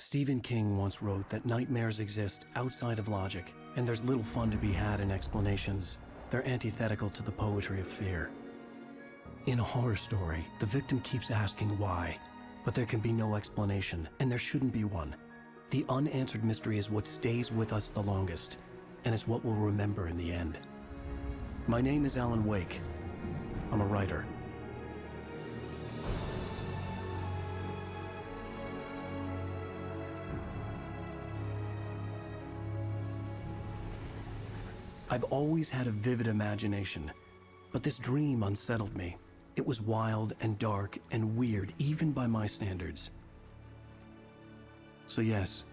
Stephen King once wrote that nightmares exist outside of logic, and there's little fun to be had in explanations. They're antithetical to the poetry of fear. In a horror story, the victim keeps asking why, but there can be no explanation, and there shouldn't be one. The unanswered mystery is what stays with us the longest, and it's what we'll remember in the end. My name is Alan Wake. I'm a writer. I've always had a vivid imagination, but this dream unsettled me. It was wild and dark and weird, even by my standards. So yes,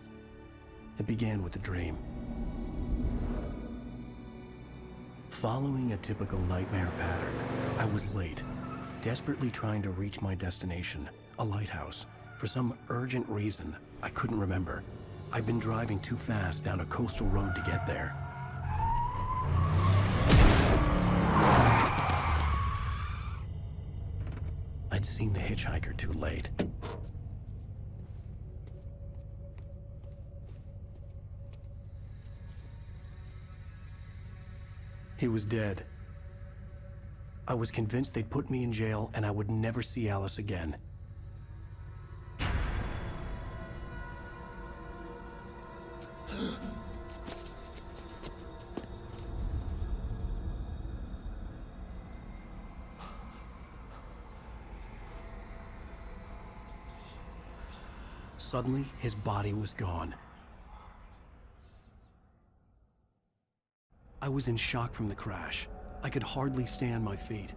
it began with a dream. Following a typical nightmare pattern, I was late, desperately trying to reach my destination, a lighthouse. For some urgent reason, I couldn't remember. I'd been driving too fast down a coastal road to get there. I'd seen the hitchhiker too late. He was dead. I was convinced they'd put me in jail and I would never see Alice again. Suddenly, his body was gone. I was in shock from the crash. I could hardly stay on my feet.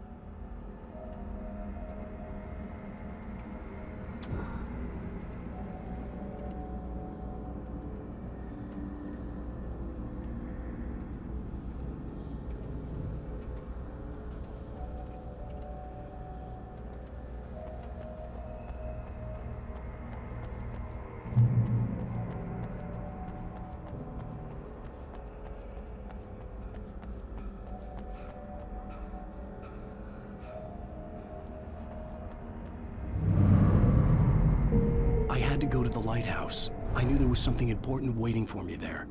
I had to go to the lighthouse. I knew there was something important waiting for me there.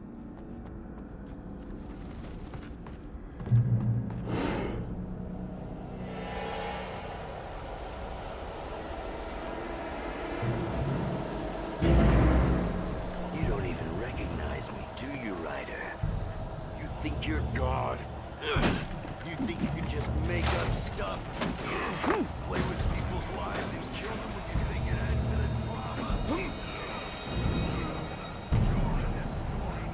You don't even recognize me, do you, Ryder? You think you're God? You think you can just make up stuff? Play with people's lives and kill them when you think it adds to the drama? You're in this story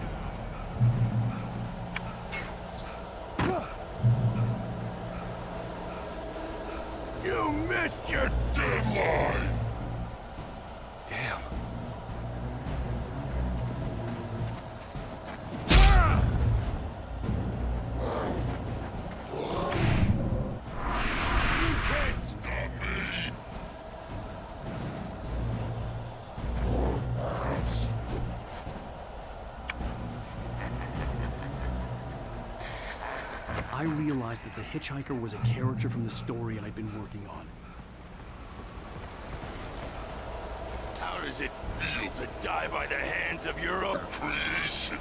now. You missed your deadline! Damn. You can't stop me! I realized that the hitchhiker was a character from the story I'd been working on. How does it feel to die by the hands of your own creation?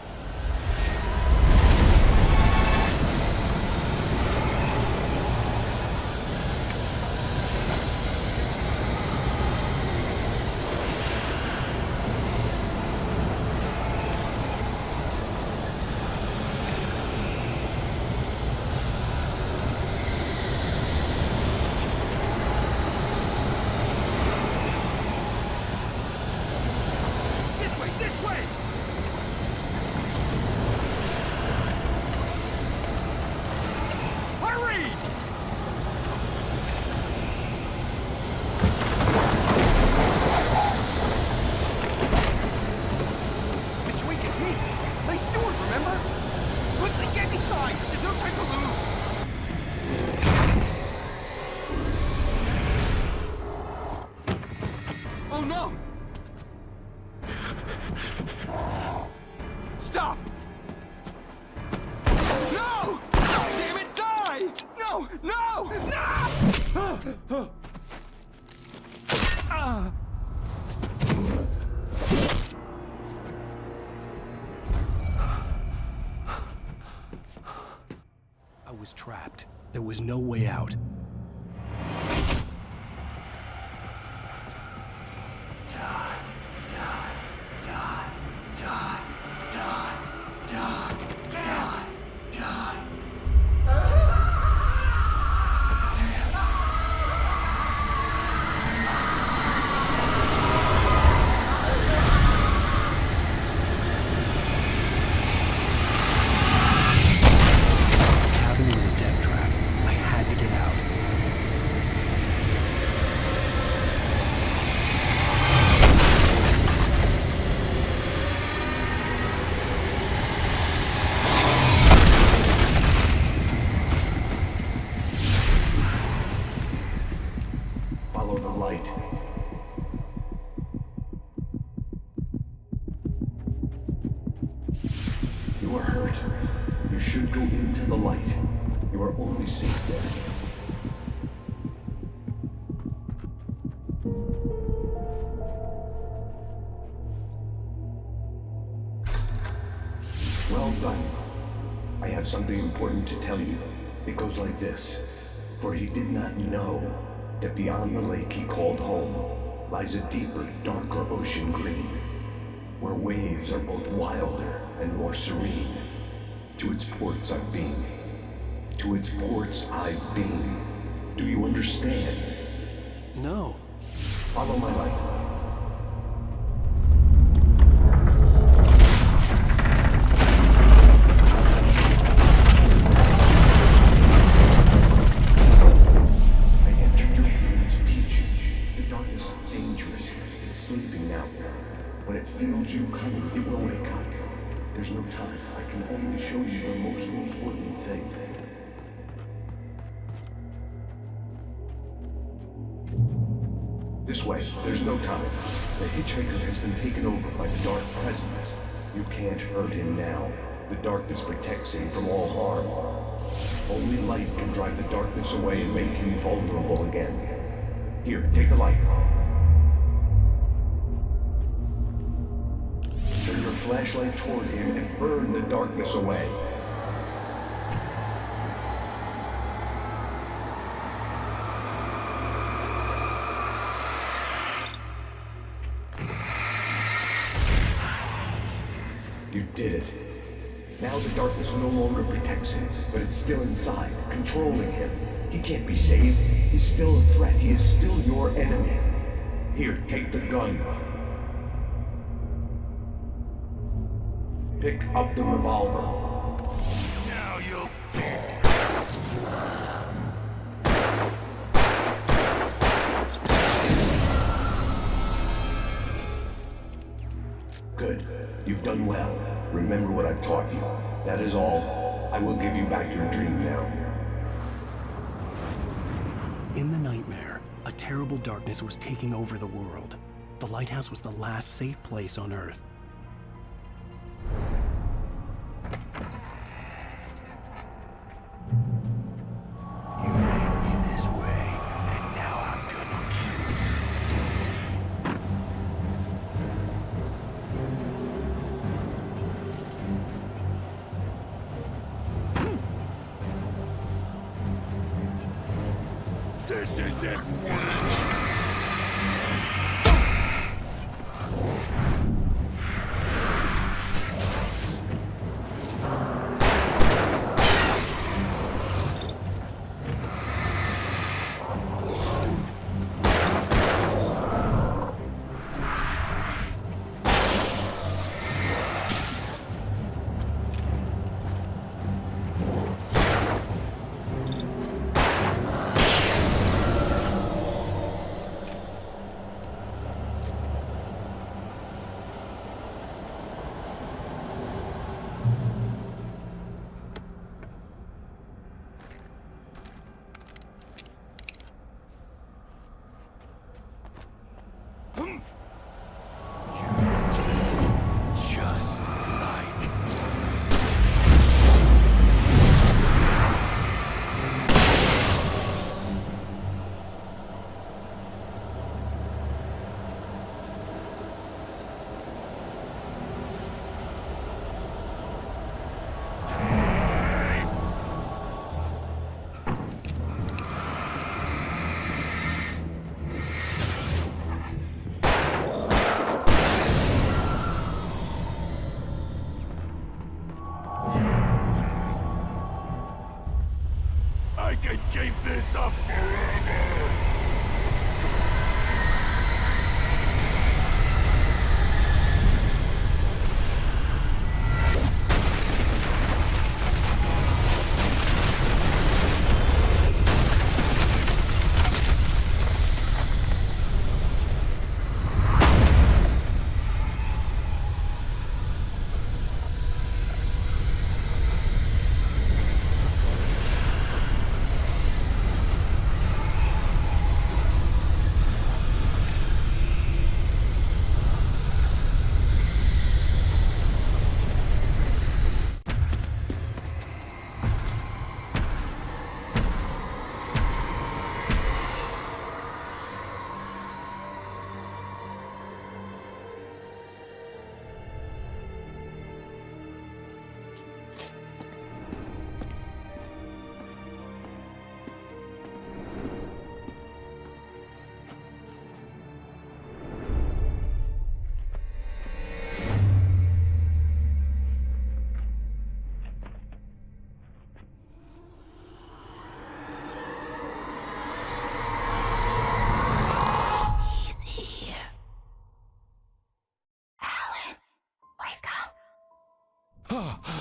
This way! Hurry! Mr. Wake, it's me. Play steward, remember? Quickly, get inside! There's no time to lose! Oh no! Stop! No! Damn it, die! No! No! No! there was no way out. You are hurt. You should go into the light. You are only safe there. Well done. I have something important to tell you. It goes like this. For he did not know that beyond the lake he called home lies a deeper, darker ocean green, where waves are both wilder and more serene. To its ports I've been. To its ports I've been. Do you understand? No. Follow my light. When it feels you coming, it will wake up. There's no time. I can only show you the most important thing. This way. There's no time. The hitchhiker has been taken over by the dark presence. You can't hurt him now. The darkness protects him from all harm. Only light can drive the darkness away and make him vulnerable again. Here, take the light. Turn your flashlight toward him and burn the darkness away. You did it. Now the darkness no longer protects him, but it's still inside, controlling him. He can't be saved. He's still a threat. He is still your enemy. Here, take the gun. Pick up the revolver. Now you'll die. Good. You've done well. Remember what I've taught you. That is all. I will give you back your dream now. In the nightmare, a terrible darkness was taking over the world. The lighthouse was the last safe place on Earth. You made me this way, and now I'm gonna kill you. This isn't working. this up forever!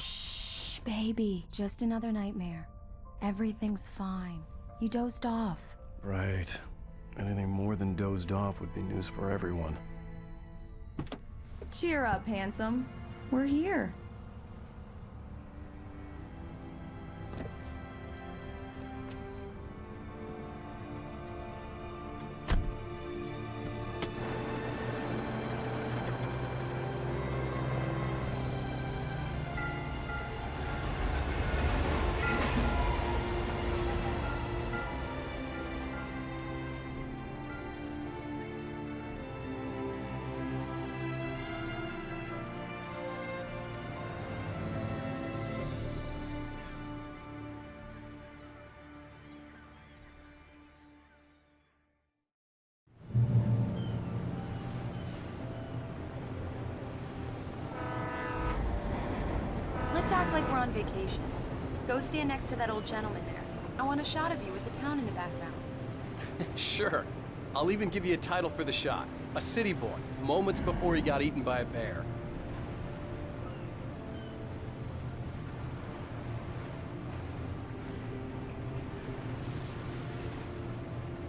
Shh, baby. Just another nightmare. Everything's fine. You dozed off. Right. Anything more than dozed off would be news for everyone. Cheer up, handsome. We're here. Let's act like we're on vacation. Go stand next to that old gentleman there. I want a shot of you with the town in the background. Sure. I'll even give you a title for the shot. A city boy, moments before he got eaten by a bear.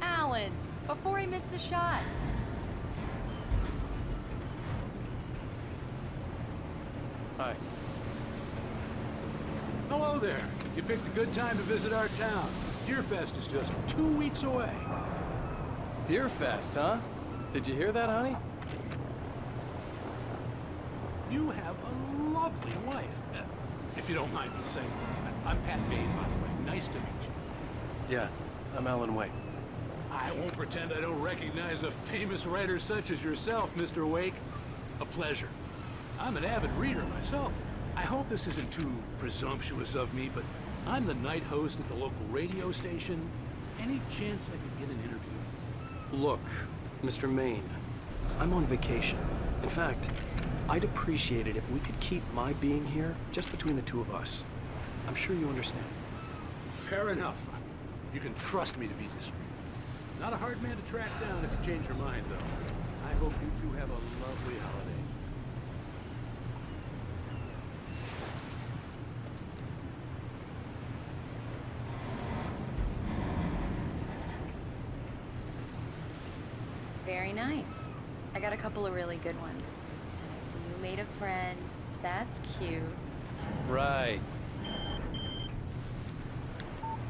Alan, before he missed the shot. Hi. Hello there. You picked a good time to visit our town. Deerfest is just 2 weeks away. Deerfest, huh? Did you hear that, honey? You have a lovely wife. If you don't mind me saying. I'm Pat Bain, by the way. Nice to meet you. Yeah, I'm Alan Wake. I won't pretend I don't recognize a famous writer such as yourself, Mr. Wake. A pleasure. I'm an avid reader myself. I hope this isn't too presumptuous of me, but I'm the night host at the local radio station. Any chance I could get an interview? Look, Mr. Maine, I'm on vacation. In fact, I'd appreciate it if we could keep my being here just between the two of us. I'm sure you understand. Fair enough. You can trust me to be discreet. Not a hard man to track down if you change your mind, though. I hope you two have a lovely holiday. Very nice. I got a couple of really good ones. I see you made a friend. That's cute. Right.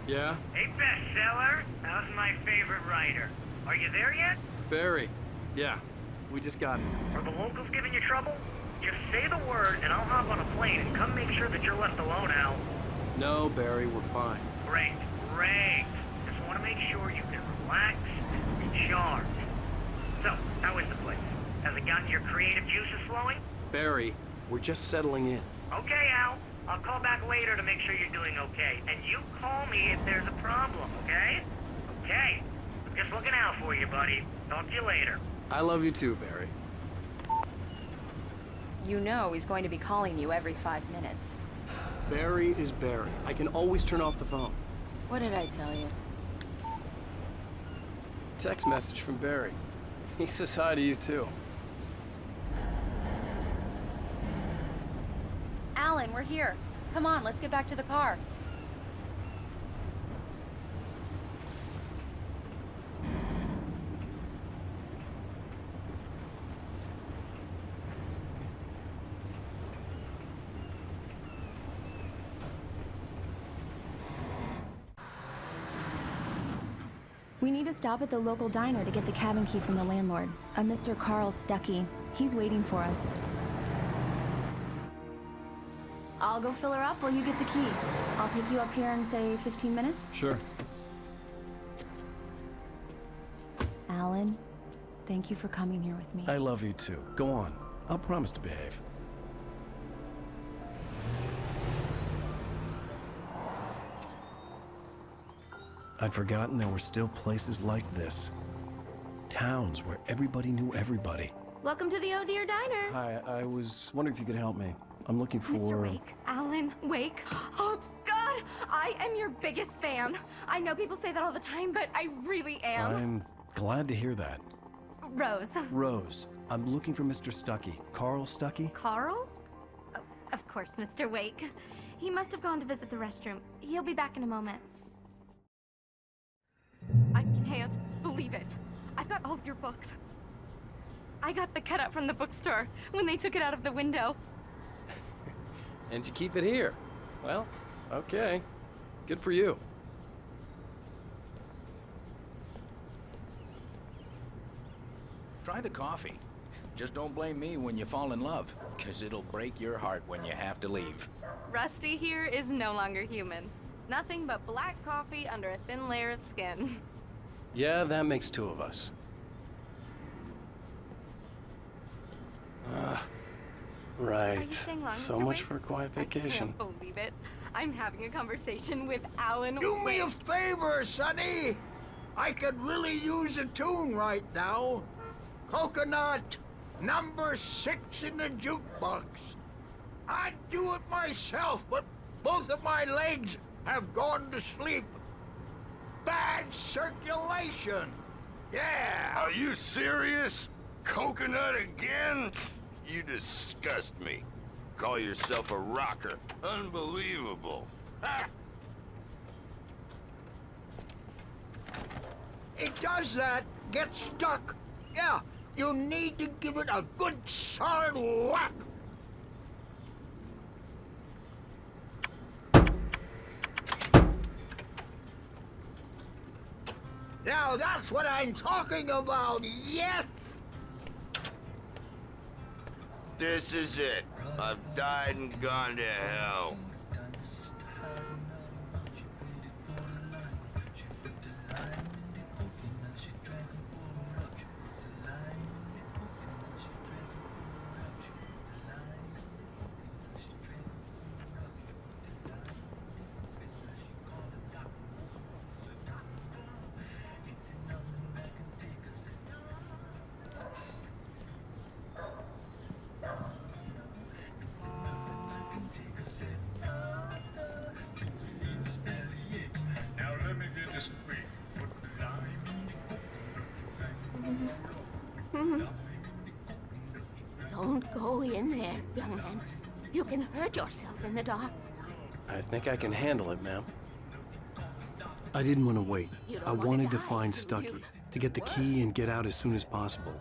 Yeah? Hey, bestseller. How's my favorite writer? Are you there yet? Barry. Yeah, we just got it. Are the locals giving you trouble? Just say the word and I'll hop on a plane and come make sure that you're left alone, Al. No, Barry, we're fine. Great, great. Just want to make sure you can relax and recharge. So, how is the place? Has it gotten your creative juices flowing? Barry, we're just settling in. Okay, Al. I'll call back later to make sure you're doing okay. And you call me if there's a problem, okay? Okay. I'm just looking out for you, buddy. Talk to you later. I love you too, Barry. You know he's going to be calling you every 5 minutes. Barry is Barry. I can always turn off the phone. What did I tell you? text message from Barry. He says hi to you, too. Alan, we're here. Come on, let's get back to the car. We need to stop at the local diner to get the cabin key from the landlord, a Mr. Carl Stuckey. He's waiting for us. I'll go fill her up while you get the key. I'll pick you up here in, say, 15 minutes? Sure. Alan, thank you for coming here with me. I love you, too. Go on. I'll promise to behave. I'd forgotten there were still places like this. Towns where everybody knew everybody. Welcome to the Oh Dear Diner. Hi, I was wondering if you could help me. I'm looking for... Mr. Wake, Alan Wake. Oh, God, I am your biggest fan. I know people say that all the time, but I really am. I'm glad to hear that. Rose. Rose, I'm looking for Mr. Stuckey. Carl Stuckey? Carl? Oh, of course, Mr. Wake. He must have gone to visit the restroom. He'll be back in a moment. I can't believe it. I've got all of your books. I got the cutout from the bookstore when they took it out of the window. And you keep it here. Well, okay. Good for you. Try the coffee. Just don't blame me when you fall in love, 'cause it'll break your heart when you have to leave. Rusty here is no longer human. Nothing but black coffee under a thin layer of skin. Yeah, that makes two of us. Are Right. you staying long, So Mr. much Wake? for a quiet vacation. I can't believe it. I'm having a conversation with Alan Do me a Wake. favor, Sonny. I could really use a tune right now. Coconut, number 6 in the jukebox. I'd do it myself, but both of my legs have gone to sleep. Bad circulation. Yeah. Are you serious? Coconut again? You disgust me. Call yourself a rocker. Unbelievable. Ha! It does that. Get stuck. Yeah, you need to give it a good solid whack. Now that's what I'm talking about, yes! This is it. I've died and gone to hell. Now let me get this straight. Don't go in there, young man. You can hurt yourself in the dark. I think I can handle it, ma'am. I didn't want to wait. I wanted to find Stuckey, to get the key and get out as soon as possible.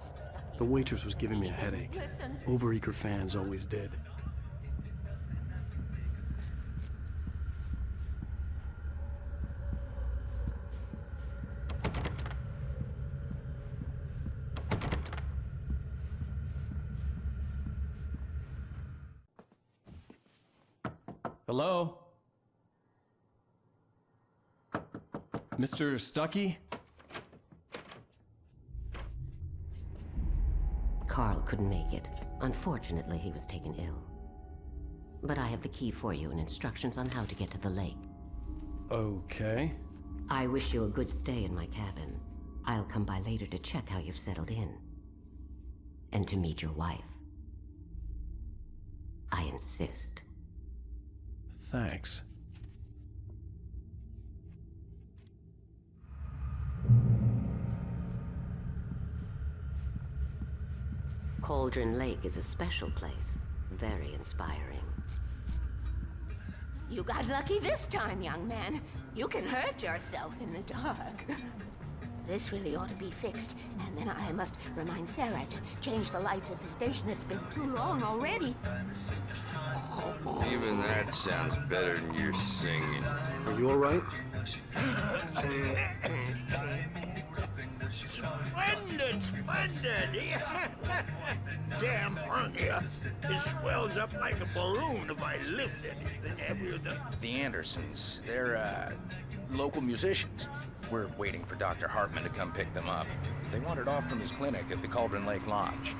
The waitress was giving me a headache. Overeager fans always did. Hello? Mr. Stuckey? Carl couldn't make it. Unfortunately, he was taken ill. But I have the key for you and instructions on how to get to the lake. Okay. I wish you a good stay in my cabin. I'll come by later to check how you've settled in. And to meet your wife. I insist. Thanks. Cauldron Lake is a special place. Very inspiring. You got lucky this time, young man. You can hurt yourself in the dark. This really ought to be fixed. And then I must remind Sarah to change the lights at the station. It's been too long already. Even that sounds better than your singing. Are you all right? Splendid, splendid! Damn hernia. It swells up like a balloon if I lift anything heavier than... The Andersons, they're, local musicians. We're waiting for Dr. Hartman to come pick them up. They wandered off from his clinic at the Cauldron Lake Lodge.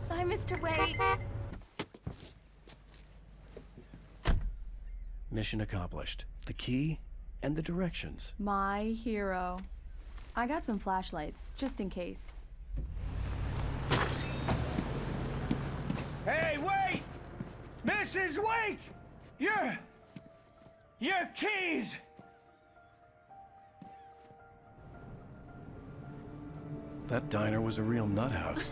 Bye, Mr. Wake. Mission accomplished. The key and the directions. My hero. I got some flashlights, just in case. Hey, wait! Mrs. Wake! Your keys! That diner was a real nut house.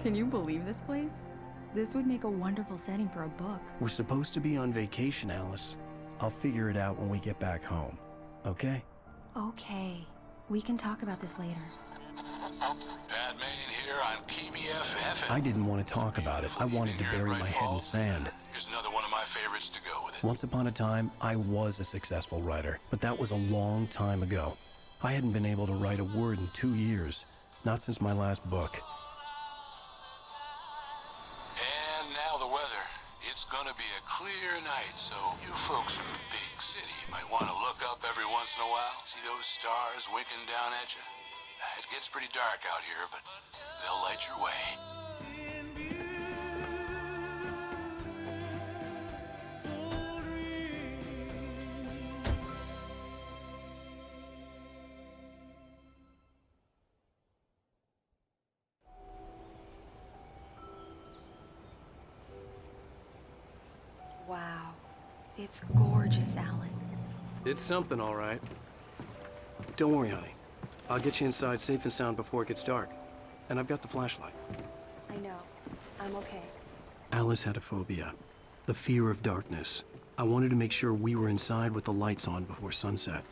Can you believe this place? This would make a wonderful setting for a book. We're supposed to be on vacation, Alice. I'll figure it out when we get back home. Okay? Okay. We can talk about this later. Bad Main here on KBFF. I didn't want to talk about it. I wanted to bury my head in sand. Here's another one of my favorites to go with it. Once upon a time, I was a successful writer, but that was a long time ago. I hadn't been able to write a word in 2 years, not since my last book. And now the weather. It's gonna be a clear night, so you folks in the big city might want to look up every once in a while. See those stars winking down at you? It gets pretty dark out here, but they'll light your way. Wow. It's gorgeous, Alan. It's something, all right. Don't worry, honey. I'll get you inside safe and sound before it gets dark. And I've got the flashlight. I know. I'm okay. Alice had a phobia. The fear of darkness. I wanted to make sure we were inside with the lights on before sunset.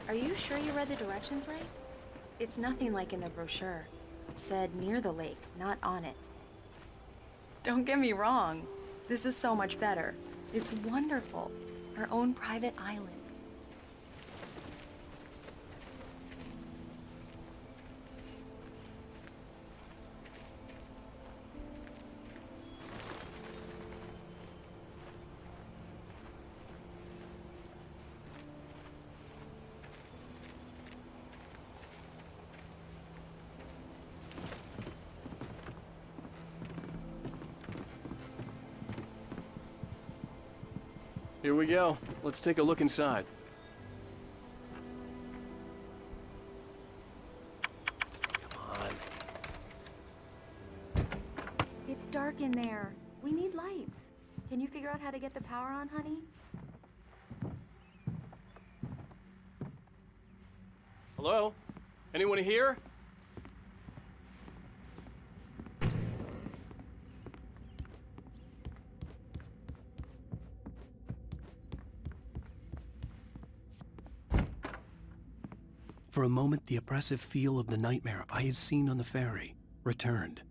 Are you sure you read the directions right? It's nothing like in the brochure. It said near the lake, not on it. Don't get me wrong. This is so much better. It's wonderful. Our own private island. Here we go. Let's take a look inside. Come on. It's dark in there. We need lights. Can you figure out how to get the power on, honey? Hello? Anyone here? For a moment, the oppressive feel of the nightmare I had seen on the ferry returned.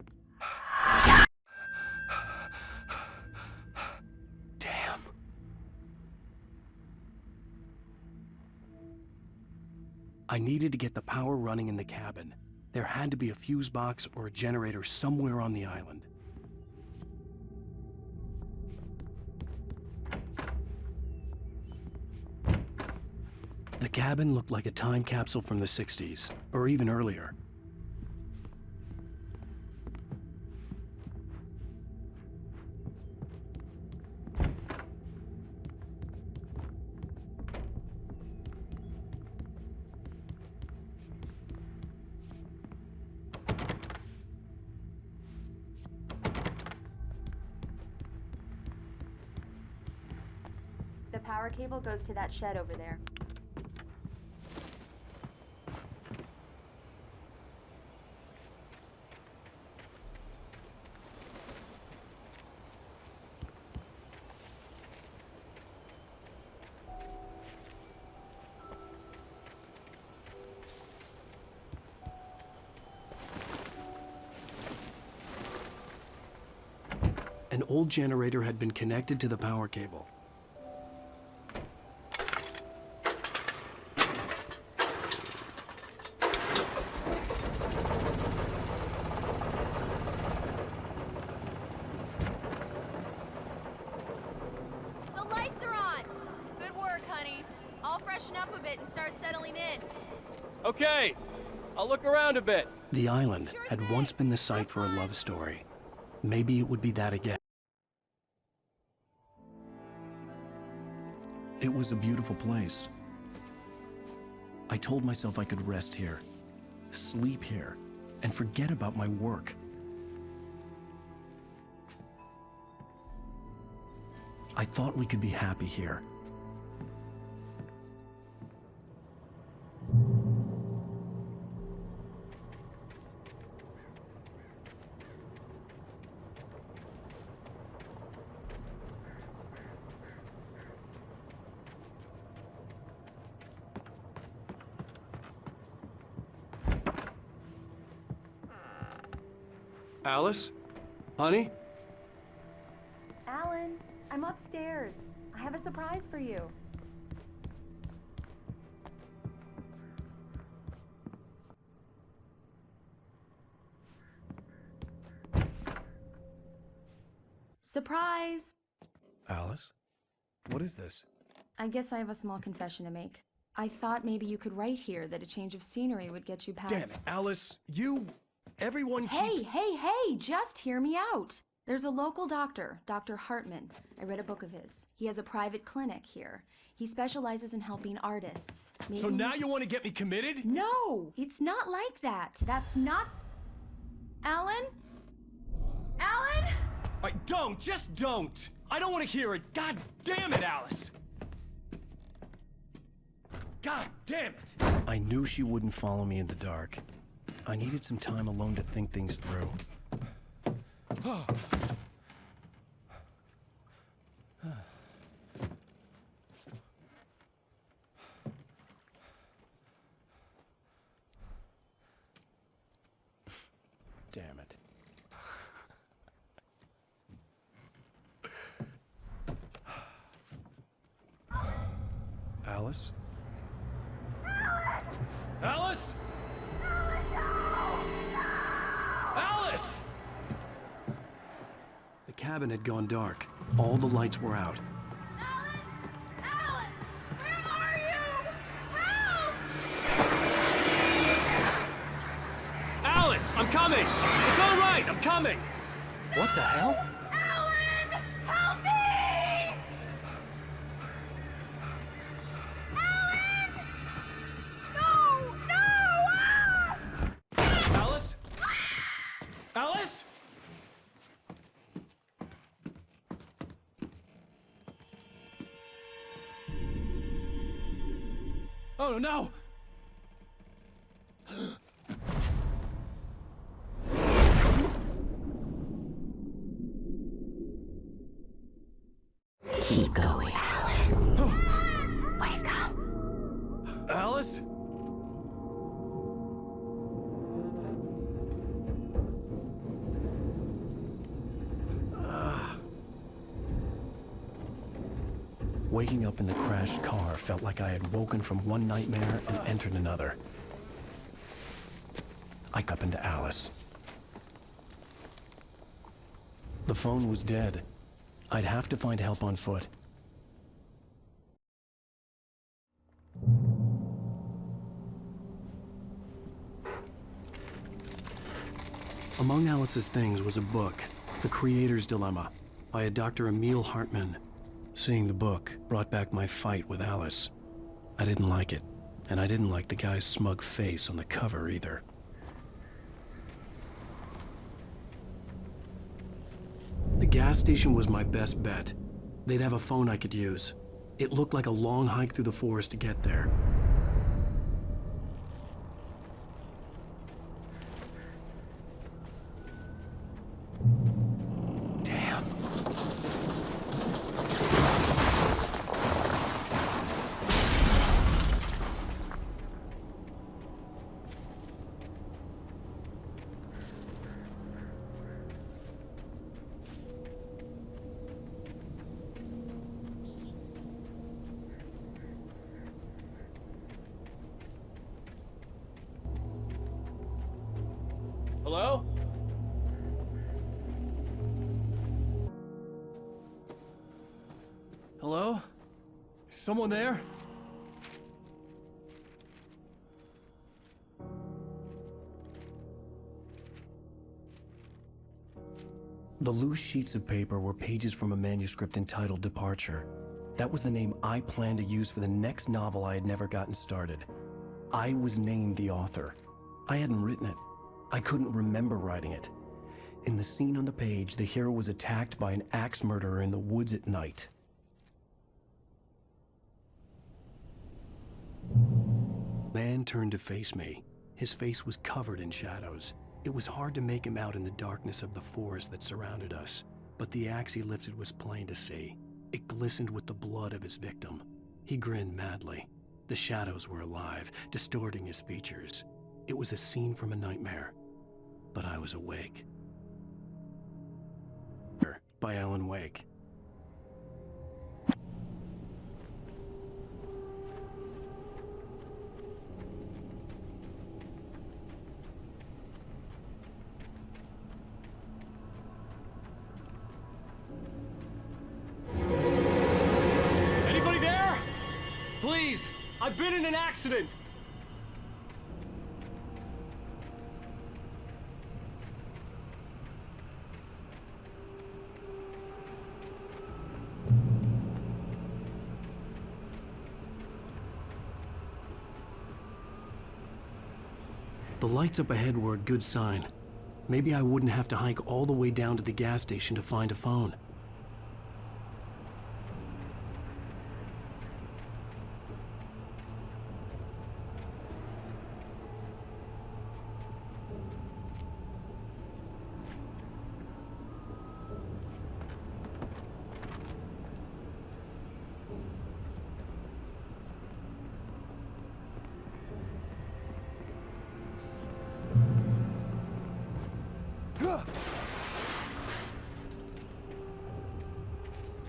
Damn. I needed to get the power running in the cabin. There had to be a fuse box or a generator somewhere on the island. The cabin looked like a time capsule from the 60s, or even earlier. The power cable goes to that shed over there. An old generator had been connected to the power cable. The lights are on! Good work, honey. I'll freshen up a bit and start settling in. Okay, I'll look around a bit. The island had once been the site for a love story. Maybe it would be that again. It was a beautiful place. I told myself I could rest here, sleep here, and forget about my work. I thought we could be happy here. Alice? Honey? Alan, I'm upstairs. I have a surprise for you. Surprise! Alice? What is this? I guess I have a small confession to make. I thought maybe you could write here that a change of scenery would get you past... Damn it, Alice, everyone keeps... Hey, just hear me out. There's a local doctor, Dr. Hartman. I read a book of his. He has a private clinic here. He specializes in helping artists. So now you want to get me committed? No, it's not like that. That's not... Alan? Alan? Just don't! I don't want to hear it. God damn it, Alice! God damn it! I knew she wouldn't follow me in the dark. I needed some time alone to think things through. Damn it. Alice? Alice? Alice! The cabin had gone dark. All the lights were out. Alan! Where are you? Help! Alice, I'm coming! It's all right, I'm coming! What the hell? Alan! Help me! Alan! No! Ah! Alice? Alice? Oh no! Keep going, Alan. Wake up. Alice? Waking up in the crashed car felt like I had woken from one nightmare and entered another. I got up into Alice. The phone was dead. I'd have to find help on foot. Among Alice's things was a book, The Creator's Dilemma, by a Dr. Emil Hartman. Seeing the book brought back my fight with Alice. I didn't like it, and I didn't like the guy's smug face on the cover either. The gas station was my best bet. They'd have a phone I could use. It looked like a long hike through the forest to get there. Damn. Hello? Hello? Is someone there? The loose sheets of paper were pages from a manuscript entitled Departure. That was the name I planned to use for the next novel I had never gotten started. I was named the author. I hadn't written it. I couldn't remember writing it. In the scene on the page, the hero was attacked by an axe murderer in the woods at night. Man turned to face me. His face was covered in shadows. It was hard to make him out in the darkness of the forest that surrounded us, but the axe he lifted was plain to see. It glistened with the blood of his victim. He grinned madly. The shadows were alive, distorting his features. It was a scene from a nightmare, but I was awake. By Alan Wake. Anybody there? Please, I've been in an accident. The lights up ahead were a good sign. Maybe I wouldn't have to hike all the way down to the gas station to find a phone.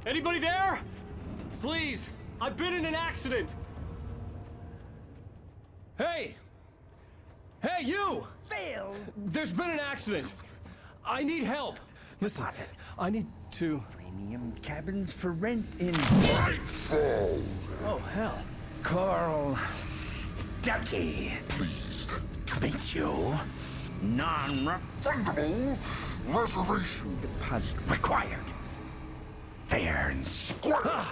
Anybody there? Please, I've been in an accident. Hey! Hey, you! Phil! There's been an accident. I need help. Listen, I need to... Premium cabins for rent in... Oh, hell. Carl Stuckey. Pleased To meet you. Non-refundable reservation deposit required. Fair and square.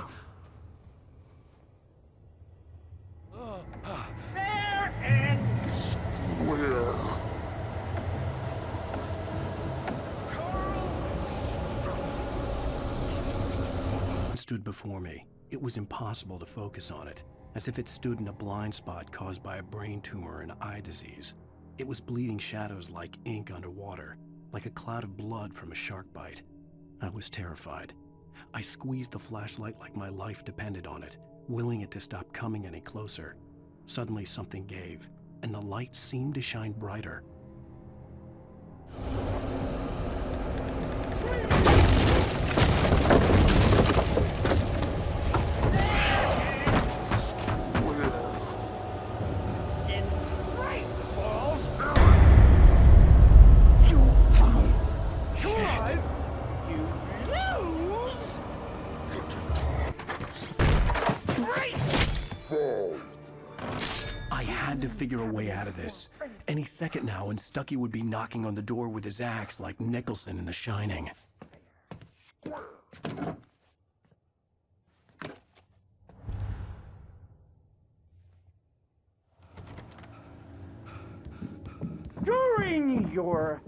Fair and square. Stood before me. It was impossible to focus on it, as if it stood in a blind spot caused by a brain tumor and eye disease. It was bleeding shadows like ink underwater, like a cloud of blood from a shark bite. I was terrified. I squeezed the flashlight like my life depended on it, willing it to stop coming any closer. Suddenly something gave, and the light seemed to shine brighter. I had to figure a way out of this. Any second now, and Stuckey would be knocking on the door with his axe like Nicholson in The Shining. During your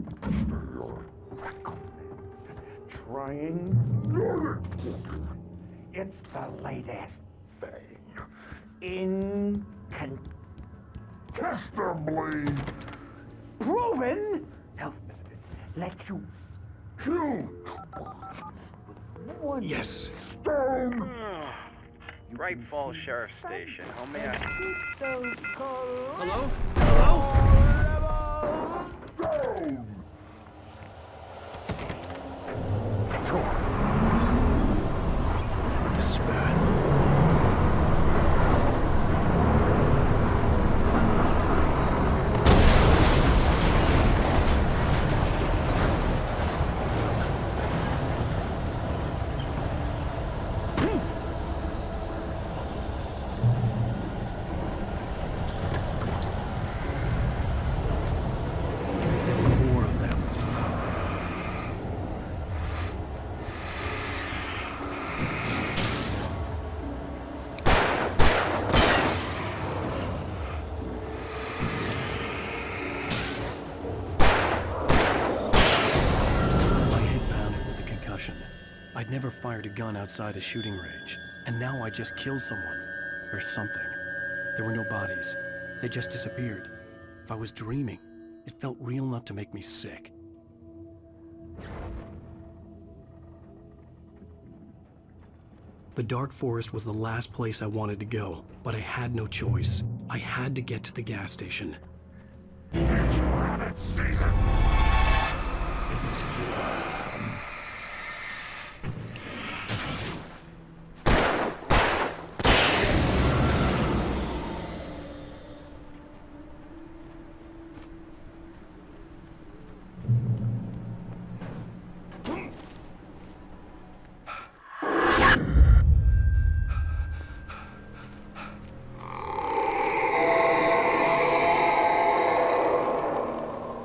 trying, it's the latest Incontestably proven, health benefit lets you kill one yes. stone. Bright Falls Sheriff Station. How may I... Hello? Hello? This is bad. I'd never fired a gun outside a shooting range, and now I just killed someone. Or something. There were no bodies. They just disappeared. If I was dreaming, it felt real enough to make me sick. The dark forest was the last place I wanted to go, but I had no choice. I had to get to the gas station. It's rabbit season!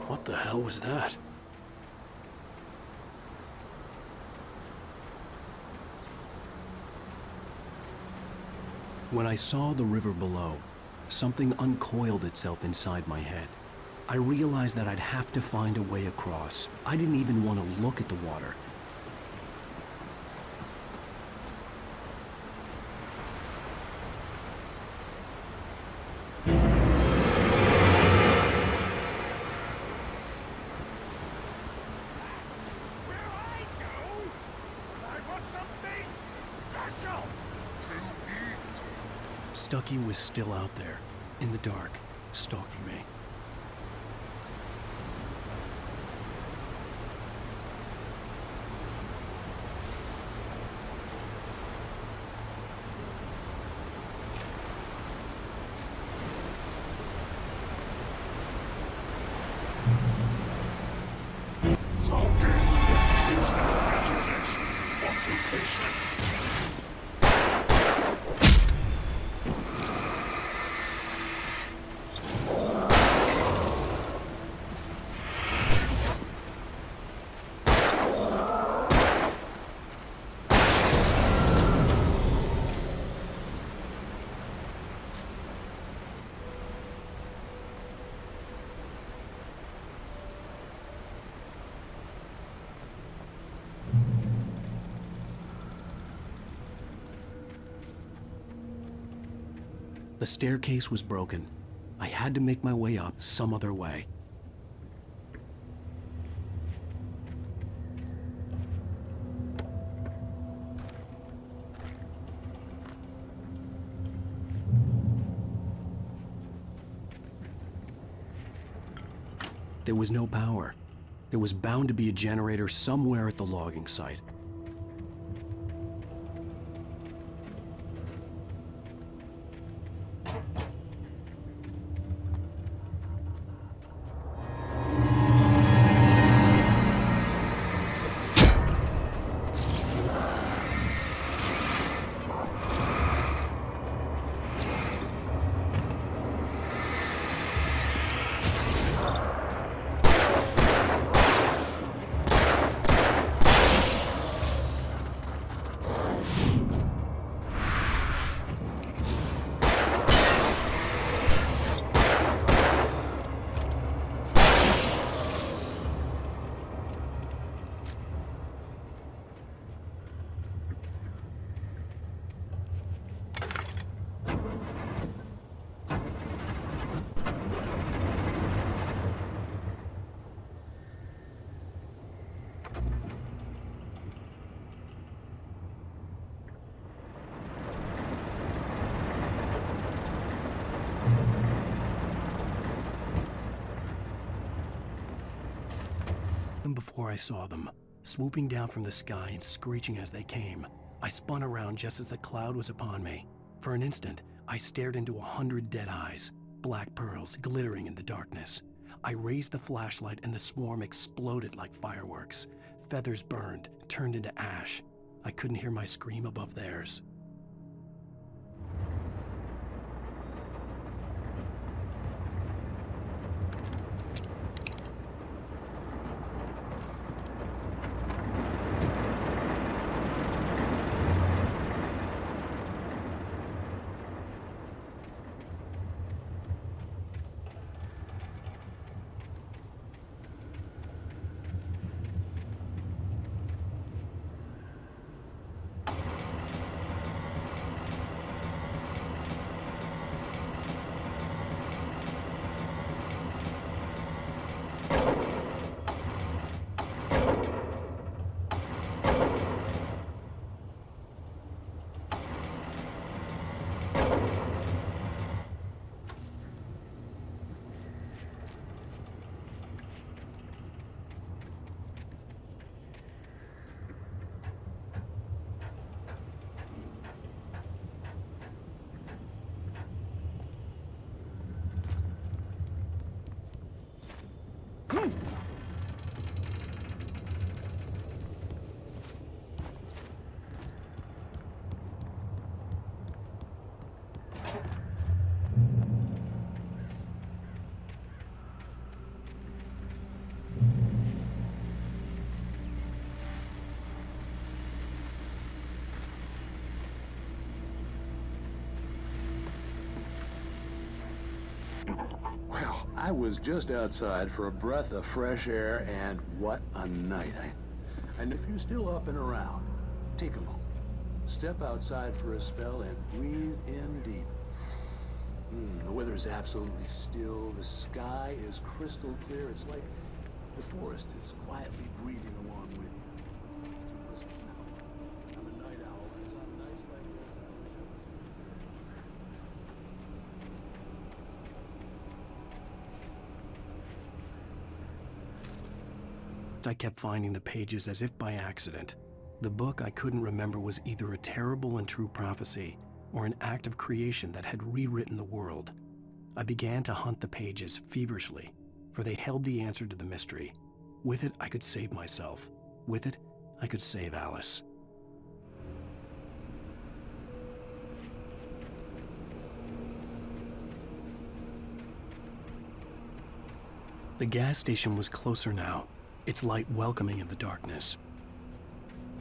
What the hell was that? When I saw the river below, something uncoiled itself inside my head. I realized that I'd have to find a way across. I didn't even want to look at the water. Stucky was still out there, in the dark, stalking me. The staircase was broken. I had to make my way up some other way. There was no power. There was bound to be a generator somewhere at the logging site. And before I saw them, swooping down from the sky and screeching as they came, I spun around just as the cloud was upon me. For an instant, I stared into 100 dead eyes, black pearls glittering in the darkness. I raised the flashlight and the swarm exploded like fireworks. Feathers burned, turned into ash. I couldn't hear my scream above theirs. Well, I was just outside for a breath of fresh air, and what a night. And if you're still up and around, take a moment. Step outside for a spell and breathe in deep. The weather is absolutely still. The sky is crystal clear. It's like the forest is quietly breathing along with you. So listen now. I'm a night owl, and on nights like this, I kept finding the pages as if by accident. The book I couldn't remember was either a terrible and true prophecy or an act of creation that had rewritten the world. I began to hunt the pages feverishly, for they held the answer to the mystery. With it, I could save myself. With it, I could save Alice. The gas station was closer now, its light welcoming in the darkness.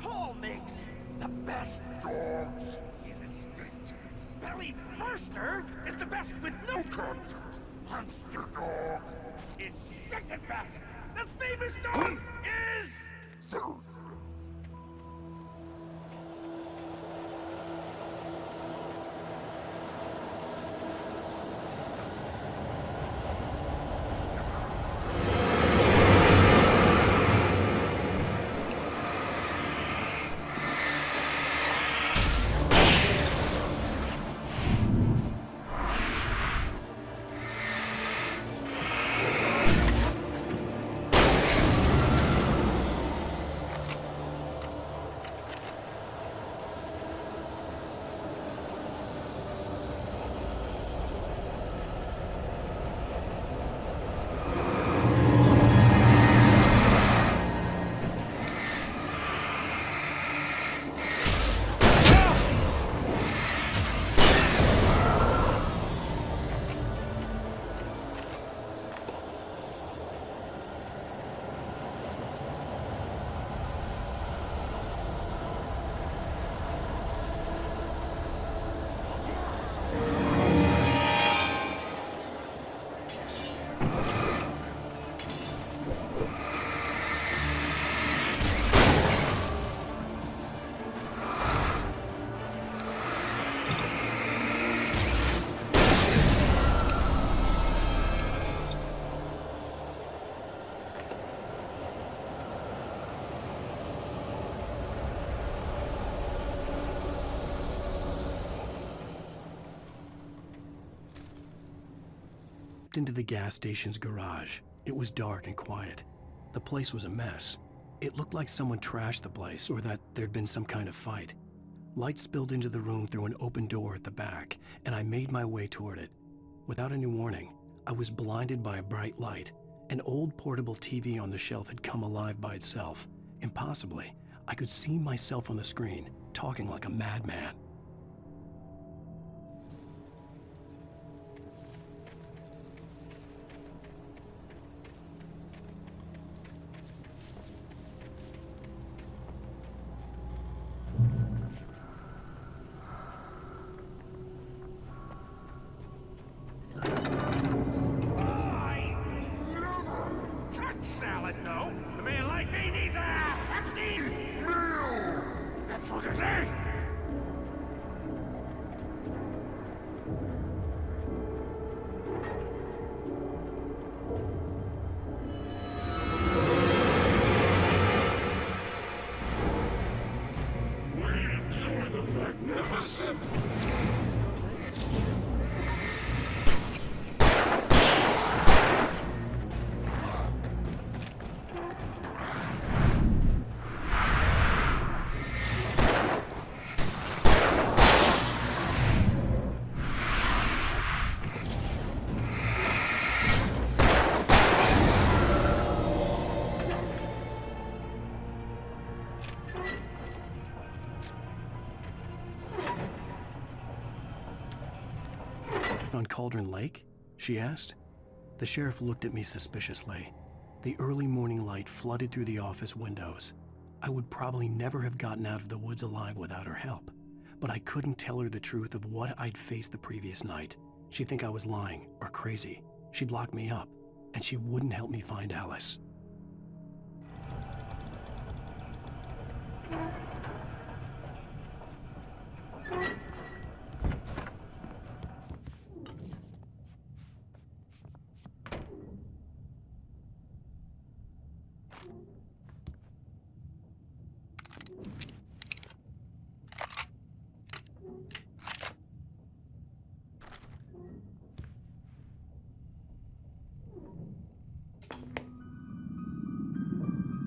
Paul makes the best dogs in the state. Belly Burster is the best with no contest. Monster Dog is second best. The famous dog is... Into the gas station's garage. It was dark and quiet. The place was a mess. It looked like someone trashed the place or that there'd been some kind of fight. Light spilled into the room through an open door at the back, and I made my way toward it. Without any warning, I was blinded by a bright light. An old portable TV on the shelf had come alive by itself. Impossibly, I could see myself on the screen, talking like a madman. Salad, no. A man like me needs a hefty meal. That's for today. We enjoy the magnificent. On Cauldron Lake? She asked. The sheriff looked at me suspiciously. The early morning light flooded through the office windows. I would probably never have gotten out of the woods alive without her help, but I couldn't tell her the truth of what I'd faced the previous night. She'd think I was lying or crazy. She'd lock me up, and she wouldn't help me find Alice.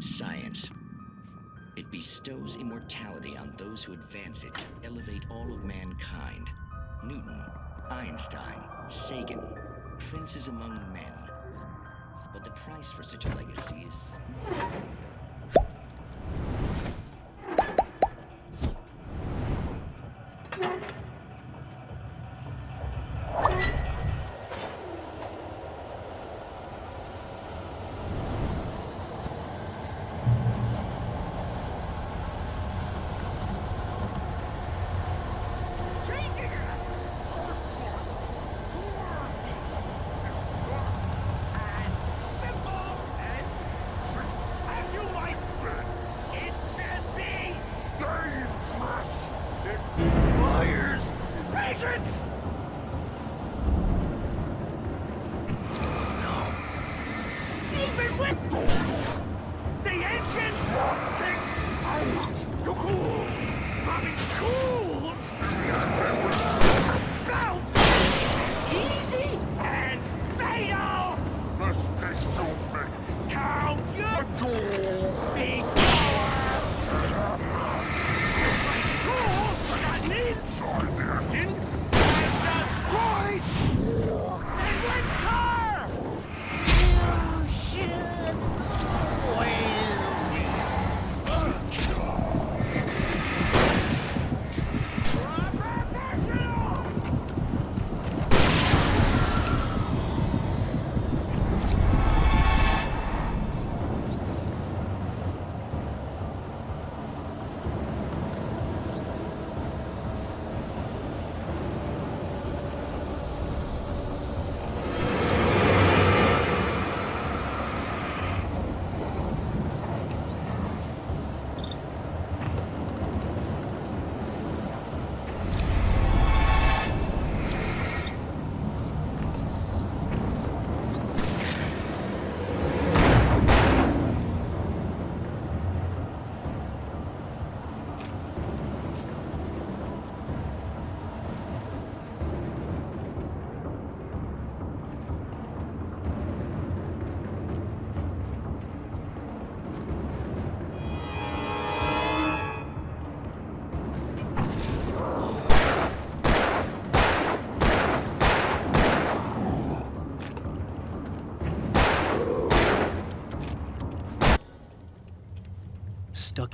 Science. It bestows immortality on those who advance it to elevate all of mankind. Newton, Einstein, Sagan, princes among men. But the price for such a legacy is...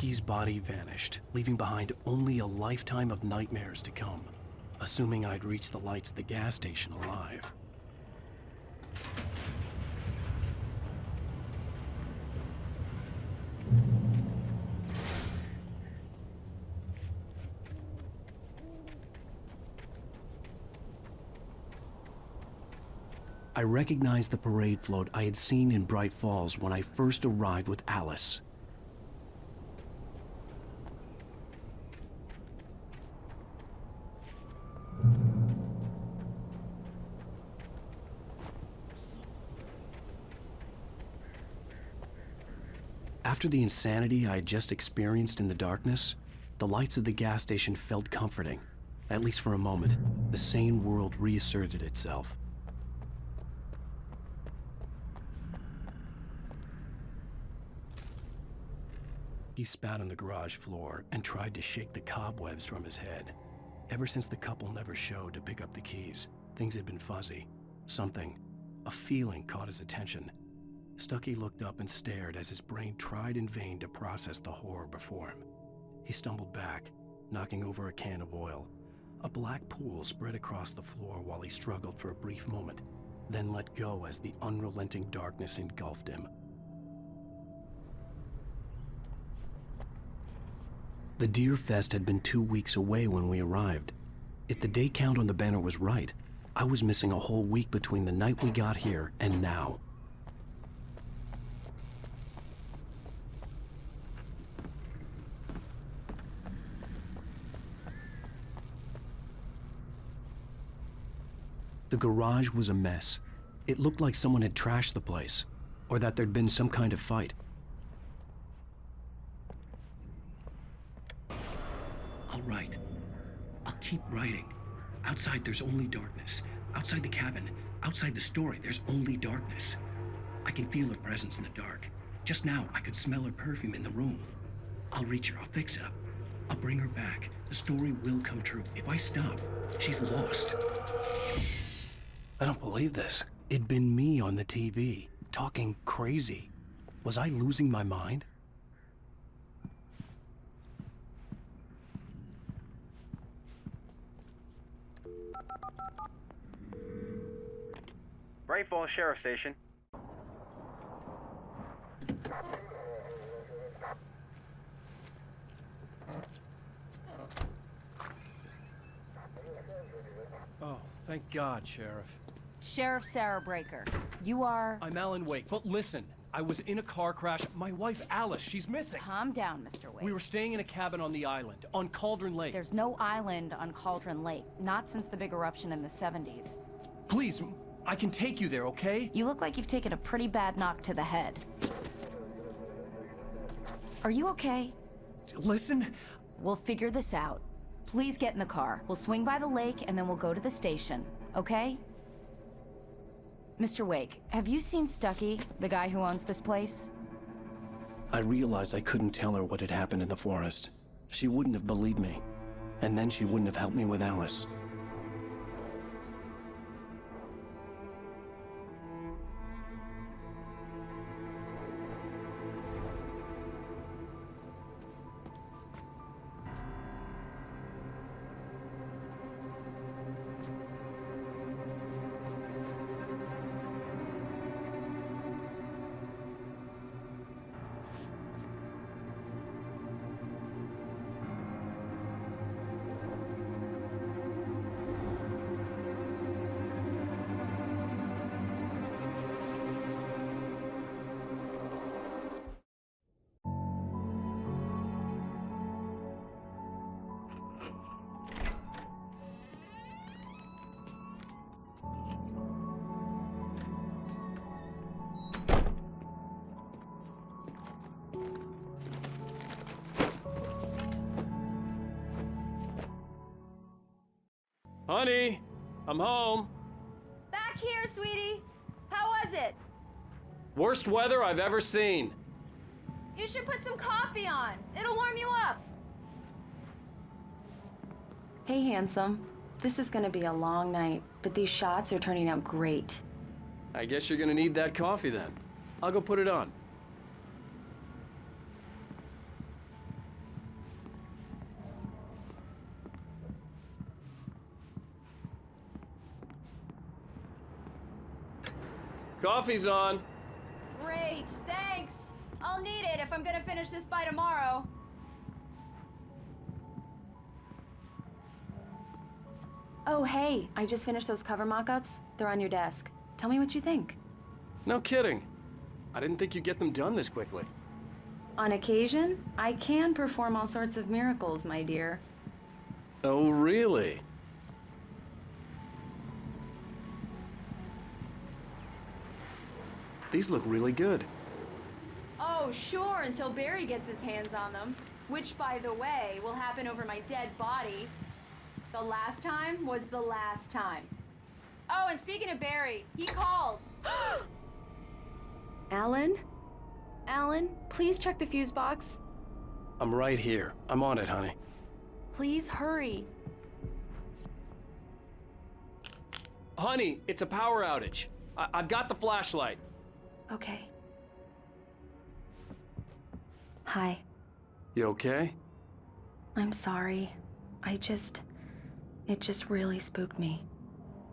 Stucky's body vanished, leaving behind only a lifetime of nightmares to come, assuming I'd reached the lights at the gas station alive. I recognized the parade float I had seen in Bright Falls when I first arrived with Alice. After the insanity I had just experienced in the darkness, the lights of the gas station felt comforting. At least for a moment, the sane world reasserted itself. He spat on the garage floor and tried to shake the cobwebs from his head. Ever since the couple never showed to pick up the keys, things had been fuzzy. Something, a feeling, caught his attention. Stucky looked up and stared as his brain tried in vain to process the horror before him. He stumbled back, knocking over a can of oil. A black pool spread across the floor while he struggled for a brief moment, then let go as the unrelenting darkness engulfed him. The Deer Fest had been 2 weeks away when we arrived. If the day count on the banner was right, I was missing a whole week between the night we got here and now. The garage was a mess. It looked like someone had trashed the place, or that there'd been some kind of fight. I'll write. I'll keep writing. Outside, there's only darkness. Outside the cabin, outside the story, there's only darkness. I can feel her presence in the dark. Just now, I could smell her perfume in the room. I'll reach her. I'll fix it. I'll bring her back. The story will come true. If I stop, she's lost. I don't believe this. It'd been me on the TV, talking crazy. Was I losing my mind? Bright Falls Sheriff Station. Oh, thank God, Sheriff. Sheriff Sarah Breaker. You are... I'm Alan Wake, but listen. I was in a car crash. My wife, Alice, she's missing. Calm down, Mr. Wake. We were staying in a cabin on the island, on Cauldron Lake. There's no island on Cauldron Lake. Not since the big eruption in the 70s. Please, I can take you there, okay? You look like you've taken a pretty bad knock to the head. Are you okay? Listen. We'll figure this out. Please get in the car. We'll swing by the lake and then we'll go to the station, okay? Mr. Wake, have you seen Stucky, the guy who owns this place? I realized I couldn't tell her what had happened in the forest. She wouldn't have believed me. And then she wouldn't have helped me with Alice. Honey, I'm home. Back here, sweetie. How was it? Worst weather I've ever seen. You should put some coffee on. It'll warm you up. Hey, handsome. This is gonna be a long night, but these shots are turning out great. I guess you're gonna need that coffee then. I'll go put it on. Coffee's on. Great, thanks. I'll need it if I'm gonna finish this by tomorrow. Oh, hey, I just finished those cover mock-ups. They're on your desk. Tell me what you think. No kidding. I didn't think you'd get them done this quickly. On occasion, I can perform all sorts of miracles, my dear. Oh, really? These look really good. Oh, sure, until Barry gets his hands on them. Which, by the way, will happen over my dead body. The last time was the last time. Oh, and speaking of Barry, he called. Alan? Alan, please check the fuse box. I'm right here. I'm on it, honey. Please hurry. Honey, it's a power outage. I've got the flashlight. Okay. Hi. You okay? I'm sorry. It just really spooked me.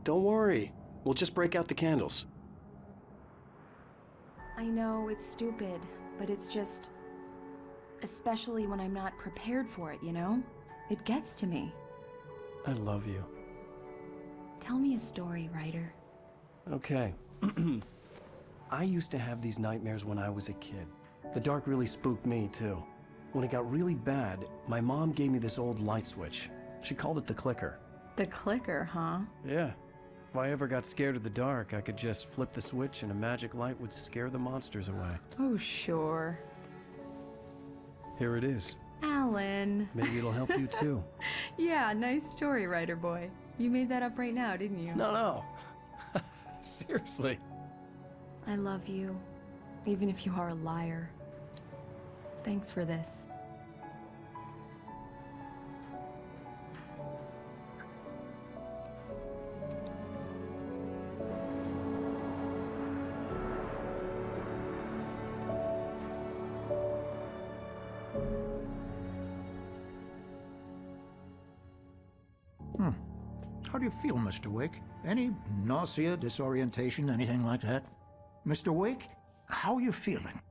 Don't worry. We'll just break out the candles. I know it's stupid, but it's just... especially when I'm not prepared for it, you know? It gets to me. I love you. Tell me a story, writer. Okay. I used to have these nightmares when I was a kid. The dark really spooked me, too. When it got really bad, my mom gave me this old light switch. She called it the clicker. The clicker, huh? Yeah. If I ever got scared of the dark, I could just flip the switch and a magic light would scare the monsters away. Oh, sure. Here it is. Alan. Maybe it'll help you, too. Yeah, nice story, writer boy. You made that up right now, didn't you? No. Seriously. I love you, even if you are a liar. Thanks for this. How do you feel, Mr. Wake? Any nausea, disorientation, anything like that? Mr. Wake, how are you feeling?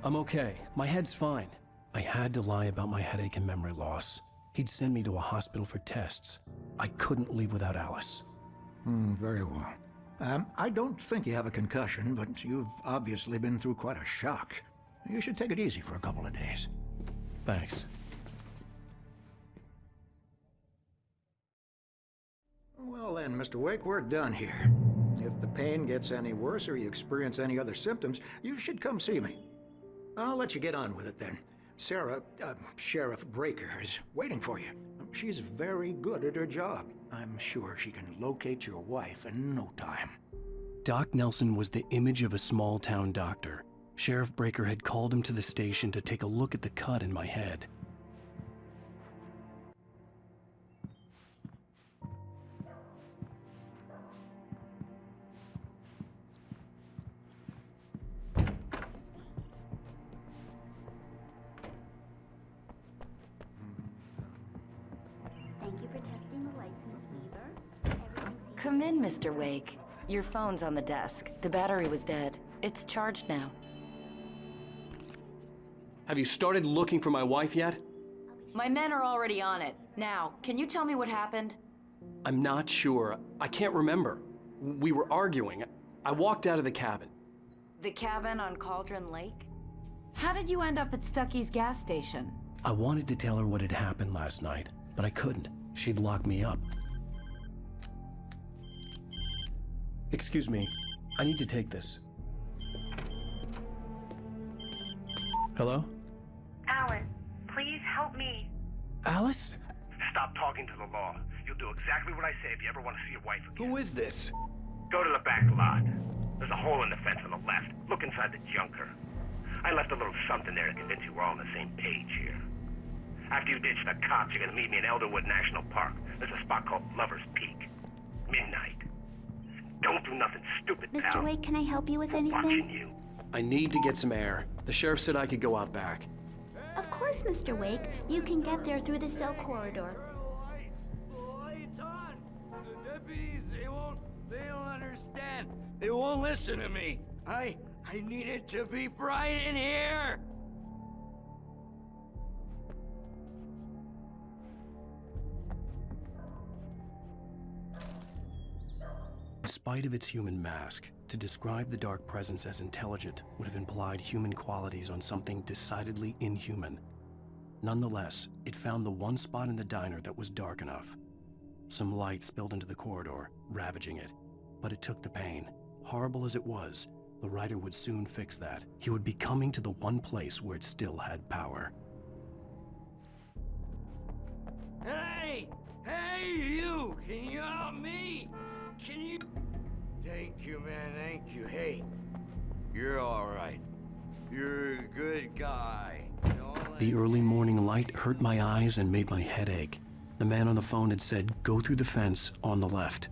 I'm okay. My head's fine. I had to lie about my headache and memory loss. He'd send me to a hospital for tests. I couldn't leave without Alice. Very well. I don't think you have a concussion, but you've obviously been through quite a shock. You should take it easy for a couple of days. Thanks. Well then, Mr. Wake, we're done here. If the pain gets any worse or you experience any other symptoms, you should come see me. I'll let you get on with it then. Sarah, Sheriff Breaker, is waiting for you. She's very good at her job. I'm sure she can locate your wife in no time. Doc Nelson was the image of a small-town doctor. Sheriff Breaker had called him to the station to take a look at the cut in my head. Thank you for testing the lights, Miss Weaver. Come in, Mr. Wake. Your phone's on the desk. The battery was dead. It's charged now. Have you started looking for my wife yet? My men are already on it. Now, can you tell me what happened? I'm not sure. I can't remember. We were arguing. I walked out of the cabin. The cabin on Cauldron Lake? How did you end up at Stucky's gas station? I wanted to tell her what had happened last night, but I couldn't. She'd lock me up. Excuse me. I need to take this. Hello? Alan, please help me. Alice? Stop talking to the law. You'll do exactly what I say if you ever want to see your wife again. Who is this? Go to the back lot. There's a hole in the fence on the left. Look inside the junker. I left a little something there to convince you we're all on the same page here. After you ditch the cops, you're gonna meet me in Elderwood National Park. There's a spot called Lover's Peak. Midnight. Don't do nothing stupid, Mr. pal. Wake, can I help you with I'm anything? watching you. I need to get some air. The sheriff said I could go out back. Of course, Mr. Wake. You can get there through the cell corridor. It won't listen to me. I need it to be bright in here. In spite of its human mask, to describe the dark presence as intelligent would have implied human qualities on something decidedly inhuman. Nonetheless, it found the one spot in the diner that was dark enough. Some light spilled into the corridor, ravaging it. But it took the pain. Horrible as it was, the writer would soon fix that. He would be coming to the one place where it still had power. Hey! Hey, you! Can you help me? Can you... Thank you, man, thank you. Hey, you're all right. You're a good guy. The early morning light hurt my eyes and made my head ache. The man on the phone had said, "Go through the fence on the left."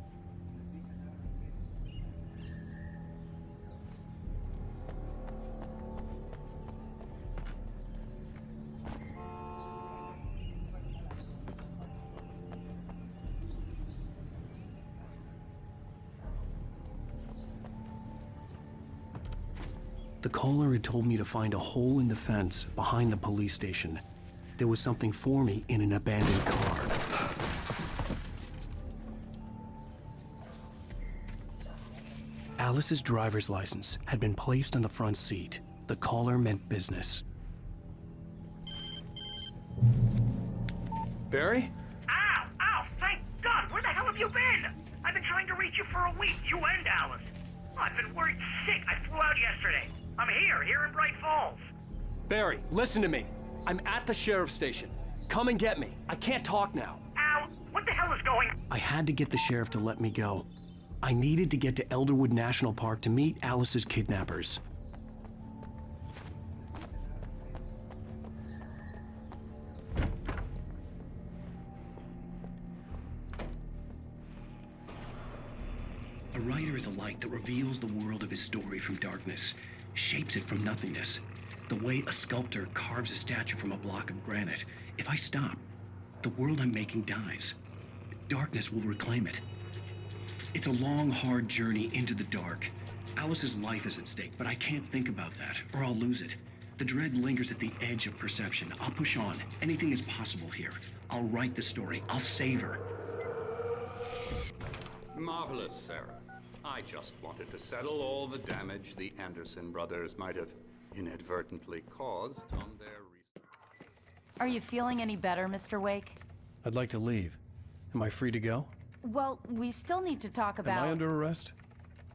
The caller had told me to find a hole in the fence behind the police station. There was something for me in an abandoned car. Alice's driver's license had been placed on the front seat. The caller meant business. Barry? Ow! Ow! Thank God! Where the hell have you been? I've been trying to reach you for a week, you and Alice. Oh, I've been worried sick. I flew out yesterday. I'm here in Bright Falls. Barry, listen to me. I'm at the sheriff's station. Come and get me. I can't talk now. Ow! What the hell is going on? I had to get the sheriff to let me go. I needed to get to Elderwood National Park to meet Alice's kidnappers. A writer is a light that reveals the world of his story from darkness, shapes it from nothingness. The way a sculptor carves a statue from a block of granite. If I stop, the world I'm making dies. Darkness will reclaim it. It's a long, hard journey into the dark. Alice's life is at stake, but I can't think about that, or I'll lose it. The dread lingers at the edge of perception. I'll push on. Anything is possible here. I'll write the story. I'll save her. Marvelous, Sarah. I just wanted to settle all the damage the Anderson brothers might have inadvertently caused on their Are you feeling any better, Mr. Wake? I'd like to leave. Am I free to go? Well, we still need to talk about... Am I under arrest?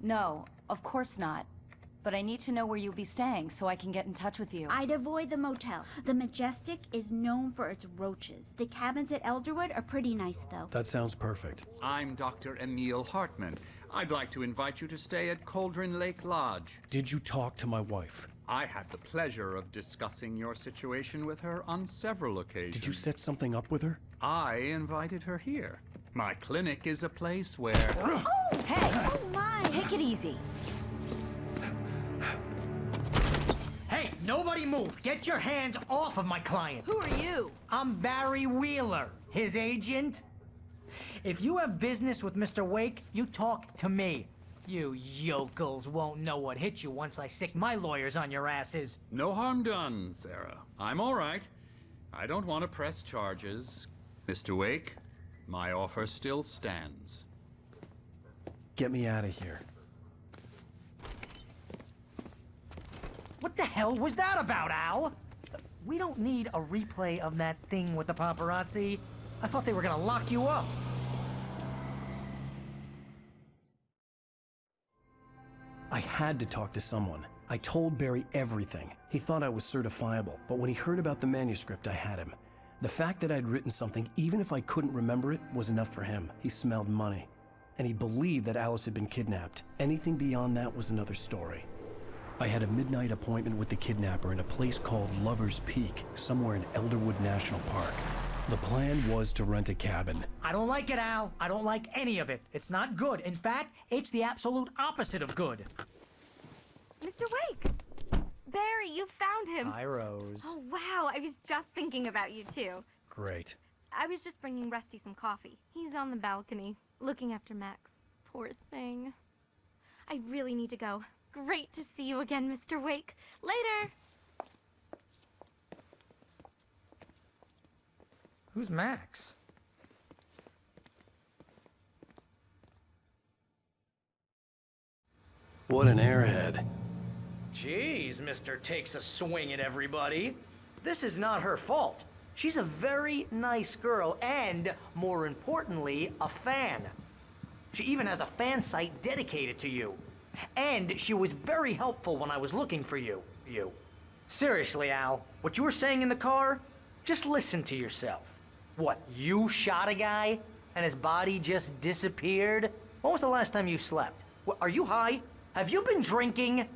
No, of course not. But I need to know where you'll be staying so I can get in touch with you. I'd avoid the motel. The Majestic is known for its roaches. The cabins at Elderwood are pretty nice, though. That sounds perfect. I'm Dr. Emil Hartman. I'd like to invite you to stay at Cauldron Lake Lodge. Did you talk to my wife? I had the pleasure of discussing your situation with her on several occasions. Did you set something up with her? I invited her here. My clinic is a place where... Oh, hey! Oh, my! Take it easy. Hey, nobody move! Get your hands off of my client! Who are you? I'm Barry Wheeler, his agent. If you have business with Mr. Wake, you talk to me. You yokels won't know what hit you once I sick my lawyers on your asses. No harm done, Sarah. I'm all right. I don't want to press charges. Mr. Wake, my offer still stands. Get me out of here. What the hell was that about, Al? We don't need a replay of that thing with the paparazzi. I thought they were gonna lock you up. I had to talk to someone. I told Barry everything. He thought I was certifiable, but when he heard about the manuscript, I had him. The fact that I'd written something, even if I couldn't remember it, was enough for him. He smelled money. And he believed that Alice had been kidnapped. Anything beyond that was another story. I had a midnight appointment with the kidnapper in a place called Lover's Peak, somewhere in Elderwood National Park. The plan was to rent a cabin. I don't like it, Al. I don't like any of it. It's not good. In fact, it's the absolute opposite of good. Mr. Wake! Barry, you found him. Hi, Rose. Oh, wow. I was just thinking about you, too. Great. I was just bringing Rusty some coffee. He's on the balcony, looking after Max. Poor thing. I really need to go. Great to see you again, Mr. Wake. Later! Who's Max? What an airhead. Jeez, Mr. Takes a swing at everybody. This is not her fault. She's a very nice girl and, more importantly, a fan. She even has a fan site dedicated to you. And she was very helpful when I was looking for you. Seriously, Al, what you were saying in the car? Just listen to yourself. What, you shot a guy and his body just disappeared? When was the last time you slept? What, are you high? Have you been drinking?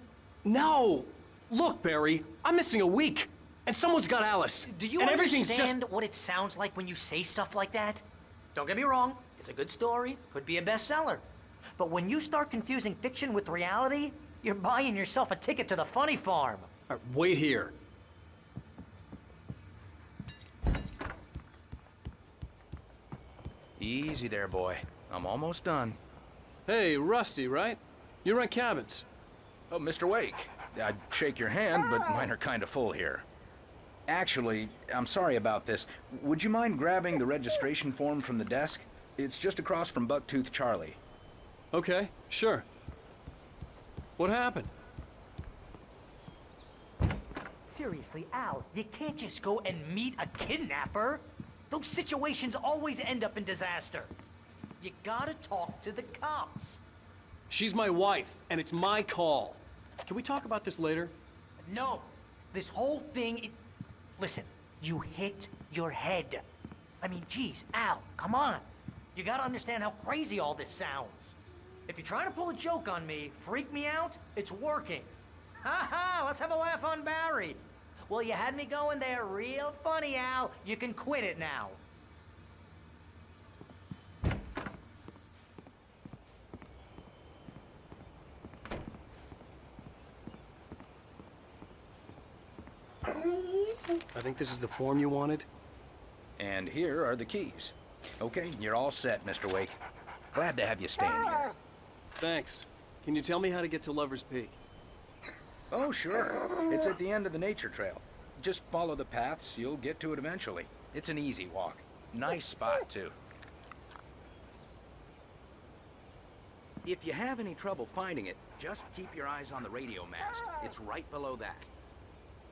No! Look, Barry, I'm missing a week, and someone's got Alice. Do you and understand what it sounds like when you say stuff like that? Don't get me wrong, it's a good story, could be a bestseller. But when you start confusing fiction with reality, you're buying yourself a ticket to the funny farm. All right, wait here. Easy there, boy. I'm almost done. Hey, Rusty, right? You rent cabins. Oh, Mr. Wake. I'd shake your hand, but mine are kind of full here. Actually, I'm sorry about this. Would you mind grabbing the registration form from the desk? It's just across from Bucktooth Charlie. Okay, sure. What happened? Seriously, Al, you can't just go and meet a kidnapper. Those situations always end up in disaster. You gotta talk to the cops. She's my wife, and it's my call. Can we talk about this later? No. This whole thing, listen, you hit your head. I mean, geez, Al, come on. You gotta understand how crazy all this sounds. If you're trying to pull a joke on me, freak me out, it's working. Ha ha, let's have a laugh on Barry. Well, you had me going there real funny, Al. You can quit it now. I think this is the form you wanted. And here are the keys. Okay, you're all set, Mr. Wake. Glad to have you staying here. Thanks. Can you tell me how to get to Lover's Peak? Oh, sure. It's at the end of the nature trail. Just follow the paths, you'll get to it eventually. It's an easy walk. Nice spot, too. If you have any trouble finding it, just keep your eyes on the radio mast. It's right below that.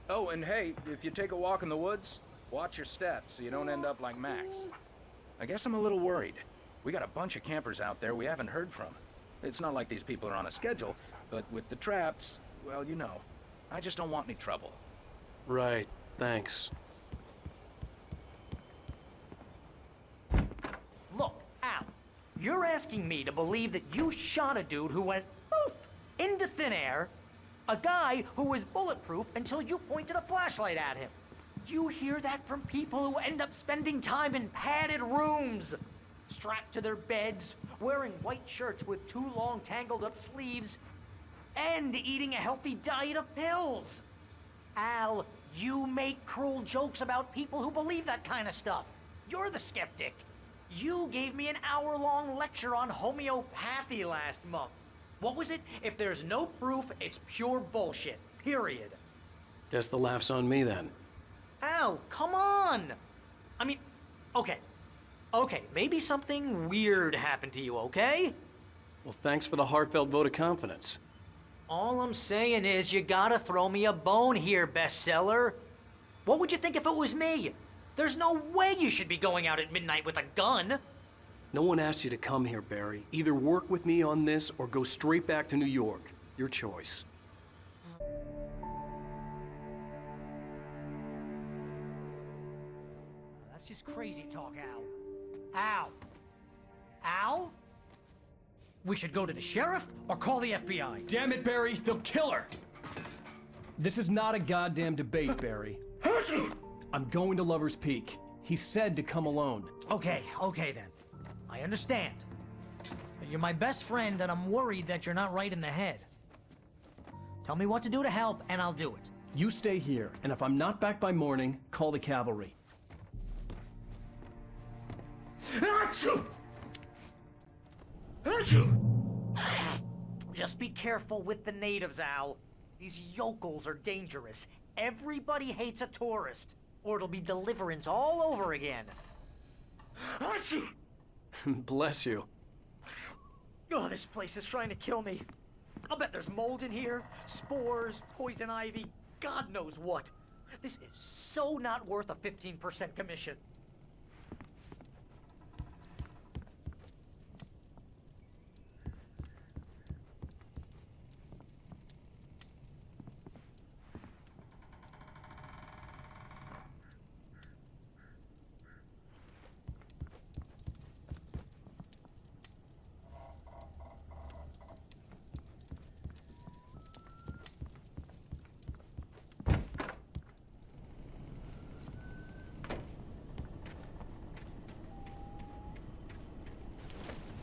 Oh, and hey, if you take a walk in the woods, watch your steps so you don't end up like Max. I guess I'm a little worried. We got a bunch of campers out there we haven't heard from. It's not like these people are on a schedule, but with the traps, well, you know. I just don't want any trouble. Right, thanks. Look, Al, you're asking me to believe that you shot a dude who went poof into thin air, a guy who was bulletproof until you pointed a flashlight at him. You hear that from people who end up spending time in padded rooms, strapped to their beds, wearing white shirts with too long tangled up sleeves, and eating a healthy diet of pills. Al, you make cruel jokes about people who believe that kind of stuff. You're the skeptic. You gave me an hour-long lecture on homeopathy last month. What was it? If there's no proof, it's pure bullshit. Period. Guess the laugh's on me then. Al, come on! I mean, okay, maybe something weird happened to you, okay? Well, thanks for the heartfelt vote of confidence. All I'm saying is you gotta throw me a bone here, bestseller. What would you think if it was me? There's no way you should be going out at midnight with a gun. No one asked you to come here, Barry. Either work with me on this or go straight back to New York. Your choice. That's just crazy talk, Al. Al? We should go to the sheriff or call the FBI. Damn it, Barry, they'll kill her! This is not a goddamn debate, Barry. I'm going to Lover's Peak. He said to come alone. Okay then. I understand. You're my best friend and I'm worried that you're not right in the head. Tell me what to do to help and I'll do it. You stay here, and if I'm not back by morning, call the cavalry. Just be careful with the natives, Al. These yokels are dangerous. Everybody hates a tourist, or it'll be Deliverance all over again. Achoo! Bless you. Oh, this place is trying to kill me. I'll bet there's mold in here, spores, poison ivy, God knows what. This is so not worth a 15% commission.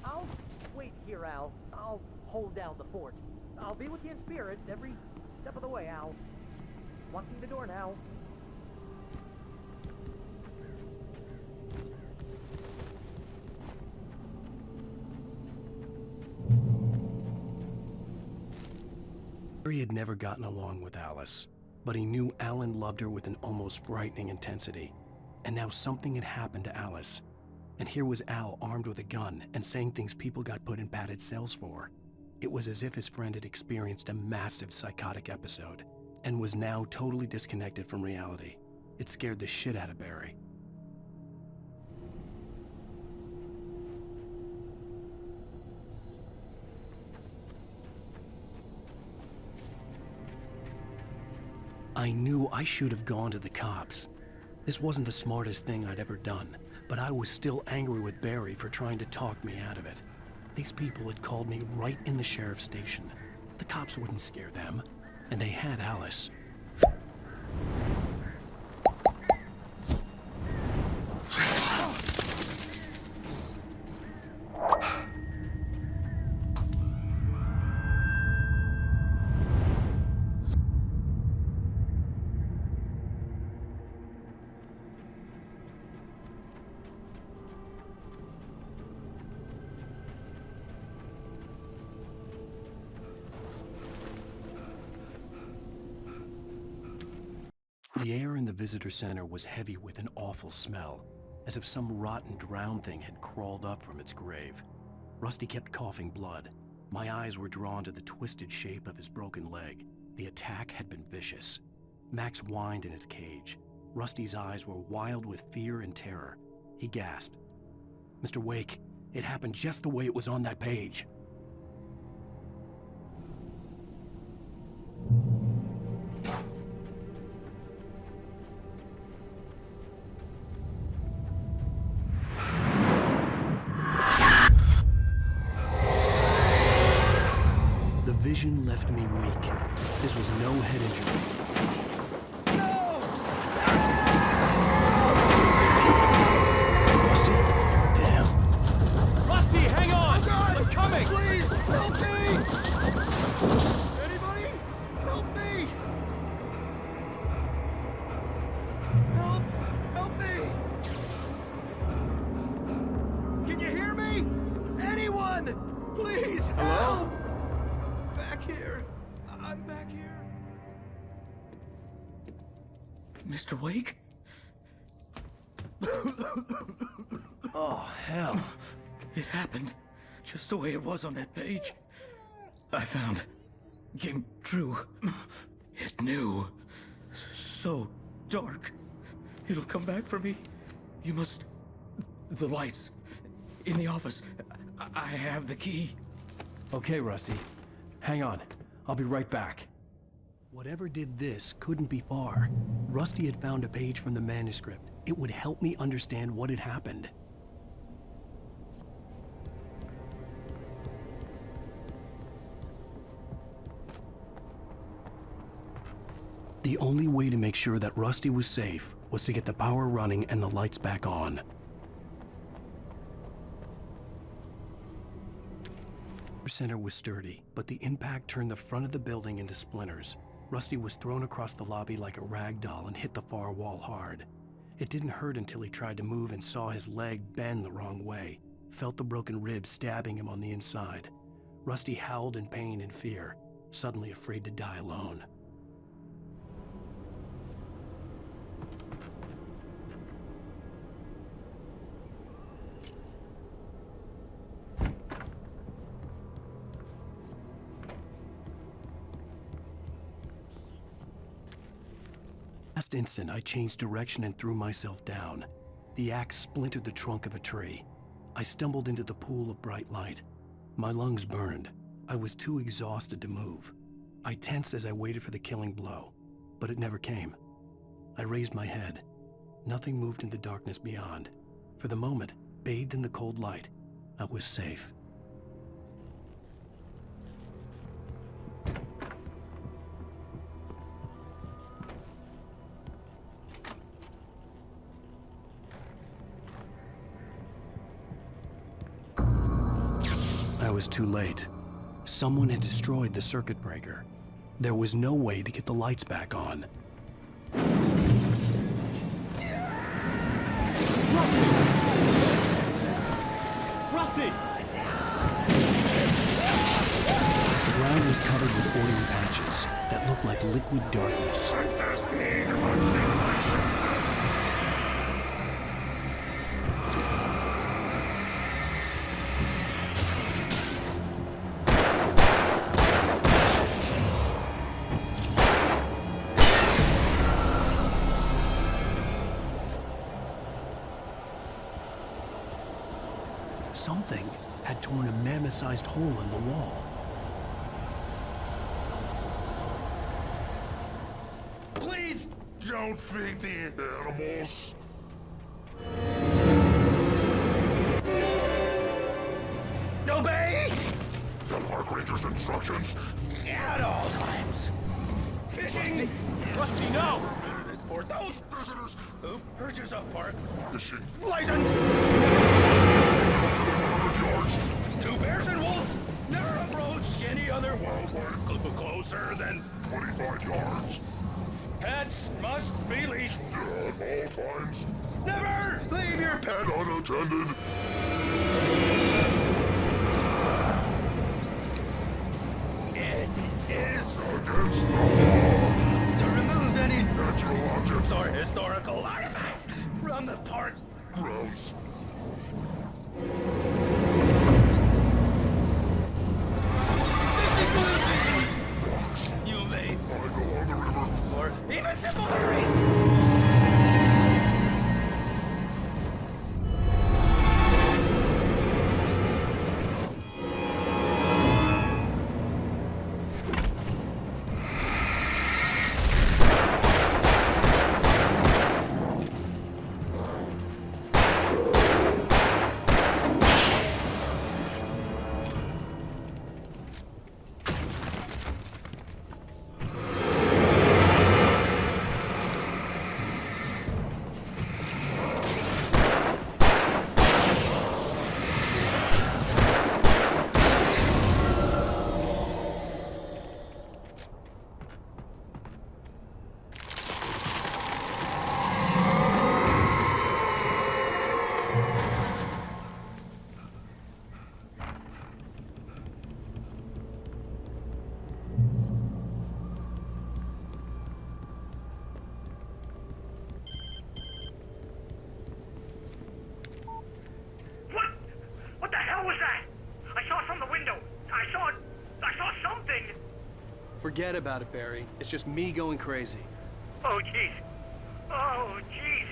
I'll wait here, Al. I'll hold down the fort. I'll be with you in spirit every step of the way, Al. Locking the door now. Barry had never gotten along with Alice, but he knew Alan loved her with an almost frightening intensity. And now something had happened to Alice. And here was Al armed with a gun and saying things people got put in padded cells for. It was as if his friend had experienced a massive psychotic episode and was now totally disconnected from reality. It scared the shit out of Barry. I knew I should have gone to the cops. This wasn't the smartest thing I'd ever done, but I was still angry with Barry for trying to talk me out of it. These people had called me right in the sheriff's station. The cops wouldn't scare them, and they had Alice. The air in the visitor center was heavy with an awful smell, as if some rotten drowned thing had crawled up from its grave. Rusty kept coughing blood. My eyes were drawn to the twisted shape of his broken leg. The attack had been vicious. Max whined in his cage. Rusty's eyes were wild with fear and terror. He gasped. "Mr. Wake, it happened just the way it was on that page." The vision left me weak. This was no head injury. Rusty? Damn. Rusty, hang on! Oh God! I'm coming! Please, help me! Anybody? Help me! Help! Help me! Can you hear me? Anyone? Please, help! Back here. I'm back here. Mr. Wake? Oh, hell. It happened just the way it was on that page. I found. Came true. It knew. So dark. It'll come back for me. You must... The lights. In the office. I have the key. Okay, Rusty. Hang on. I'll be right back. Whatever did this couldn't be far. Rusty had found a page from the manuscript. It would help me understand what had happened. The only way to make sure that Rusty was safe was to get the power running and the lights back on. The center was sturdy, but the impact turned the front of the building into splinters. Rusty was thrown across the lobby like a rag doll and hit the far wall hard. It didn't hurt until he tried to move and saw his leg bend the wrong way, felt the broken ribs stabbing him on the inside. Rusty howled in pain and fear, suddenly afraid to die alone. Last instant, I changed direction and threw myself down. The axe splintered the trunk of a tree. I stumbled into the pool of bright light. My lungs burned. I was too exhausted to move. I tensed as I waited for the killing blow, but it never came. I raised my head. Nothing moved in the darkness beyond. For the moment, bathed in the cold light, I was safe. I was too late. Someone had destroyed the circuit breaker. There was no way to get the lights back on. Rusty! Rusty! The ground was covered with oily patches that looked like liquid darkness. Something had torn a mammoth-sized hole in the wall. Please don't feed the animals. Obey! The park ranger's instructions. At all times. Fishing! Rusty, no! For those visitors who purchase a park Fishing license! yards. 2 bears and wolves never approach any other Wildlife closer than 25 yards. pets must be leashed. At all times. Never leave your pet Pet unattended. It is Against the law. to remove any Natural objects or historical artifacts from the park. grounds. This includes you may Go on the river. or even simple berries. What the hell was that? I saw from the window. I saw something. Forget about it, Barry. It's just me going crazy. Oh, jeez. Oh, jeez.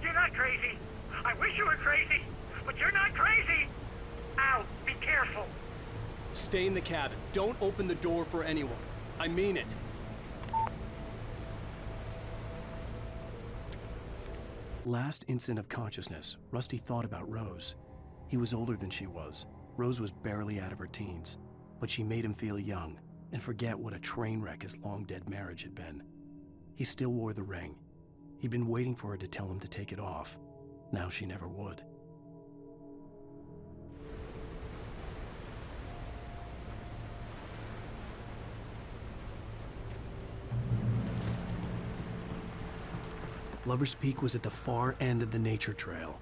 You're not crazy. I wish you were crazy, but you're not crazy. Ow, be careful. Stay in the cabin. Don't open the door for anyone. I mean it. Last instant of consciousness, Rusty thought about Rose. He was older than she was. Rose was barely out of her teens, but she made him feel young and forget what a train wreck his long-dead marriage had been. He still wore the ring. He'd been waiting for her to tell him to take it off. Now she never would. Lover's Peak was at the far end of the nature trail.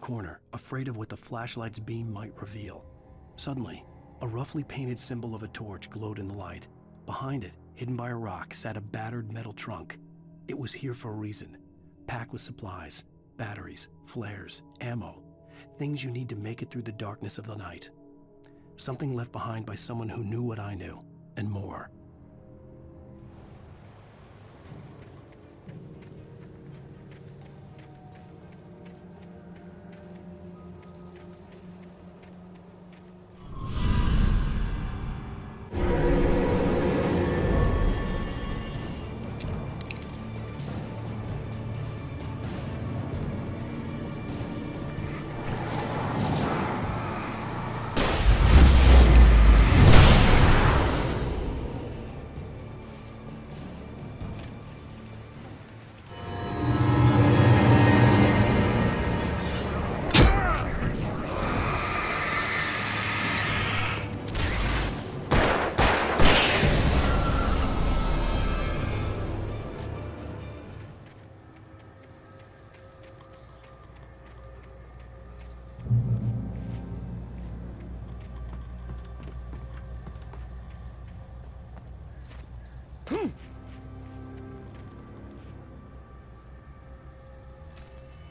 corner, afraid of what the flashlight's beam might reveal. Suddenly, a roughly painted symbol of a torch glowed in the light. Behind it, hidden by a rock, sat a battered metal trunk. It was here for a reason, packed with supplies, batteries, flares, ammo, things you need to make it through the darkness of the night. Something left behind by someone who knew what I knew, and more.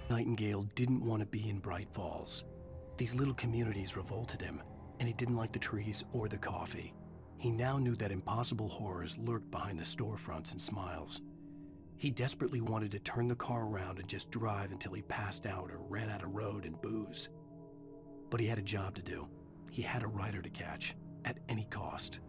Nightingale didn't want to be in Bright Falls. These little communities revolted him, and he didn't like the trees or the coffee. He now knew that impossible horrors lurked behind the storefronts and smiles. He desperately wanted to turn the car around and just drive until he passed out or ran out of road and booze. But he had a job to do. He had a rider to catch, at any cost.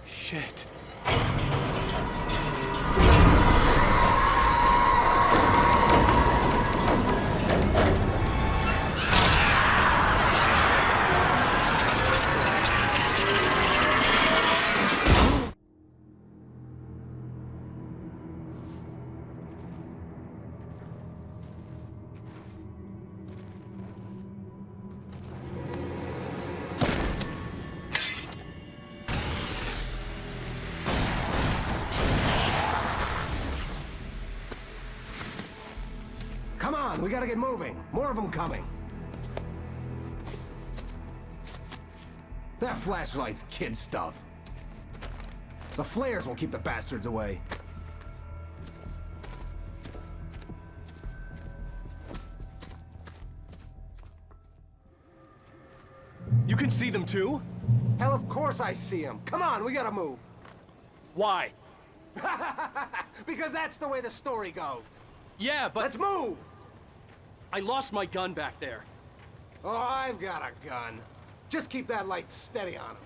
Shit. Come on, we gotta get moving. More of them coming. That flashlight's kid stuff. The flares won't keep the bastards away. You can see them too? Hell, of course I see them. Come on, we gotta move. Why? Because that's the way the story goes. Yeah, but... Let's move! I lost my gun back there. Oh, I've got a gun. Just keep that light steady on him.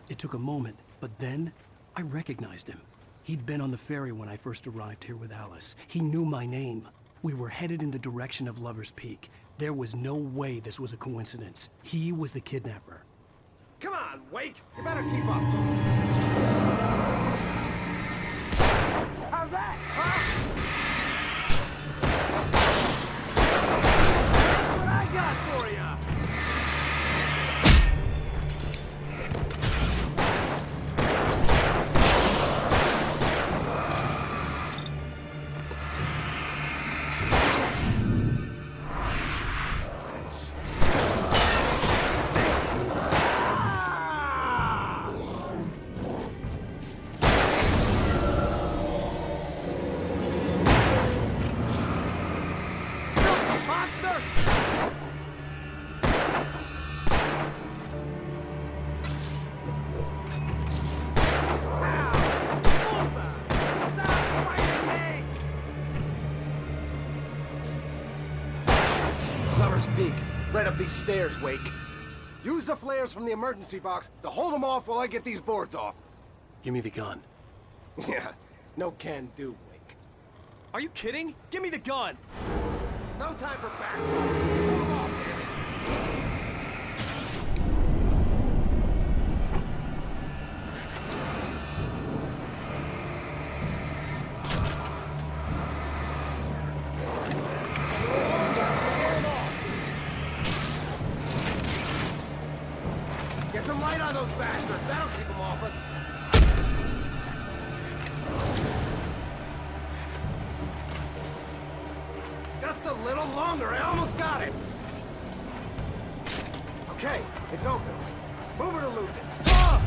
It took a moment, but then I recognized him. He'd been on the ferry when I first arrived here with Alice. He knew my name. We were headed in the direction of Lover's Peak. There was no way this was a coincidence. He was the kidnapper. Come on, Wake! You better keep up. How's that, huh? That's what I got for you! these stairs, Wake. Use the flares from the emergency box to hold them off while I get these boards off. Give me the gun. Yeah, no can do, Wake. Are you kidding? Give me the gun! No time for back talk. Hold them off, damn it. Get some light on those bastards. That'll keep them off us. Just a little longer. I almost got it. Okay, it's open. Move it or lose it. Ah!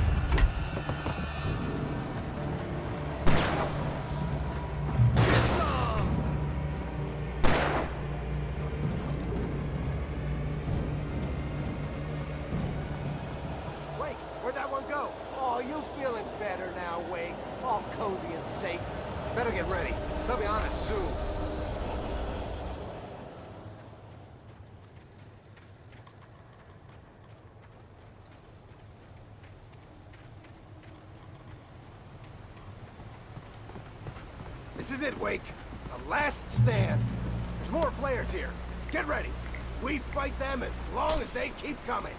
Get some! Wake, where'd that one go? Oh, you feeling better now, Wake. All cozy and safe. Better get ready. They'll be on us soon. This is it, Wake. The last stand. There's more flares here. Get ready. We fight them as long as they keep coming.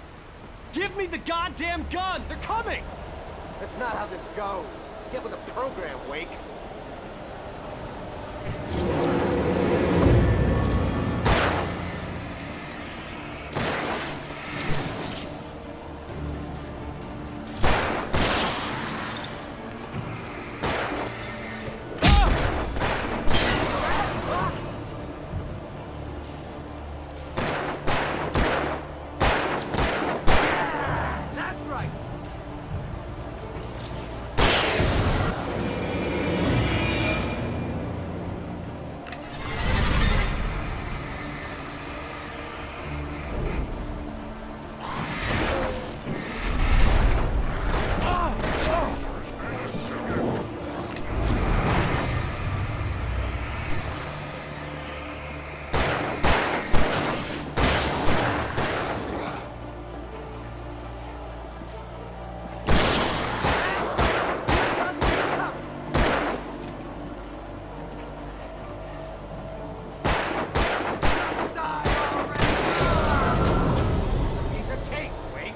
Give me the goddamn gun! They're coming! That's not how this goes. Get with the program, Wake. That's right. Piece of cake, Wake.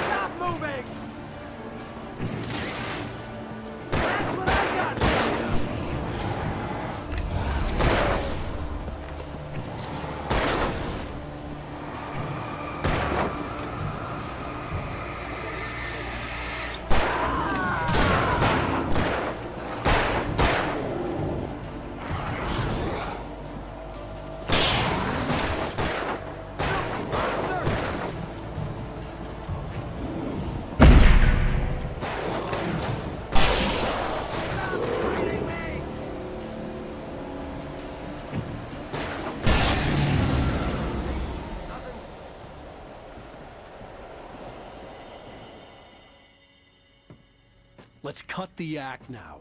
Stop moving! That's what I got! Let's cut the act now.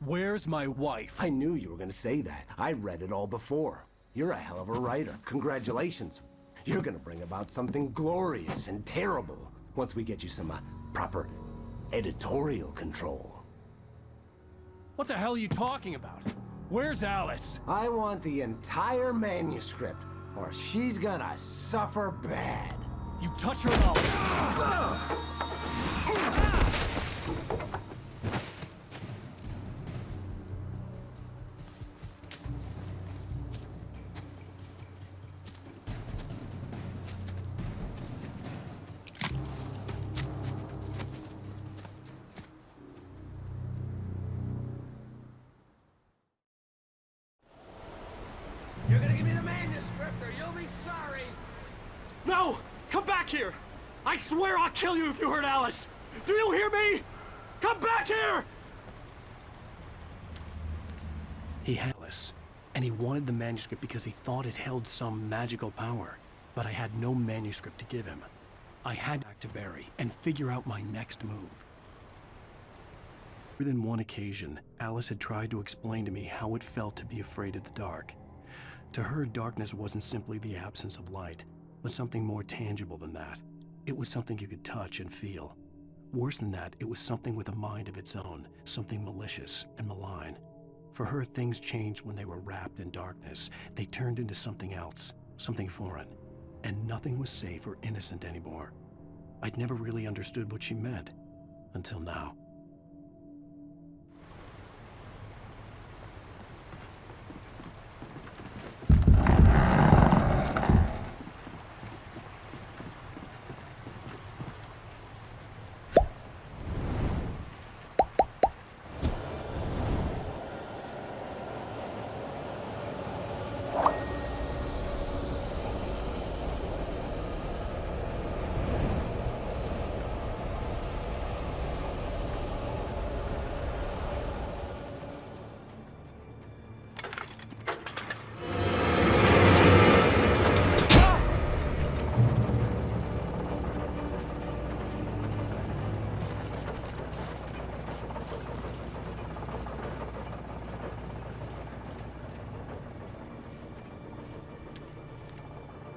Where's my wife? I knew you were gonna say that. I read it all before. You're a hell of a writer. Congratulations. You're gonna bring about something glorious and terrible once we get you some proper editorial control. What the hell are you talking about? Where's Alice? I want the entire manuscript, or she's gonna suffer bad. You touch her now. You're gonna give me the manuscript or you'll be sorry! No! Come back here! I swear I'll kill you if you hurt Alice! Do you hear me? Come back here! He had Alice, and he wanted the manuscript because he thought it held some magical power. But I had no manuscript to give him. I had to back to Barry and figure out my next move. More than one occasion, Alice had tried to explain to me how it felt to be afraid of the dark. To her, darkness wasn't simply the absence of light, but something more tangible than that. It was something you could touch and feel. Worse than that, it was something with a mind of its own, something malicious and malign. For her, things changed when they were wrapped in darkness. They turned into something else, something foreign, and nothing was safe or innocent anymore. I'd never really understood what she meant, until now.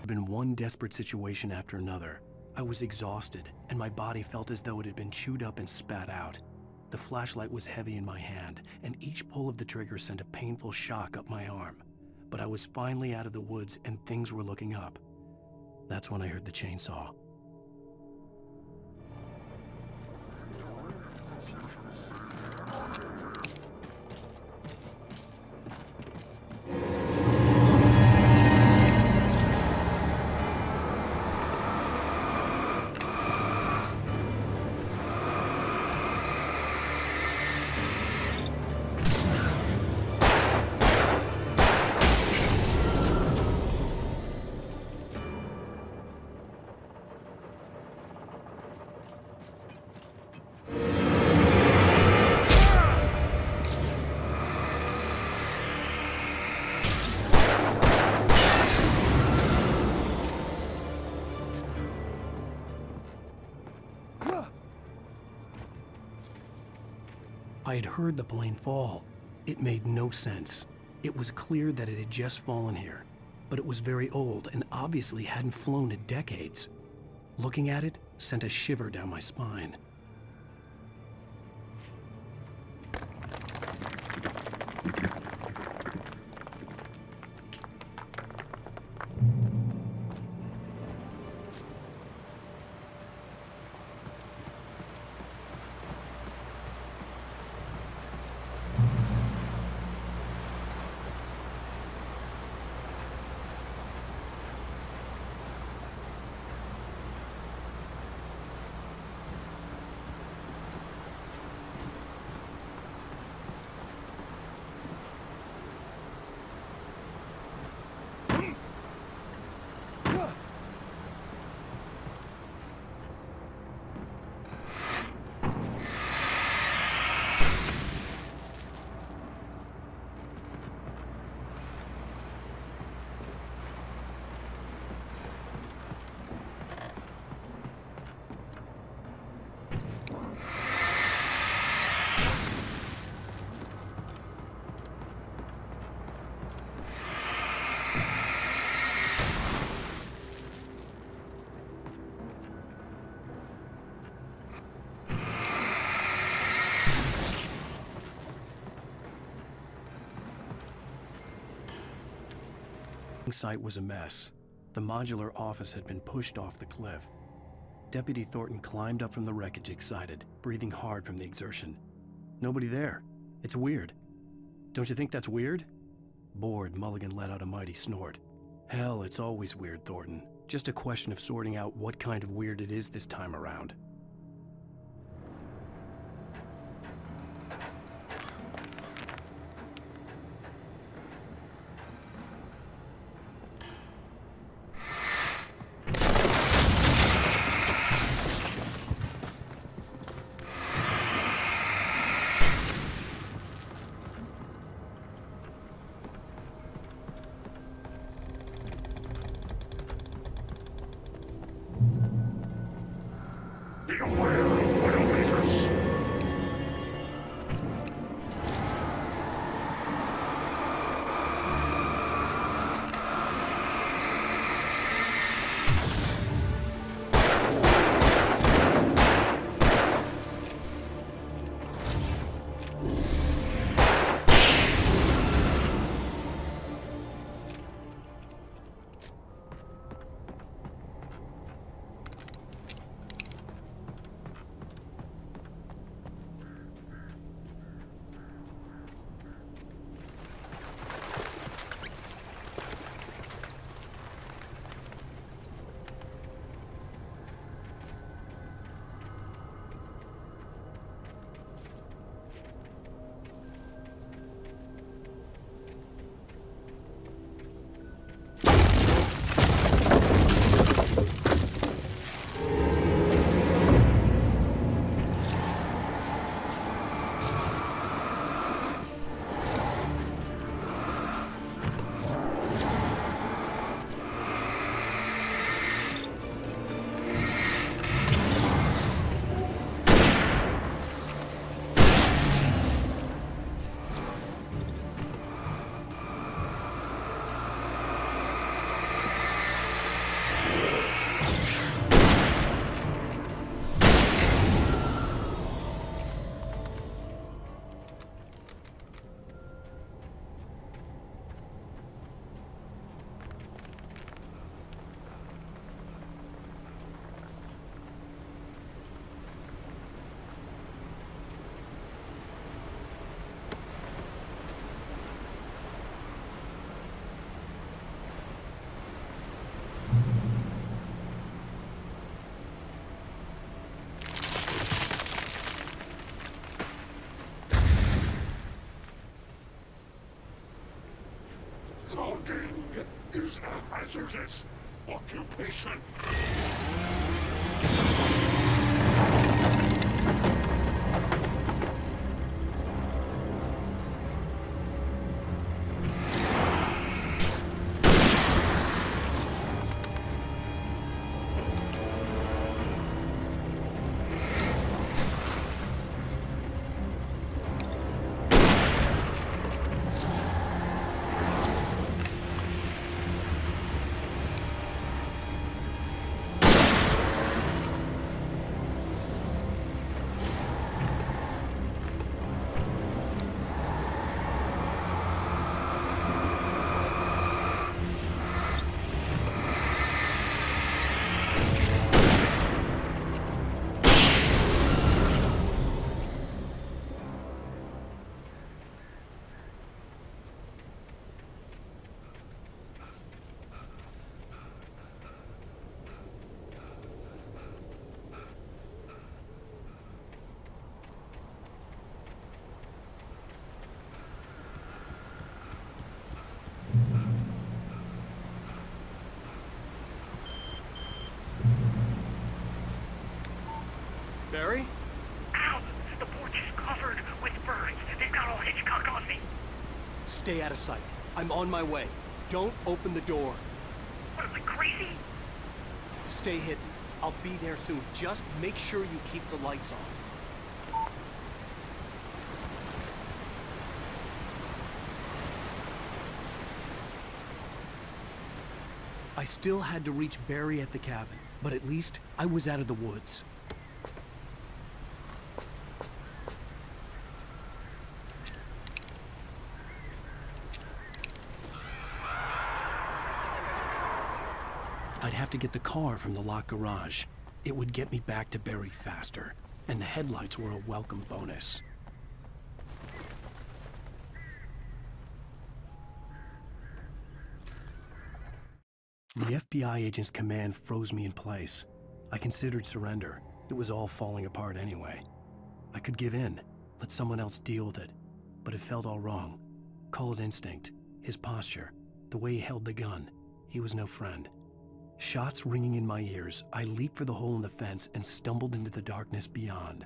Been one desperate situation after another. I was exhausted, and my body felt as though it had been chewed up and spat out. The flashlight was heavy in my hand, and each pull of the trigger sent a painful shock up my arm. But I was finally out of the woods, and things were looking up. That's when I heard the chainsaw. I had heard the plane fall. It made no sense. It was clear that it had just fallen here, but it was very old and obviously hadn't flown in decades. Looking at it sent a shiver down my spine. The site was a mess. The modular office had been pushed off the cliff. Deputy Thornton climbed up from the wreckage excited, breathing hard from the exertion. Nobody there. It's weird. Don't you think that's weird? Bored, Mulligan let out a mighty snort. Hell, it's always weird, Thornton. Just a question of sorting out what kind of weird it is this time around. is a hazardous occupation. Barry? Ow! The porch is covered with birds. They've got all Hitchcock on me. Stay out of sight. I'm on my way. Don't open the door. What, am I crazy? Stay hidden. I'll be there soon. Just make sure you keep the lights on. I still had to reach Barry at the cabin, but at least I was out of the woods. I'd have to get the car from the locked garage. It would get me back to Barry faster, and the headlights were a welcome bonus. The FBI agent's command froze me in place. I considered surrender. It was all falling apart anyway. I could give in, let someone else deal with it, but it felt all wrong. Call it instinct, his posture, the way he held the gun. He was no friend. Shots ringing in my ears, I leaped for the hole in the fence and stumbled into the darkness beyond.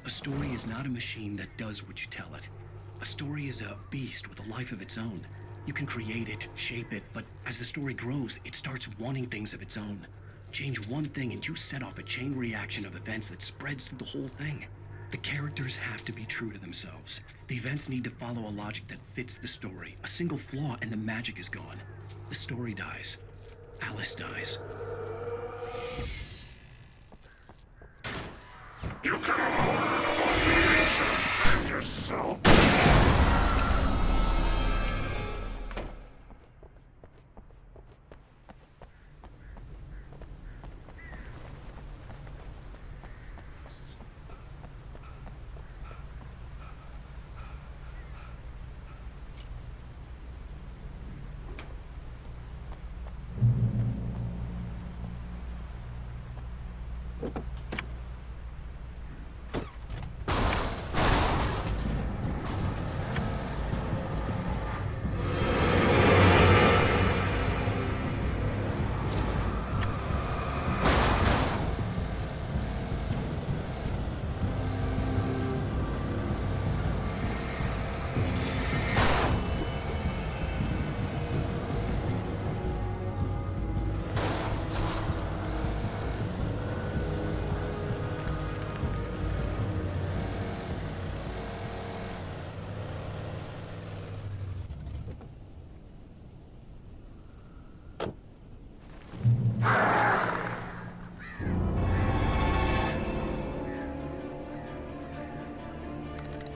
A story is not a machine that does what you tell it. A story is a beast with a life of its own. You can create it, shape it, but as the story grows, it starts wanting things of its own. Change one thing and you set off a chain reaction of events that spreads through the whole thing. The characters have to be true to themselves. The events need to follow a logic that fits the story. A single flaw and the magic is gone. The story dies. Alice dies. You cannot hold creation and yourself.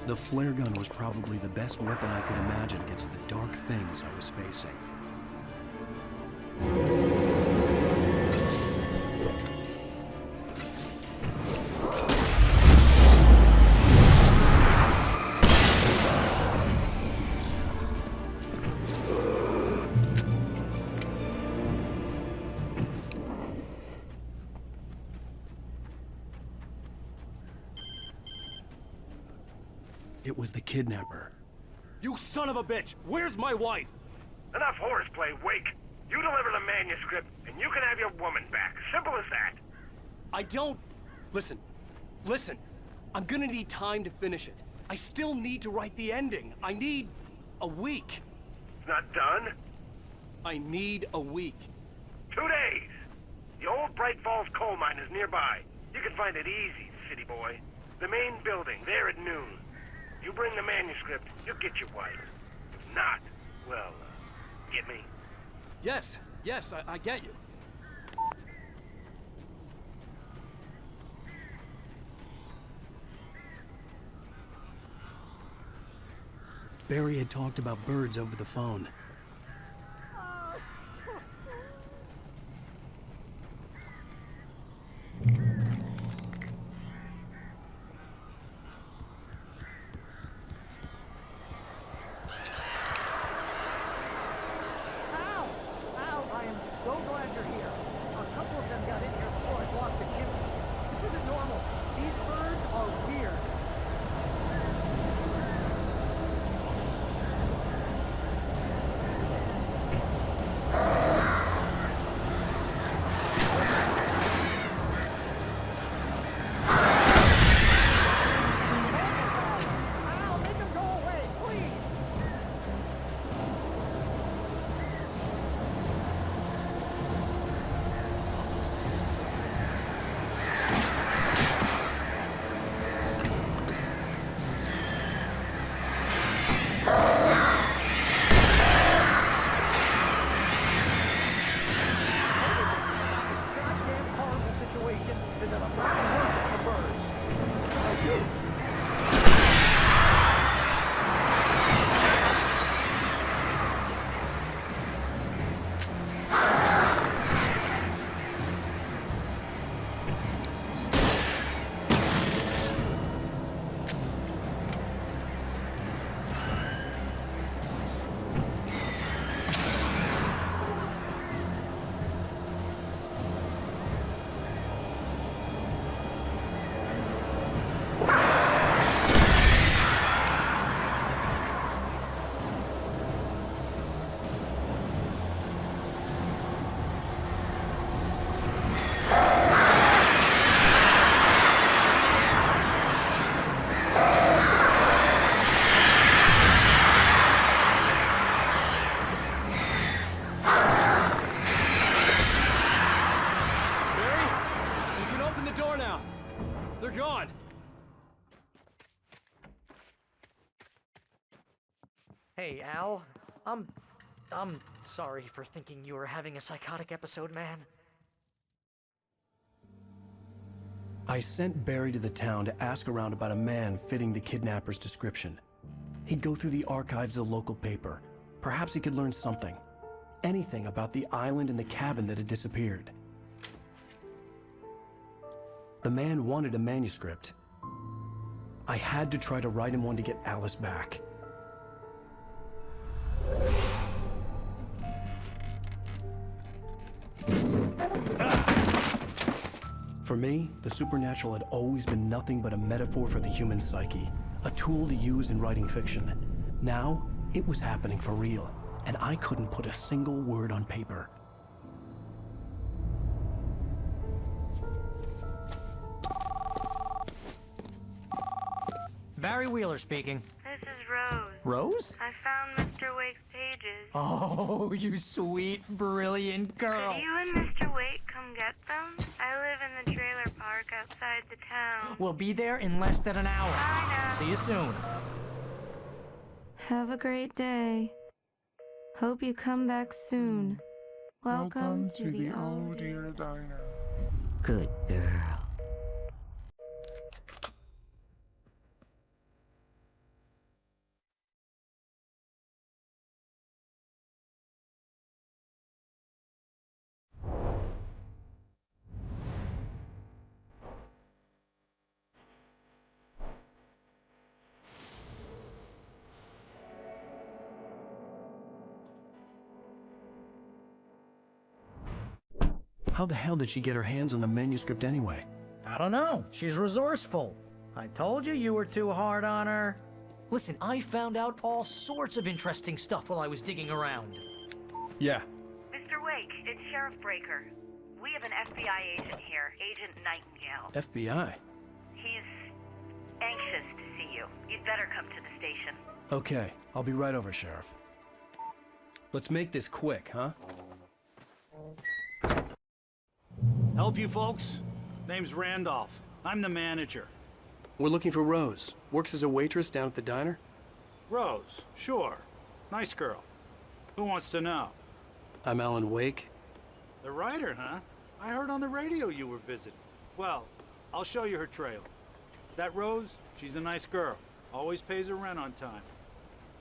The flare gun was probably the best weapon I could imagine against the dark things I was facing. it was the kidnapper. You son of a bitch! Where's my wife? Enough horseplay, Wake. You deliver the manuscript, and you can have your woman back. Simple as that. I don't... Listen. I'm gonna need time to finish it. I still need to write the ending. I need a week. It's not done? I need a week. 2 days. The old Bright Falls coal mine is nearby. You can find it easy, city boy. The main building, there at noon. You bring the manuscript, you'll get your wife. If not, well, get me? Yes, I get you. Barry had talked about birds over the phone. Hey, Al. I'm sorry for thinking you were having a psychotic episode, man. I sent Barry to the town to ask around about a man fitting the kidnapper's description. He'd go through the archives of the local paper. Perhaps he could learn something. Anything about the island and the cabin that had disappeared. The man wanted a manuscript. I had to try to write him one to get Alice back. For me, the supernatural had always been nothing but a metaphor for the human psyche, a tool to use in writing fiction. Now, it was happening for real, and I couldn't put a single word on paper. Barry Wheeler speaking. This is Rose. Rose? I found Mr. Wake's pages. Oh, you sweet, brilliant girl. Could you and Mr. Wake come get them? I live in the trailer park outside the town. We'll be there in less than an hour. I know. See you soon. Have a great day. Hope you come back soon. Welcome to the Oh Dear Diner. Good girl. How the hell did she get her hands on the manuscript anyway? I don't know. She's resourceful. I told you you were too hard on her. Listen, I found out all sorts of interesting stuff while I was digging around. Yeah. Mr. Wake, it's Sheriff Breaker. We have an FBI agent here, Agent Nightingale. FBI? He's anxious to see you. You'd better come to the station. Okay, I'll be right over, Sheriff. Let's make this quick, huh? Help you folks? Name's Randolph. I'm the manager. We're looking for Rose. Works as a waitress down at the diner? Rose, sure. Nice girl. Who wants to know? I'm Alan Wake. The writer, huh? I heard on the radio you were visiting. Well, I'll show you her trailer. That Rose, she's a nice girl. Always pays her rent on time.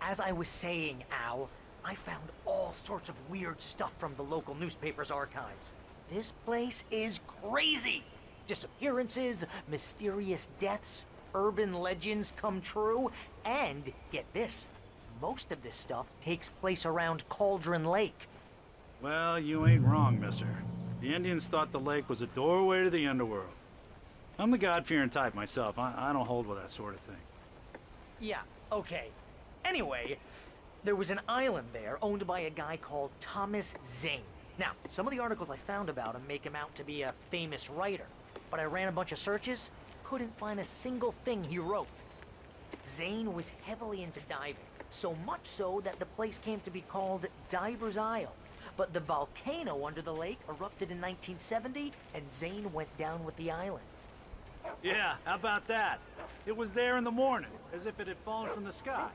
As I was saying, Al, I found all sorts of weird stuff from the local newspaper's archives. This place is crazy! Disappearances, mysterious deaths, urban legends come true, and, get this, most of this stuff takes place around Cauldron Lake. Well, you ain't wrong, mister. The Indians thought the lake was a doorway to the underworld. I'm the God-fearing type myself. I don't hold with that sort of thing. Yeah, okay. Anyway, there was an island there owned by a guy called Thomas Zane. Now, some of the articles I found about him make him out to be a famous writer, but I ran a bunch of searches, couldn't find a single thing he wrote. Zane was heavily into diving, so much so that the place came to be called Diver's Isle. But the volcano under the lake erupted in 1970, and Zane went down with the island. Yeah, how about that? It was there in the morning, as if it had fallen from the sky.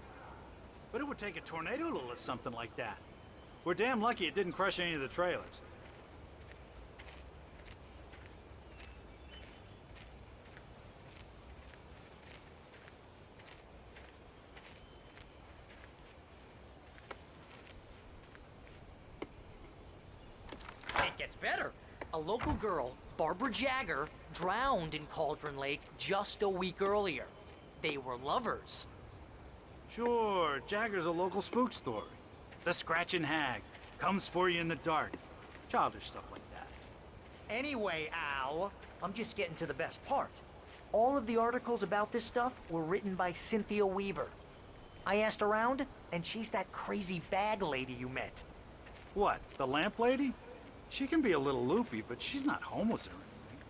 But it would take a tornado to lift something like that. We're damn lucky it didn't crush any of the trailers. It gets better. A local girl, Barbara Jagger, drowned in Cauldron Lake just a week earlier. They were lovers. Sure, Jagger's a local spook story. The Scratching Hag comes for you in the dark. Childish stuff like that. Anyway, Al, I'm just getting to the best part. All of the articles about this stuff were written by Cynthia Weaver. I asked around, and she's that crazy bag lady you met. What, the lamp lady? She can be a little loopy, but she's not homeless or anything.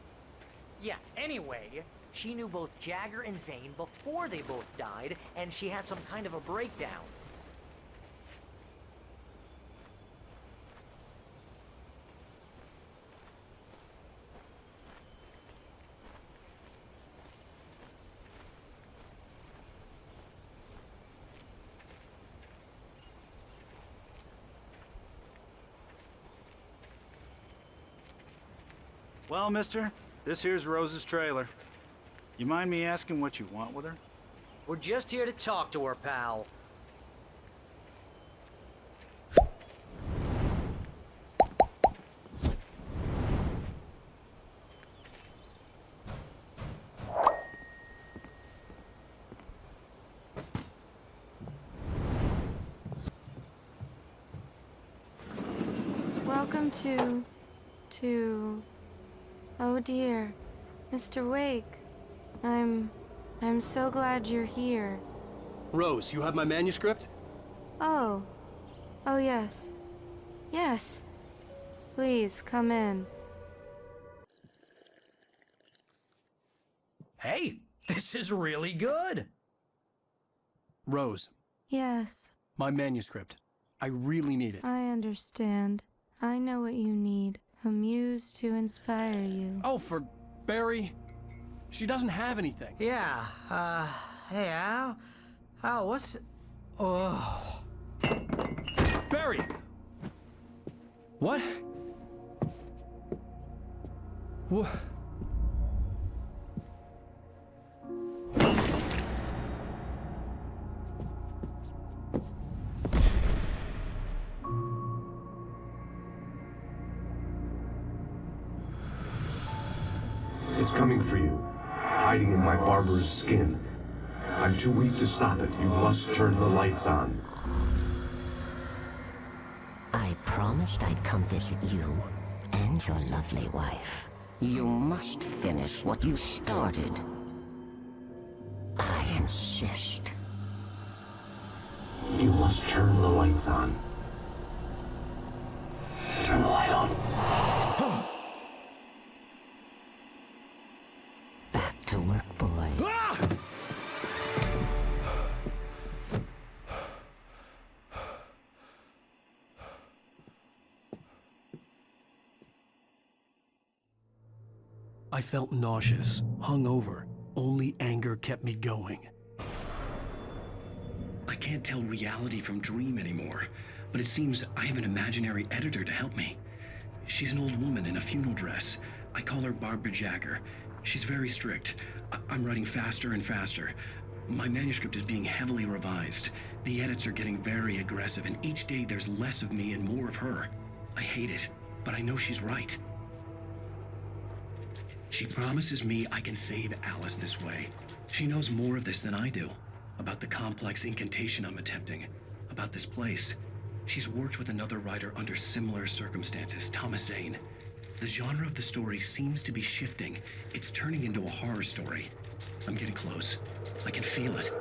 Yeah, anyway, she knew both Jagger and Zane before they both died, and she had some kind of a breakdown. Well, mister, this here's Rose's trailer. You mind me asking what you want with her? We're just here to talk to her, pal. Welcome to... Oh dear, Mr. Wake. I'm so glad you're here. Rose, you have my manuscript? Oh. Oh yes. Yes. Please, come in. Hey, this is really good. Rose. Yes. My manuscript. I really need it. I understand. I know what you need. A muse to inspire you. Oh, for Barry. She doesn't have anything. Yeah, hey, Al? Al, what's... Oh... Barry! What? What? It's coming for you, hiding in my barber's skin. I'm too weak to stop it. You must turn the lights on. I promised I'd come visit you and your lovely wife. You must finish what you started. I insist. You must turn the lights on. Turn the light on. Back to work, boy. I felt nauseous, hungover. Only anger kept me going. I can't tell reality from dream anymore, but it seems I have an imaginary editor to help me. She's an old woman in a funeral dress. I call her Barbara Jagger. She's very strict. I'm writing faster and faster. My manuscript is being heavily revised. The edits are getting very aggressive, and each day there's less of me and more of her. I hate it, but I know she's right. She promises me I can save Alice this way. She knows more of this than I do. About the complex incantation I'm attempting. About this place. She's worked with another writer under similar circumstances, Thomas Zane. The genre of the story seems to be shifting. It's turning into a horror story. I'm getting close. I can feel it.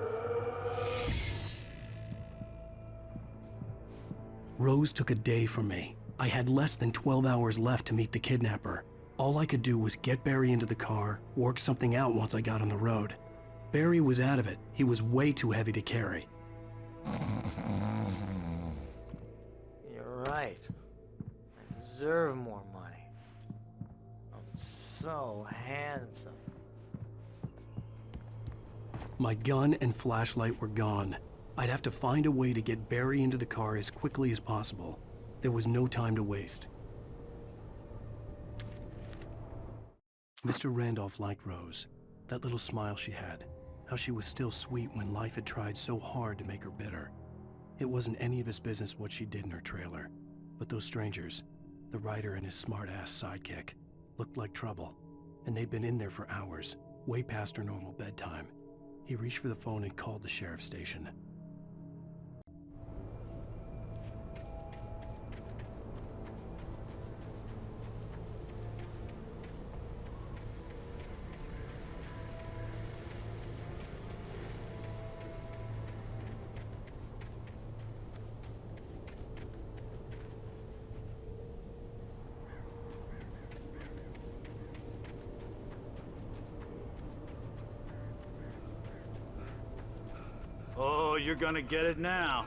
Rose took a day from me. I had less than 12 hours left to meet the kidnapper. All I could do was get Barry into the car, work something out once I got on the road. Barry was out of it. He was way too heavy to carry. You're right. I deserve more money. I'm so handsome. My gun and flashlight were gone. I'd have to find a way to get Barry into the car as quickly as possible. There was no time to waste. Mr. Randolph liked Rose. That little smile she had. How she was still sweet when life had tried so hard to make her bitter. It wasn't any of his business what she did in her trailer. But those strangers, the writer and his smart-ass sidekick, looked like trouble. And they'd been in there for hours, way past her normal bedtime. He reached for the phone and called the sheriff's station. Oh, you're gonna get it now.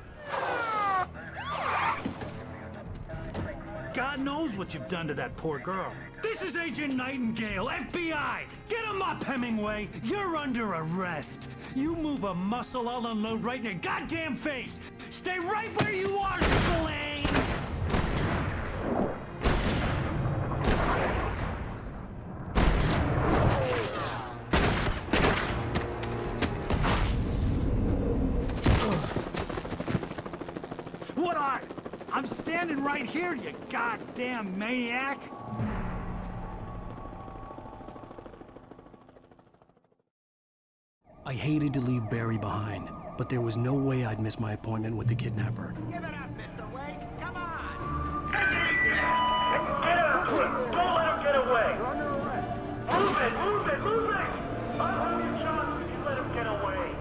God knows what you've done to that poor girl. This is Agent Nightingale, FBI! Get him up, Hemingway! You're under arrest! You move a muscle, I'll unload right in your goddamn face! Stay right where you are, Spillane! What are? I'm standing right here, you goddamn maniac! I hated to leave Barry behind, but there was no way I'd miss my appointment with the kidnapper. Give it up, Mr. Wake. Come on. Take it easy now. Get after him! Don't let him get away! You're under arrest. Move it! Move it! Move it! I'll hold you charged if you let him get away.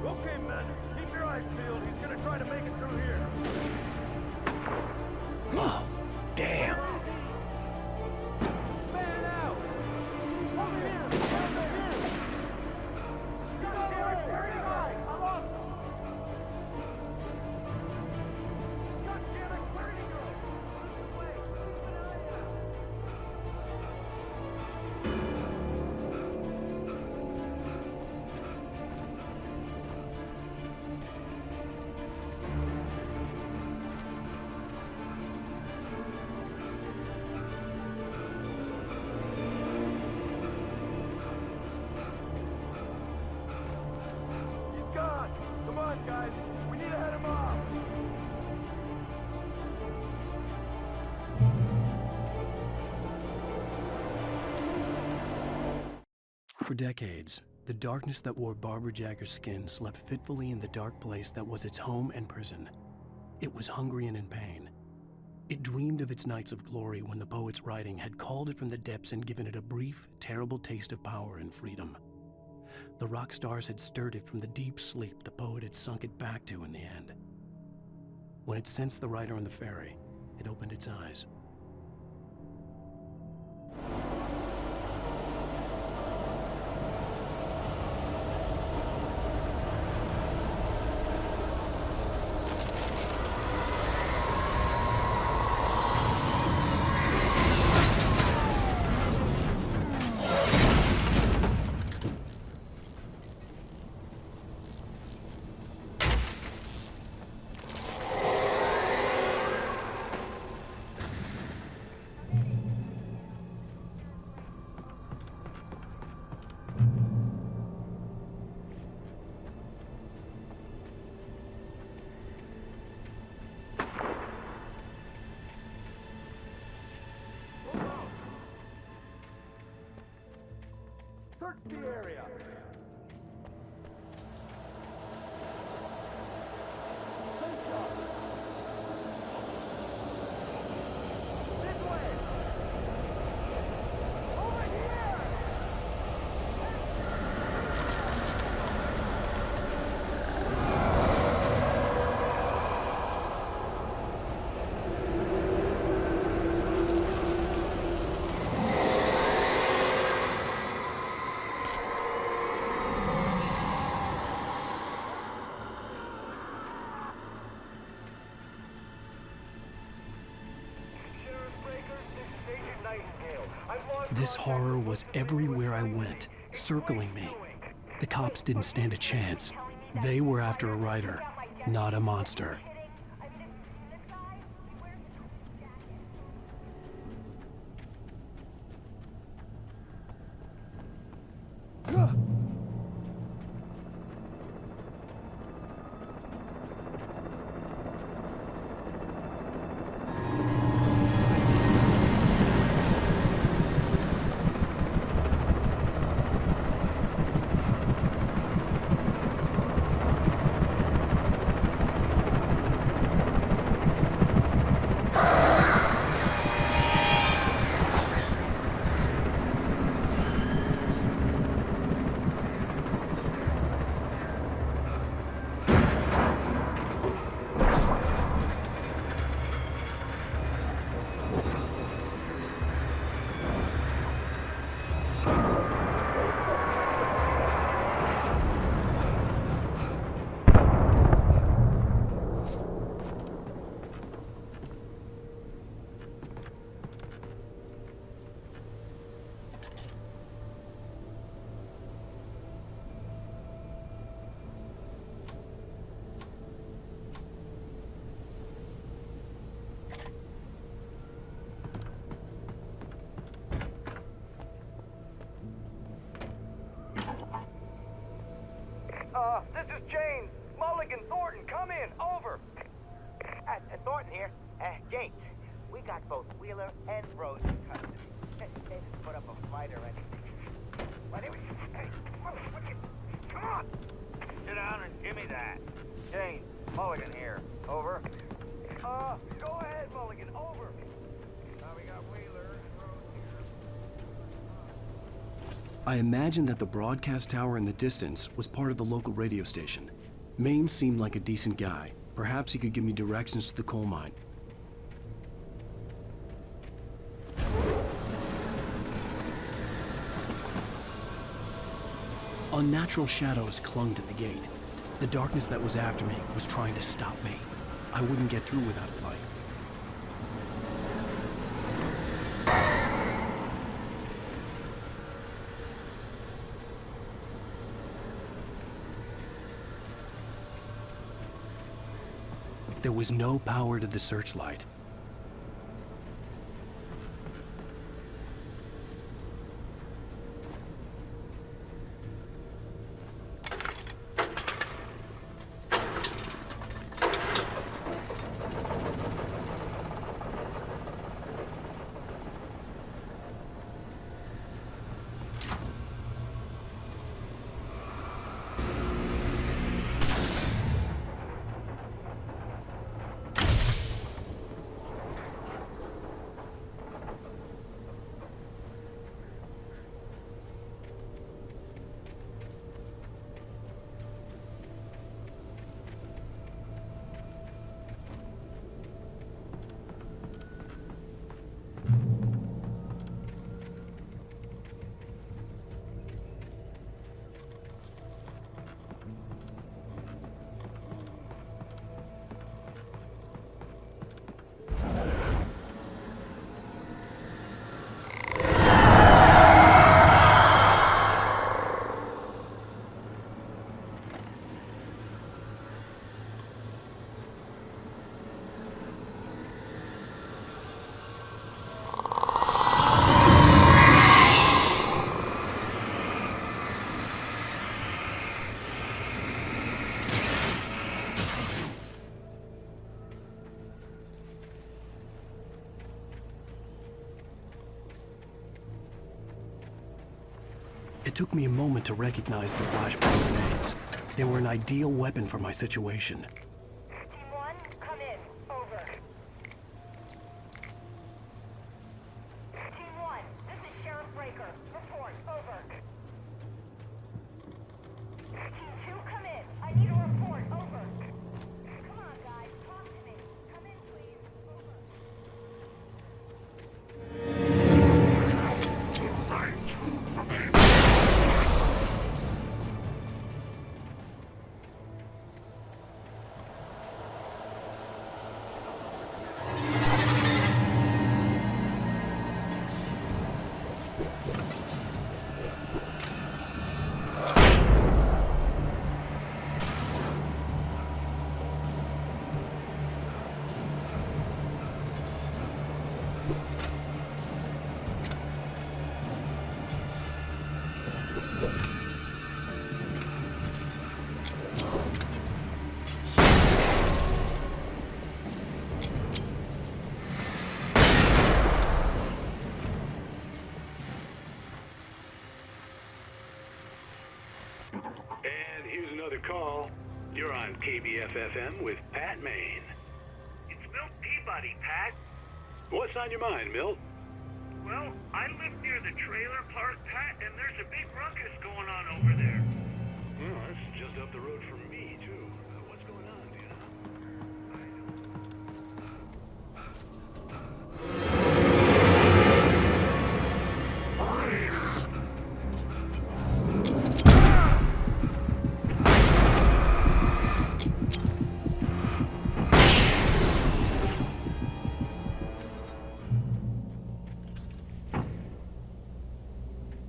Okay, man. Keep your eyes peeled. He's gonna try to make it through here. Oh, damn. Man out! Over here! Over here! Got Derek! Hurry up! I'm off! God damn it! Where did he go? This way! Keep an eye out! For decades, the darkness that wore Barbara Jagger's skin slept fitfully in the dark place that was its home and prison. It was hungry and in pain. It dreamed of its nights of glory when the poet's writing had called it from the depths and given it a brief, terrible taste of power and freedom. The rock stars had stirred it from the deep sleep the poet had sunk it back to in the end. When it sensed the writer on the ferry, it opened its eyes. Search the area. This way. Over here. This horror was everywhere I went, circling me. The cops didn't stand a chance. They were after a writer, not a monster. This is James. Mulligan, Thornton, come in. Over. Thornton here. James, we got both Wheeler and Rose in custody. They didn't put up a fight or anything. But it was... Hey, come on. Sit down and give me that. James, Mulligan here. Over. Go ahead, Mulligan. Over. We got Wheeler and Rose here. I imagined that the broadcast tower in the distance was part of the local radio station. Maine seemed like a decent guy. Perhaps he could give me directions to the coal mine. Unnatural shadows clung to the gate. The darkness that was after me was trying to stop me. I wouldn't get through without light. There was no power to the searchlight. took me a moment to recognize the flashbang grenades. They were an ideal weapon for my situation. Team 1, come in. Over. Team 1, this is Sheriff Breaker. Report. Over. Team 2, come in. I need a report. Over. Come on, guys. Talk to me. Come in, please. Over. And here's another call. You're on KBFFM with Pat Maine. It's Milt Peabody, Pat. What's on your mind, Milt? Well, I live near the trailer park, Pat, and there's a big ruckus going on over there. Well, that's just up the road from me, too. What's going on, do you know?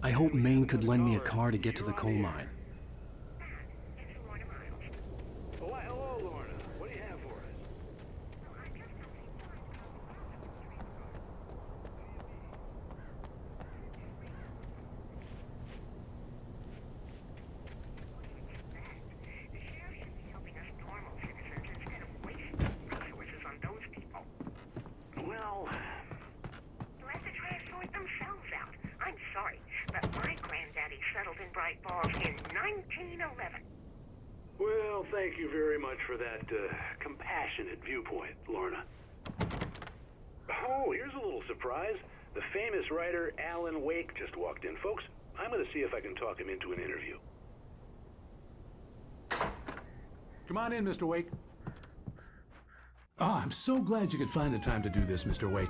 I hoped Maine could lend me a car to get to the coal mine. Oh, hello, Lorna. What do you have for us? The sheriff should be helping us normal citizens instead of wasting resources on those people. Well, They'll have to try to sort themselves out. I'm sorry, but my granddaddy settled in Bright Falls in 1911. well, thank you very much for that compassionate viewpoint, Lorna. Oh, here's a little surprise. The famous writer Alan Wake just walked in. Folks, I'm going to see if I can talk him into an interview. Come on in, Mr. Wake. Oh, I'm so glad you could find the time to do this, Mr. Wake.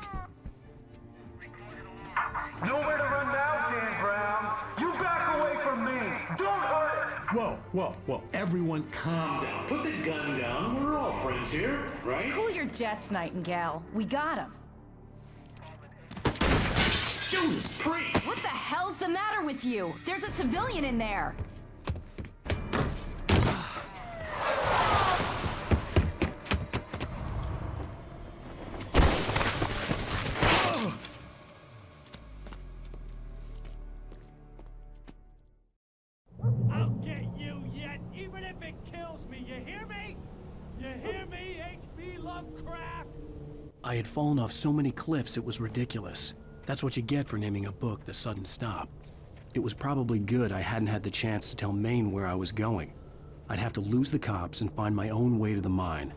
Nowhere to run now, Dan Brown. You back away from me. Don't hurt it. Whoa. Everyone calm down. Put the gun down. We're all friends here, right? Cool your jets, Nightingale. We got him. Judas Priest! What the hell's the matter with you? There's a civilian in there. I'll get you yet, even if it kills me. You hear me? You hear me, H.P. Lovecraft? I had fallen off so many cliffs it was ridiculous. That's what you get for naming a book The Sudden Stop. It was probably good I hadn't had the chance to tell Maine where I was going. I'd have to lose the cops and find my own way to the mine.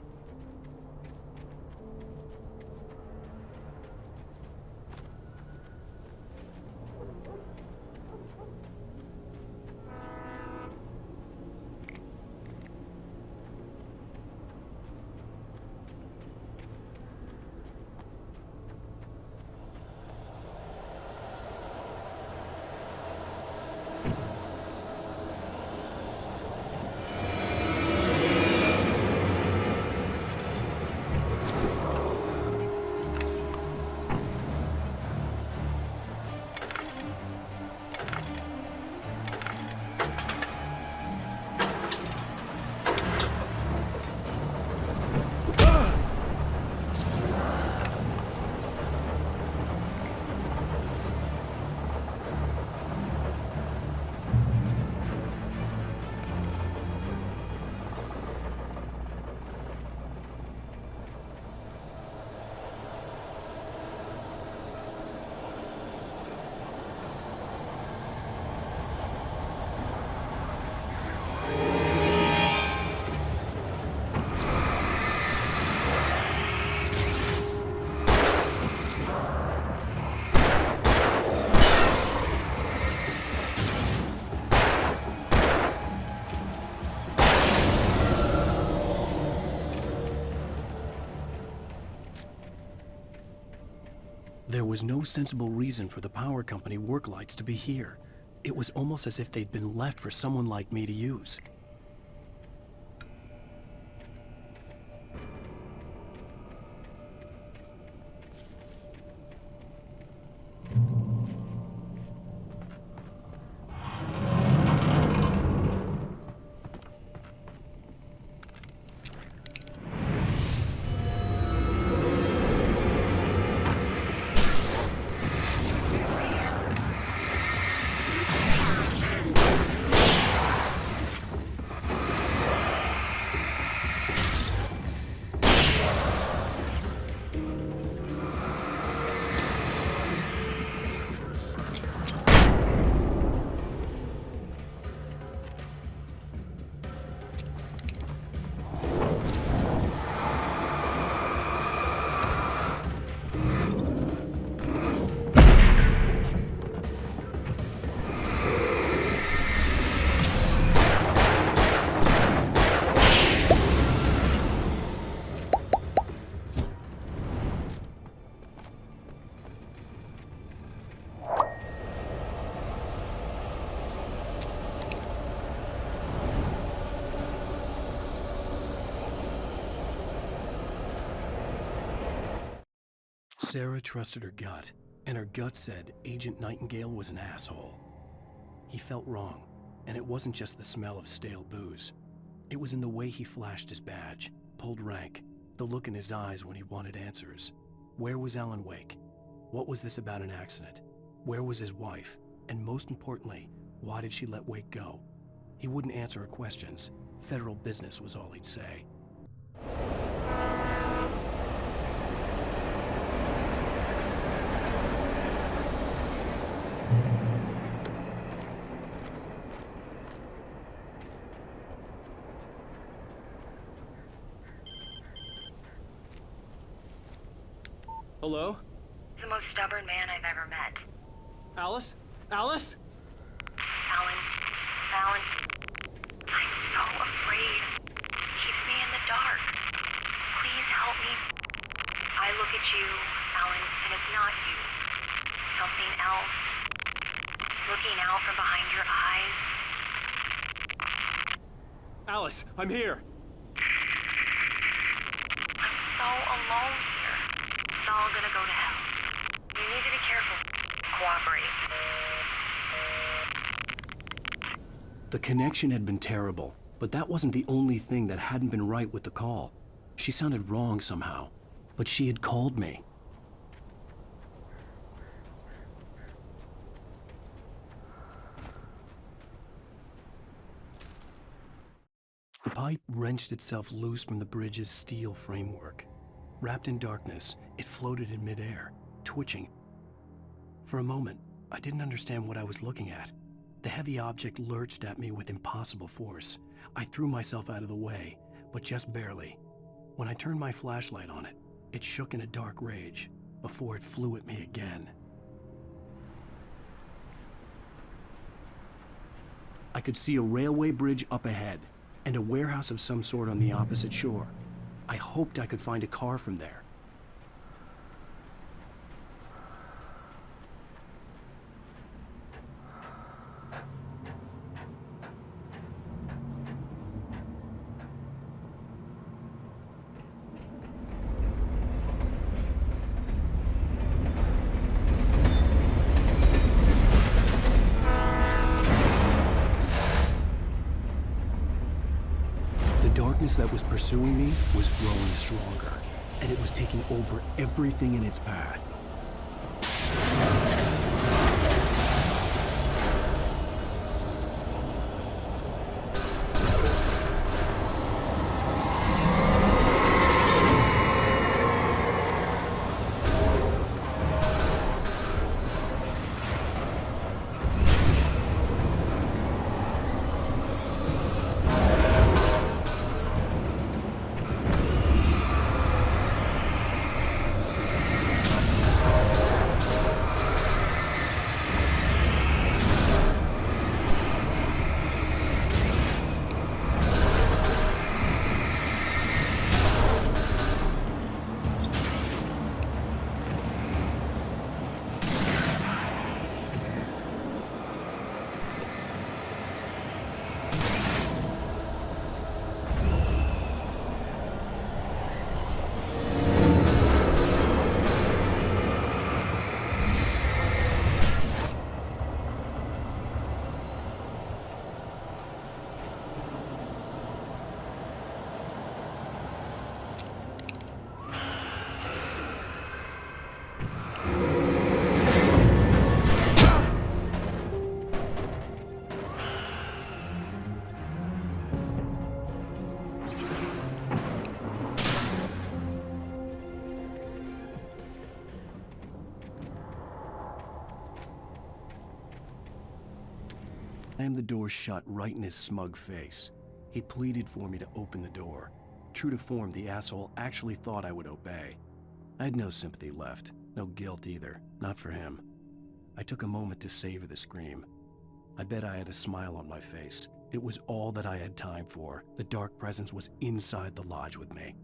There was no sensible reason for the power company work lights to be here. It was almost as if they'd been left for someone like me to use. Sarah trusted her gut, and her gut said Agent Nightingale was an asshole. He felt wrong, and it wasn't just the smell of stale booze. It was in the way he flashed his badge, pulled rank, the look in his eyes when he wanted answers. Where was Alan Wake? What was this about an accident? Where was his wife? And most importantly, why did she let Wake go? He wouldn't answer her questions. Federal business was all he'd say. Hello? The most stubborn man I've ever met. Alice? Alice? Alan. Alan. I'm so afraid. Keeps me in the dark. Please help me. I look at you, Alan, and it's not you. Something else. Looking out from behind your eyes. Alice, I'm here. I'm so alone here. It's all gonna go to hell. You need to be careful. Cooperate. The connection had been terrible, but that wasn't the only thing that hadn't been right with the call. She sounded wrong somehow, but she had called me. The pipe wrenched itself loose from the bridge's steel framework. Wrapped in darkness, it floated in midair, twitching. For a moment, I didn't understand what I was looking at. The heavy object lurched at me with impossible force. I threw myself out of the way, but just barely. When I turned my flashlight on it, it shook in a dark rage before it flew at me again. I could see a railway bridge up ahead and a warehouse of some sort on the opposite shore. I hoped I could find a car from there. That was pursuing me was growing stronger, and it was taking over everything in its path. slammed the door shut right in his smug face. He pleaded for me to open the door. True to form, the asshole actually thought I would obey. I had no sympathy left, no guilt either, not for him. I took a moment to savor the scream. I bet I had a smile on my face. It was all that I had time for. The dark presence was inside the lodge with me.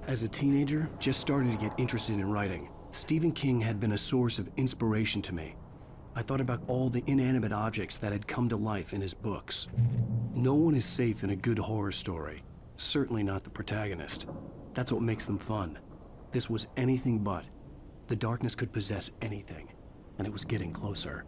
As a teenager, just starting to get interested in writing, Stephen King had been a source of inspiration to me. I thought about all the inanimate objects that had come to life in his books. No one is safe in a good horror story, certainly not the protagonist. That's what makes them fun. This was anything but. The darkness could possess anything, and it was getting closer.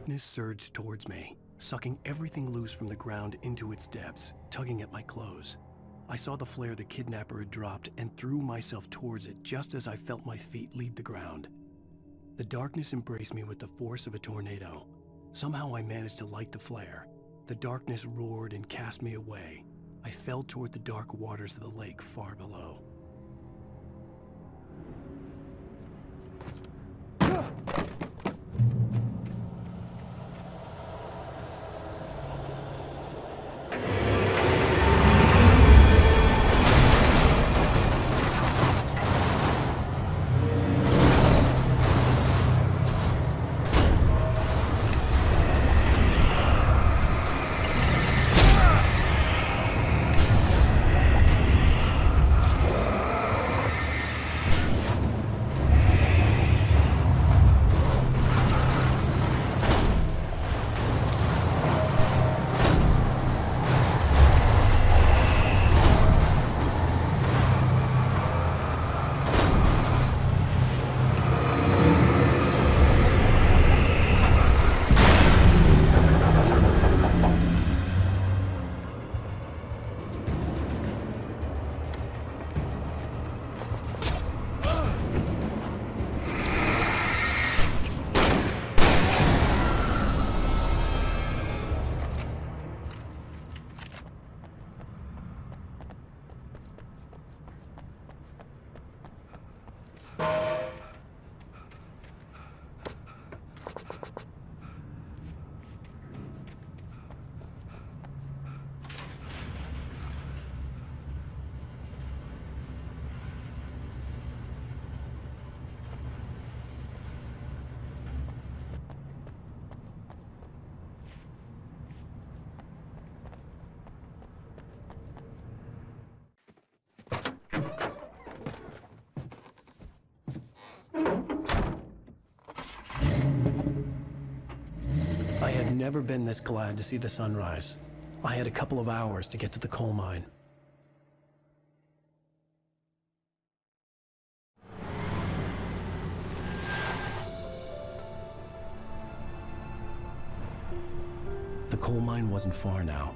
Darkness surged towards me, sucking everything loose from the ground into its depths, tugging at my clothes. I saw the flare the kidnapper had dropped and threw myself towards it just as I felt my feet leave the ground. The darkness embraced me with the force of a tornado. Somehow I managed to light the flare. The darkness roared and cast me away. I fell toward the dark waters of the lake far below. I had never been this glad to see the sunrise. I had a couple of hours to get to the coal mine. The coal mine wasn't far now.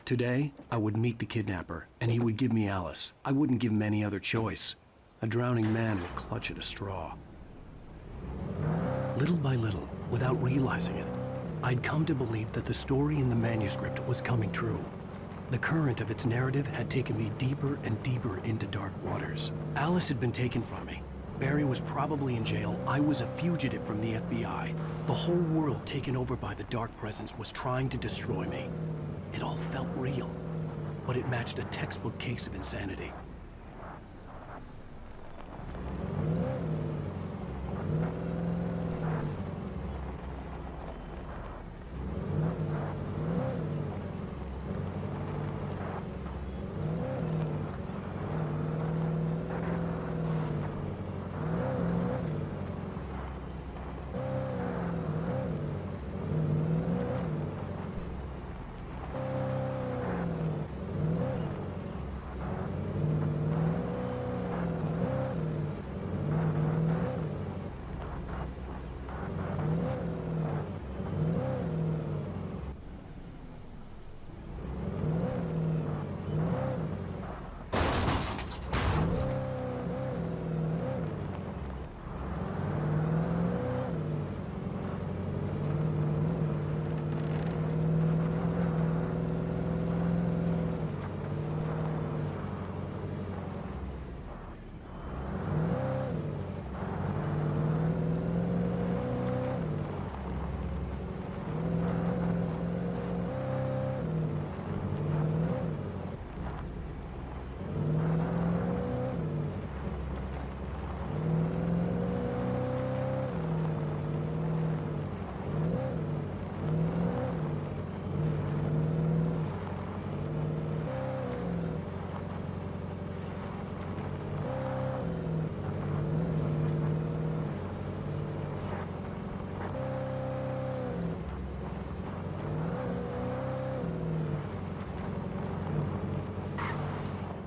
Today, I would meet the kidnapper, and he would give me Alice. I wouldn't give him any other choice. A drowning man would clutch at a straw. Little by little, without realizing it, I'd come to believe that the story in the manuscript was coming true. The current of its narrative had taken me deeper and deeper into dark waters. Alice had been taken from me. Barry was probably in jail. I was a fugitive from the FBI. The whole world taken over by the dark presence was trying to destroy me. It all felt real, but it matched a textbook case of insanity.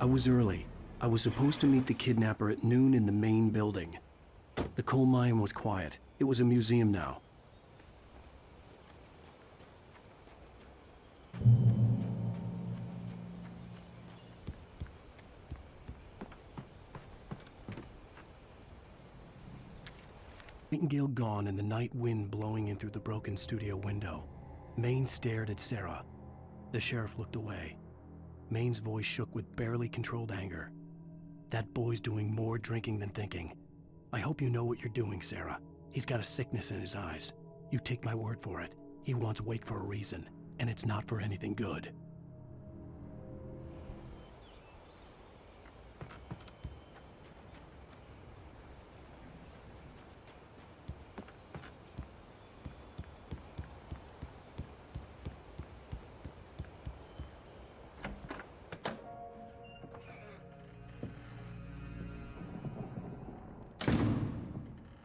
I was early. I was supposed to meet the kidnapper at noon in the main building. The coal mine was quiet. It was a museum now. Nightingale gone and the night wind blowing in through the broken studio window. Maine stared at Sarah. The sheriff looked away. Maine's voice shook with barely controlled anger. That boy's doing more drinking than thinking. I hope you know what you're doing, Sarah. He's got a sickness in his eyes. You take my word for it. He wants Wake for a reason, and it's not for anything good.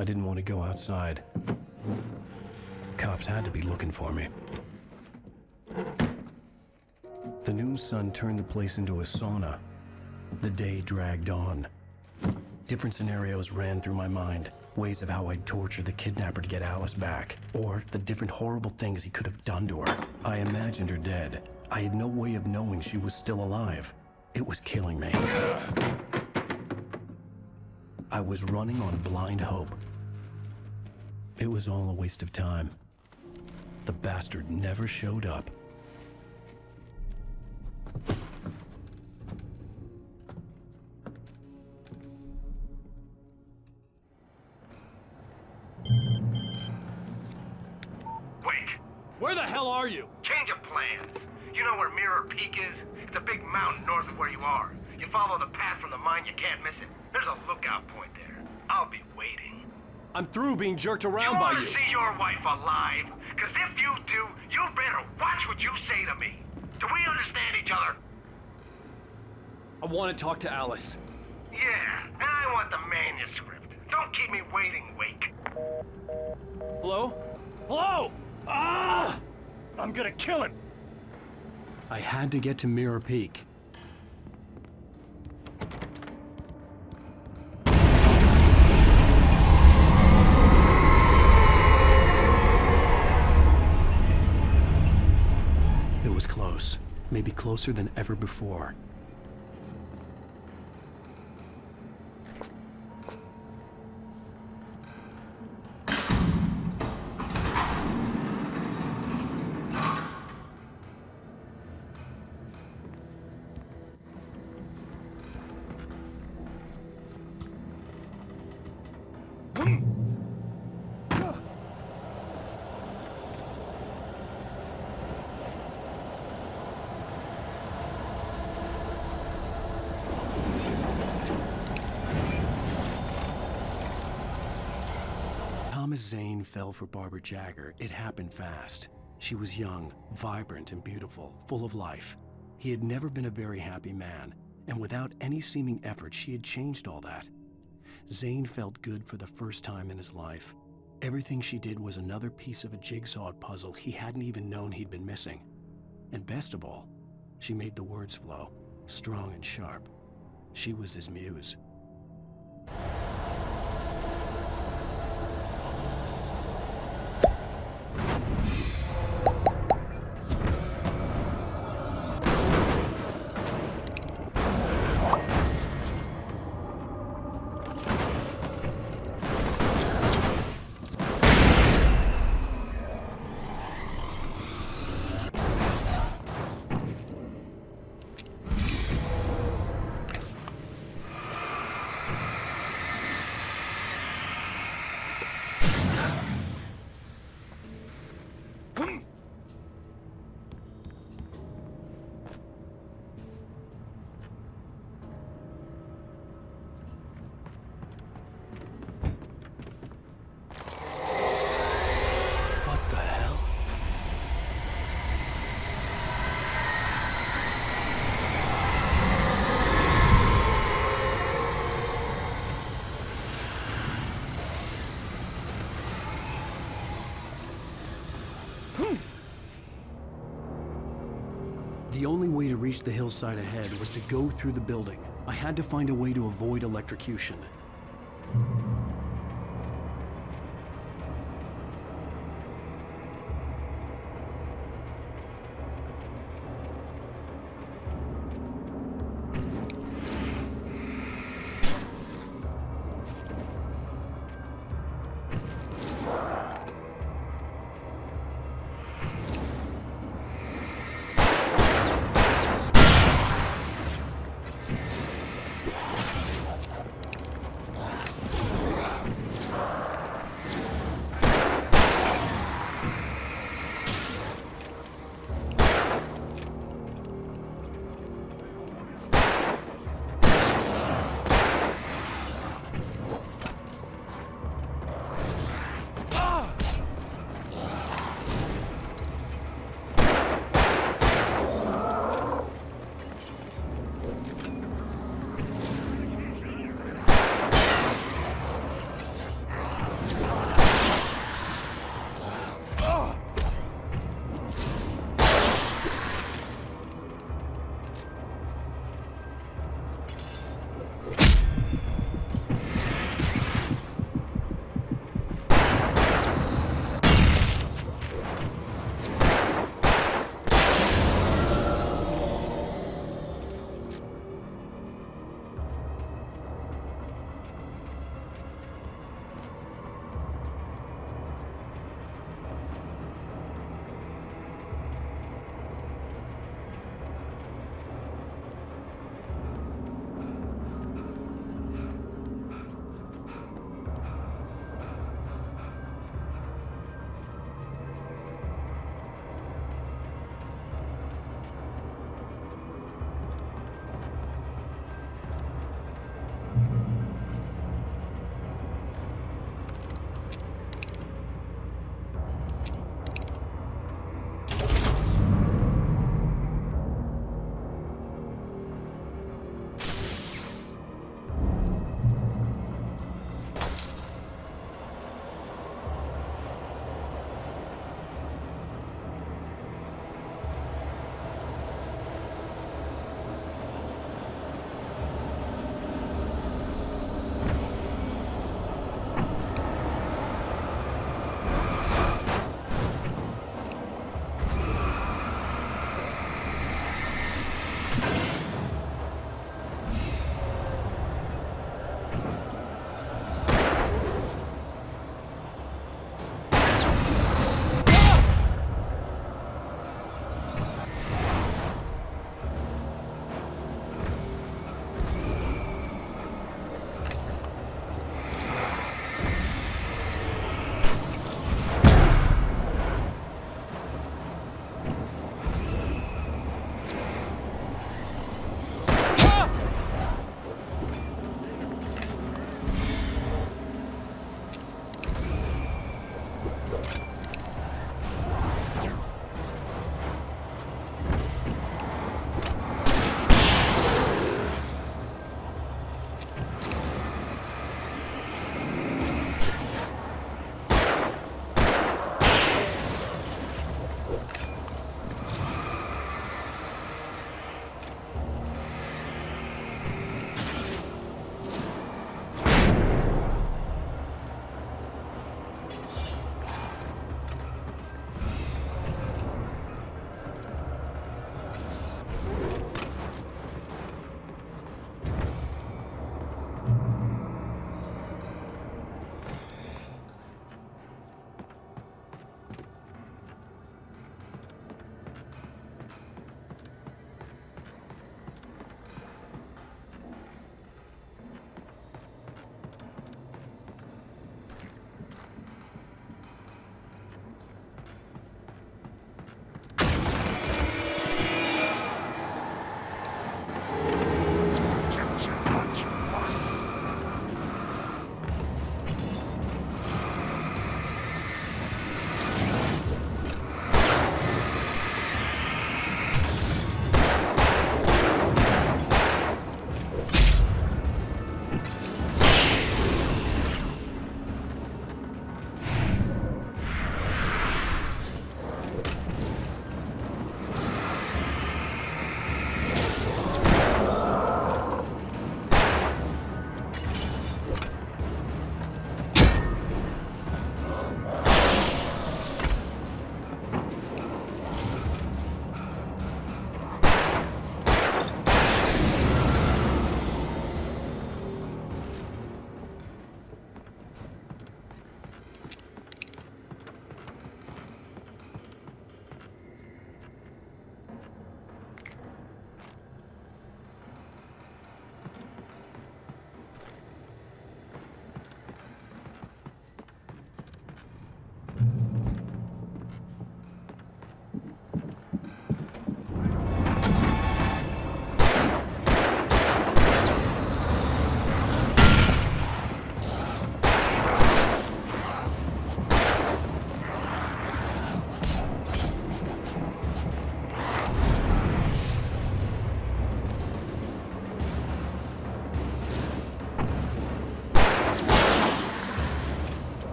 I didn't want to go outside. Cops had to be looking for me. The noon sun turned the place into a sauna. The day dragged on. Different scenarios ran through my mind. Ways of how I'd torture the kidnapper to get Alice back. Or the different horrible things he could have done to her. I imagined her dead. I had no way of knowing she was still alive. It was killing me. I was running on blind hope. It was all a waste of time. The bastard never showed up. Wake. Where the hell are you? Change of plans. You know where Mirror Peak is? It's a big mountain north of where you are. You follow the path from the mine, you can't miss it. There's a lookout point there. I'll be waiting. I'm through being jerked around by you. You want to see your wife alive? Because if you do, you better watch what you say to me. Do we understand each other? I want to talk to Alice. Yeah, and I want the manuscript. Don't keep me waiting, Wake. Hello? Hello! Ah! I'm gonna kill him! I had to get to Mirror Peak. It was close, maybe closer than ever before. Thomas Zane fell for Barbara Jagger. It happened fast. She was young, vibrant, and beautiful, full of life. He had never been a very happy man, and without any seeming effort, she had changed all that. Zane felt good for the first time in his life. Everything she did was another piece of a jigsaw puzzle he hadn't even known he'd been missing. And best of all, she made the words flow, strong and sharp. She was his muse. The only way to reach the hillside ahead was to go through the building. I had to find a way to avoid electrocution.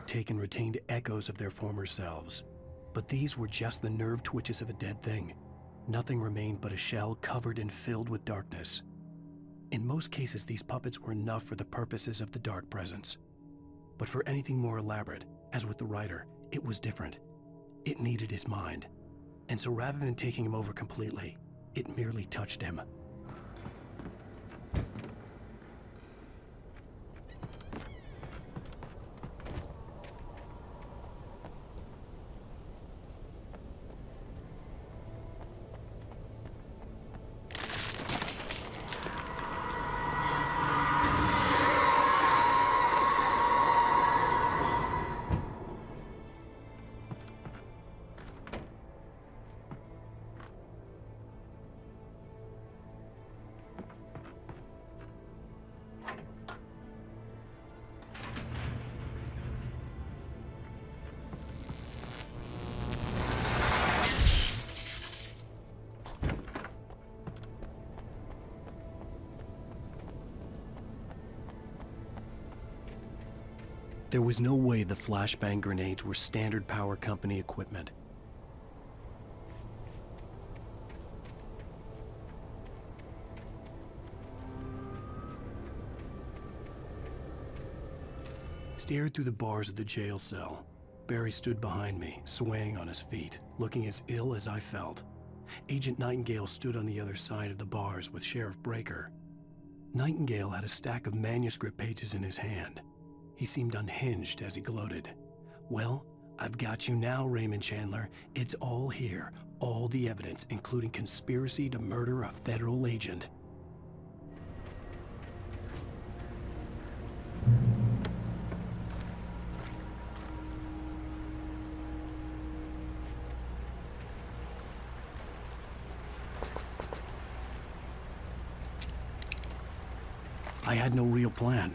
taken retained echoes of their former selves. But these were just the nerve twitches of a dead thing. Nothing remained but a shell covered and filled with darkness. In most cases, these puppets were enough for the purposes of the dark presence. But for anything more elaborate, as with the writer, it was different. It needed his mind. And so rather than taking him over completely, it merely touched him. There was no way the flashbang grenades were standard power company equipment. Stared through the bars of the jail cell. Barry stood behind me, swaying on his feet, looking as ill as I felt. Agent Nightingale stood on the other side of the bars with Sheriff Breaker. Nightingale had a stack of manuscript pages in his hand. He seemed unhinged as he gloated. "Well, I've got you now, Raymond Chandler. It's all here. All the evidence, including conspiracy to murder a federal agent." I had no real plan.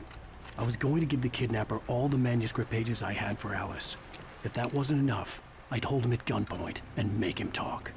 I was going to give the kidnapper all the manuscript pages I had for Alice. If that wasn't enough, I'd hold him at gunpoint and make him talk.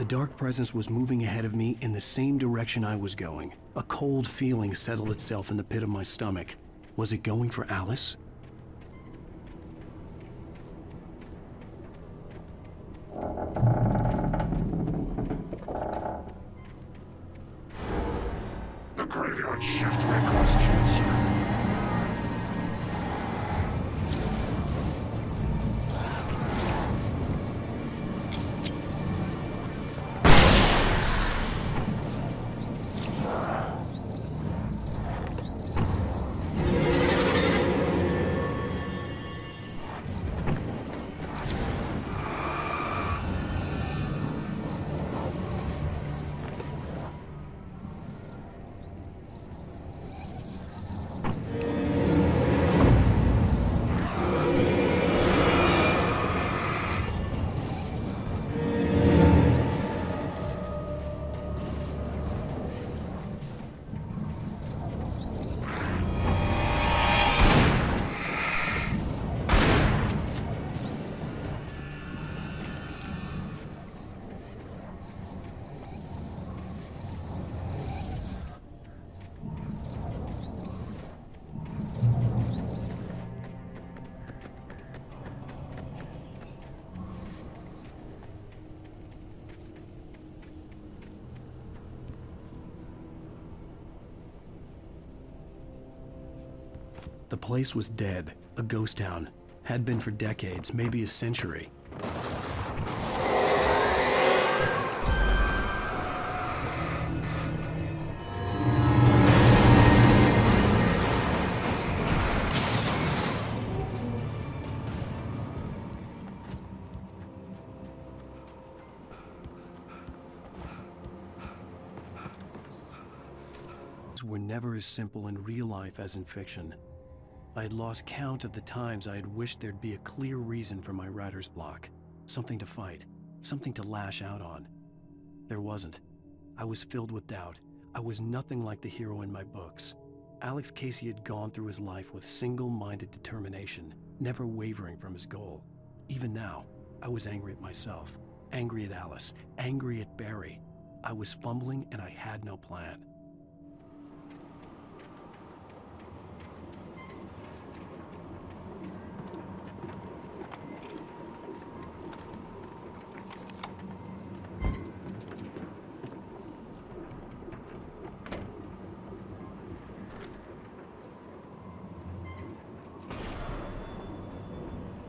The dark presence was moving ahead of me in the same direction I was going. A cold feeling settled itself in the pit of my stomach. Was it going for Alice? The graveyard shift may cause cancer. The place was dead, a ghost town. Had been for decades, maybe a century. Were never as simple in real life as in fiction. I had lost count of the times I had wished there'd be a clear reason for my writer's block. Something to fight, something to lash out on. There wasn't. I was filled with doubt. I was nothing like the hero in my books. Alex Casey had gone through his life with single-minded determination, never wavering from his goal. Even now, I was angry at myself, angry at Alice, angry at Barry. I was fumbling and I had no plan.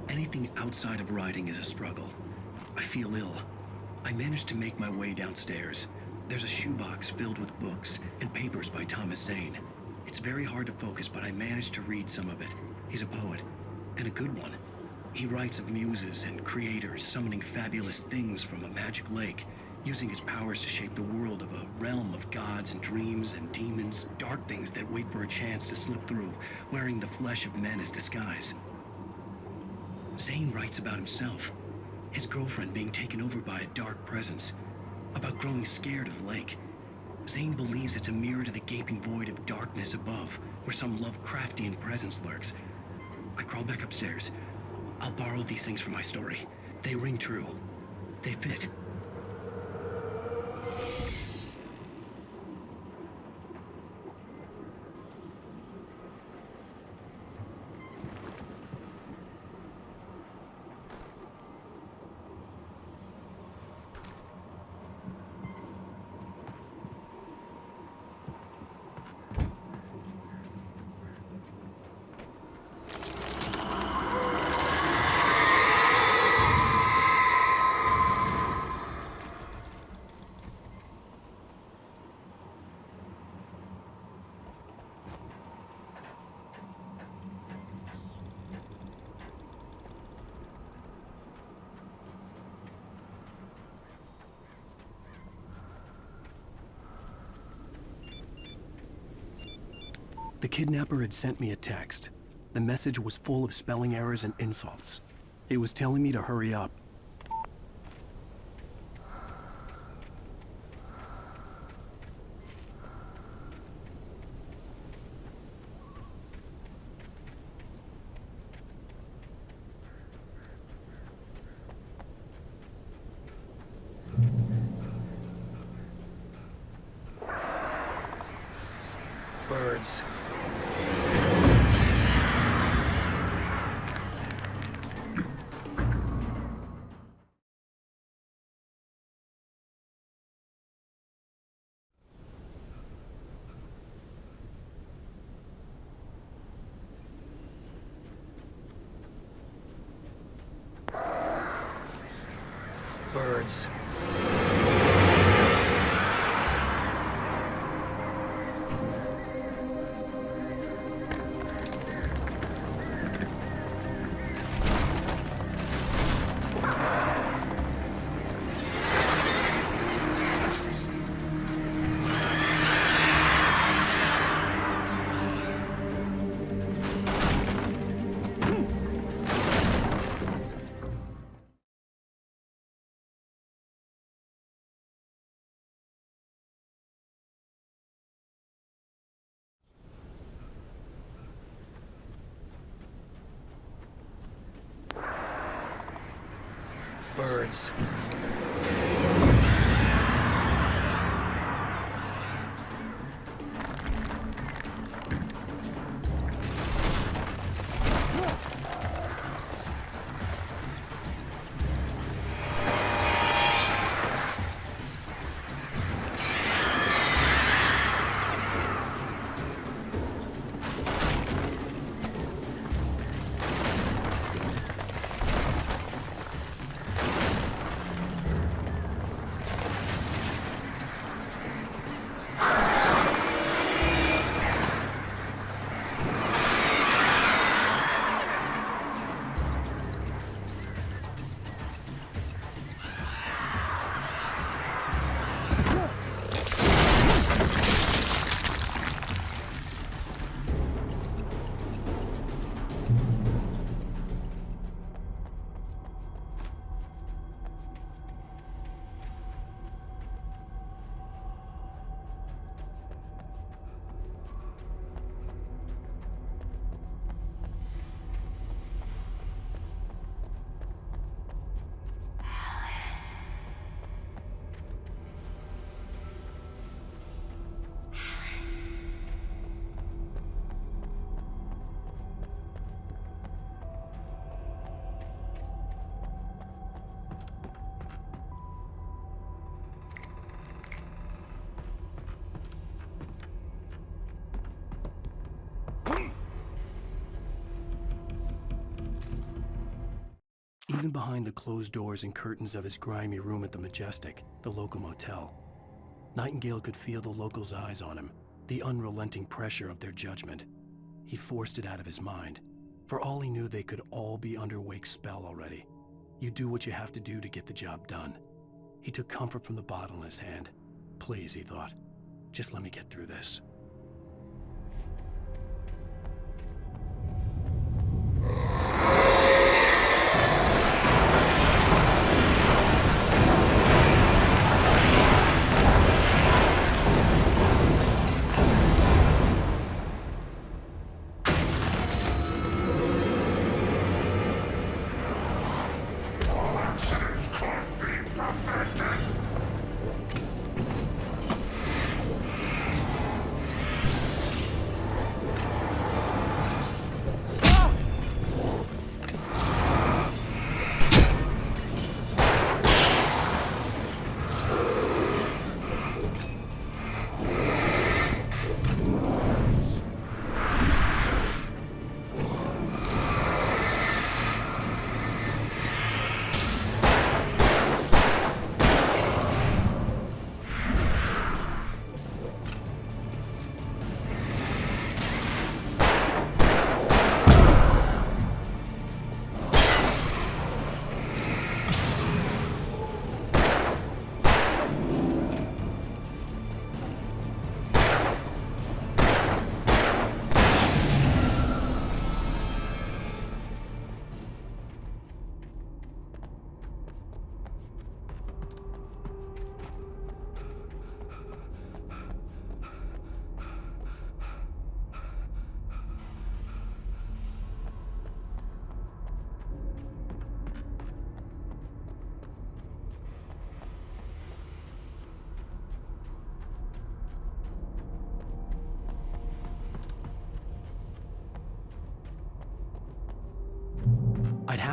Anything outside of writing is a struggle. I feel ill. I managed to make my way downstairs. There's a shoebox filled with books and papers by Thomas Zane. It's very hard to focus, but I managed to read some of it. He's a poet, and a good one. He writes of muses and creators summoning fabulous things from a magic lake, using his powers to shape the world of a realm of gods and dreams and demons, dark things that wait for a chance to slip through, wearing the flesh of men as disguise. Zane writes about himself, his girlfriend being taken over by a dark presence, about growing scared of the lake. Zane believes it's a mirror to the gaping void of darkness above, where some Lovecraftian presence lurks. I crawl back upstairs. I'll borrow these things for my story. They ring true. They fit. The kidnapper had sent me a text. The message was full of spelling errors and insults. It was telling me to hurry up. Birds. Birds. Birds. Even behind the closed doors and curtains of his grimy room at the Majestic, the local motel, Nightingale could feel the locals' eyes on him, the unrelenting pressure of their judgment. He forced it out of his mind. For all he knew, they could all be under Wake's spell already. You do what you have to do to get the job done. He took comfort from the bottle in his hand. Please, he thought, just let me get through this.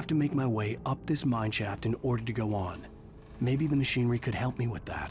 have to make my way up this mine shaft in order to go on. Maybe the machinery could help me with that.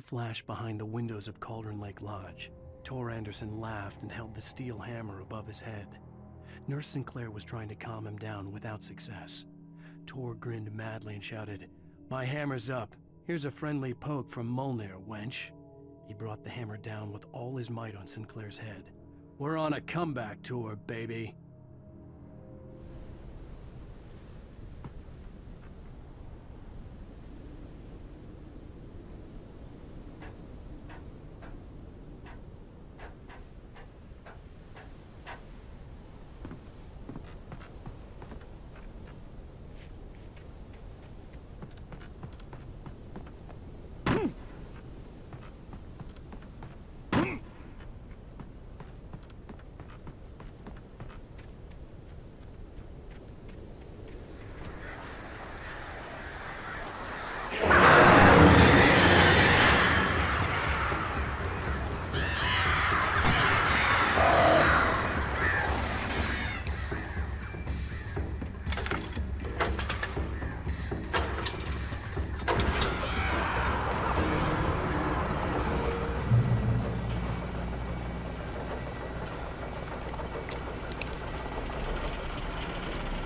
Flashed behind the windows of Cauldron Lake Lodge. Tor Anderson laughed and held the steel hammer above his head. Nurse Sinclair was trying to calm him down without success. Tor grinned madly and shouted, "My hammer's up. Here's a friendly poke from Molnir, wench." He brought the hammer down with all his might on Sinclair's head. "We're on a comeback tour, baby."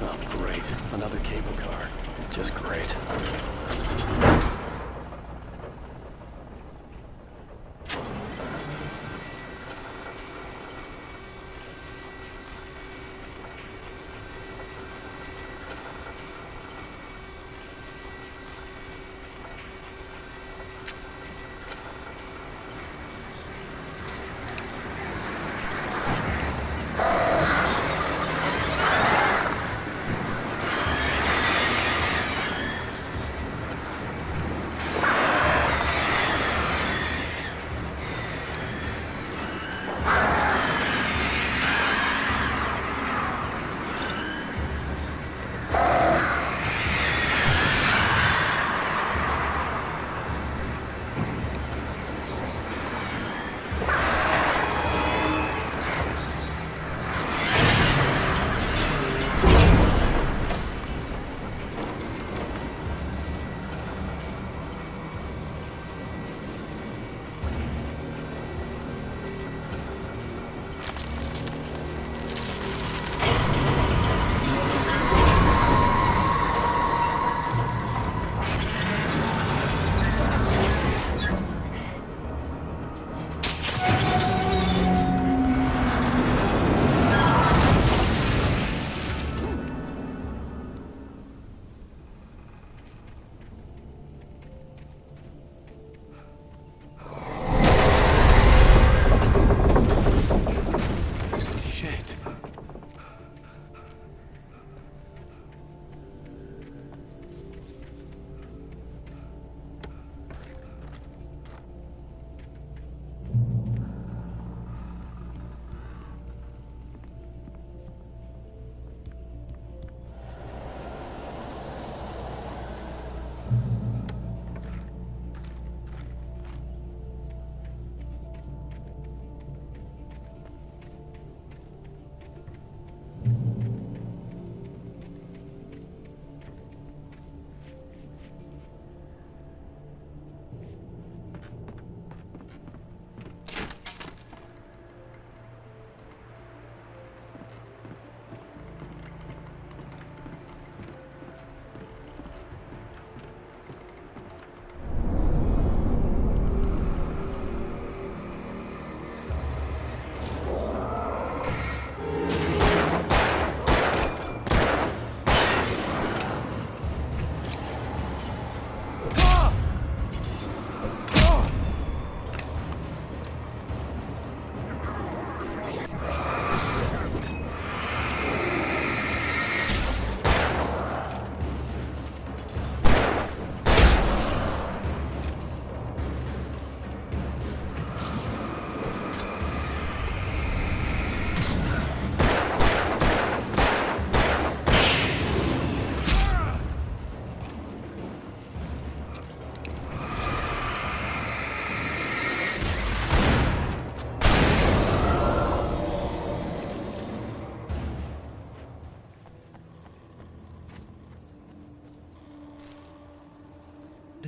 Oh, great. Another cable car. Just great.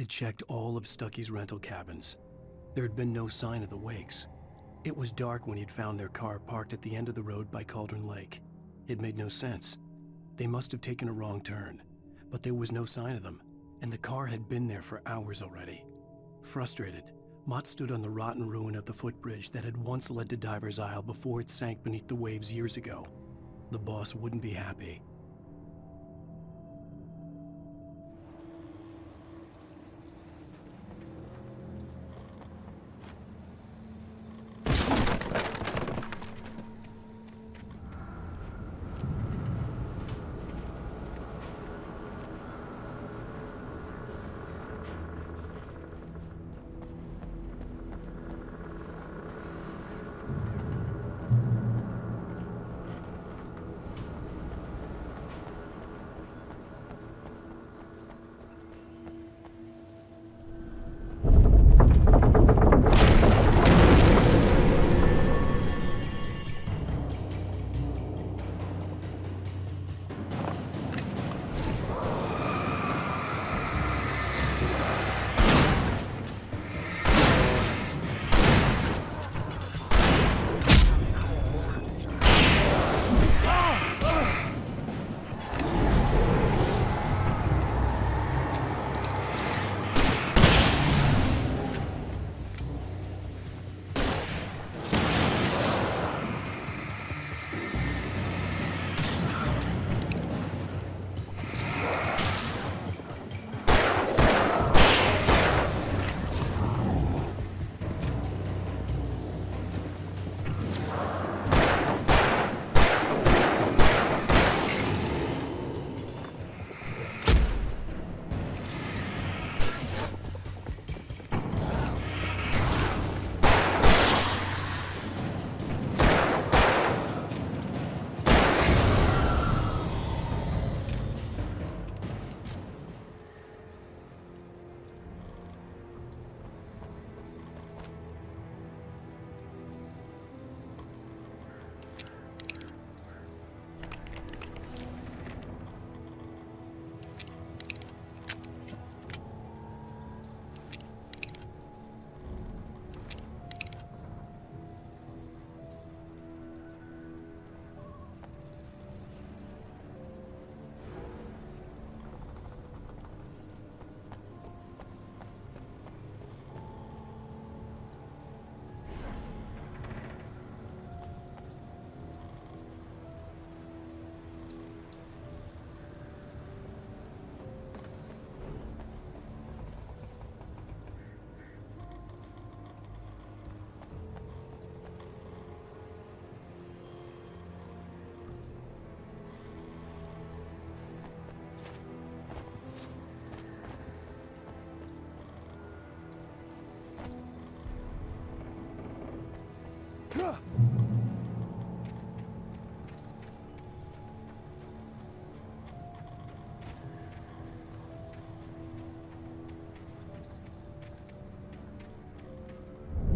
had checked all of Stucky's rental cabins. There had been no sign of the Wakes. It was dark when he'd found their car parked at the end of the road by Cauldron Lake. It made no sense. They must have taken a wrong turn, but there was no sign of them, and the car had been there for hours already. Frustrated, Mott stood on the rotten ruin of the footbridge that had once led to Diver's Isle before it sank beneath the waves years ago. The boss wouldn't be happy.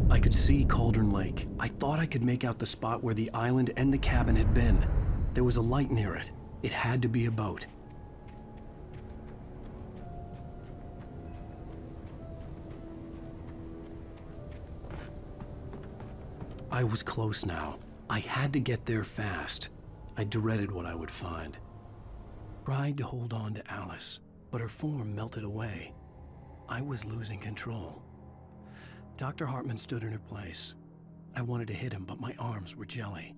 I could see Cauldron Lake. I thought I could make out the spot where the island and the cabin had been. There was a light near it. It had to be a boat. I was close now. I had to get there fast. I dreaded what I would find. Tried to hold on to Alice, but her form melted away. I was losing control. Dr. Hartman stood in her place. I wanted to hit him, but my arms were jelly.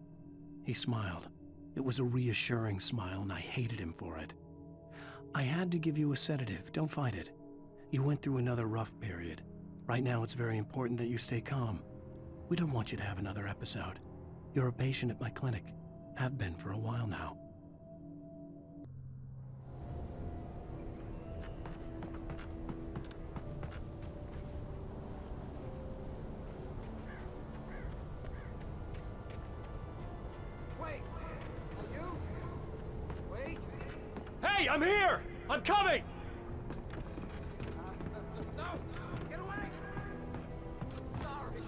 He smiled. It was a reassuring smile, and I hated him for it. I had to give you a sedative. Don't fight it. You went through another rough period. Right now, it's very important that you stay calm. We don't want you to have another episode. You're a patient at my clinic. Have been for a while now. Hey, I'm here! I'm coming! No! Get away! Sorry.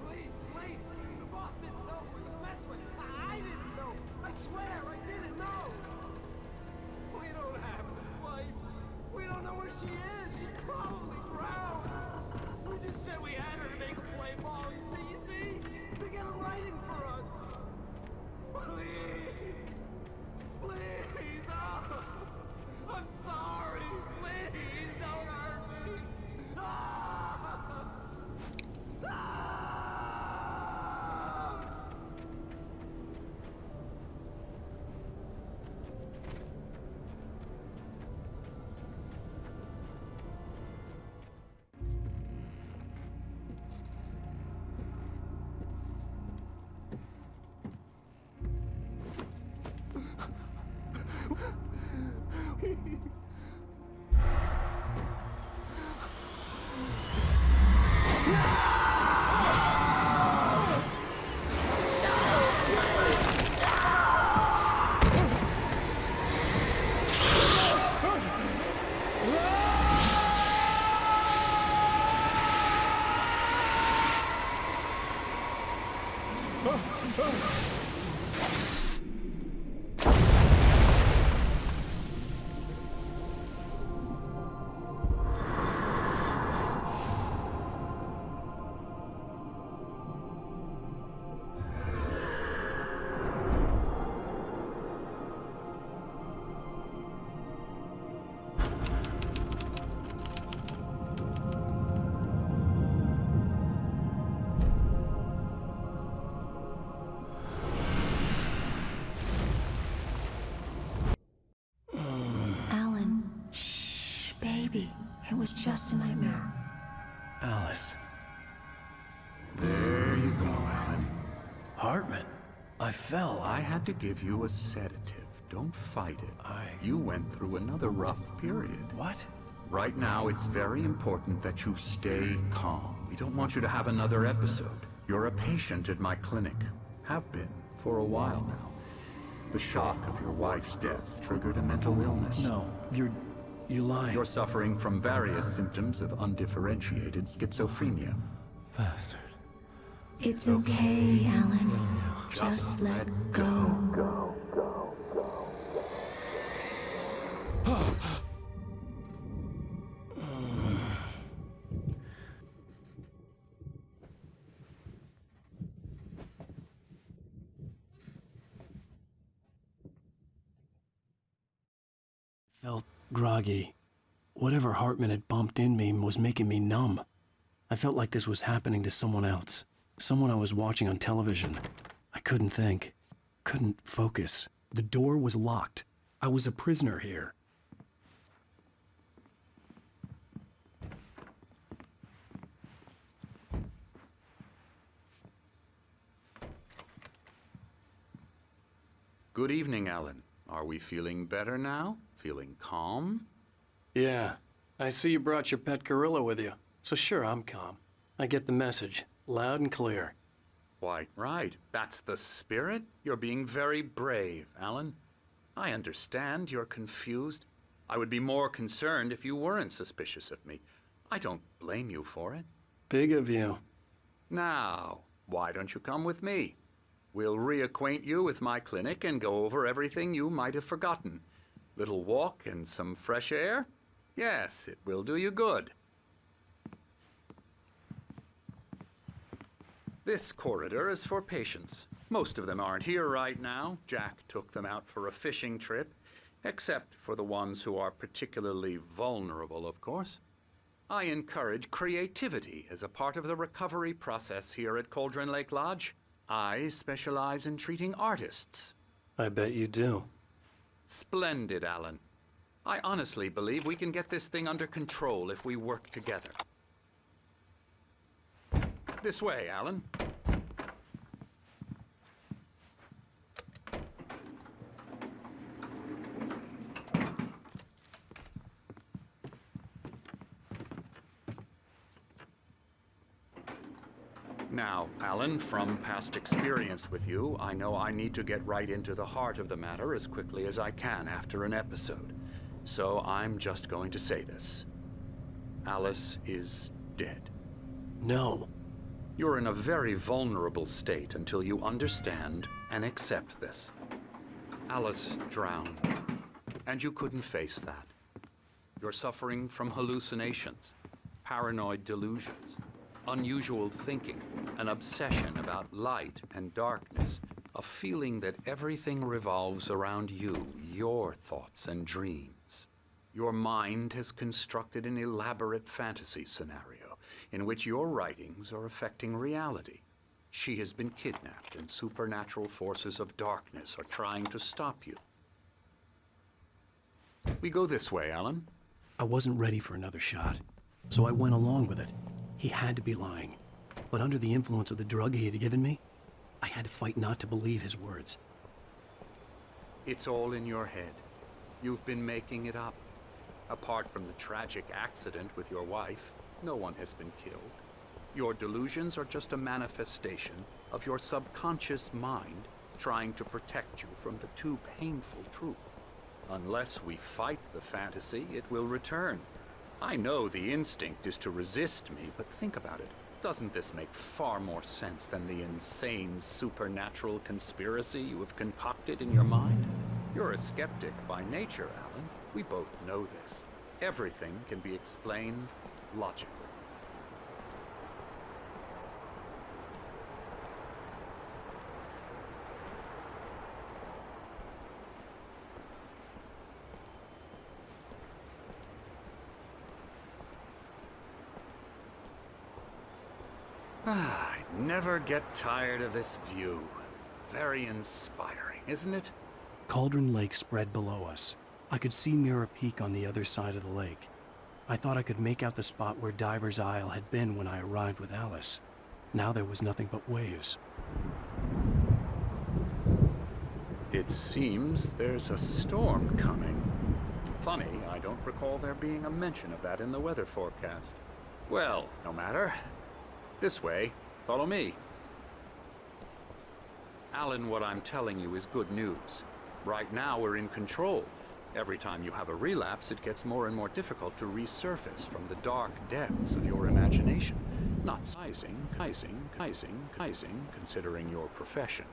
Please, leave. The boss didn't know we was messing with. I didn't know. I swear, I didn't know. We don't have a wife. We don't know where she is. She's probably It was just a nightmare. Alice. There you go, Alan. Hartman, I fell. I had to give you a sedative. Don't fight it. You went through another rough period. What? Right now, it's very important that you stay calm. We don't want you to have another episode. You're a patient at my clinic. Have been for a while now. The shock of your wife's death triggered a mental illness. No, you're lying. You're suffering from various symptoms of undifferentiated schizophrenia. Bastard. It's okay, Alan. Just let go. Felt groggy. Whatever Hartman had bumped in me was making me numb. I felt like this was happening to someone else. Someone I was watching on television. I couldn't think. Couldn't focus. The door was locked. I was a prisoner here. Good evening, Alan. Are we feeling better now? Feeling calm? Yeah. I see you brought your pet gorilla with you. So sure, I'm calm. I get the message. Loud and clear. Quite right. That's the spirit. You're being very brave, Alan. I understand you're confused. I would be more concerned if you weren't suspicious of me. I don't blame you for it. Big of you. Now, why don't you come with me? We'll reacquaint you with my clinic and go over everything you might have forgotten. Little walk and some fresh air? Yes, it will do you good. This corridor is for patients. Most of them aren't here right now. Jack took them out for a fishing trip, except for the ones who are particularly vulnerable, of course. I encourage creativity as a part of the recovery process here at Cauldron Lake Lodge. I specialize in treating artists. I bet you do. Splendid, Alan. I honestly believe we can get this thing under control if we work together. This way, Alan. Now, Alan, from past experience with you, I know I need to get right into the heart of the matter as quickly as I can after an episode. So I'm just going to say this. Alice is dead. No. You're in a very vulnerable state until you understand and accept this. Alice drowned, and you couldn't face that. You're suffering from hallucinations, paranoid delusions, unusual thinking, an obsession about light and darkness, a feeling that everything revolves around you, your thoughts and dreams. Your mind has constructed an elaborate fantasy scenario in which your writings are affecting reality. She has been kidnapped and supernatural forces of darkness are trying to stop you. We go this way, Alan. I wasn't ready for another shot, so I went along with it. He had to be lying. But under the influence of the drug he had given me, I had to fight not to believe his words. It's all in your head. You've been making it up. Apart from the tragic accident with your wife, no one has been killed. Your delusions are just a manifestation of your subconscious mind trying to protect you from the too painful truth. Unless we fight the fantasy, it will return. I know the instinct is to resist me, but think about it. Doesn't this make far more sense than the insane supernatural conspiracy you have concocted in your mind? You're a skeptic by nature, Alan. We both know this. Everything can be explained logically. I never get tired of this view. Very inspiring, isn't it? Cauldron Lake spread below us. I could see Mirror Peak on the other side of the lake. I thought I could make out the spot where Diver's Isle had been when I arrived with Alice. Now there was nothing but waves. It seems there's a storm coming. Funny, I don't recall there being a mention of that in the weather forecast. Well, no matter. This way. Follow me. Alan, what I'm telling you is good news. Right now, we're in control. Every time you have a relapse, it gets more and more difficult to resurface from the dark depths of your imagination. Not sizing, considering your profession.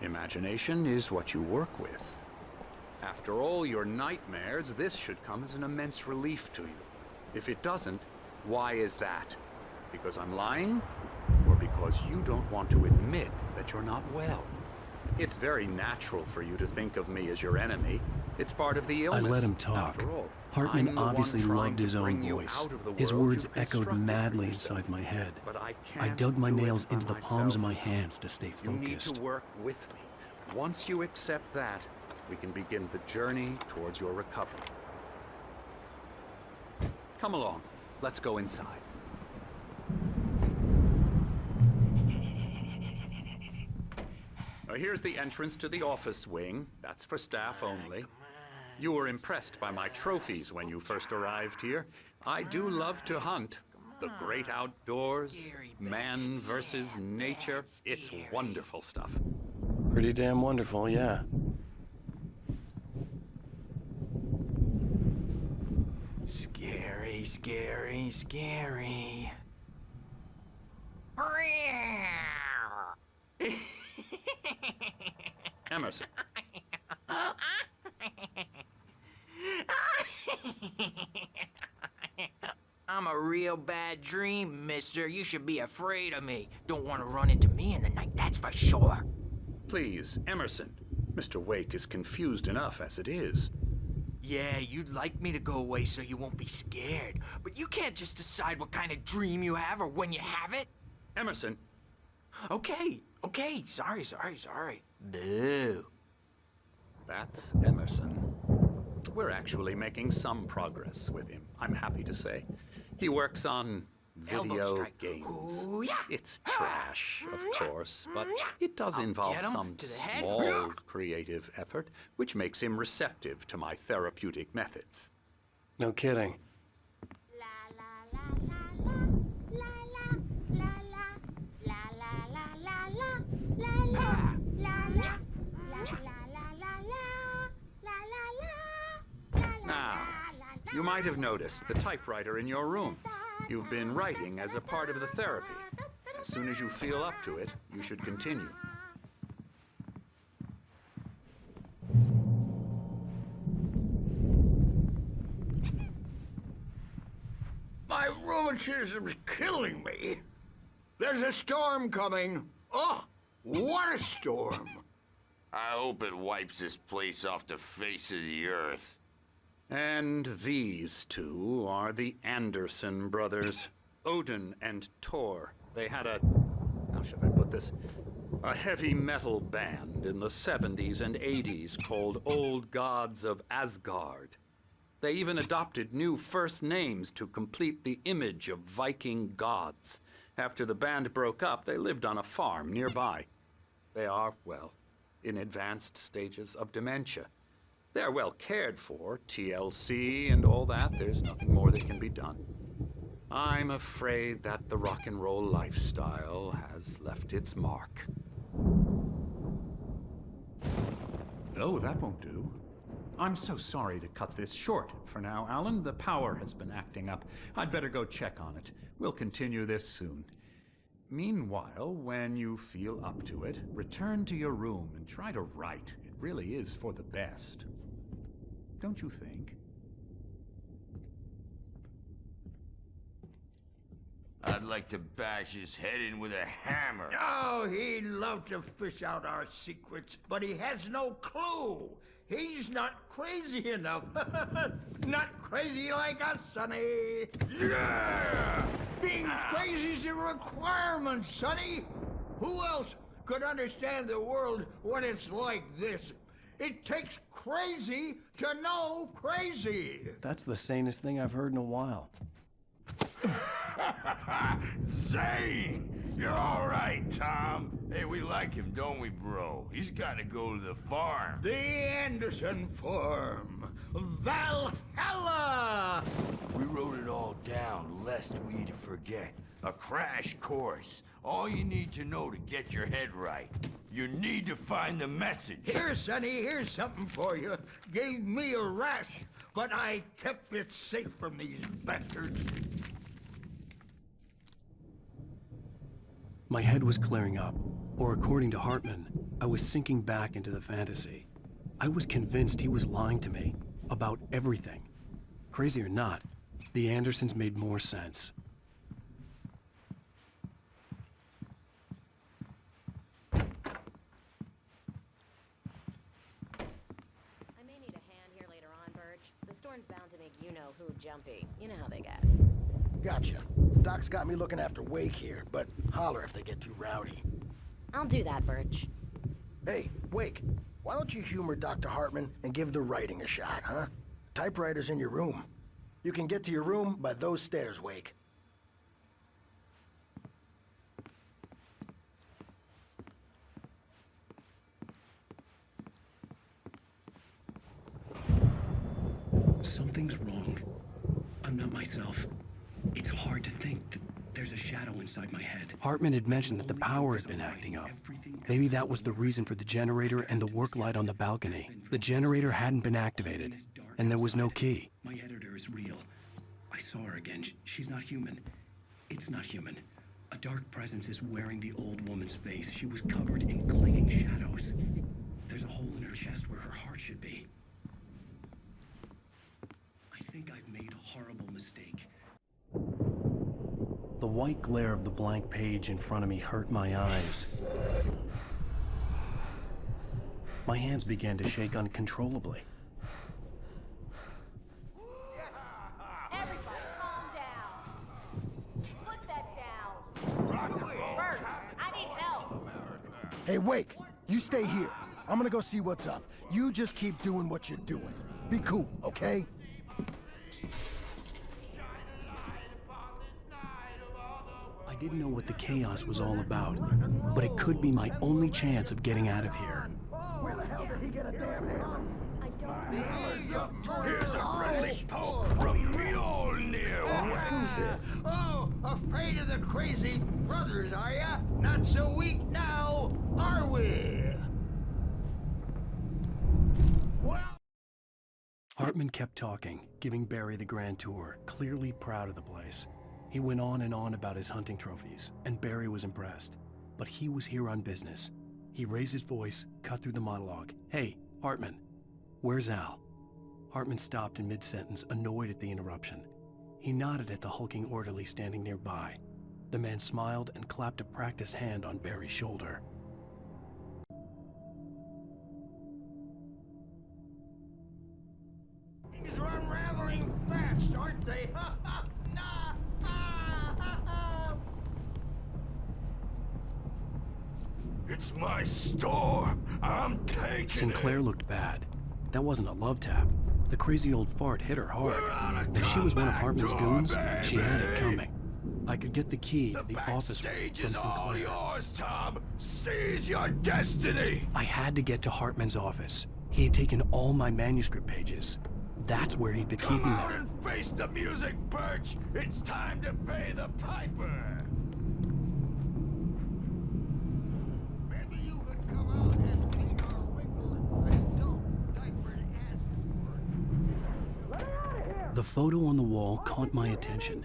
Imagination is what you work with. After all your nightmares, this should come as an immense relief to you. If it doesn't, why is that? Because I'm lying? Or because you don't want to admit that you're not well? It's very natural for you to think of me as your enemy. It's part of the illness. I let him talk. Hartman obviously loved his own voice. His words echoed madly inside my head. I dug my nails into the palms of my hands to stay focused. You need to work with me. Once you accept that, we can begin the journey towards your recovery. Come along. Let's go inside. Here's the entrance to the office wing. That's for staff only. You were impressed by my trophies when you first arrived here. I do love to hunt. The great outdoors, man versus nature. It's wonderful stuff. Pretty damn wonderful, yeah. Scary, scary, scary. Emerson. I'm a real bad dream, mister. You should be afraid of me. Don't want to run into me in the night, that's for sure. Please, Emerson. Mr. Wake is confused enough as it is. Yeah, you'd like me to go away so you won't be scared. But you can't just decide what kind of dream you have or when you have it. Emerson. Okay. Sorry. Boo. That's Emerson. We're actually making some progress with him, I'm happy to say. He works on video games. Ooh, yeah. It's trash, of course, but it does involve some small creative effort, which makes him receptive to my therapeutic methods. No kidding. Now, you might have noticed the typewriter in your room. You've been writing as a part of the therapy. As soon as you feel up to it, you should continue. My rheumatism's killing me. There's a storm coming. Oh, what a storm. I hope it wipes this place off the face of the earth. And these two are the Anderson brothers, Odin and Thor. They had how should I put this? A heavy metal band in the 70s and 80s called Old Gods of Asgard. They even adopted new first names to complete the image of Viking gods. After the band broke up, they lived on a farm nearby. They are, well, in advanced stages of dementia. They're well cared for, TLC and all that. There's nothing more that can be done. I'm afraid that the rock and roll lifestyle has left its mark. Oh, that won't do. I'm so sorry to cut this short for now, Alan. The power has been acting up. I'd better go check on it. We'll continue this soon. Meanwhile, when you feel up to it, return to your room and try to write. It really is for the best. Don't you think? I'd like to bash his head in with a hammer. Oh, he'd love to fish out our secrets, but he has no clue. He's not crazy enough. Not crazy like us, Sonny. Yeah! Being crazy's a requirement, Sonny. Who else could understand the world when it's like this? It takes crazy to know crazy. That's the sanest thing I've heard in a while. Zane! You're all right, Tom. Hey, we like him, don't we, bro? He's got to go to the farm. The Anderson farm. Valhalla! We wrote it all down, lest we forget. A crash course. All you need to know to get your head right. You need to find the message. Here, Sonny, here's something for you. Gave me a rash, but I kept it safe from these bastards. My head was clearing up, or according to Hartman, I was sinking back into the fantasy. I was convinced he was lying to me about everything. Crazy or not, the Andersons made more sense. I may need a hand here later on, Birch. The storm's bound to make you-know-who jumpy. You know how they get. Gotcha. The doc's got me looking after Wake here, but holler if they get too rowdy. I'll do that, Birch. Hey, Wake, why don't you humor Dr. Hartman and give the writing a shot, huh? Typewriter's in your room. You can get to your room by those stairs, Wake. Something's wrong. I'm not myself. It's hard to think that there's a shadow inside my head. Hartman had mentioned that the power had been acting up. Maybe that was the reason for the generator and the work light on the balcony. The generator hadn't been activated, and there was no key. My editor is real. I saw her again. She's not human. It's not human. A dark presence is wearing the old woman's face. She was covered in clinging shadows. There's a hole in her chest where her heart should be. I think I've made a horrible mistake. The white glare of the blank page in front of me hurt my eyes. My hands began to shake uncontrollably. Everybody, calm down. Put that down. Birch, I need help. Hey, Wake, you stay here. I'm gonna go see what's up. You just keep doing what you're doing. Be cool, okay? I didn't know what the chaos was all about, but it could be my only chance of getting out of here. Where the hell did he get a damn hammer? Here's a friendly poke from Mjolnir. Oh, afraid of the crazy brothers, are ya? Not so weak now, are we? Well... Hartman kept talking, giving Barry the grand tour, clearly proud of the place. He went on and on about his hunting trophies, and Barry was impressed. But he was here on business. He raised his voice, cut through the monologue. Hey, Hartman, where's Al? Hartman stopped in mid-sentence, annoyed at the interruption. He nodded at the hulking orderly standing nearby. The man smiled and clapped a practiced hand on Barry's shoulder. Things are unraveling fast, aren't they? It's my storm. I'm taking Sinclair looked bad. That wasn't a love tap. The crazy old fart hit her hard. If she was one of Hartman's goons, she had it coming. I could get the key to the office room from Sinclair. All yours, Tom. Seize your destiny. I had to get to Hartman's office. He had taken all my manuscript pages. That's where he'd been keeping them. Come out and face the music, Birch. It's time to pay the piper. Maybe you could come out and clean our wrinkled and dull diapered asses. Let her out of here! The photo on the wall caught my attention.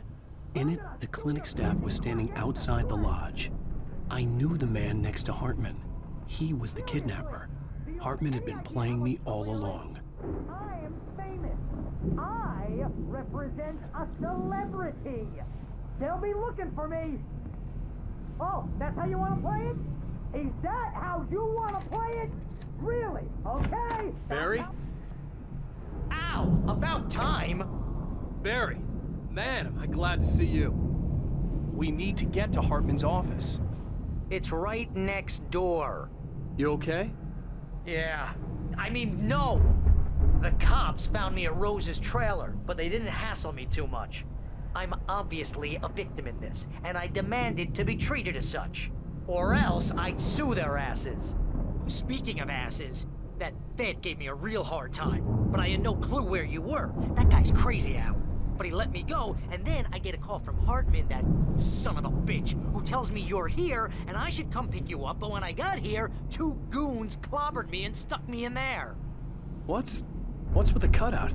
In it, the clinic staff was standing outside the lodge. I knew the man next to Hartman. He was the kidnapper. Hartman had been playing me all along. I am famous. I represent a celebrity. They'll be looking for me. Oh, that's how you want to play it? Is that how you want to play it? Really? Okay. Barry? Ow! About time. Barry, man, am I glad to see you. We need to get to Hartman's office. It's right next door. You okay? Yeah. I mean, no! The cops found me at Rose's trailer, but they didn't hassle me too much. I'm obviously a victim in this, and I demanded to be treated as such. Or else I'd sue their asses. Speaking of asses, that Fed gave me a real hard time, but I had no clue where you were. That guy's crazy, Al. But he let me go, and then I get a call from Hartman, that son of a bitch, who tells me you're here, and I should come pick you up, but when I got here, 2 goons clobbered me and stuck me in there. What's with the cutout?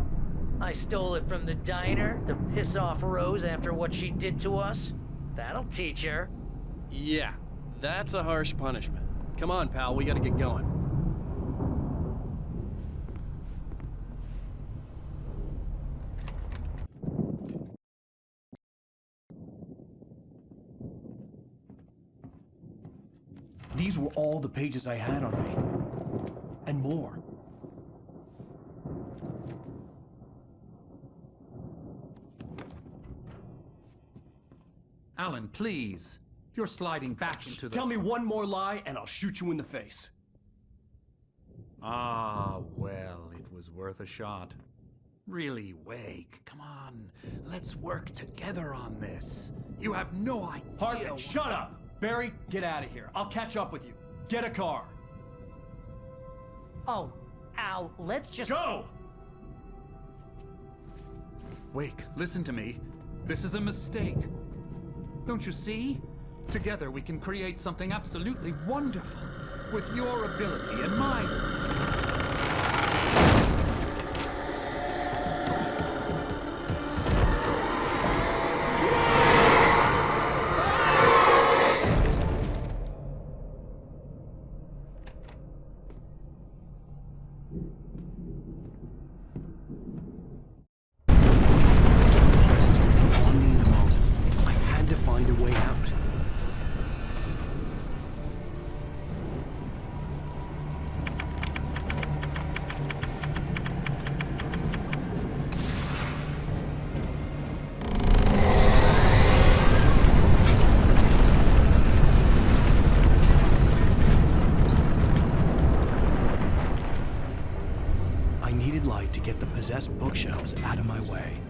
I stole it from the diner to piss off Rose after what she did to us. That'll teach her. Yeah, that's a harsh punishment. Come on, pal, we gotta get going. These were all the pages I had on me. And more. Alan, please. You're sliding back into the... Tell me one more lie and I'll shoot you in the face. Ah, well, it was worth a shot. Really, Wake, come on. Let's work together on this. You have no idea... Hartman, shut up! Barry, get out of here. I'll catch up with you. Get a car. Oh, Al, let's just... Go! Wake, listen to me. This is a mistake. Don't you see? Together we can create something absolutely wonderful. With your ability and mine. Presence would be on me in a moment. I had to find a way out. I needed light to get the possessed bookshelves out of my way.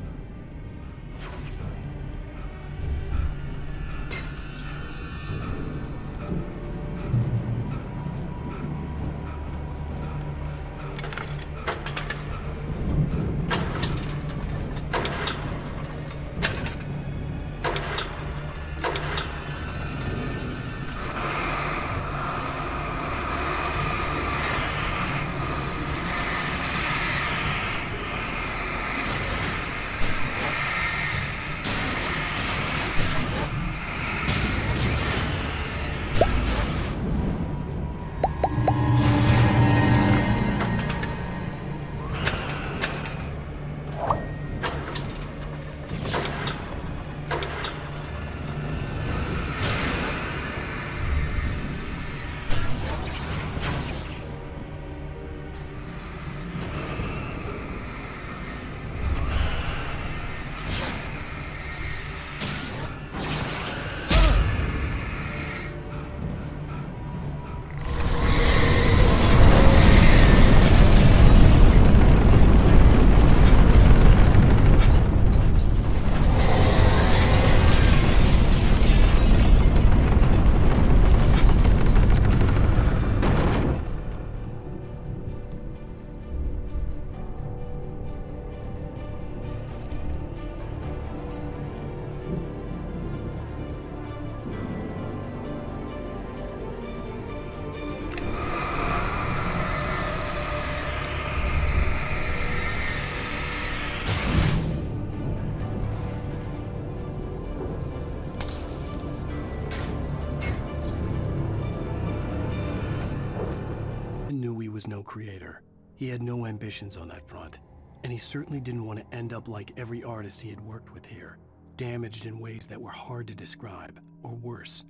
was no creator. He had no ambitions on that front. And he certainly didn't want to end up like every artist he had worked with here, damaged in ways that were hard to describe, or worse.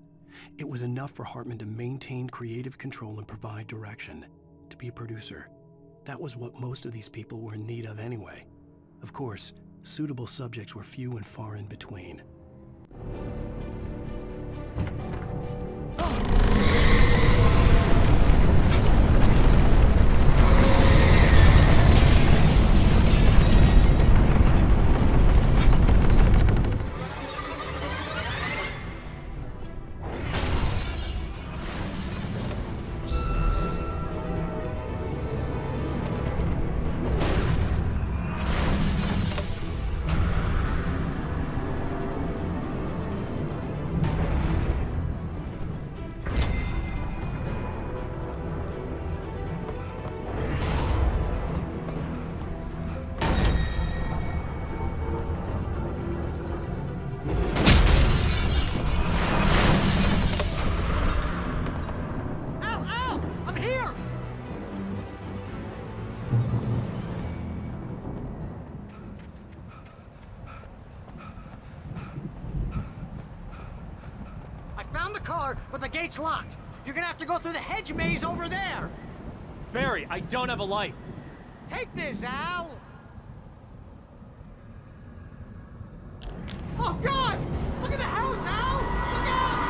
It was enough for Hartman to maintain creative control and provide direction, to be a producer. That was what most of these people were in need of anyway. Of course, suitable subjects were few and far in between. But the gate's locked. You're gonna have to go through the hedge maze over there. Barry, I don't have a light. Take this, Al. Oh, God! Look at the house, Al! Look out!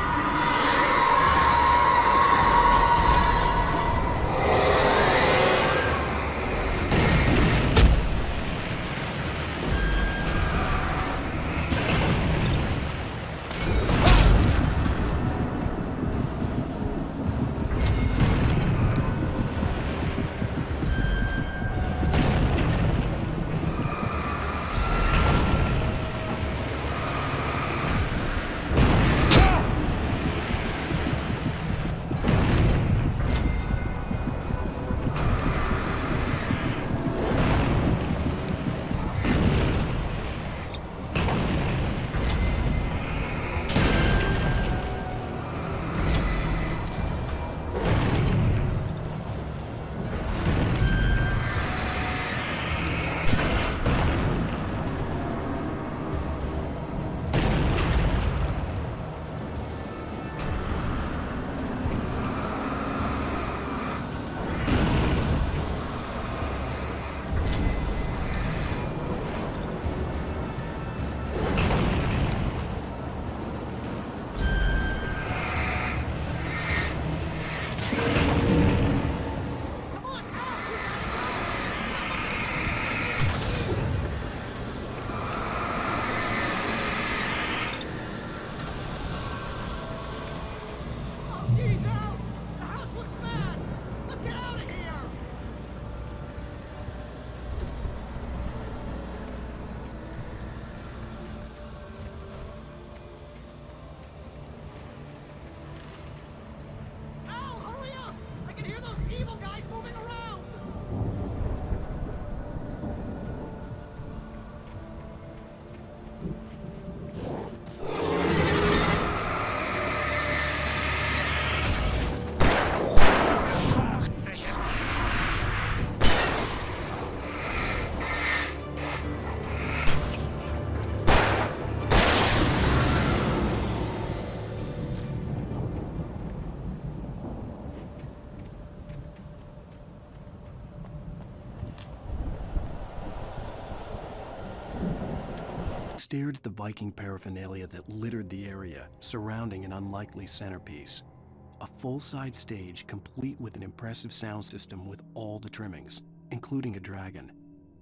Stared at the Viking paraphernalia that littered the area, surrounding an unlikely centerpiece. A full-size stage complete with an impressive sound system with all the trimmings, including a dragon.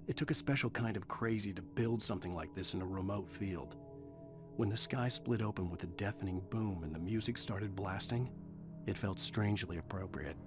It took a special kind of crazy to build something like this in a remote field. When the sky split open with a deafening boom and the music started blasting, it felt strangely appropriate.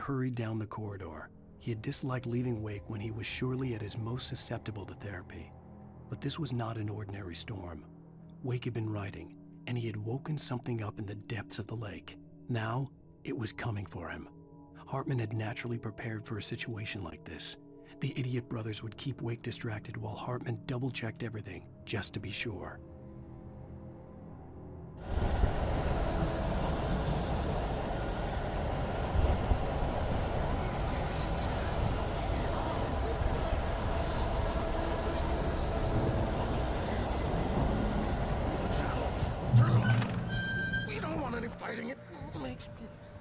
hurried down the corridor. He had disliked leaving Wake when he was surely at his most susceptible to therapy. But this was not an ordinary storm. Wake had been writing, and he had woken something up in the depths of the lake. Now, it was coming for him. Hartman had naturally prepared for a situation like this. The idiot brothers would keep Wake distracted while Hartman double-checked everything, just to be sure. We don't want any fighting. It makes people sad.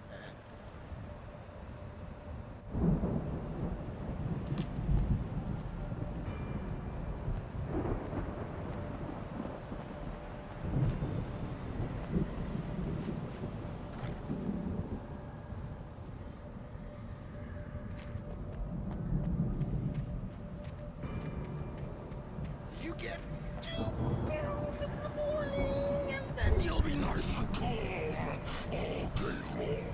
You get 2 pills in the morning, and then you'll be nice and calm all day long.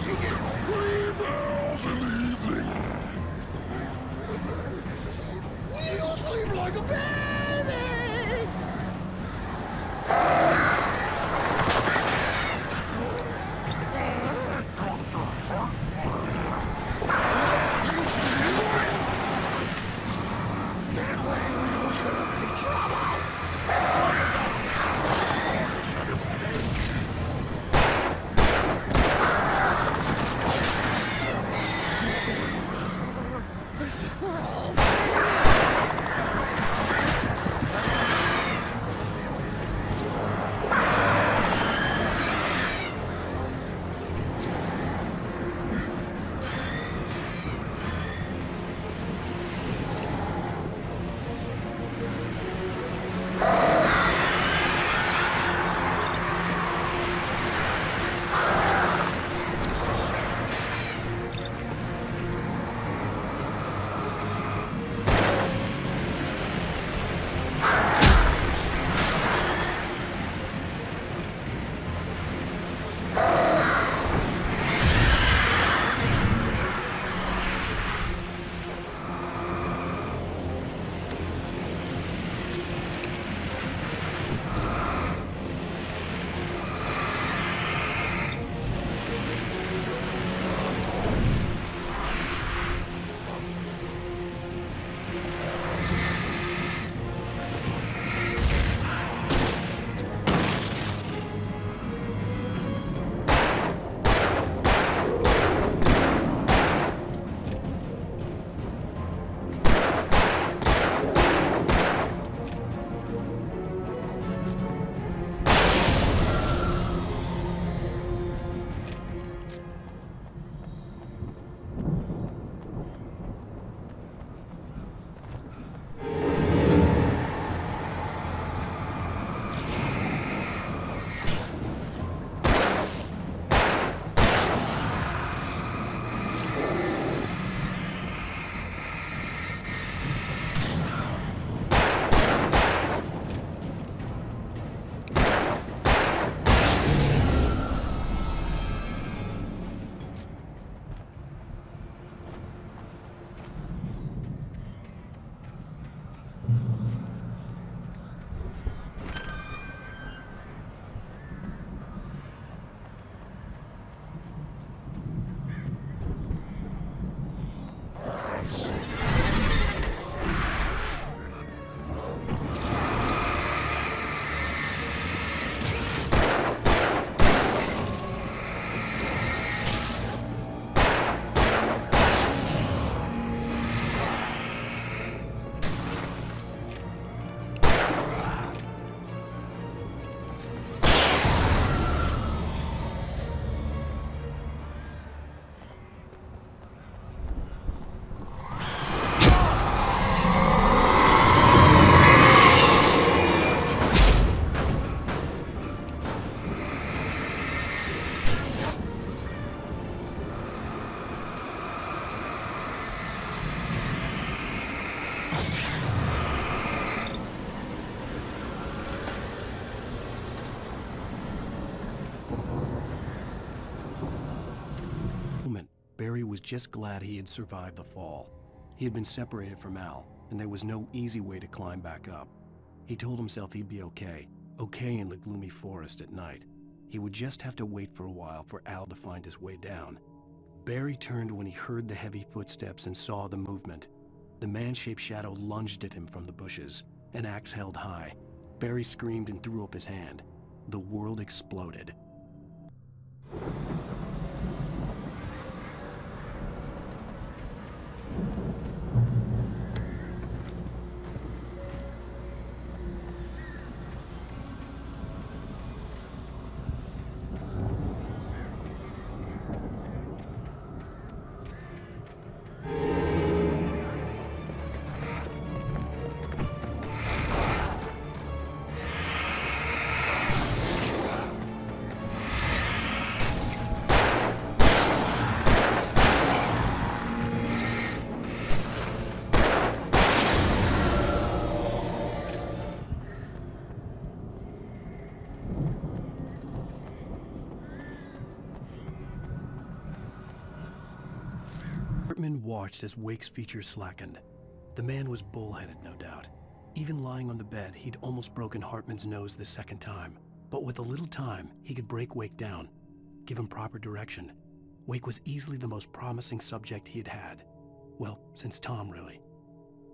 You get 3 pills in the evening. You'll sleep like a baby. That way just glad he had survived the fall. He had been separated from Al, and there was no easy way to climb back up. He told himself he'd be okay in the gloomy forest at night. He would just have to wait for a while for Al to find his way down. Barry turned when he heard the heavy footsteps and saw the movement. The man-shaped shadow lunged at him from the bushes, an axe held high. Barry screamed and threw up his hand. The world exploded. Hartman watched as Wake's features slackened. The man was bullheaded, no doubt. Even lying on the bed, he'd almost broken Hartman's nose the second time. But with a little time, he could break Wake down, give him proper direction. Wake was easily the most promising subject he had had. Well, since Tom, really.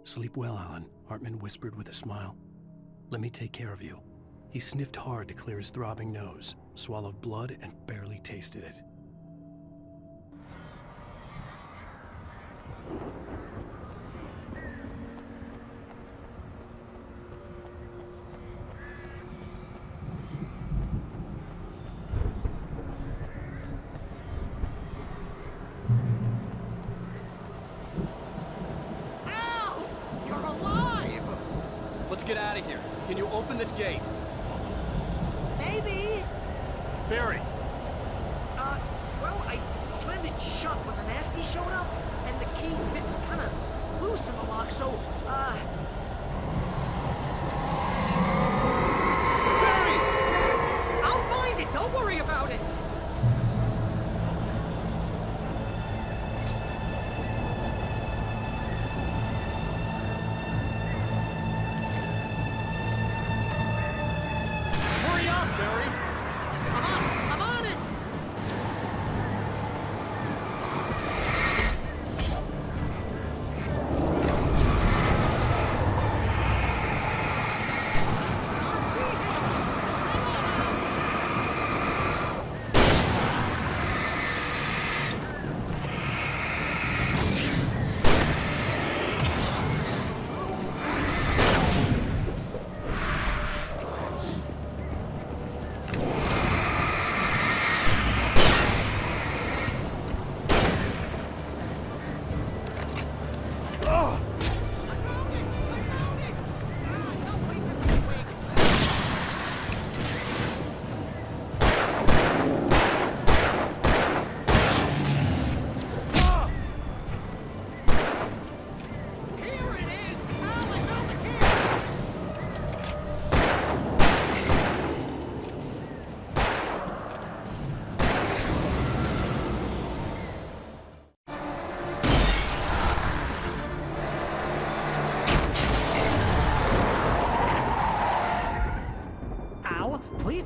"Sleep well, Alan," Hartman whispered with a smile. "Let me take care of you." He sniffed hard to clear his throbbing nose, swallowed blood, and barely tasted it. Get out of here. Can you open this gate? Maybe. Barry. Well, I slammed it shut when the nasty showed up, and the key fits kind of loose in the lock, so, Barry! I'll find it. Don't worry about it.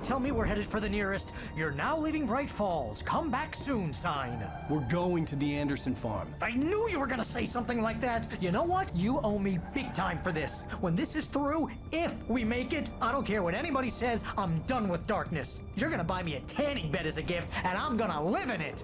Tell me we're headed for the nearest "You're now leaving Bright Falls. Come back soon" sign. We're going to the Anderson farm. I knew you were gonna say something like that. You know what? You owe me big time for this. When this is through, if we make it, I don't care what anybody says, I'm done with darkness. You're gonna buy me a tanning bed as a gift, and I'm gonna live in it.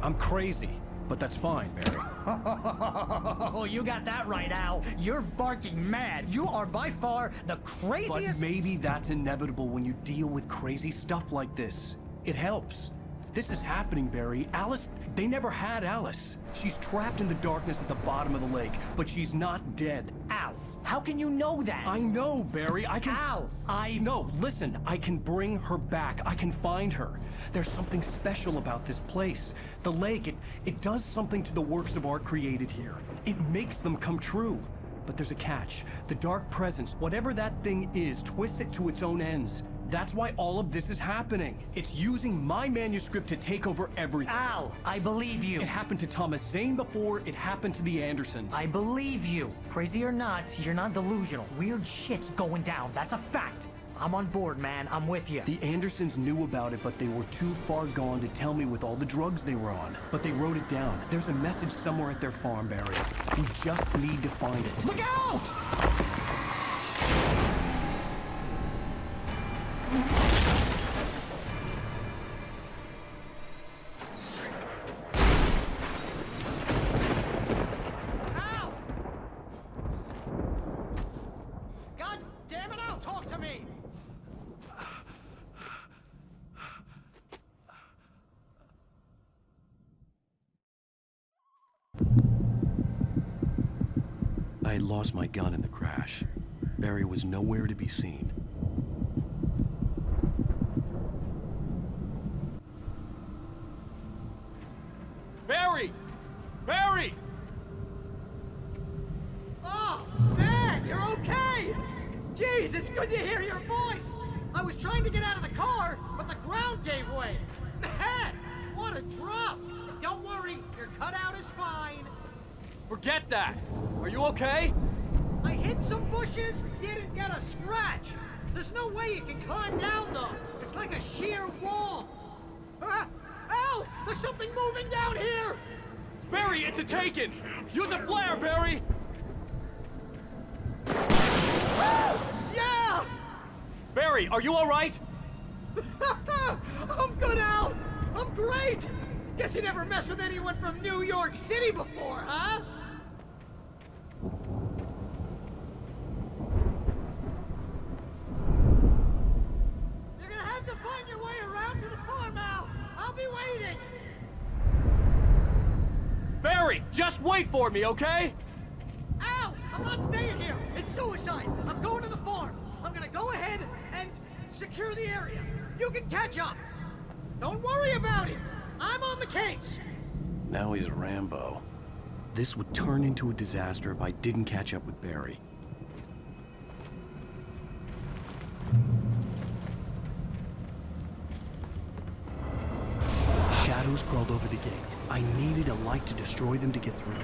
I'm crazy, but that's fine, Barry. Oh, you got that right, Al. You're barking mad. You are by far the craziest— But maybe that's inevitable when you deal with crazy stuff like this. It helps. This is happening, Barry. Alice, they never had Alice. She's trapped in the darkness at the bottom of the lake, but she's not dead. Al, How can you know that? I know, Barry. I can... Al, No, listen. I can bring her back. I can find her. There's something special about this place. The lake, it does something to the works of art created here. It makes them come true. But there's a catch. The dark presence, whatever that thing is, twists it to its own ends. That's why all of this is happening. It's using my manuscript to take over everything. Al, I believe you. It happened to Thomas Zane before, it happened to the Andersons. I believe you. Crazy or not, you're not delusional. Weird shit's going down. That's a fact. I'm on board, man. I'm with you. The Andersons knew about it, but they were too far gone to tell me with all the drugs they were on. But they wrote it down. There's a message somewhere at their farm, Barry. We just need to find it. Look out! Al! God damn it, Al, talk to me! I had lost my gun in the crash. Barry was nowhere to be seen. Barry! Barry! Oh, man, you're okay! Jeez, it's good to hear your voice! I was trying to get out of the car, but the ground gave way. Man, what a drop! Don't worry, your cutout is fine. Forget that! Are you okay? I hit some bushes, didn't get a scratch. There's no way you can climb down, though. It's like a sheer wall. Al, there's something moving down here! Barry, it's a taken! Use a flare, Barry! Yeah! Barry, are you alright? I'm good, Al! I'm great! Guess you never messed with anyone from New York City before, huh? You're gonna have to find your way around to the farm, Al! I'll be waiting! Barry, just wait for me, okay? Al! I'm not staying here! It's suicide! I'm going to the farm! I'm gonna go ahead and secure the area. You can catch up! Don't worry about it! I'm on the case! Now he's Rambo. This would turn into a disaster if I didn't catch up with Barry. Shadows crawled over the gate. I needed a light to destroy them to get through.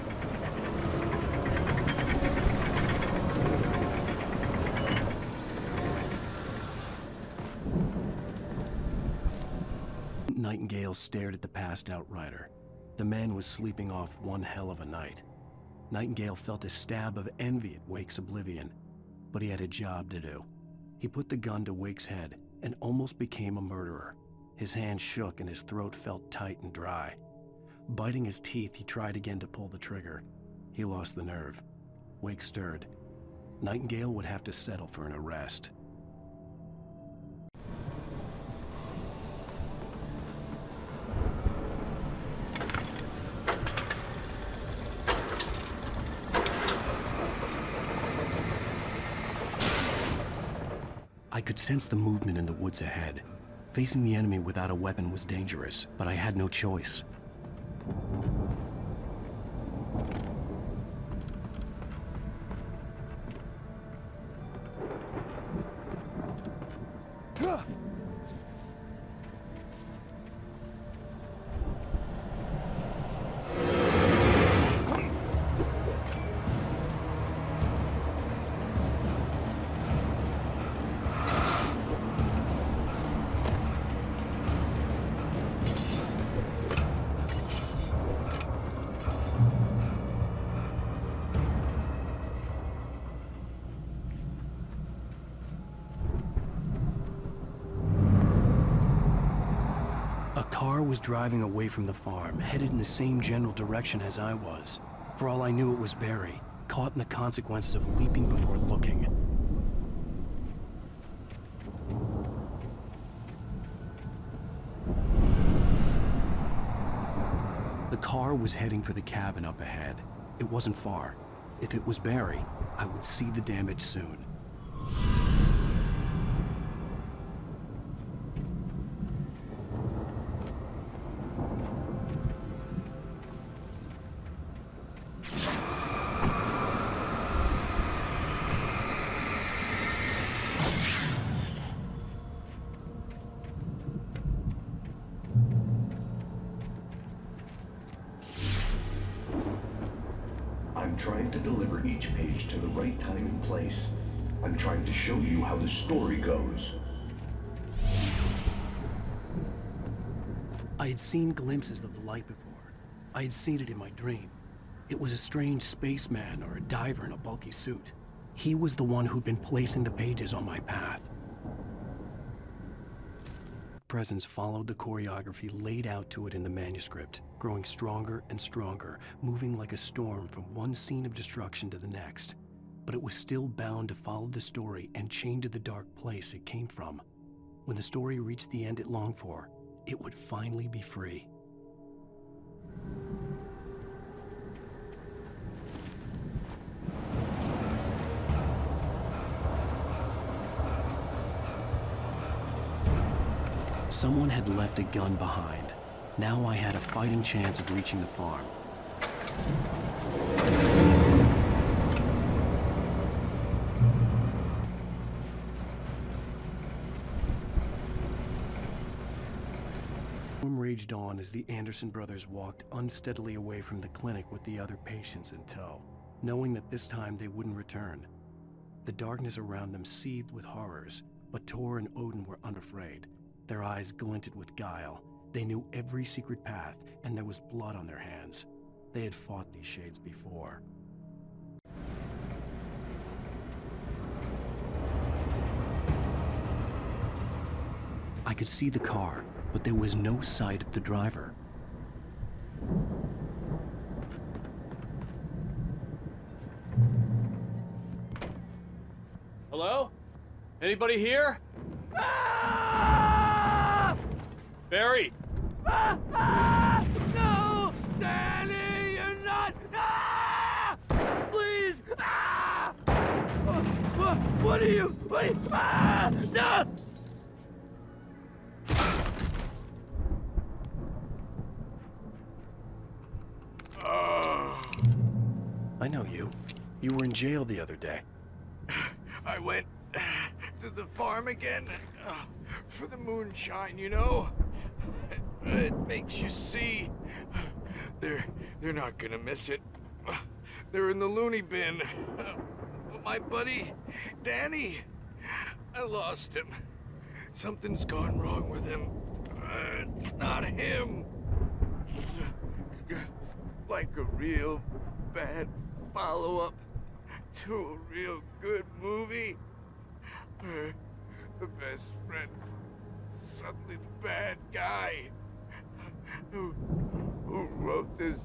Nightingale stared at the passed-out rider. The man was sleeping off one hell of a night. Nightingale felt a stab of envy at Wake's oblivion, but he had a job to do. He put the gun to Wake's head and almost became a murderer. His hand shook and his throat felt tight and dry. Biting his teeth, he tried again to pull the trigger. He lost the nerve. Wake stirred. Nightingale would have to settle for an arrest. I could sense the movement in the woods ahead. Facing the enemy without a weapon was dangerous, but I had no choice. Was driving away from the farm, headed in the same general direction as I was. For all I knew, it was Barry, caught in the consequences of leaping before looking. The car was heading for the cabin up ahead. It wasn't far. If it was Barry, I would see the damage soon. I'm trying to deliver each page to the right time and place. I'm trying to show you how the story goes. I had seen glimpses of the light before. I had seen it in my dream. It was a strange spaceman or a diver in a bulky suit. He was the one who'd been placing the pages on my path. Presence followed the choreography laid out to it in the manuscript, growing stronger and stronger, moving like a storm from one scene of destruction to the next. But it was still bound to follow the story and chained to the dark place it came from. When the story reached the end it longed for, it would finally be free. Someone had left a gun behind. Now I had a fighting chance of reaching the farm. The storm raged on as the Anderson brothers walked unsteadily away from the clinic with the other patients in tow, knowing that this time they wouldn't return. The darkness around them seethed with horrors, but Tor and Odin were unafraid. Their eyes glinted with guile. They knew every secret path, and there was blood on their hands. They had fought these shades before. I could see the car, but there was no sight of the driver. Hello? Anybody here? Barry! No! Danny, you're not! Please! What are you? No! I know you. You were in jail the other day. I went to the farm again for the moonshine, you know? It makes you see. They're not gonna miss it. They're in the loony bin. But my buddy, Danny, I lost him. Something's gone wrong with him. It's not him. Like a real bad follow-up to a real good movie. The best friend's suddenly the bad guy. Who wrote this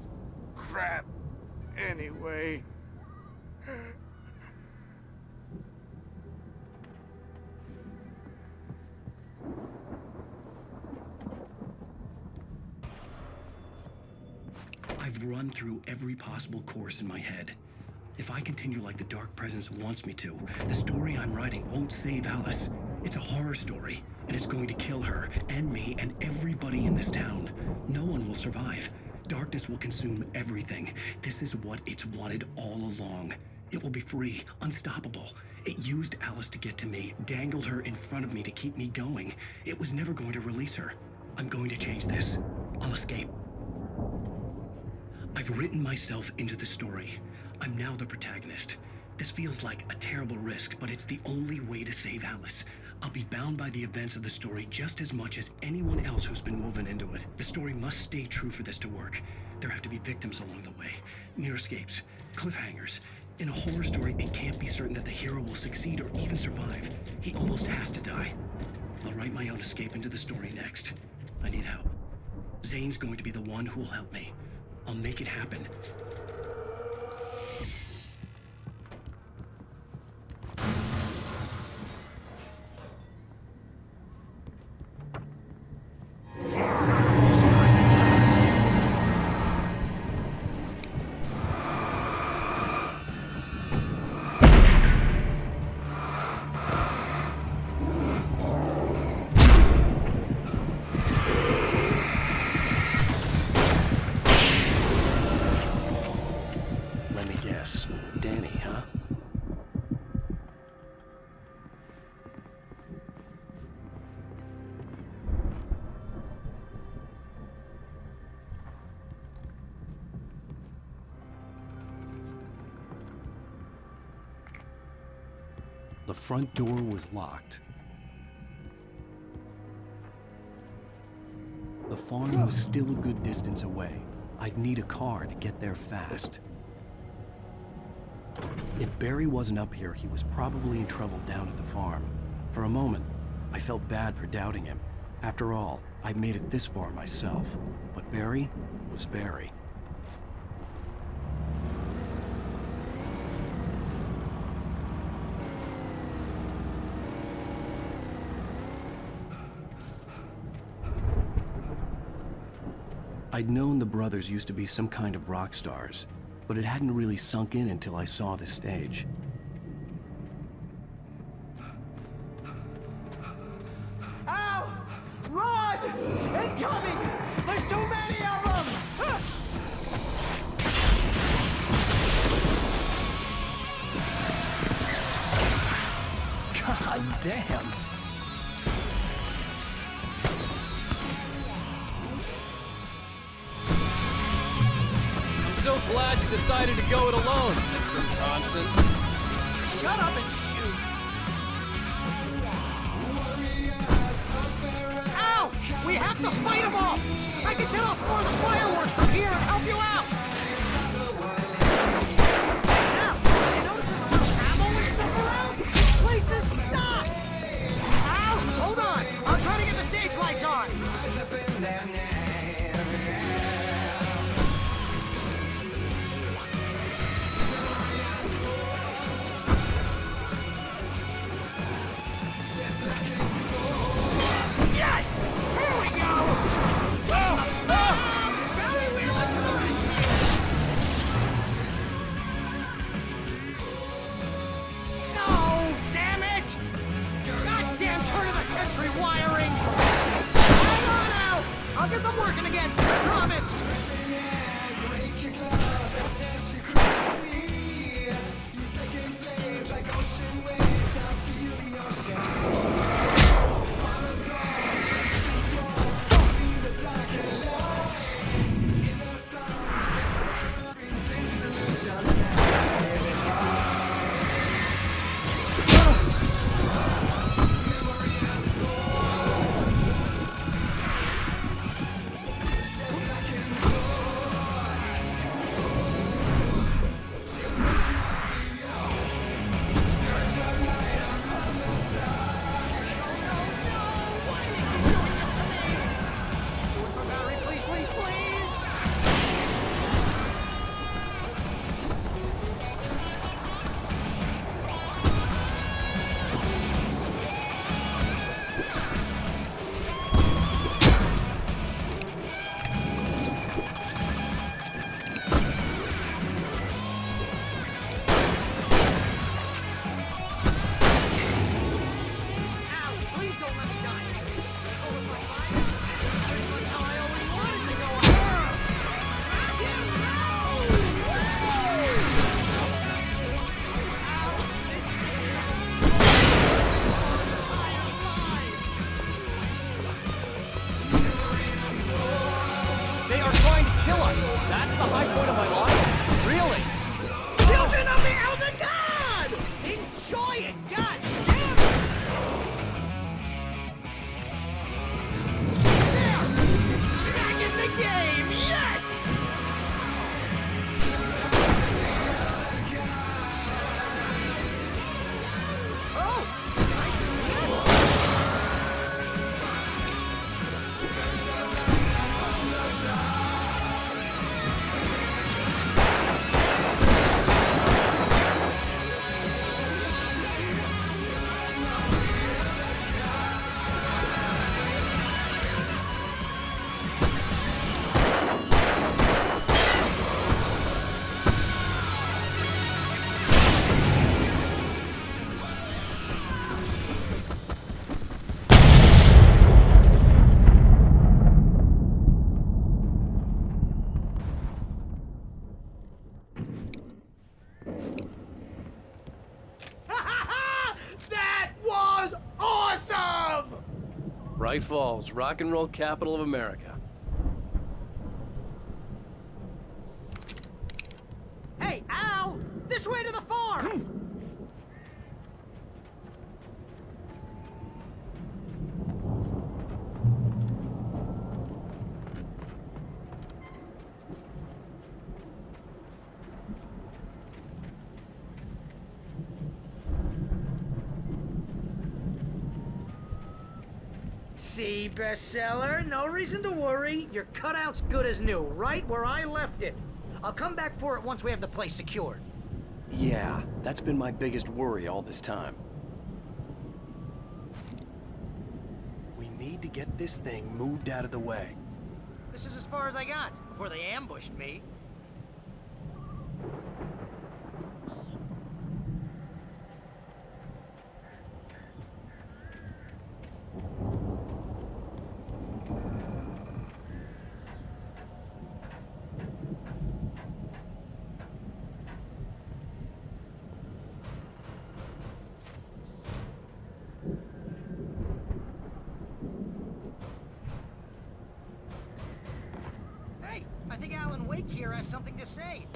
crap anyway? I've run through every possible course in my head. If I continue like the Dark Presence wants me to, the story I'm writing won't save Alice. It's a horror story, and it's going to kill her, and me, and everybody in this town. No one will survive. Darkness will consume everything. This is what it's wanted all along. It will be free, unstoppable. It used Alice to get to me, dangled her in front of me to keep me going. It was never going to release her. I'm going to change this. I'll escape. I've written myself into the story. I'm now the protagonist. This feels like a terrible risk, but it's the only way to save Alice. I'll be bound by the events of the story just as much as anyone else who's been woven into it. The story must stay true for this to work. There have to be victims along the way, near escapes, cliffhangers. In a horror story, it can't be certain that the hero will succeed or even survive. He almost has to die. I'll write my own escape into the story next. I need help. Zane's going to be the one who will help me. I'll make it happen. The front door was locked. The farm was still a good distance away. I'd need a car to get there fast. If Barry wasn't up here, he was probably in trouble down at the farm. For a moment, I felt bad for doubting him. After all, I'd made it this far myself. But Barry was Barry. I'd known the brothers used to be some kind of rock stars, but it hadn't really sunk in until I saw the stage. Al! Run! Incoming! There's too many of them! God damn. So glad you decided to go it alone, Mr. Bronson. Shut up and shoot! Ow! We have to fight them off! I can set off more of the fireworks from here and help you out! Now, you notice there's a little ammo and stuff around? This place is stocked! Ow! Hold on! I'm trying to get the stage lights on! Yes! Here we go! Barry Wheeler to the rescue! No! Damn it! Goddamn turn-of-the-century wiring! Hang on out! I'll get them working again, I promise! Bright Falls, rock and roll capital of America. Hey, Al! This way to the farm! see, bestseller. No reason to worry. Your cutout's good as new, right where I left it. I'll come back for it once we have the place secured. Yeah, that's been my biggest worry all this time. We need to get this thing moved out of the way. This is as far as I got before they ambushed me. Hey, I think Alan Wake here has something to say.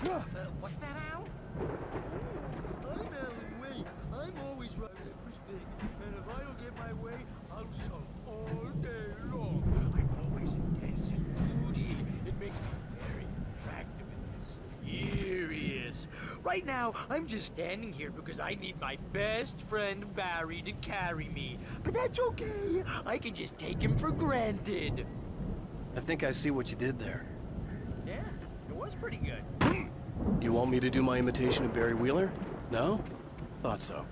What's that, Al? I'm Alan Wake. I'm always right at everything. And if I don't get my way, I'll sulk all day long. I'm always intense and moody. It makes me very attractive and mysterious. Right now, I'm just standing here because I need my best friend Barry to carry me. But that's okay. I can just take him for granted. I think I see what you did there. Yeah, it was pretty good. You want me to do my imitation of Barry Wheeler? No? Thought so.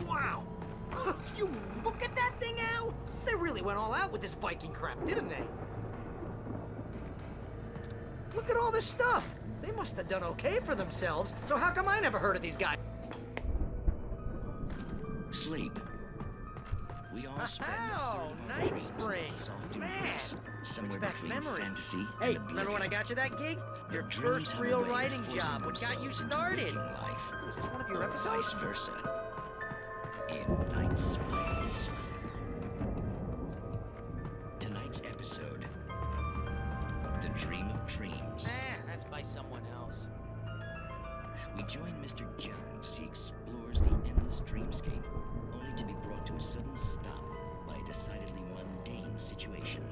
Wow! You look at that thing, Al! They really went all out with this Viking crap, didn't they? Look at all this stuff! They must have done okay for themselves, so how come I never heard of these guys? Sleep. We all spend Oh, Night Spring! Man! Brings back memories. Fantasy Hey, and remember when I got you that gig? Your first real writing job, what got you started? Was this one of your episodes? Vice versa. In Night Springs. Tonight's episode, The Dream of Dreams. That's by someone else. We join Mr. Jones as he explores the endless dreamscape, only to be brought to a sudden stop by a decidedly mundane situation.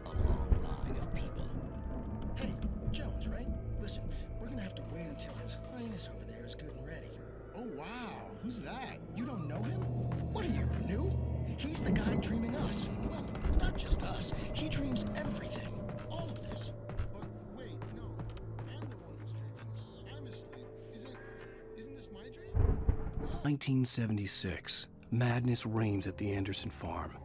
A long line of people. Hey, Jones, right? Listen, we're gonna have to wait until His Highness over there is good and ready. Oh, wow. Who's that? You don't know him? What are you, new? He's the guy dreaming us. Well, not just us. He dreams everything. All of this. But wait, no. I'm the one who's dreaming. I'm asleep. Isn't this my dream? 1976. Madness reigns at the Anderson farm.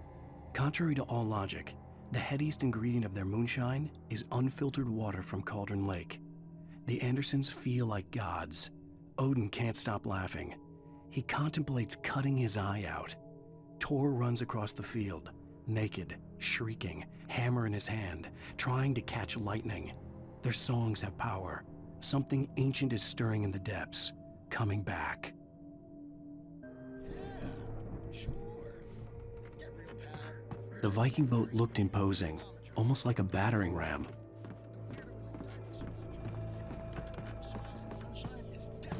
Contrary to all logic, the headiest ingredient of their moonshine is unfiltered water from Cauldron Lake. The Andersons feel like gods. Odin can't stop laughing. He contemplates cutting his eye out. Tor runs across the field, naked, shrieking, hammer in his hand, trying to catch lightning. Their songs have power. Something ancient is stirring in the depths, coming back. The Viking boat looked imposing, almost like a battering ram.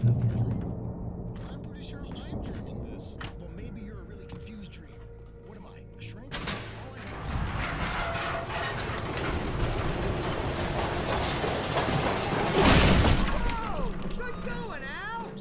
I'm pretty sure I'm dreaming this. Well, maybe you're a really confused dream. What am I, a shrink? Whoa! Good going, Al!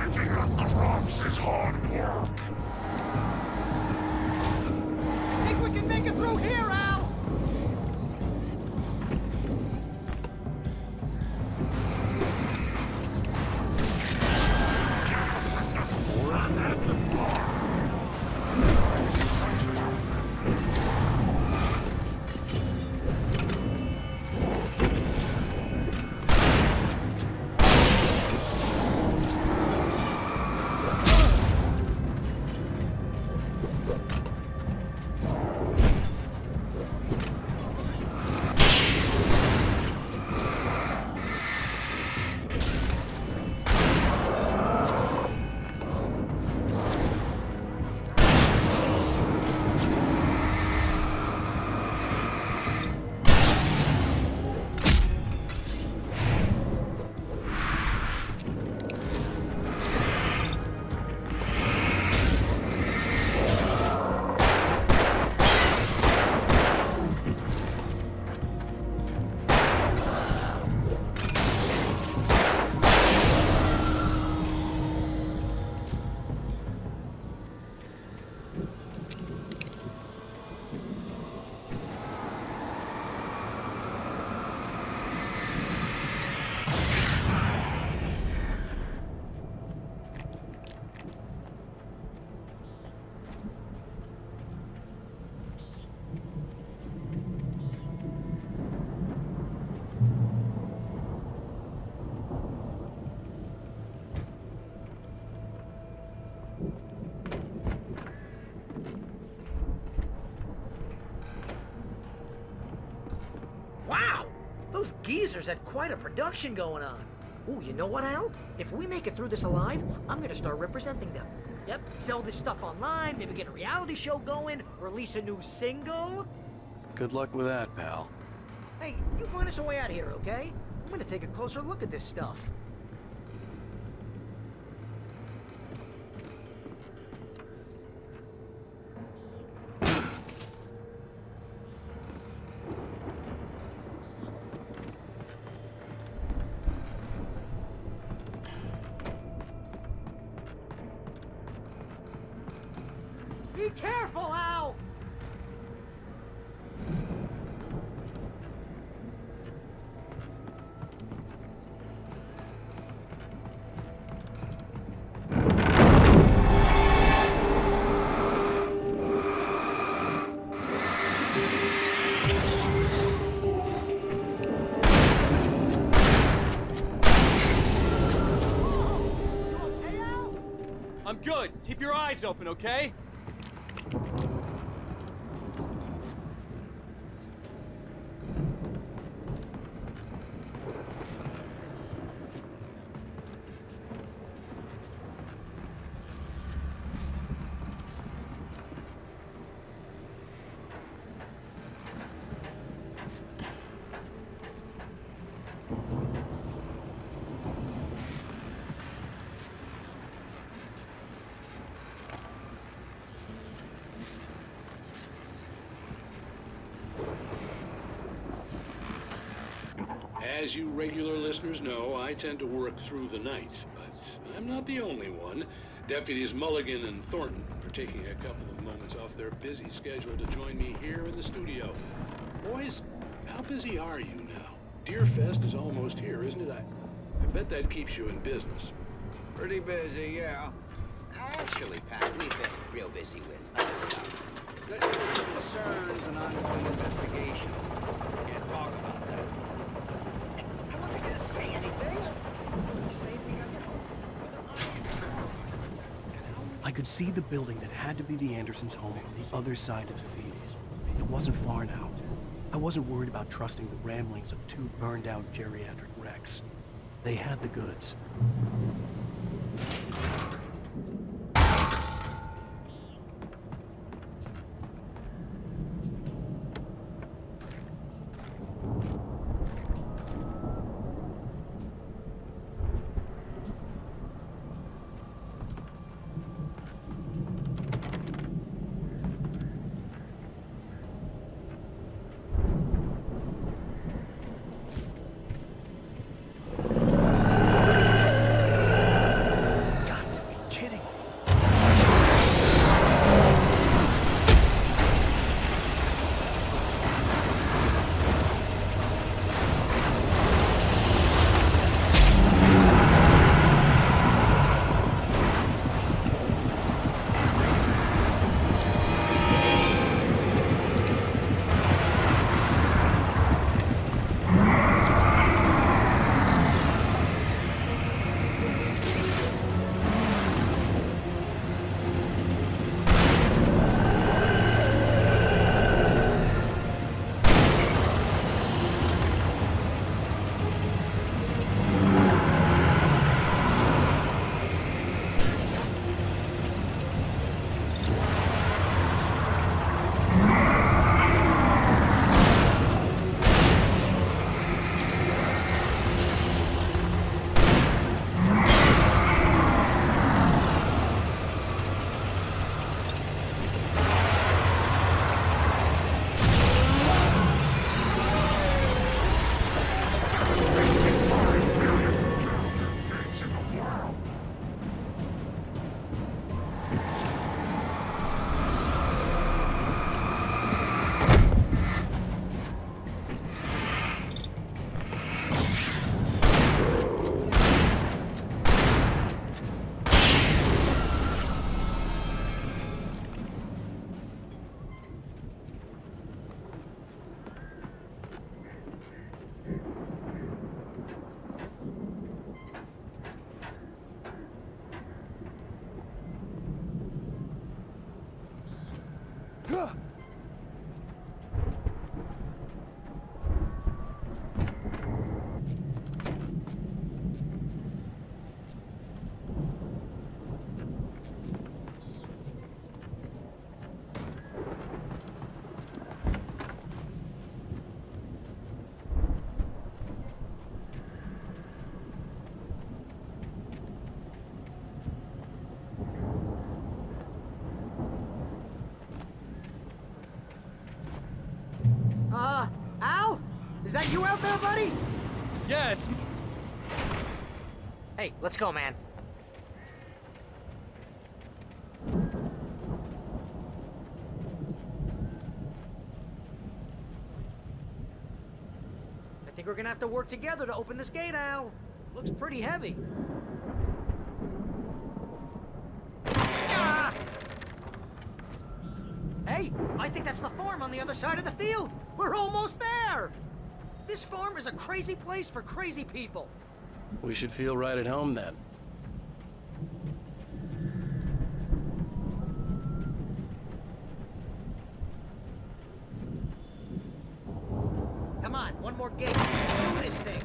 Fighting at the rocks is hard work. Think we can make it through here, Al? Sun at the bar. Wow! Those geezers had quite a production going on. Ooh, you know what, Al? If we make it through this alive, I'm gonna start representing them. Yep, sell this stuff online, maybe get a reality show going, release a new single. Good luck with that, pal. Hey, you find us a way out of here, okay? I'm gonna take a closer look at this stuff. Be careful, Al! I'm good. Keep your eyes open, okay? As you regular listeners know, I tend to work through the night, but I'm not the only one. Deputies Mulligan and Thornton are taking a couple of moments off their busy schedule to join me here in the studio. Boys, how busy are you now? Deerfest is almost here, isn't it? I bet that keeps you in business. Pretty busy, yeah. Actually, Pat, we've been real busy with other stuff. Good concerns and ongoing investigation. Can't talk about that. I wasn't gonna say anything. I could see the building that had to be the Andersons' home on the other side of the field. It wasn't far now. I wasn't worried about trusting the ramblings of two burned-out geriatric wrecks. They had the goods. that you out there, buddy? Yeah, it's... Hey, let's go, man. I think we're gonna have to work together to open this gate, Al. Looks pretty heavy. Ah! Hey, I think that's the farm on the other side of the field. We're almost there. This farm is a crazy place for crazy people. We should feel right at home then. Come on, one more gate. Do this thing.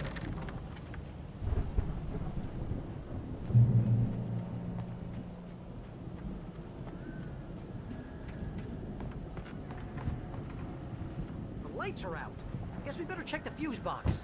The lights are out. Guess we better check the fuse box.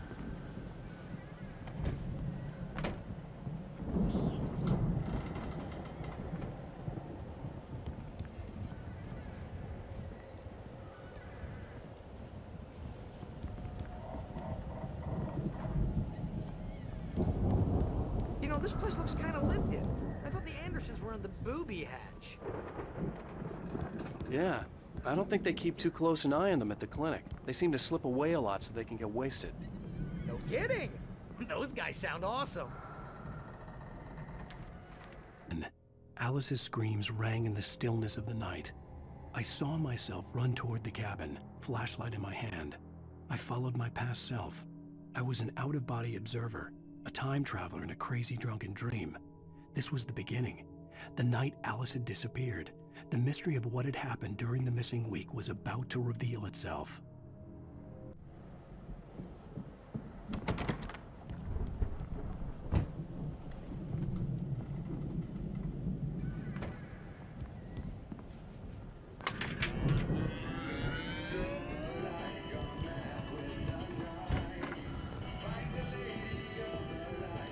You know, this place looks kind of lived in. I thought the Andersons were in the booby hatch. Yeah, I don't think they keep too close an eye on them at the clinic. They seem to slip away a lot so they can get wasted. No kidding. Those guys sound awesome. Alice's screams rang in the stillness of the night. I saw myself run toward the cabin, flashlight in my hand. I followed my past self. I was an out-of-body observer, a time traveler in a crazy drunken dream. This was the beginning. The night Alice had disappeared. The mystery of what had happened during the missing week was about to reveal itself.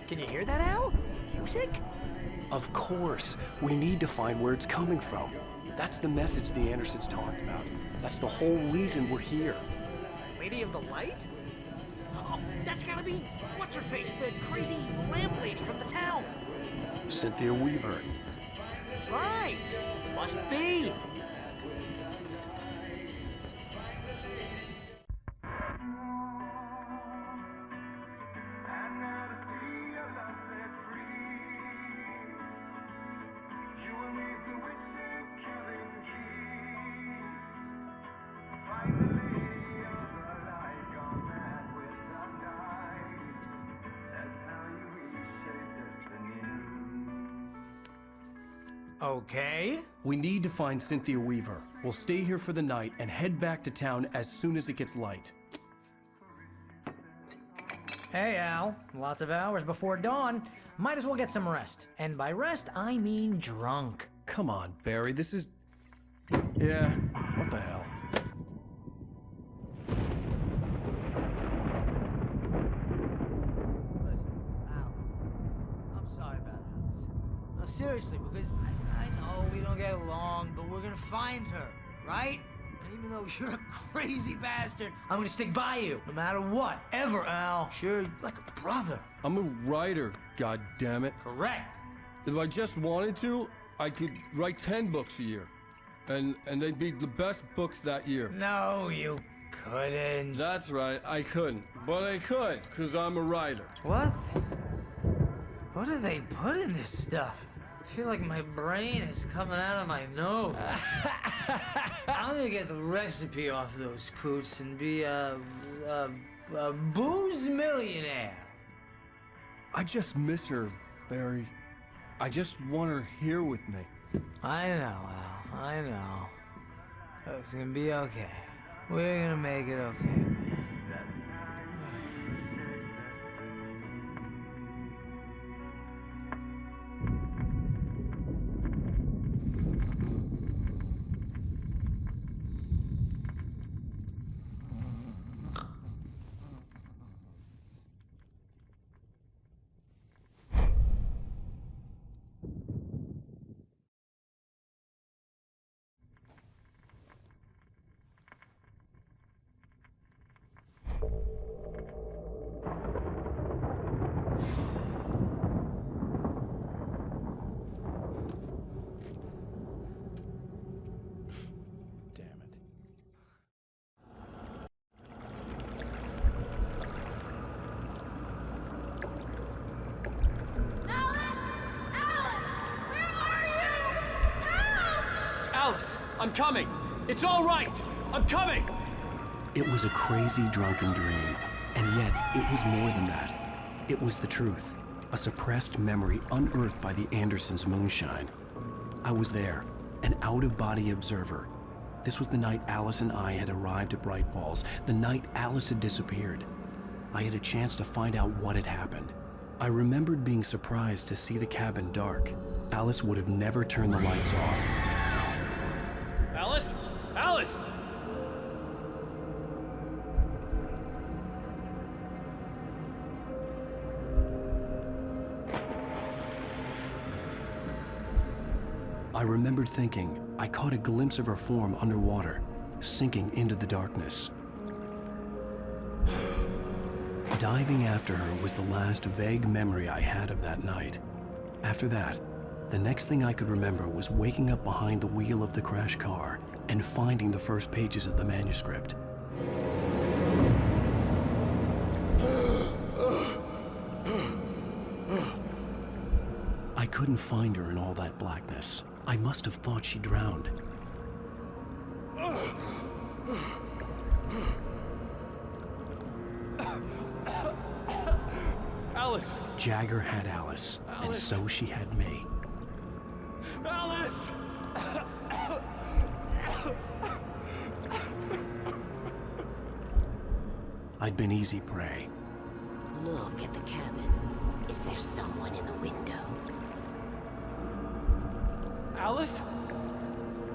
Can you hear that, Al? Music? Of course. We need to find where it's coming from. That's the message the Andersons talked about. That's the whole reason we're here. Lady of the Light? Oh, that's gotta be what's-her-face, the crazy lamp lady from the town. Cynthia Weaver. Right. Must be. Okay. We need to find Cynthia Weaver. We'll stay here for the night and head back to town as soon as it gets light. Hey, Al. Lots of hours before dawn. Might as well get some rest. And by rest, I mean drunk. Come on, Barry, this is... Yeah, what the hell? I'm sorry about Alice. No, seriously, because I know we don't get along, but we're gonna find her, right? And even though you're a crazy bastard, I'm gonna stick by you, no matter what, ever, Al. Sure, like a brother. I'm a writer, goddammit. Correct. If I just wanted to, I could write 10 books a year. And they'd be the best books that year. No, you couldn't. That's right, I couldn't. But I could, because I'm a writer. What? What do they put in this stuff? I feel like my brain is coming out of my nose. I'm gonna get the recipe off those coots and be a booze millionaire. I just miss her, Barry. I just want her here with me. I know, Al. I know. It's gonna be okay. We're gonna make it okay. Alice, I'm coming. It's all right. I'm coming. It was a crazy, drunken dream, and yet it was more than that. It was the truth, a suppressed memory unearthed by the Andersons' moonshine. I was there, an out-of-body observer. This was the night Alice and I had arrived at Bright Falls, the night Alice had disappeared. I had a chance to find out what had happened. I remembered being surprised to see the cabin dark. Alice would have never turned the lights off. Alice? Alice! I remembered thinking I caught a glimpse of her form underwater, sinking into the darkness. Diving after her was the last vague memory I had of that night. After that, the next thing I could remember was waking up behind the wheel of the crashed car and finding the first pages of the manuscript. I couldn't find her in all that blackness. I must have thought she drowned. Alice! Jagger had Alice, and so she had me. Alice! I'd been easy prey. Look at the cabin. Is there someone in the window? Alice?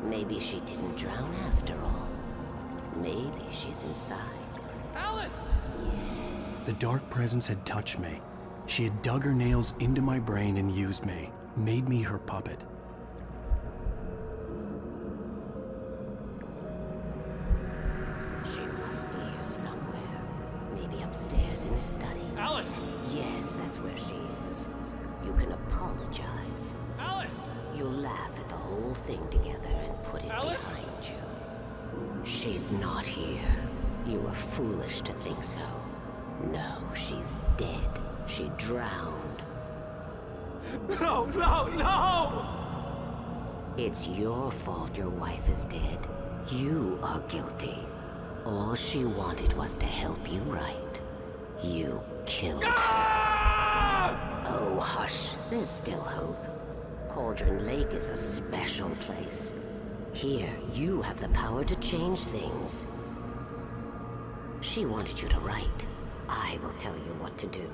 Maybe she didn't drown after all. Maybe she's inside. Alice! The dark presence had touched me. She had dug her nails into my brain and used me, made me her puppet. She must be here somewhere. Maybe upstairs in the study. Alice! Yes, that's where she is. You can apologize. Alice! You'll laugh at the whole thing together and put it Alice? behind you. She's not here. You were foolish to think so. No, she's dead. She drowned. No, no, no! It's your fault your wife is dead. You are guilty. All she wanted was to help you right. You killed her. Oh, hush. There's still hope. Cauldron Lake is a special place. Here, you have the power to change things. She wanted you to write. I will tell you what to do.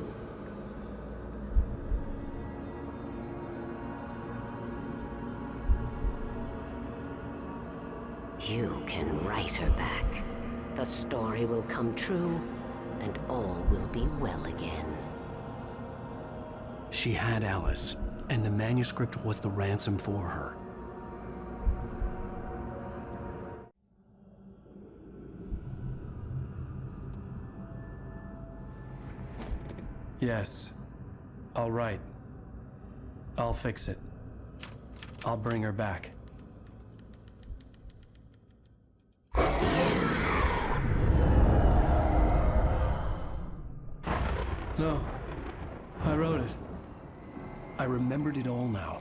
You can write her back. The story will come true, and all will be well again. She had Alice, and the manuscript was the ransom for her. Yes. I'll write. I'll fix it. I'll bring her back. No. I wrote it. I remembered it all now.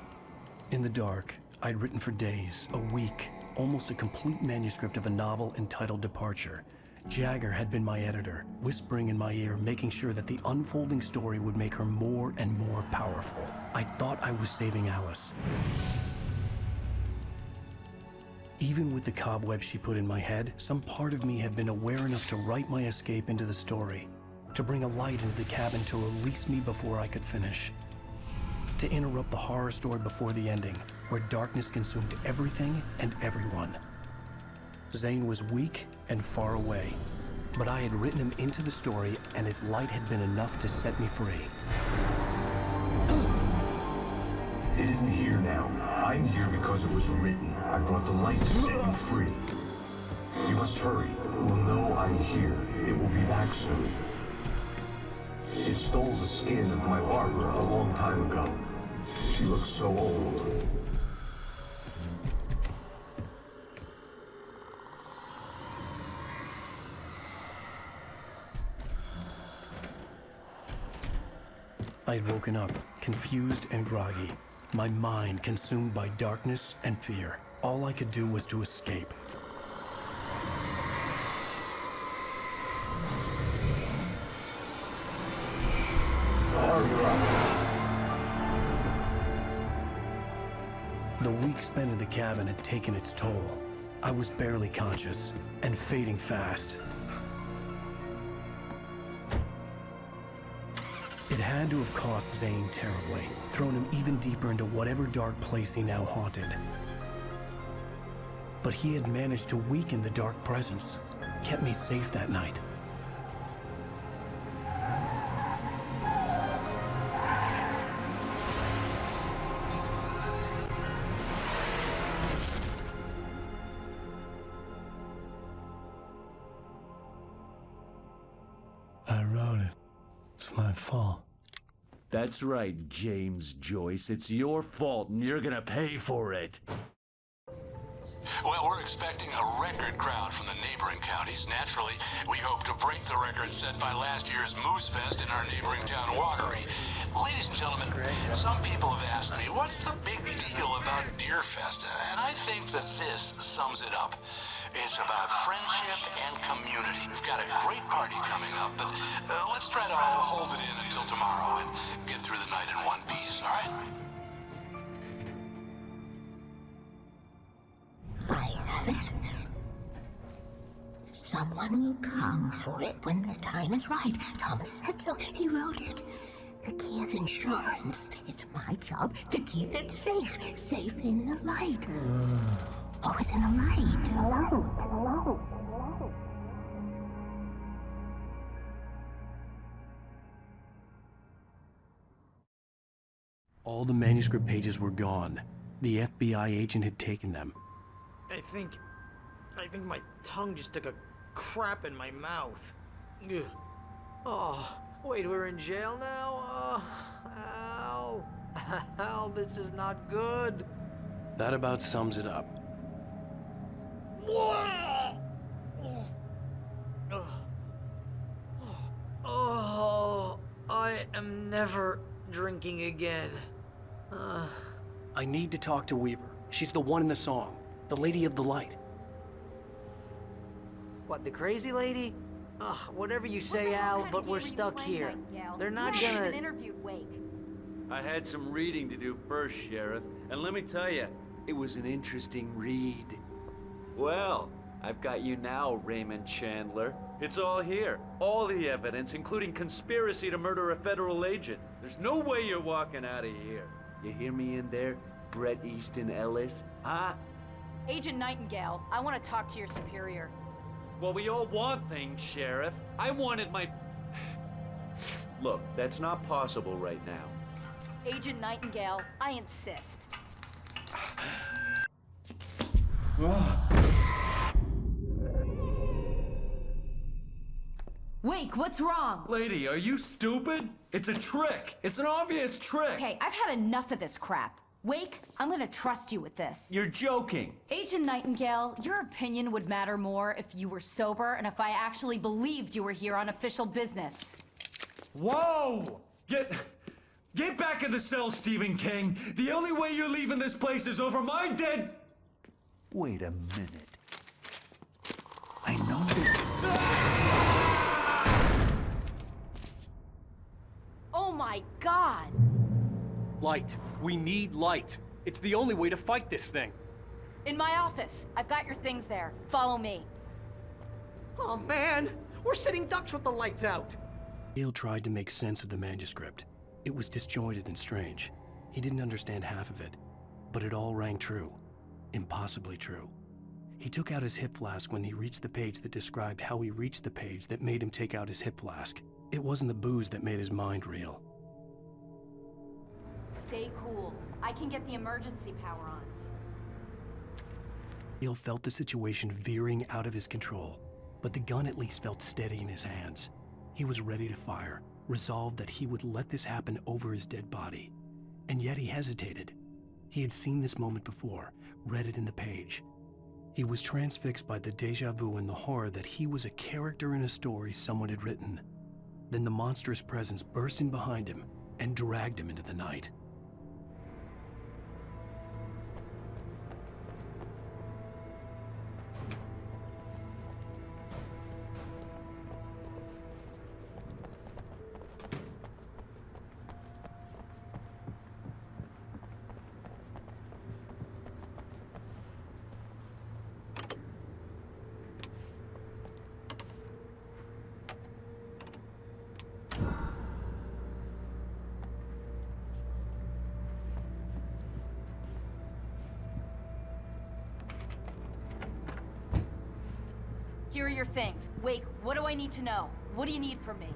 In the dark, I'd written for days, a week, almost a complete manuscript of a novel entitled Departure. Jagger had been my editor, whispering in my ear, making sure that the unfolding story would make her more and more powerful. I thought I was saving Alice. Even with the cobwebs she put in my head, some part of me had been aware enough to write my escape into the story, to bring a light into the cabin to release me before I could finish, to interrupt the horror story before the ending, where darkness consumed everything and everyone. Zane was weak and far away, but I had written him into the story, and his light had been enough to set me free. It isn't here now. I'm here because it was written. I brought the light to set you free. You must hurry. It will know I'm here. It will be back soon. It stole the skin of my Barbara a long time ago. She looks so old. I'd woken up, confused and groggy, my mind consumed by darkness and fear. All I could do was to escape. The week spent in the cabin had taken its toll. I was barely conscious and fading fast. It had to have cost Zane terribly, thrown him even deeper into whatever dark place he now haunted. But he had managed to weaken the dark presence, kept me safe that night. I wrote it. It's my fault. That's right, James Joyce. It's your fault, and you're gonna pay for it. Well, we're expecting a record crowd from the neighboring counties. Naturally, we hope to break the record set by last year's Moose Fest in our neighboring town, Watery. Ladies and gentlemen, some people have asked me, what's the big deal about Deerfest? And I think that this sums it up. It's about friendship and community. We've got a great party coming up, but let's try to hold it in until tomorrow and get through the night in one piece, all right? I have it. Someone will come for it when the time is right. Thomas said so. He wrote it. The key is insurance. It's my job to keep it safe. Safe in the light. Always in the light. Hello. All the manuscript pages were gone. The FBI agent had taken them. I think my tongue just took a crap in my mouth. Ugh. Oh, wait, we're in jail now? Oh, Al, this is not good. That about sums it up. Oh, I am never drinking again. I need to talk to Weaver. She's the one in the song. The Lady of the Light. What, the crazy lady? Ugh, whatever you say, Al, but we're stuck here. They're not gonna... interviewed Wake. I had some reading to do first, Sheriff, and let me tell you, it was an interesting read. Well, I've got you now, Raymond Chandler. It's all here. All the evidence, including conspiracy to murder a federal agent. There's no way you're walking out of here. You hear me in there, Bret Easton Ellis? Huh? Agent Nightingale, I want to talk to your superior. Well, we all want things, Sheriff. I wanted my... Look, that's not possible right now. Agent Nightingale, I insist. Wake, what's wrong? Lady, are you stupid? It's a trick. It's an obvious trick. Okay, I've had enough of this crap. Wake, I'm gonna trust you with this. You're joking. Agent Nightingale, your opinion would matter more if you were sober and if I actually believed you were here on official business. Whoa! Get back in the cell, Stephen King. The only way you're leaving this place is over my dead... Wait a minute. I know this... Oh my God! Light. We need light. It's the only way to fight this thing. In my office. I've got your things there. Follow me. Oh man, we're sitting ducks with the lights out. Gale tried to make sense of the manuscript. It was disjointed and strange. He didn't understand half of it, but it all rang true. Impossibly true. He took out his hip flask when he reached the page that described how he reached the page that made him take out his hip flask. It wasn't the booze that made his mind reel. Stay cool. I can get the emergency power on. Gale felt the situation veering out of his control, but the gun at least felt steady in his hands. He was ready to fire, resolved that he would let this happen over his dead body. And yet he hesitated. He had seen this moment before, read it in the page. He was transfixed by the déjà vu and the horror that he was a character in a story someone had written. Then the monstrous presence burst in behind him and dragged him into the night. Here are your things. Wake, what do I need to know? What do you need from me?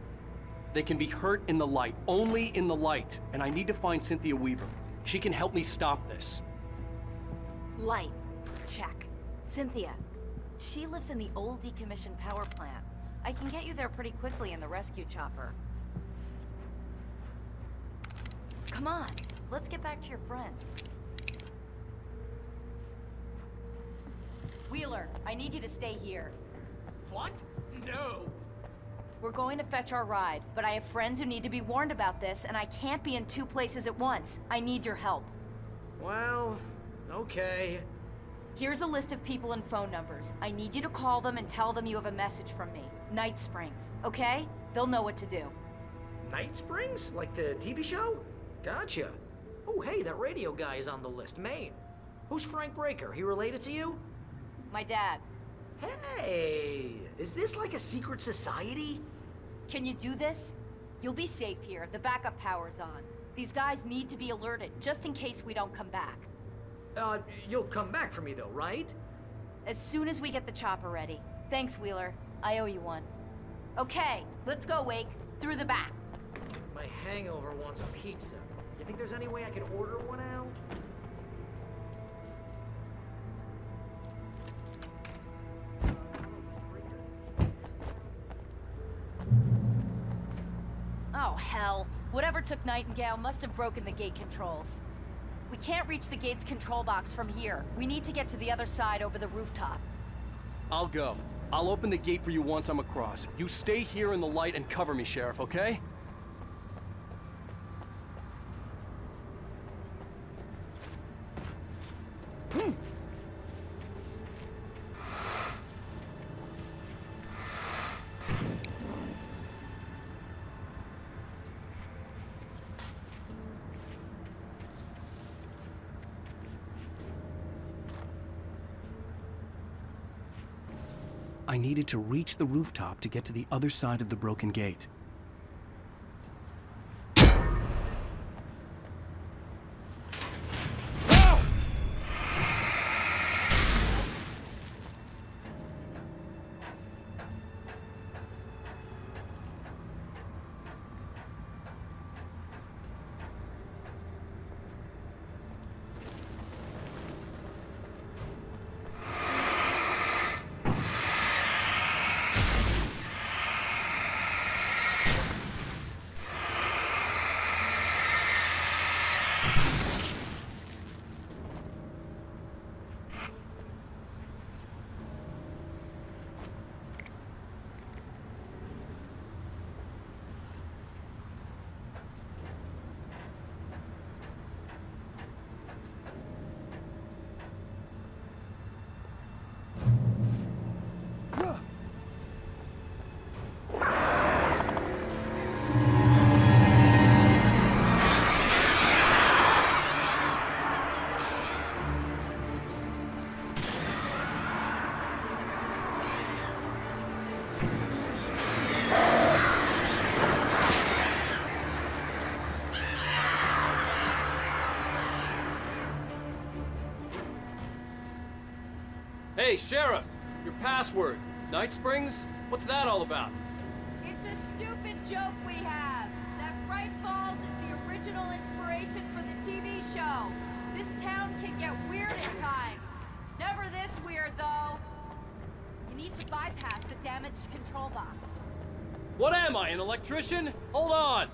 They can be hurt in the light, only in the light. And I need to find Cynthia Weaver. She can help me stop this. Light. Check. Cynthia. She lives in the old decommissioned power plant. I can get you there pretty quickly in the rescue chopper. Come on, let's get back to your friend. Wheeler, I need you to stay here. What? No. We're going to fetch our ride, but I have friends who need to be warned about this, and I can't be in 2 places at once. I need your help. Well, okay. Here's a list of people and phone numbers. I need you to call them and tell them you have a message from me. Night Springs, okay? They'll know what to do. Night Springs? Like the TV show? Gotcha. Oh, hey, that radio guy is on the list. Maine. Who's Frank Breaker? He related to you? My dad. Hey, is this like a secret society? Can you do this? You'll be safe here. The backup power's on. These guys need to be alerted, just in case we don't come back. You'll come back for me though, right? As soon as we get the chopper ready. Thanks, Wheeler. I owe you one. Okay, let's go, Wake. Through the back. My hangover wants a pizza. You think there's any way I could order one out? Oh, hell. Whatever took Nightingale must have broken the gate controls. We can't reach the gate's control box from here. We need to get to the other side over the rooftop. I'll go. I'll open the gate for you once I'm across. You stay here in the light and cover me, Sheriff, okay? I needed to reach the rooftop to get to the other side of the broken gate. Hey, Sheriff! Your password. Night Springs? What's that all about? It's a stupid joke we have. That Bright Falls is the original inspiration for the TV show. This town can get weird at times. Never this weird, though. You need to bypass the damaged control box. What am I, an electrician? Hold on!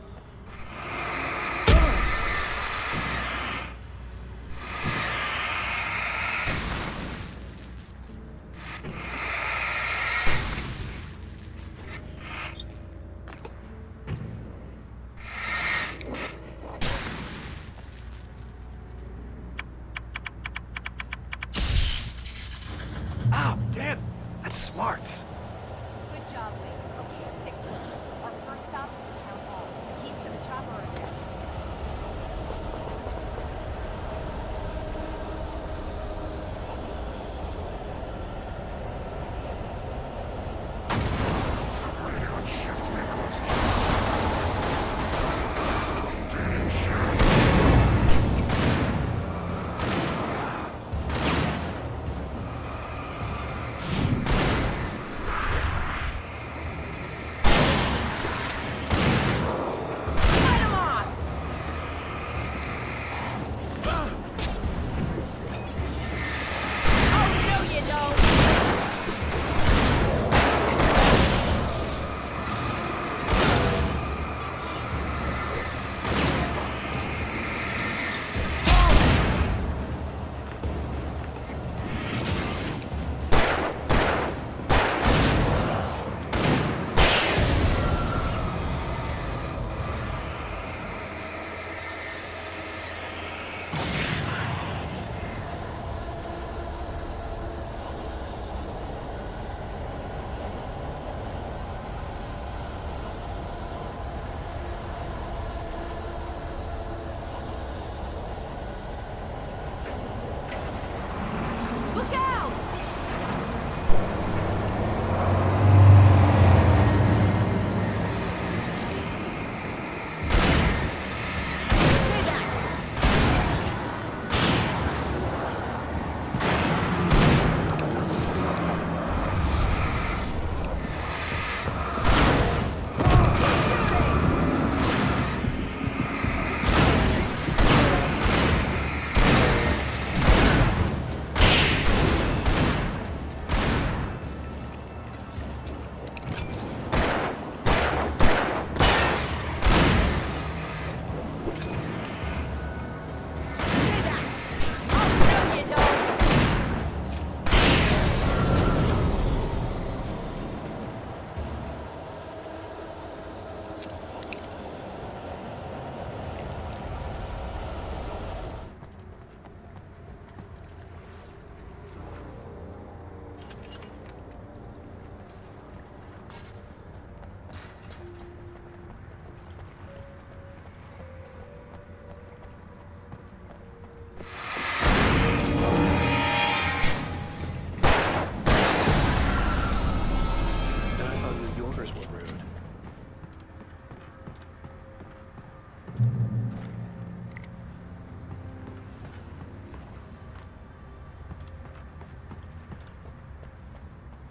Ow, damn! That's smart. Good job, Wade. Okay, stick close. Our first stop is the town hall. The keys to the chopper are there.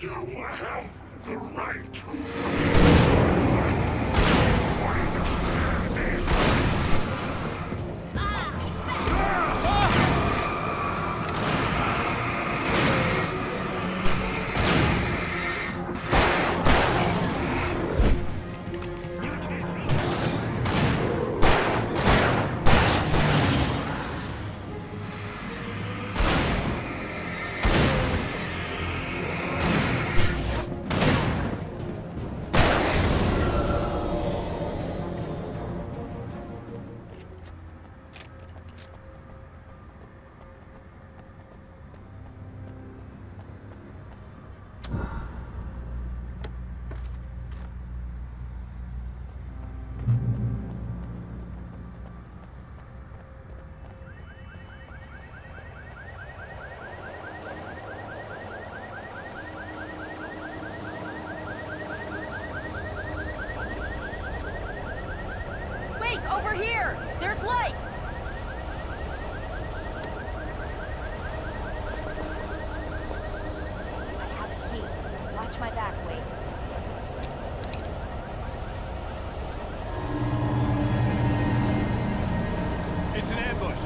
You have the right to understand these rights. Over here! There's light! I have a key. Watch my back, Wade. It's an ambush.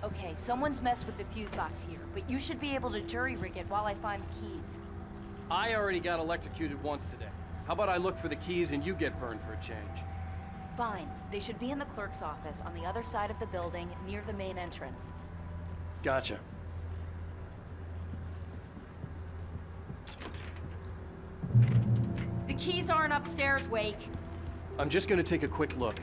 Okay, someone's messed with the fuse box here, but you should be able to jury-rig it while I find the keys. I already got electrocuted once today. How about I look for the keys and you get burned for a change? Fine. They should be in the clerk's office on the other side of the building, near the main entrance. Gotcha. The keys aren't upstairs, Wake. I'm just gonna take a quick look.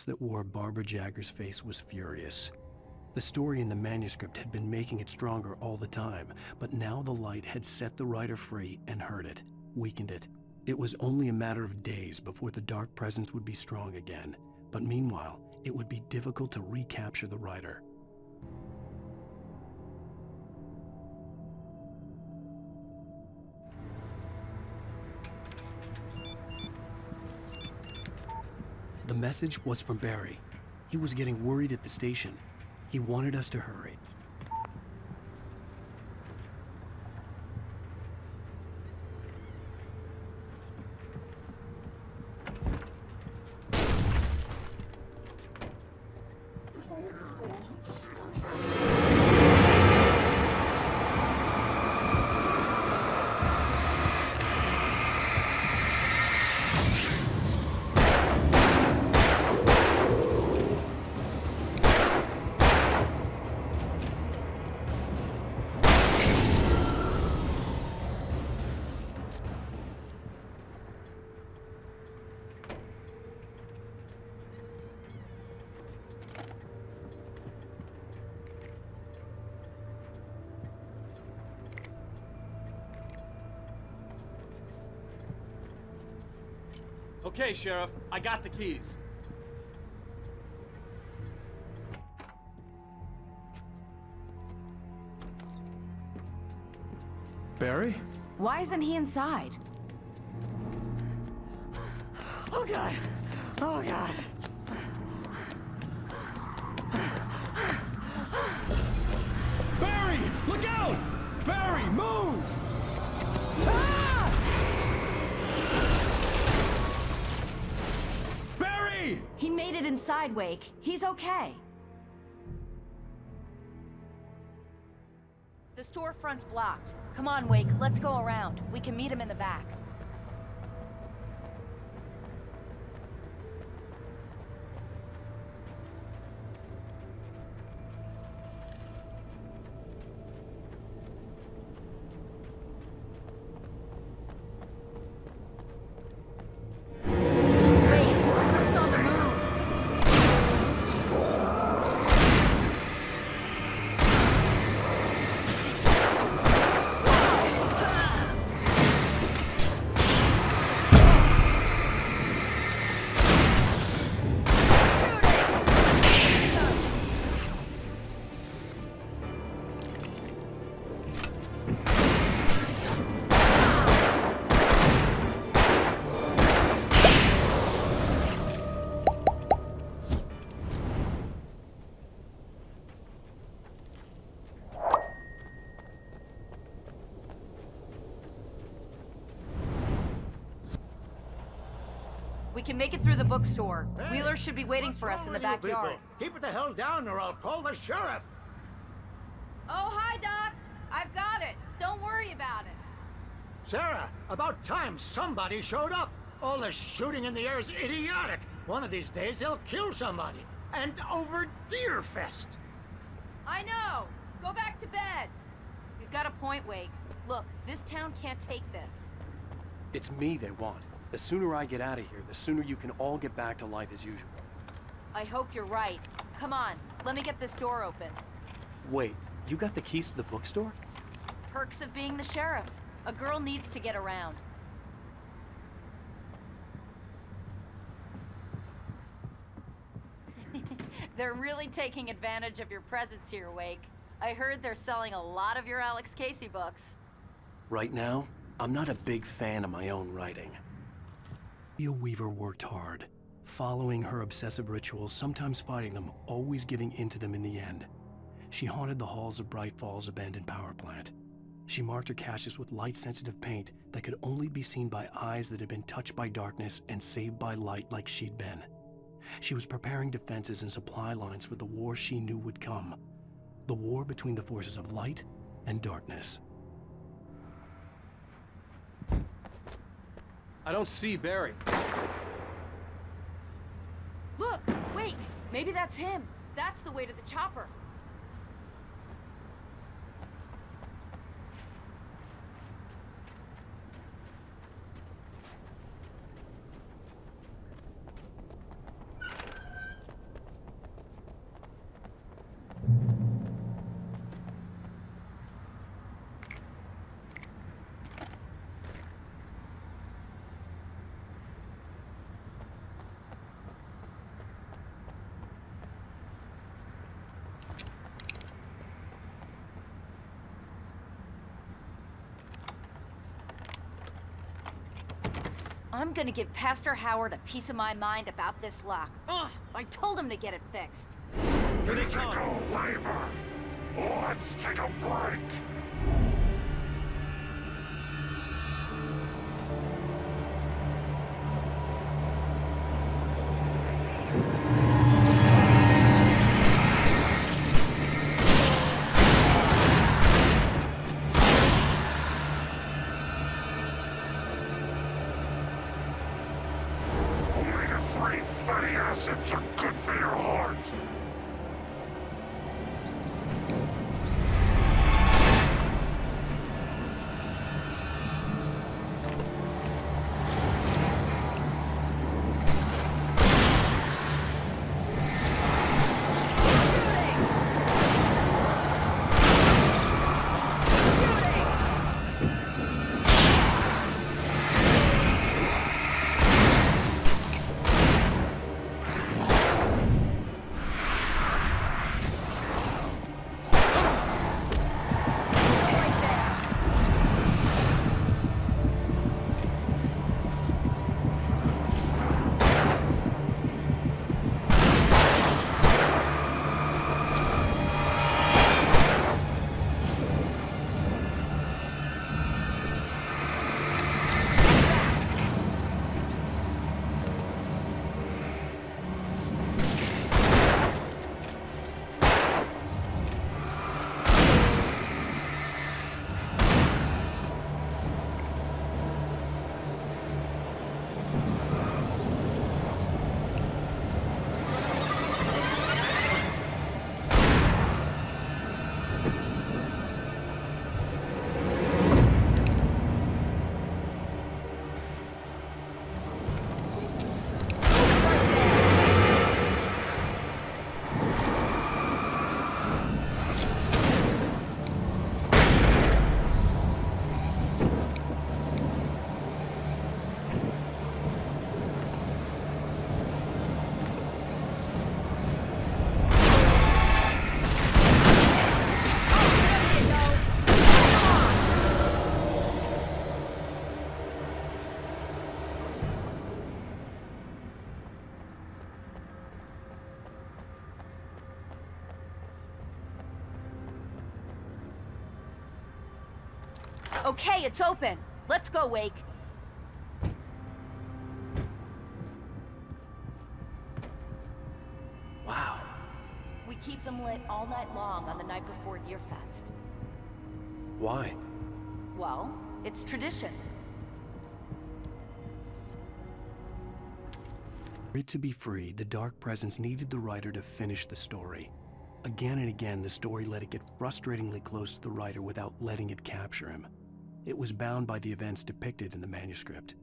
That wore Barbara Jagger's face was furious. The story in the manuscript had been making it stronger all the time, but now the light had set the writer free and hurt it, weakened it. It was only a matter of days before the dark presence would be strong again, but meanwhile, it would be difficult to recapture the writer. The message was from Barry. He was getting worried at the station. He wanted us to hurry. Okay, Sheriff, I got the keys. Barry? Why isn't he inside? Oh, God. Oh, God. Barry! Look out! Barry, move! Barry! He made it inside, Wake. He's okay. The storefront's blocked. Come on, Wake, let's go around. We can meet him in the back. We can make it through the bookstore. Wheeler should be waiting for us in the backyard. Keep it the hell down or I'll call the sheriff. Oh, hi, Doc. I've got it. Don't worry about it. Sarah, about time somebody showed up. All this shooting in the air is idiotic. One of these days they'll kill somebody. And over Deerfest. I know. Go back to bed. He's got a point, Wake. Look, this town can't take this. It's me they want. The sooner I get out of here, the sooner you can all get back to life as usual. I hope you're right. Come on, let me get this door open. Wait, you got the keys to the bookstore? Perks of being the sheriff. A girl needs to get around. They're really taking advantage of your presence here, Wake. I heard they're selling a lot of your Alex Casey books. Right now, I'm not a big fan of my own writing. Leah Weaver worked hard, following her obsessive rituals, sometimes fighting them, always giving in to them in the end. She haunted the halls of Bright Falls abandoned power plant. She marked her caches with light-sensitive paint that could only be seen by eyes that had been touched by darkness and saved by light like she'd been. She was preparing defenses and supply lines for the war she knew would come. The war between the forces of light and darkness. I don't see Barry. Look, Wake, maybe that's him. That's the way to the chopper. I'm gonna give Pastor Howard a piece of my mind about this lock. Ugh, I told him to get it fixed. Physical labor. Let's take a break. Gossips are good for your heart. Okay, it's open. Let's go, Wake. Wow. We keep them lit all night long on the night before Deerfest. Why? Well, it's tradition. For it to be free, the Dark Presence needed the writer to finish the story. Again and again, the story let it get frustratingly close to the writer without letting it capture him. It was bound by the events depicted in the manuscript,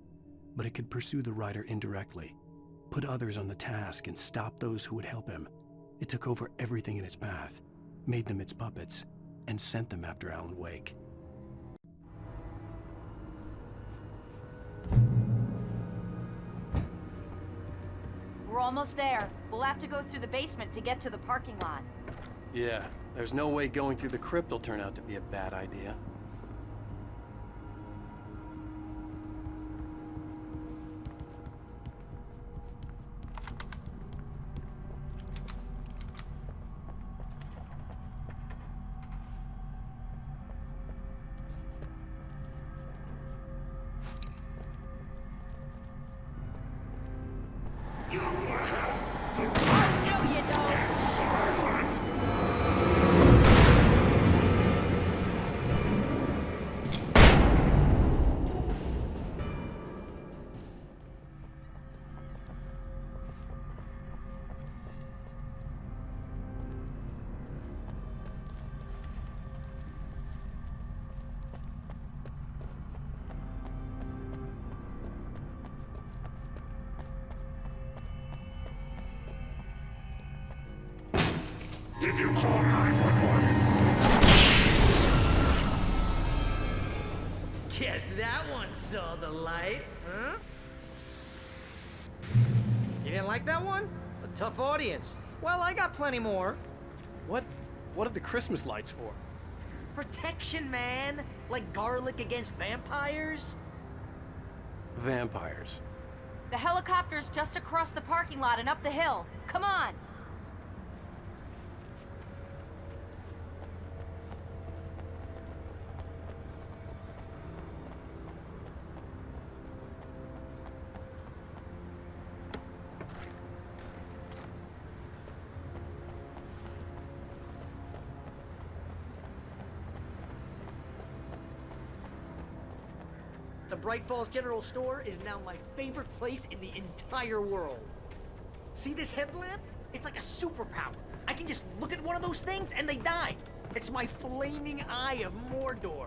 but it could pursue the writer indirectly, put others on the task, and stop those who would help him. It took over everything in its path, made them its puppets, and sent them after Alan Wake. We're almost there. We'll have to go through the basement to get to the parking lot. Yeah, there's no way going through the crypt will turn out to be a bad idea. Did you call 911? Guess that one saw the light, huh? You didn't like that one? A tough audience. Well, I got plenty more. What are the Christmas lights for? Protection, man. Like garlic against vampires. Vampires. The helicopter's just across the parking lot and up the hill. Come on! The Bright Falls General Store is now my favorite place in the entire world. See this headlamp? It's like a superpower. I can just look at one of those things and they die. It's my flaming eye of Mordor.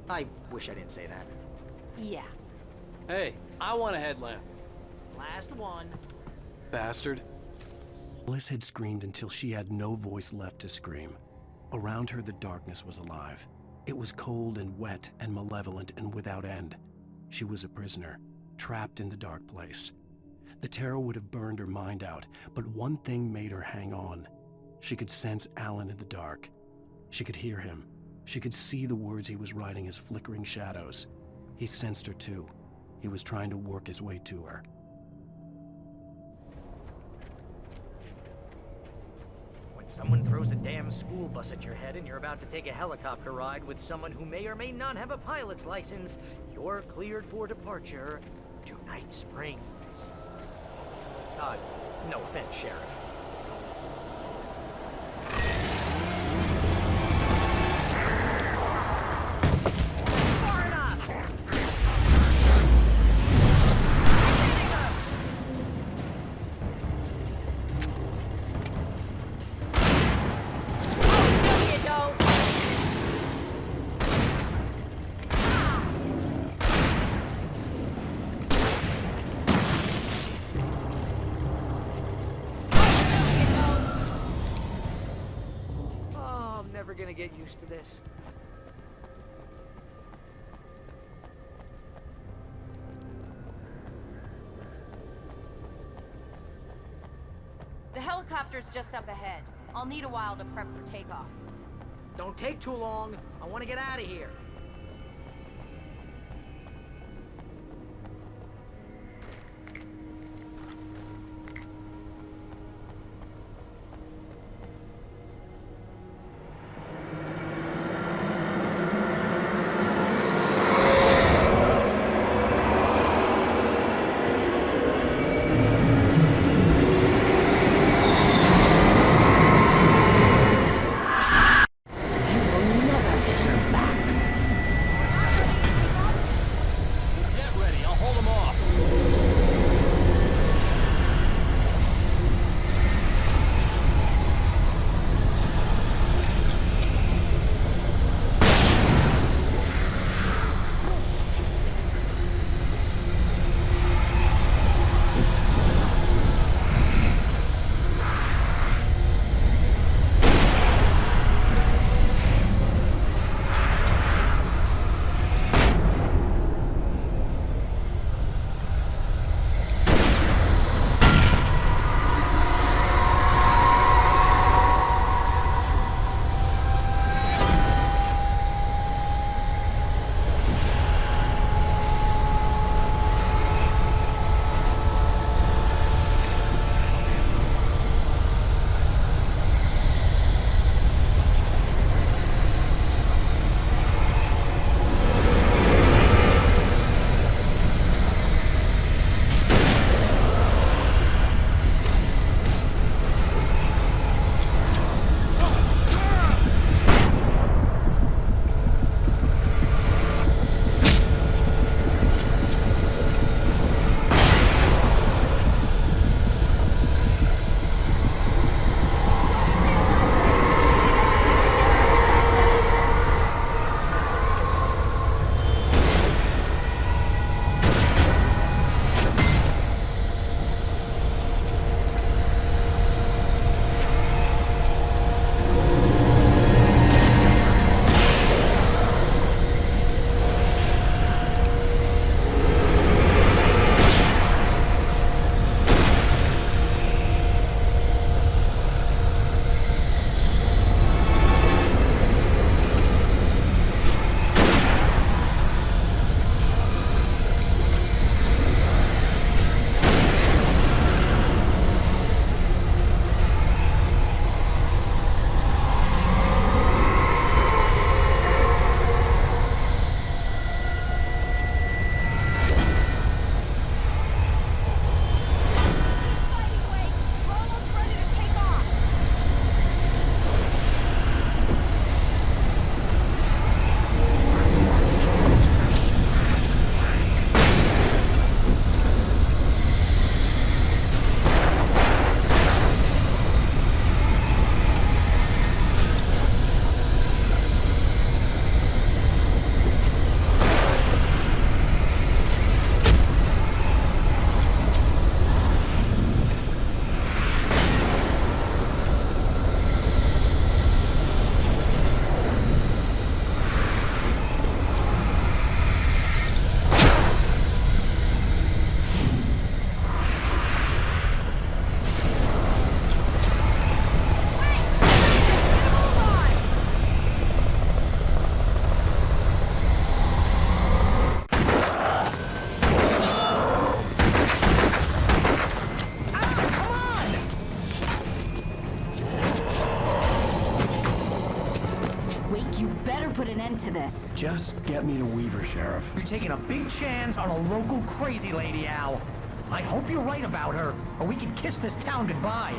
I wish I didn't say that. Yeah. Hey, I want a headlamp. Last one. Bastard. Alice had screamed until she had no voice left to scream. Around her, the darkness was alive. It was cold and wet and malevolent and without end. She was a prisoner, trapped in the dark place. The terror would have burned her mind out, but one thing made her hang on. She could sense Alan in the dark. She could hear him. She could see the words he was writing as flickering shadows. He sensed her too. He was trying to work his way to her. When someone throws a damn school bus at your head and you're about to take a helicopter ride with someone who may or may not have a pilot's license, you're cleared for departure to Night Springs. No offense, Sheriff. Gonna get used to this. The helicopter's just up ahead. I'll need a while to prep for takeoff. Don't take too long. I want to get out of here. You will never get her back. put an end to this. Just get me to Weaver, Sheriff. You're taking a big chance on a local crazy lady, Al. I hope you're right about her, or we can kiss this town goodbye.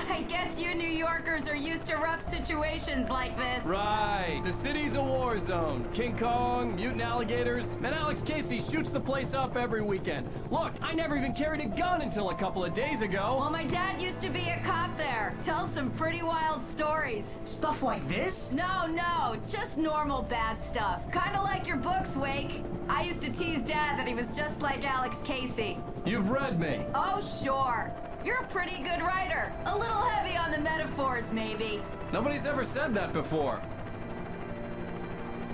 I guess you New Yorkers are used to rough situations like this. Right. The city's a war zone. King Kong, mutant alligators, and Alex Casey shoots the place up every weekend. Look, I never even carried a gun until a couple of days ago. Well, my dad used to be a cop there. Tells some pretty wild stories. Stuff like this? No, just normal bad stuff. Kinda like your books, Wake. I used to tease Dad that he was just like Alex Casey. You've read me. Oh, sure. You're a pretty good writer. A little heavy on the metaphors, maybe. Nobody's ever said that before.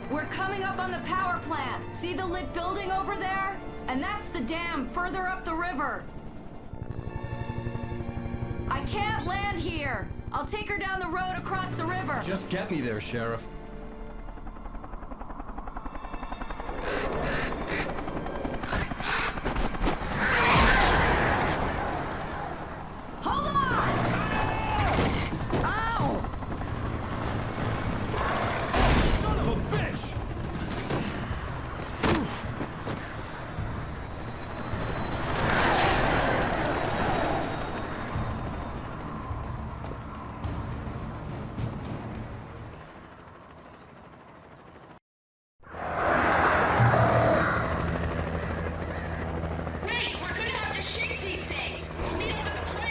We're coming up on the power plant. See the lit building over there? And that's the dam further up the river. I can't land here. I'll take her down the road across the river. Just get me there, Sheriff. Hold on! Ow! Son of a bitch! Wait, we're gonna have to shake these things. We'll meet up at the plant.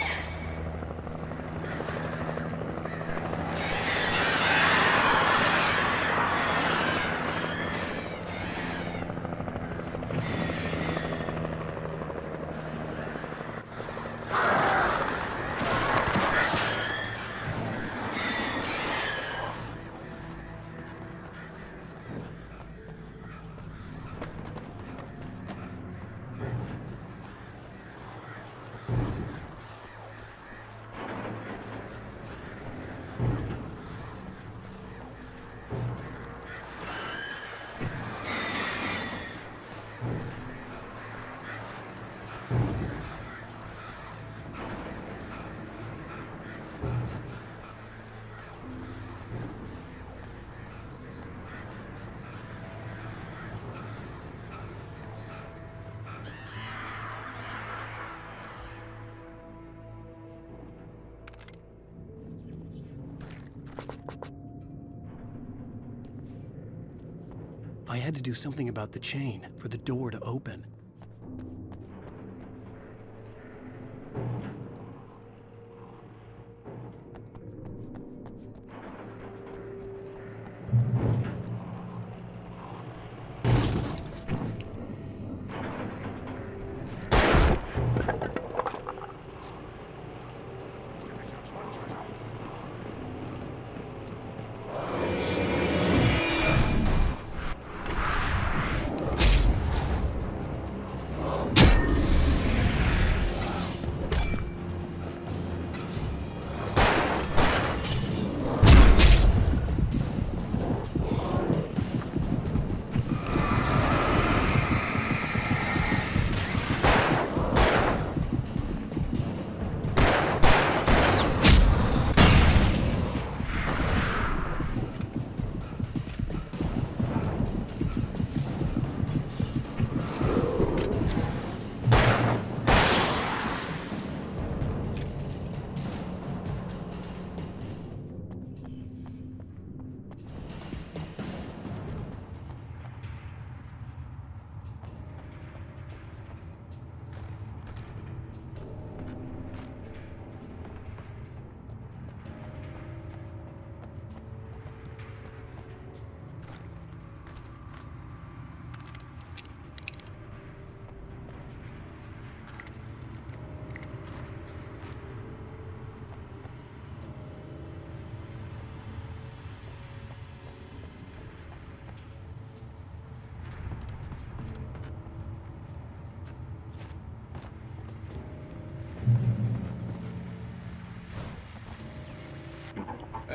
I had to do something about the chain for the door to open.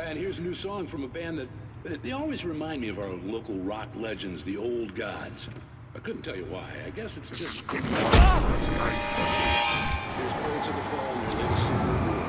And here's a new song from a band that they always remind me of our local rock legends, the Old Gods. I couldn't tell you why. I guess it's just... Here's Birds of the Fall and their latest single, War.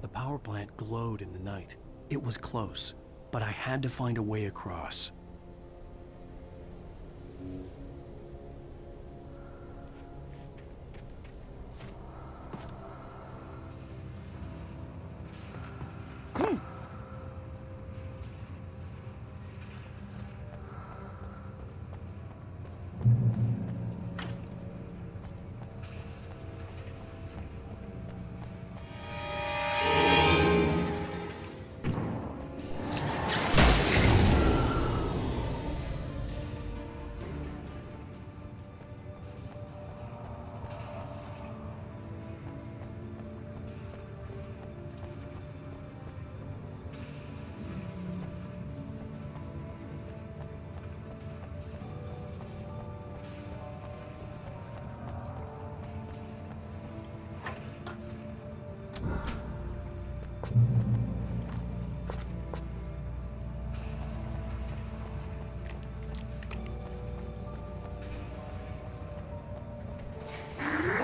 The power plant glowed in the night. It was close, but I had to find a way across.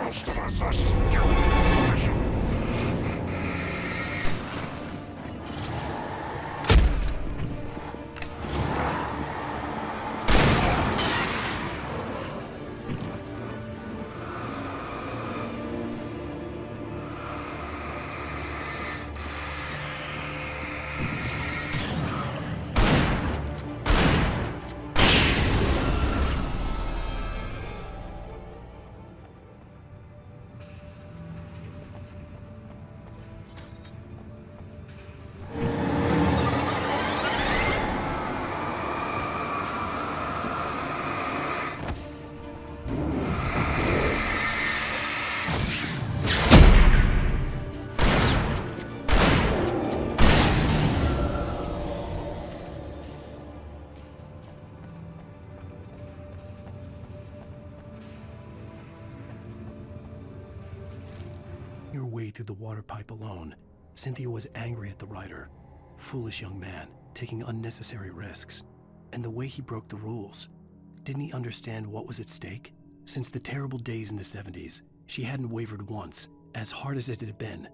Most of us are stupid. Your way through the water pipe alone. Cynthia was angry at the writer. Foolish young man, taking unnecessary risks. And the way he broke the rules. Didn't he understand what was at stake? Since the terrible days in the 70s, she hadn't wavered once, as hard as it had been.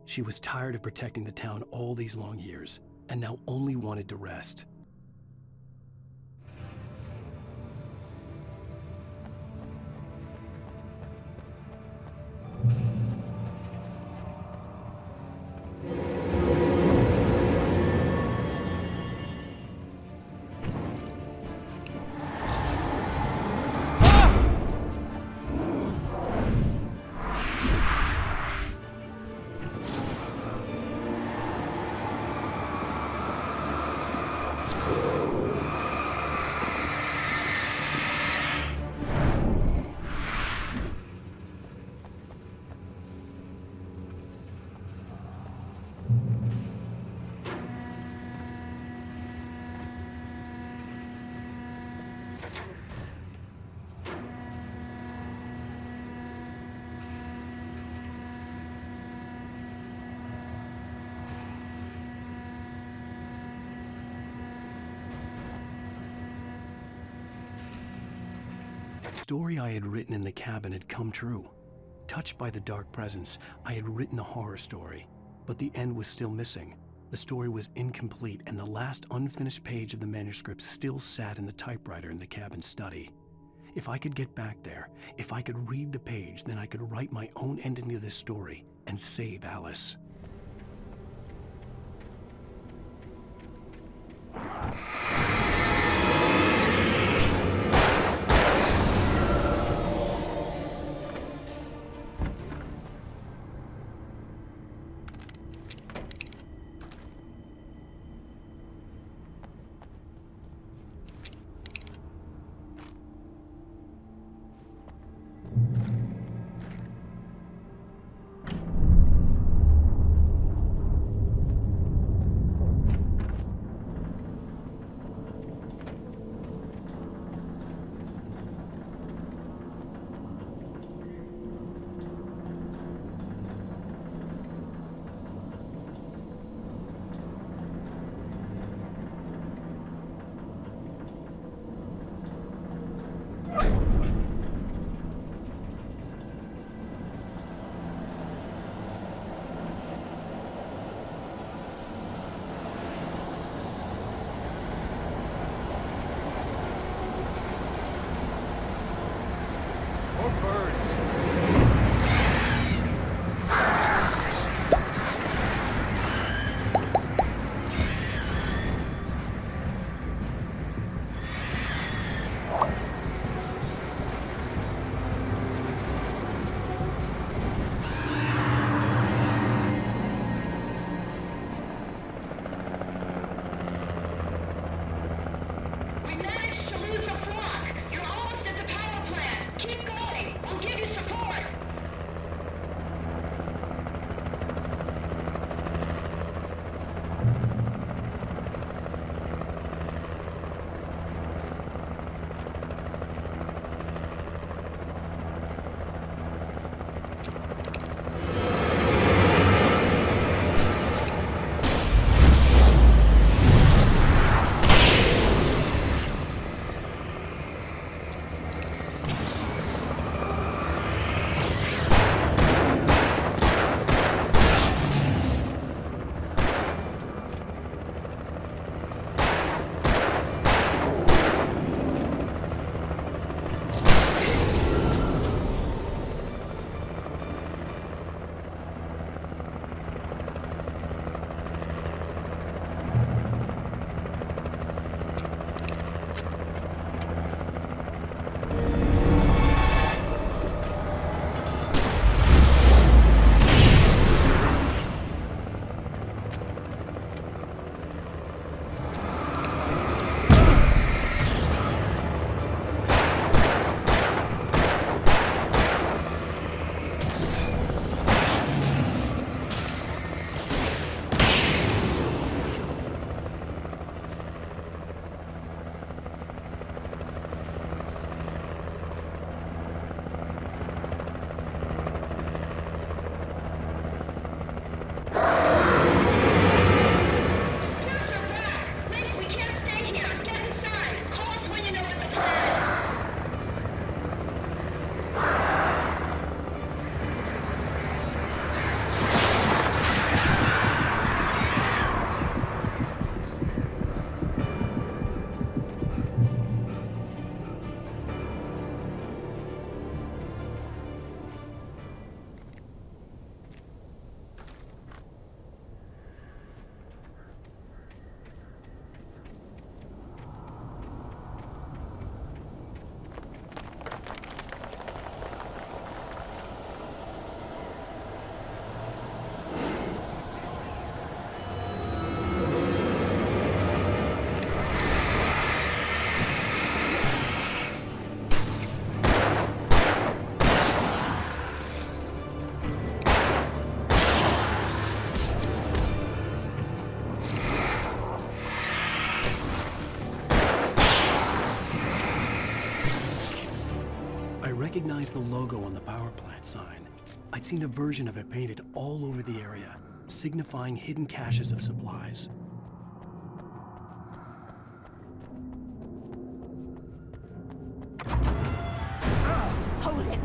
She was tired of protecting the town all these long years, and now only wanted to rest. The story I had written in the cabin had come true. Touched by the dark presence, I had written a horror story, but the end was still missing. The story was incomplete, and the last unfinished page of the manuscript still sat in the typewriter in the cabin study. If I could get back there, if I could read the page, then I could write my own ending to this story and save Alice. recognized the logo on the power plant sign. I'd seen a version of it painted all over the area, signifying hidden caches of supplies.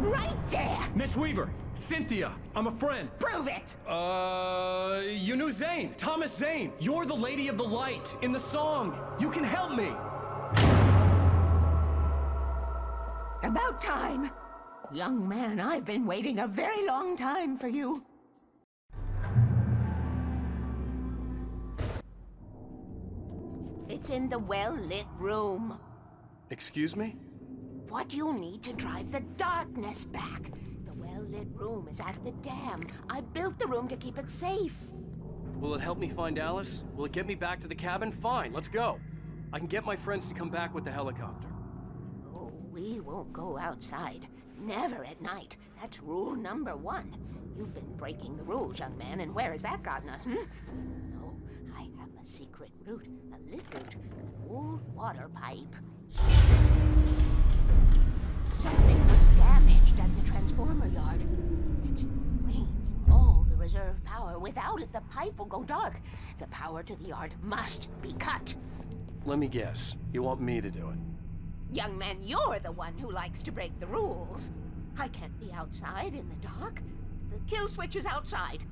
Right there! Miss Weaver, Cynthia, I'm a friend. Prove it! You knew Zane, Thomas Zane. You're the Lady of the Light in the song. You can help me. About time. Young man, I've been waiting a very long time for you. It's in the well-lit room. Excuse me? What you need to drive the darkness back. The well-lit room is at the dam. I built the room to keep it safe. Will it help me find Alice? Will it get me back to the cabin? Fine, let's go. I can get my friends to come back with the helicopter. Oh, we won't go outside. Never at night. That's rule number 1. You've been breaking the rules, young man, and where has that gotten us, No, I have a secret route. A lit route. An old water pipe. Something was damaged at the transformer yard. It's draining all the reserve power. Without it, the pipe will go dark. The power to the yard must be cut. Let me guess. You want me to do it? Young man, you're the one who likes to break the rules. I can't be outside in the dark. The kill switch is outside.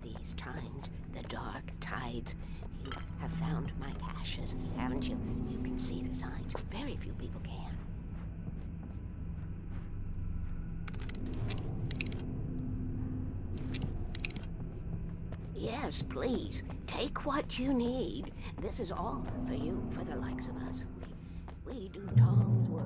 These times, the dark tides. You have found my caches, haven't you? You can see the signs. Very few people can. Yes, please. Take what you need. This is all for you, for the likes of us. We do Tom's work.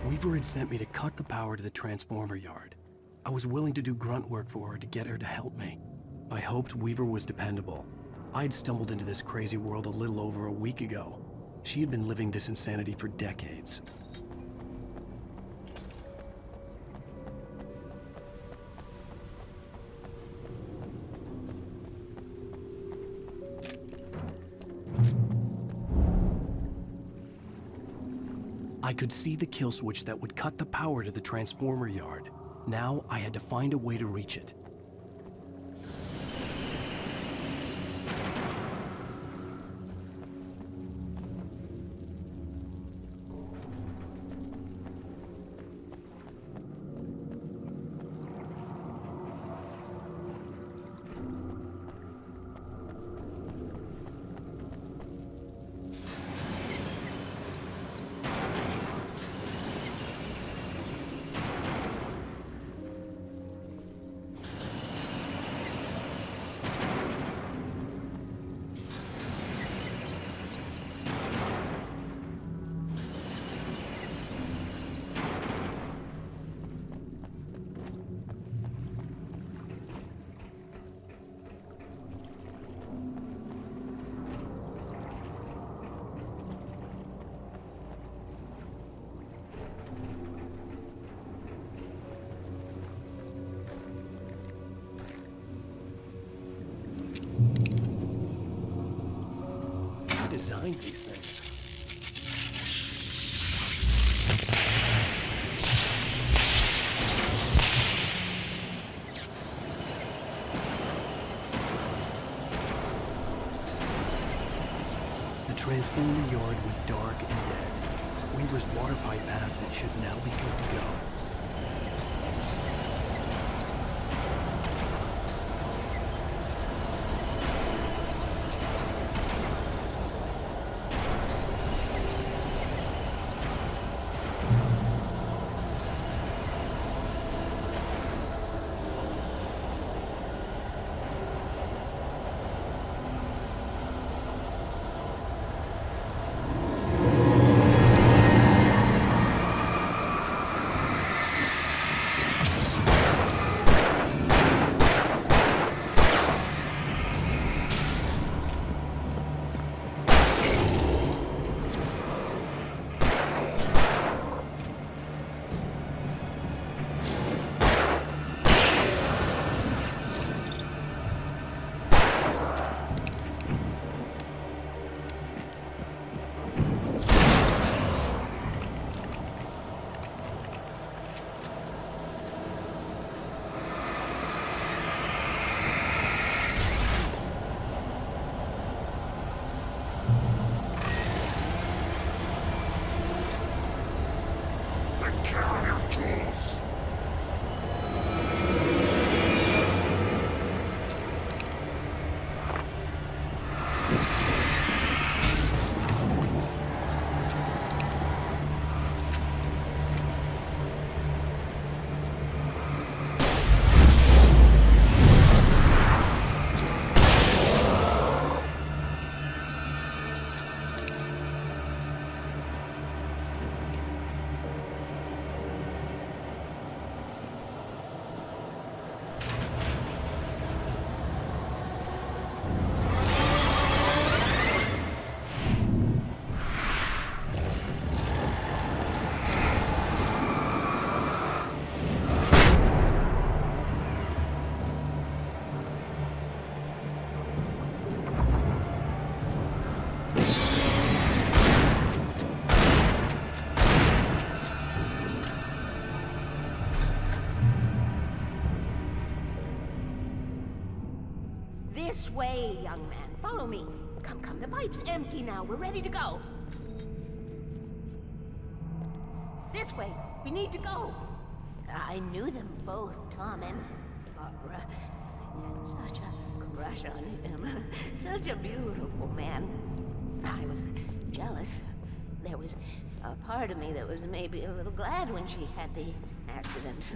Weaver had sent me to cut the power to the transformer yard. I was willing to do grunt work for her to get her to help me. I hoped Weaver was dependable. I'd stumbled into this crazy world a little over a week ago. She had been living this insanity for decades. I could see the kill switch that would cut the power to the transformer yard. Now I had to find a way to reach it. designs these things? The transponder yard went dark and dead. Weaver's water pipe passage should now be good to go. This way, young man. Follow me. Come, come. The pipe's empty now. We're ready to go. This way. We need to go. I knew them both, Tom and Barbara. I had such a crush on him. Such a beautiful man. I was jealous. There was a part of me that was maybe a little glad when she had the accident.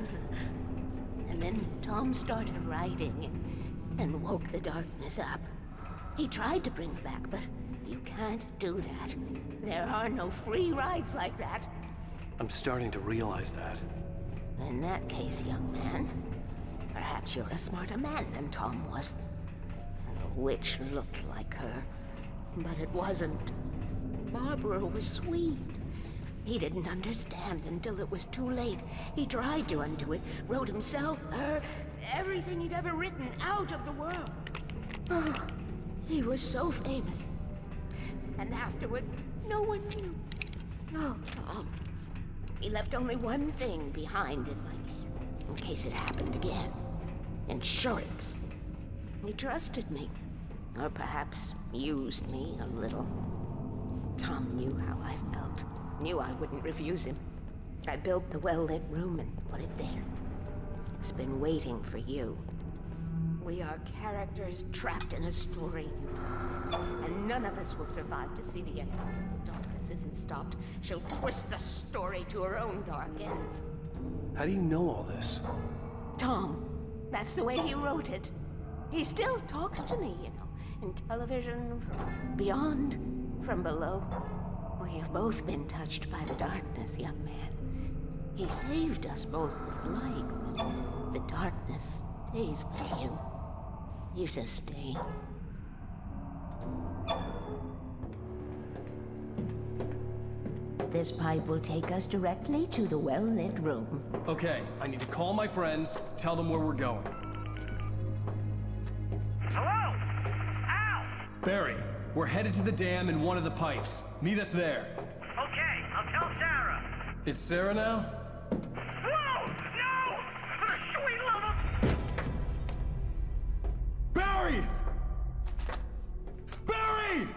And then Tom started writing and woke the darkness up. He tried to bring it back, but you can't do that. There are no free rides like that. I'm starting to realize that. In that case, young man, perhaps you're a smarter man than Tom was. The witch looked like her, but it wasn't. Barbara was sweet. He didn't understand until it was too late. He tried to undo it, wrote himself, her, everything he'd ever written out of the world. Oh, he was so famous. And afterward, no one knew. Oh, Tom. He left only one thing behind in my care, in case it happened again. Insurance. He trusted me. Or perhaps used me a little. Tom knew how I felt. Knew I wouldn't refuse him. I built the well-lit room and put it there. It's been waiting for you. We are characters trapped in a story, and none of us will survive to see the end of it if the darkness isn't stopped. She'll twist the story to her own dark ends. How do you know all this? Tom, that's the way he wrote it. He still talks to me, you know, in television, from beyond, from below. We have both been touched by the darkness, young man. He saved us both with light, but the darkness stays with you. You sustain. This pipe will take us directly to the well-lit room. Okay, I need to call my friends, tell them where we're going. Hello? Al! Barry, We're headed to the dam in one of the pipes. Meet us there. Okay, I'll tell Sarah. It's Sarah now? Whoa! No! For the sweet love of... Barry! Barry!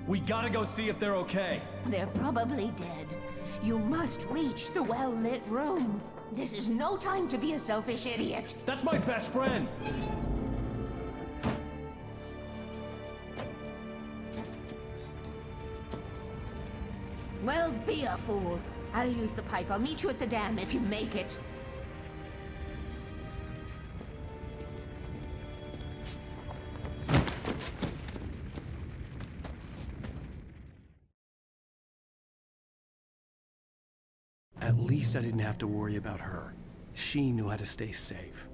We gotta go see if they're okay. They're probably dead. You must reach the well-lit room. This is no time to be a selfish idiot. That's my best friend! Well, be a fool. I'll use the pipe. I'll meet you at the dam if you make it. At least I didn't have to worry about her. She knew how to stay safe.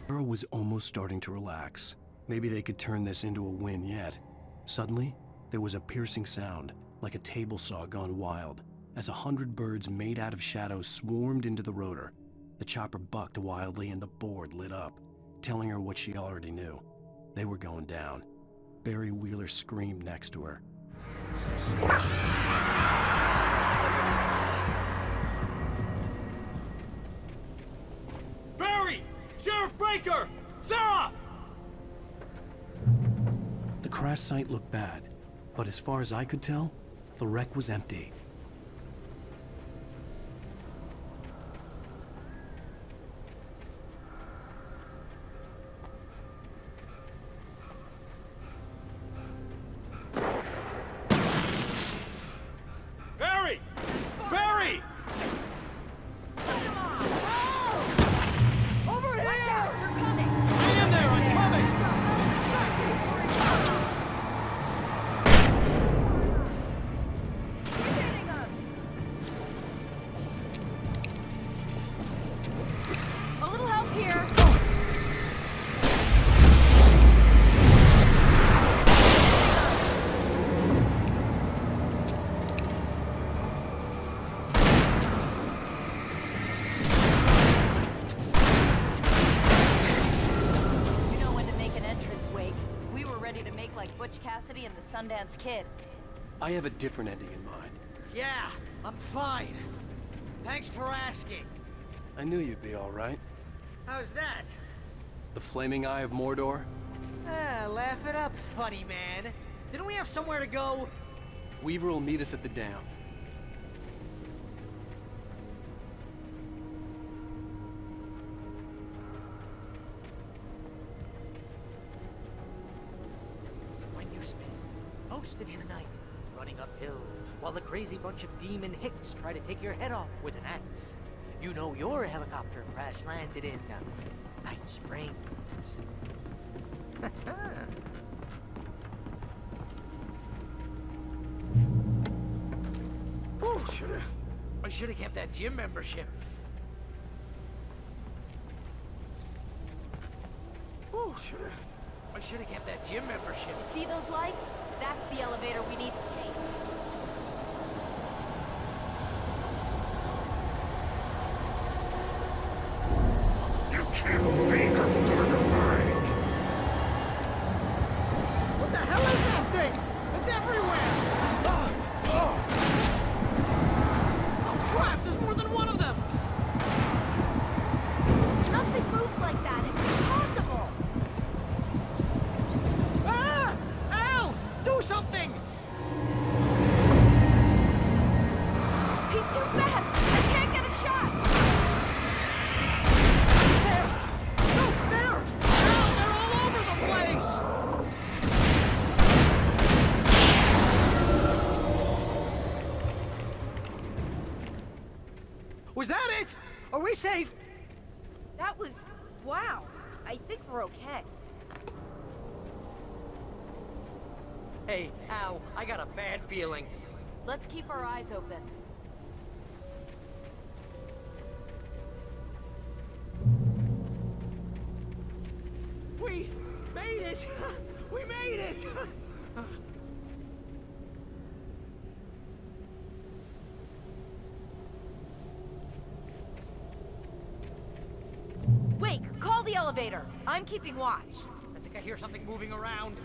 Sarah was almost starting to relax. Maybe they could turn this into a win yet. Suddenly, there was a piercing sound, like a table saw gone wild, as 100 birds made out of shadows swarmed into the rotor. The chopper bucked wildly and the board lit up, telling her what she already knew. They were going down. Barry Wheeler screamed next to her. Barry! Sheriff Baker! Sarah! The crash site looked bad, but as far as I could tell, the wreck was empty. Barry! Barry! Over here! Watch out! They're coming! Hang in there! I'm coming! Keep hitting them! A little help here. You know when to make an entrance, Wake. We were ready to make like Butch Cassidy and the Sundance Kid. I have a different ending in mind. Yeah, I'm fine. Thanks for asking. I knew you'd be all right. How's that? The flaming eye of Mordor? Ah, laugh it up, funny man. Didn't we have somewhere to go? Weaver will meet us at the dam. When you spend most of your night running uphill while the crazy bunch of demon hicks try to take your head off with an axe, you know your helicopter crash landed in Night Springs. Oh, I should have kept that gym membership. Oh, I should have kept that gym membership. You see those lights? That's the elevator we need to take. You can't beat them just alive. What the hell is that thing? It's everywhere! Oh crap, there's more than one of them! Nothing moves like that. It's impossible. Ah! Al! Do something! He's too fast. I can't get a shot. There! No, there! Al, they're all over the place! Was that it? Are we safe? That was... wow. I think we're okay. Hey, Al, I got a bad feeling. Let's keep our eyes open. it! We made it! Wake, call the elevator. I'm keeping watch. I think I hear something moving around.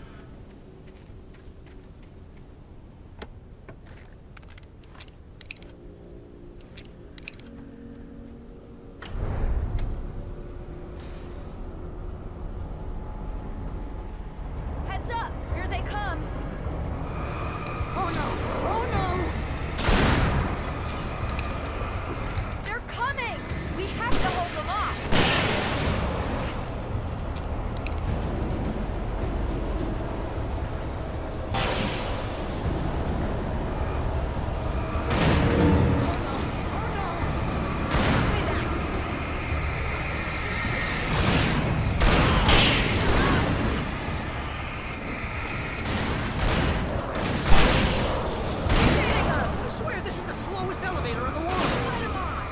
Heads up! Here they come! Oh no! Oh no! They're coming! We have to hold them off! I swear this is the slowest elevator in the world! Let him on!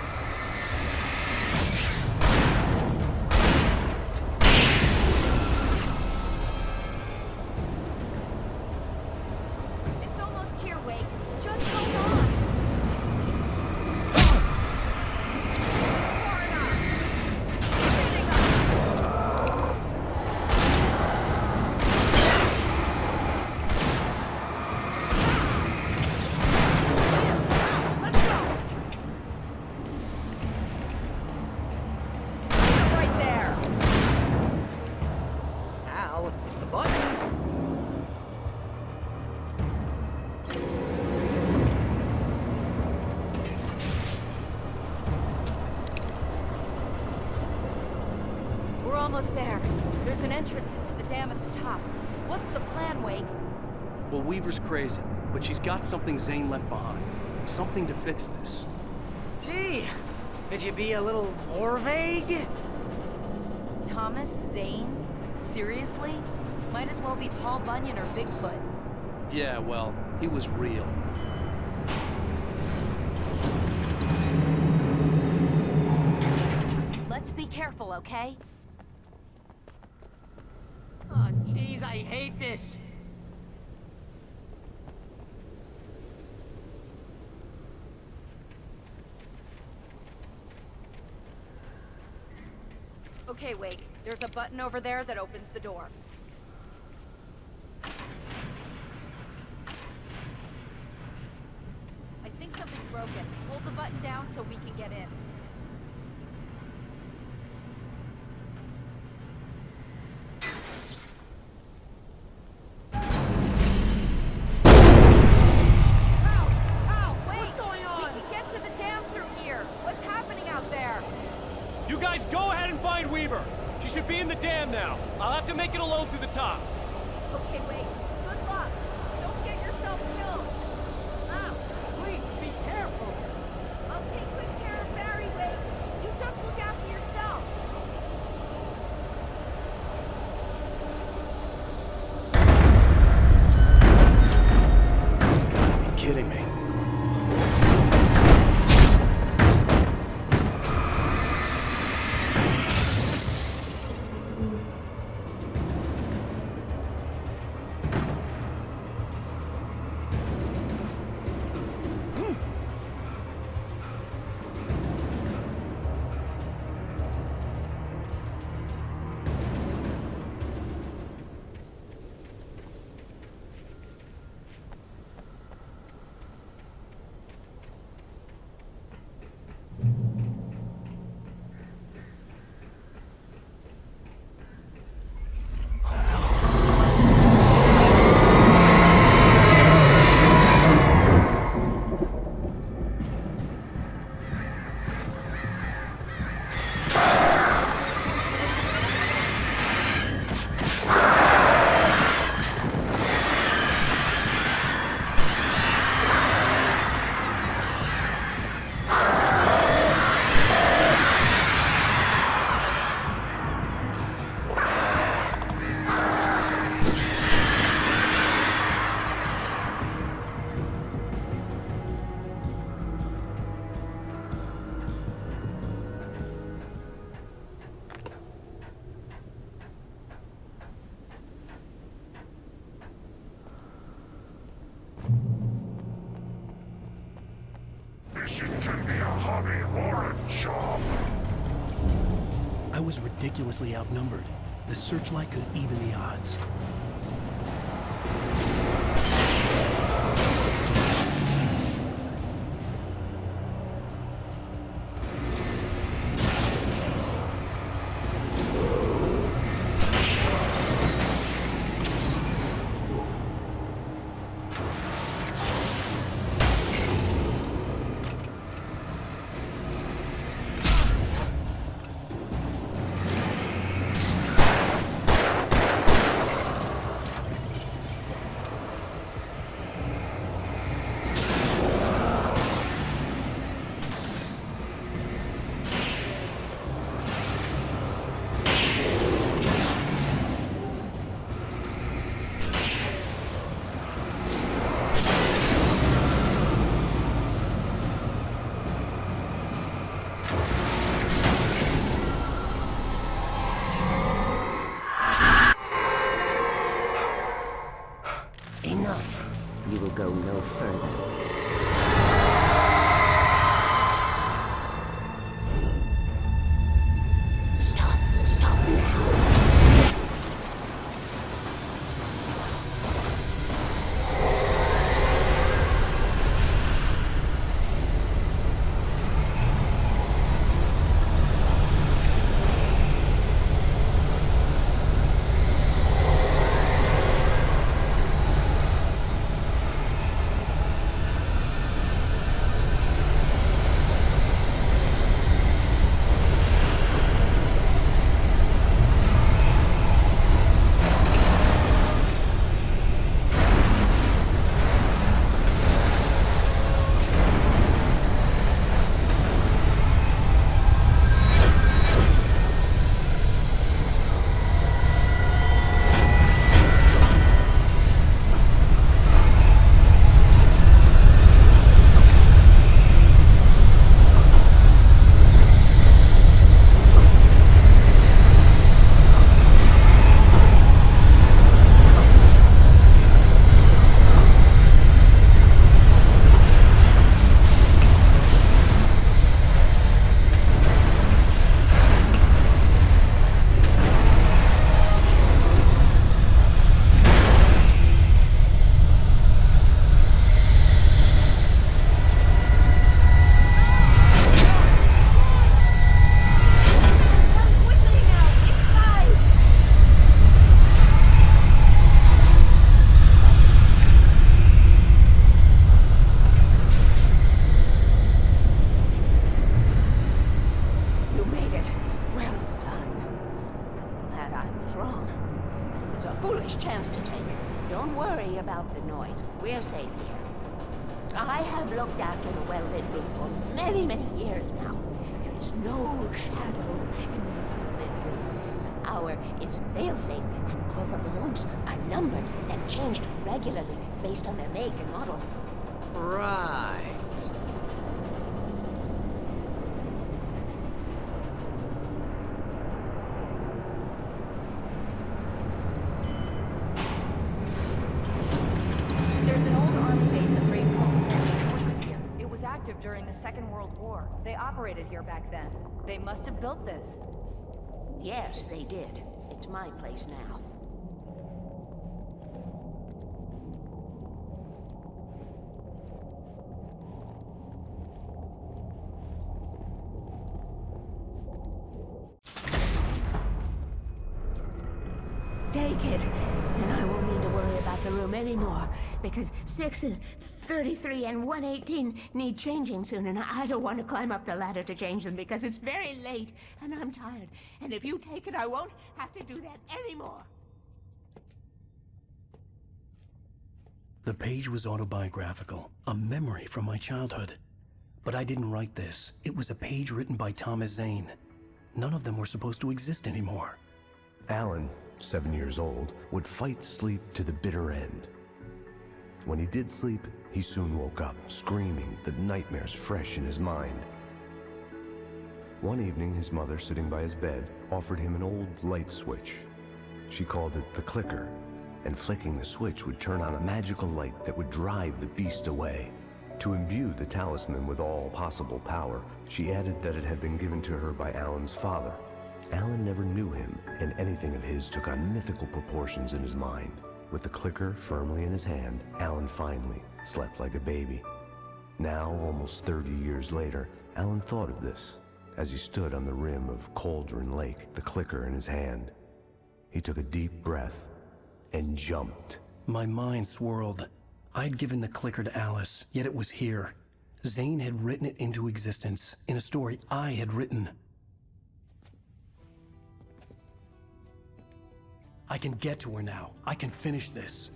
It's almost here, Wake. Just hold on! It's far enough! Hitting us! Let's go! Right there! Al, the button! We're almost there. There's an entrance into the dam at the top. What's the plan, Wake? Well, Weaver's crazy, but she's got something Zane left behind. Something to fix this. Gee, could you be a little more vague? Thomas Zane? Seriously? Might as well be Paul Bunyan or Bigfoot. Yeah, well, he was real. Let's be careful, okay? Oh, jeez, I hate this. Okay, Wake. There's a button over there that opens the door. I think something's broken. Hold the button down so we can get in. Ow! Wait! What's going on? We can get to the dam through here. What's happening out there? You guys go ahead and find Weaver. She should be in the dam now. I'll have to make it alone through the top. Okay, wait. Good luck. Don't get yourself killed. Ow! Please, be careful. I'll take good care of Barry, Wake. You just look after yourself. You're kidding me. Writing can be a hobby or a job. I was ridiculously outnumbered. The searchlight could even the odds. Enough. You will go no further. Stop now. Foolish chance to take. Don't worry about the noise. We're safe here. I have looked after the well-lit room for many, many years now. There is no shadow in the well-lit room. The hour is fail-safe, and all the bulbs are numbered and changed regularly based on their make and model. Right. During the Second World War. They operated here back then. They must have built this. Yes, they did. It's my place now. Take it, and I won't need to worry about the room anymore, because 6 and 33 and 118 need changing soon, and I don't want to climb up the ladder to change them because it's very late, and I'm tired. And if you take it, I won't have to do that anymore. The page was autobiographical, a memory from my childhood. But I didn't write this. It was a page written by Thomas Zane. None of them were supposed to exist anymore. Alan, 7 years old, would fight sleep to the bitter end. When he did sleep, he soon woke up, screaming, the nightmares fresh in his mind. One evening, his mother, sitting by his bed, offered him an old light switch. She called it the clicker, and flicking the switch would turn on a magical light that would drive the beast away. To imbue the talisman with all possible power, she added that it had been given to her by Alan's father. Alan never knew him, and anything of his took on mythical proportions in his mind. With the clicker firmly in his hand, Alan finally slept like a baby. Now, almost 30 years later, Alan thought of this as he stood on the rim of Cauldron Lake, the clicker in his hand. He took a deep breath and jumped. My mind swirled. I'd given the clicker to Alice, yet it was here. Zane had written it into existence in a story I had written. I can get to her now. I can finish this.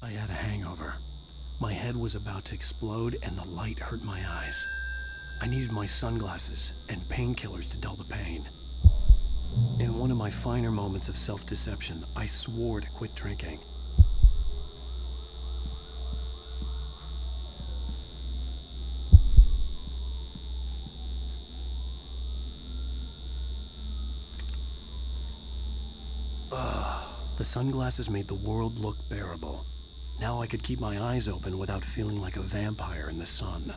I had a hangover. My head was about to explode and the light hurt my eyes. I needed my sunglasses and painkillers to dull the pain. In one of my finer moments of self-deception, I swore to quit drinking. The sunglasses made the world look bearable. Now I could keep my eyes open without feeling like a vampire in the sun.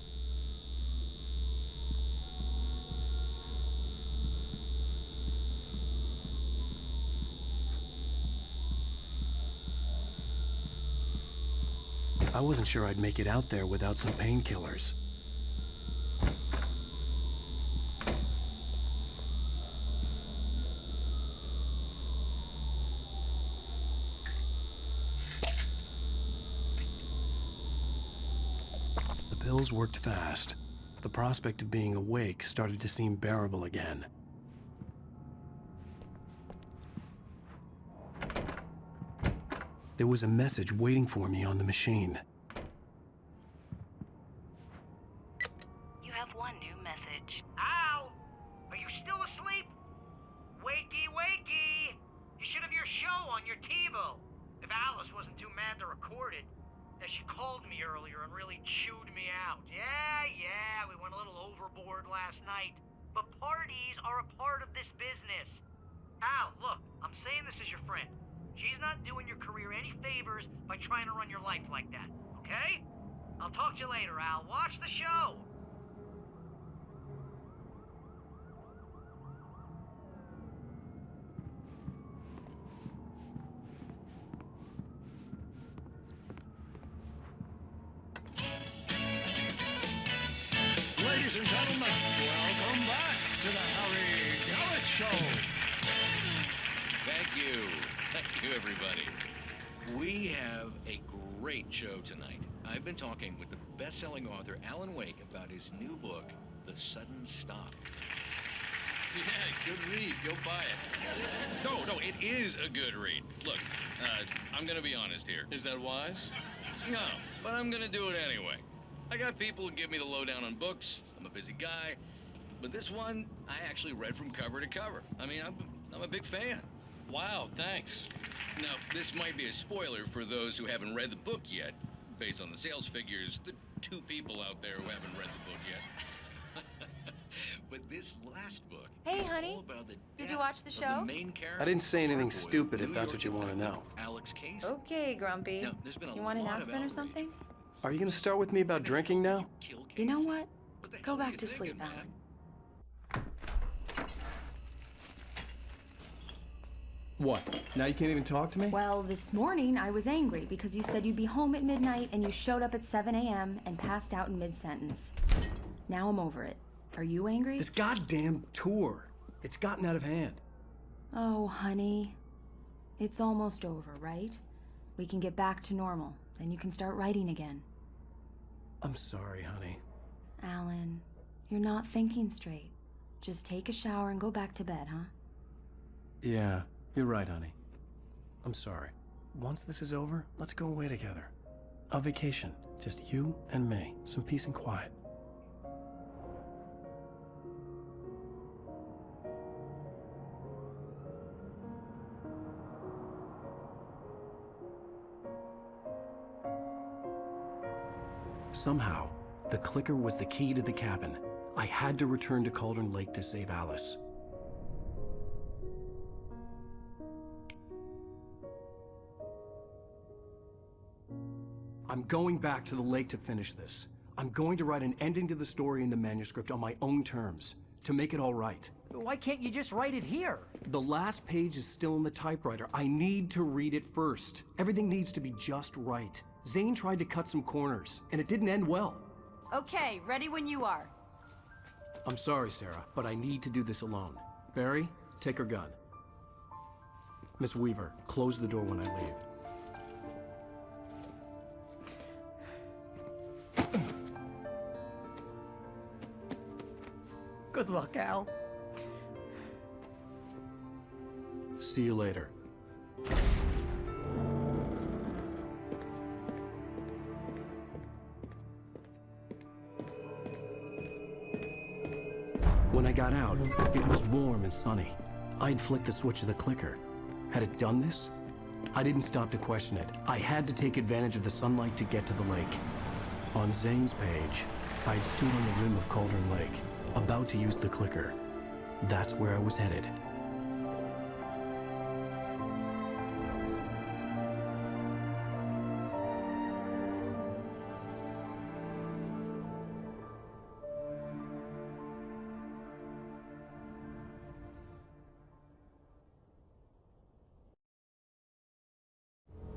I wasn't sure I'd make it out there without some painkillers. The pills worked fast. The prospect of being awake started to seem bearable again. There was a message waiting for me on the machine. You have one new message. Al! Are you still asleep? Wakey, wakey! You should have your show on your TiVo. If Alice wasn't too mad to record it. Yeah, she called me earlier and really chewed me out. Yeah, we went a little overboard last night. But parties are a part of this business. Al, look, I'm saying this as your friend. She's not doing your career any favors by trying to run your life like that, okay? I'll talk to you later, Al. Watch the show! Ladies and gentlemen, welcome back to the Harry Gallet Show. Thank you. Thank you, everybody. We have a great show tonight. I've been talking with the best-selling author Alan Wake about his new book, The Sudden Stop. Yeah, good read. Go buy it. No, it is a good read. Look, I'm gonna be honest here. Is that wise? No, but I'm gonna do it anyway. I got people who give me the lowdown on books. I'm a busy guy. But this one, I actually read from cover to cover. I mean, I'm a big fan. Wow, thanks. Now, this might be a spoiler for those who haven't read the book yet. Based on the sales figures, the 2 people out there who haven't read the book yet. But this last book Hey, is honey. all about the Did you death watch the of show? The main character. I didn't say anything Hard-boiled stupid if New that's York what you want to know. detective Alex Casey. Okay, Grumpy. Now, there's been a You want an lot of aspirin or outrage. something? Are you going to start with me about drinking now? You know what? Go back to sleep, Alan. What? Now you can't even talk to me? Well, this morning I was angry because you said you'd be home at midnight and you showed up at 7 a.m. and passed out in mid-sentence. Now I'm over it. Are you angry? This goddamn tour. It's gotten out of hand. Oh, honey. It's almost over, right? We can get back to normal. Then you can start writing again. I'm sorry, honey. Alan, you're not thinking straight. Just take a shower and go back to bed, huh? Yeah, you're right, honey. I'm sorry. Once this is over, let's go away together. A vacation. Just you and me. Some peace and quiet. Somehow, the clicker was the key to the cabin. I had to return to Cauldron Lake to save Alice. I'm going back to the lake to finish this. I'm going to write an ending to the story in the manuscript on my own terms, to make it all right. Why can't you just write it here? The last page is still in the typewriter. I need to read it first. Everything needs to be just right. Zane tried to cut some corners, and it didn't end well. Okay, ready when you are. I'm sorry, Sarah, but I need to do this alone. Barry, take her gun. Miss Weaver, close the door when I leave. Good luck, Al. See you later. When I got out, it was warm and sunny. I'd flicked the switch of the clicker. Had it done this? I didn't stop to question it. I had to take advantage of the sunlight to get to the lake. On Zane's page, I'd stood on the rim of Cauldron Lake, about to use the clicker. That's where I was headed.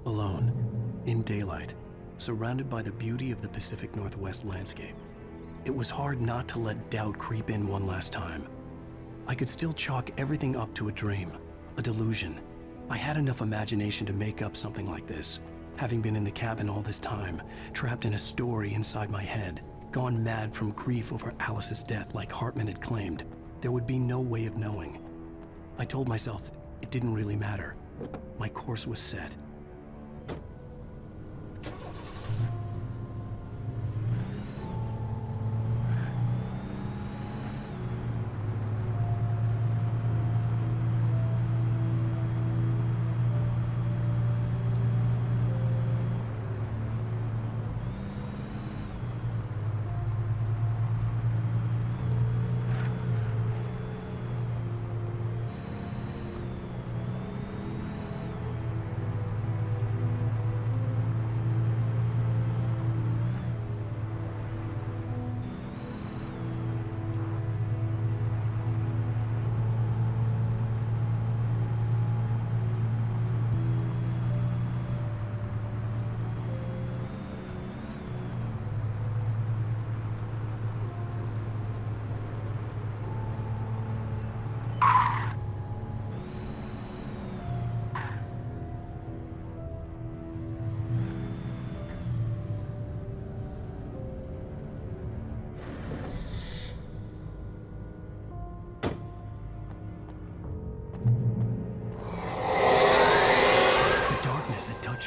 Alone, in daylight, surrounded by the beauty of the Pacific Northwest landscape. It was hard not to let doubt creep in one last time. I could still chalk everything up to a dream, a delusion. I had enough imagination to make up something like this, having been in the cabin all this time, trapped in a story inside my head, gone mad from grief over Alice's death like Hartman had claimed. There would be no way of knowing. I told myself it didn't really matter. My course was set.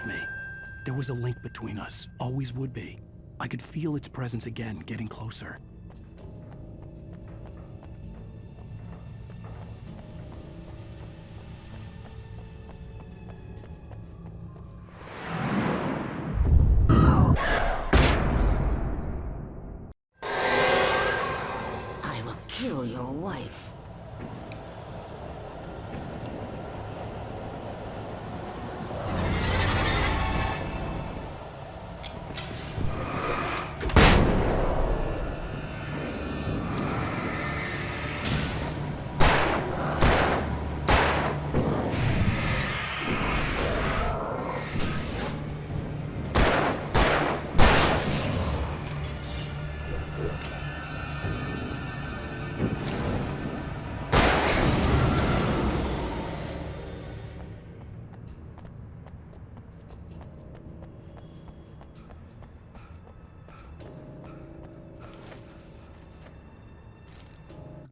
Me. There was a link between us, always would be. I could feel its presence again, getting closer. I will kill your wife.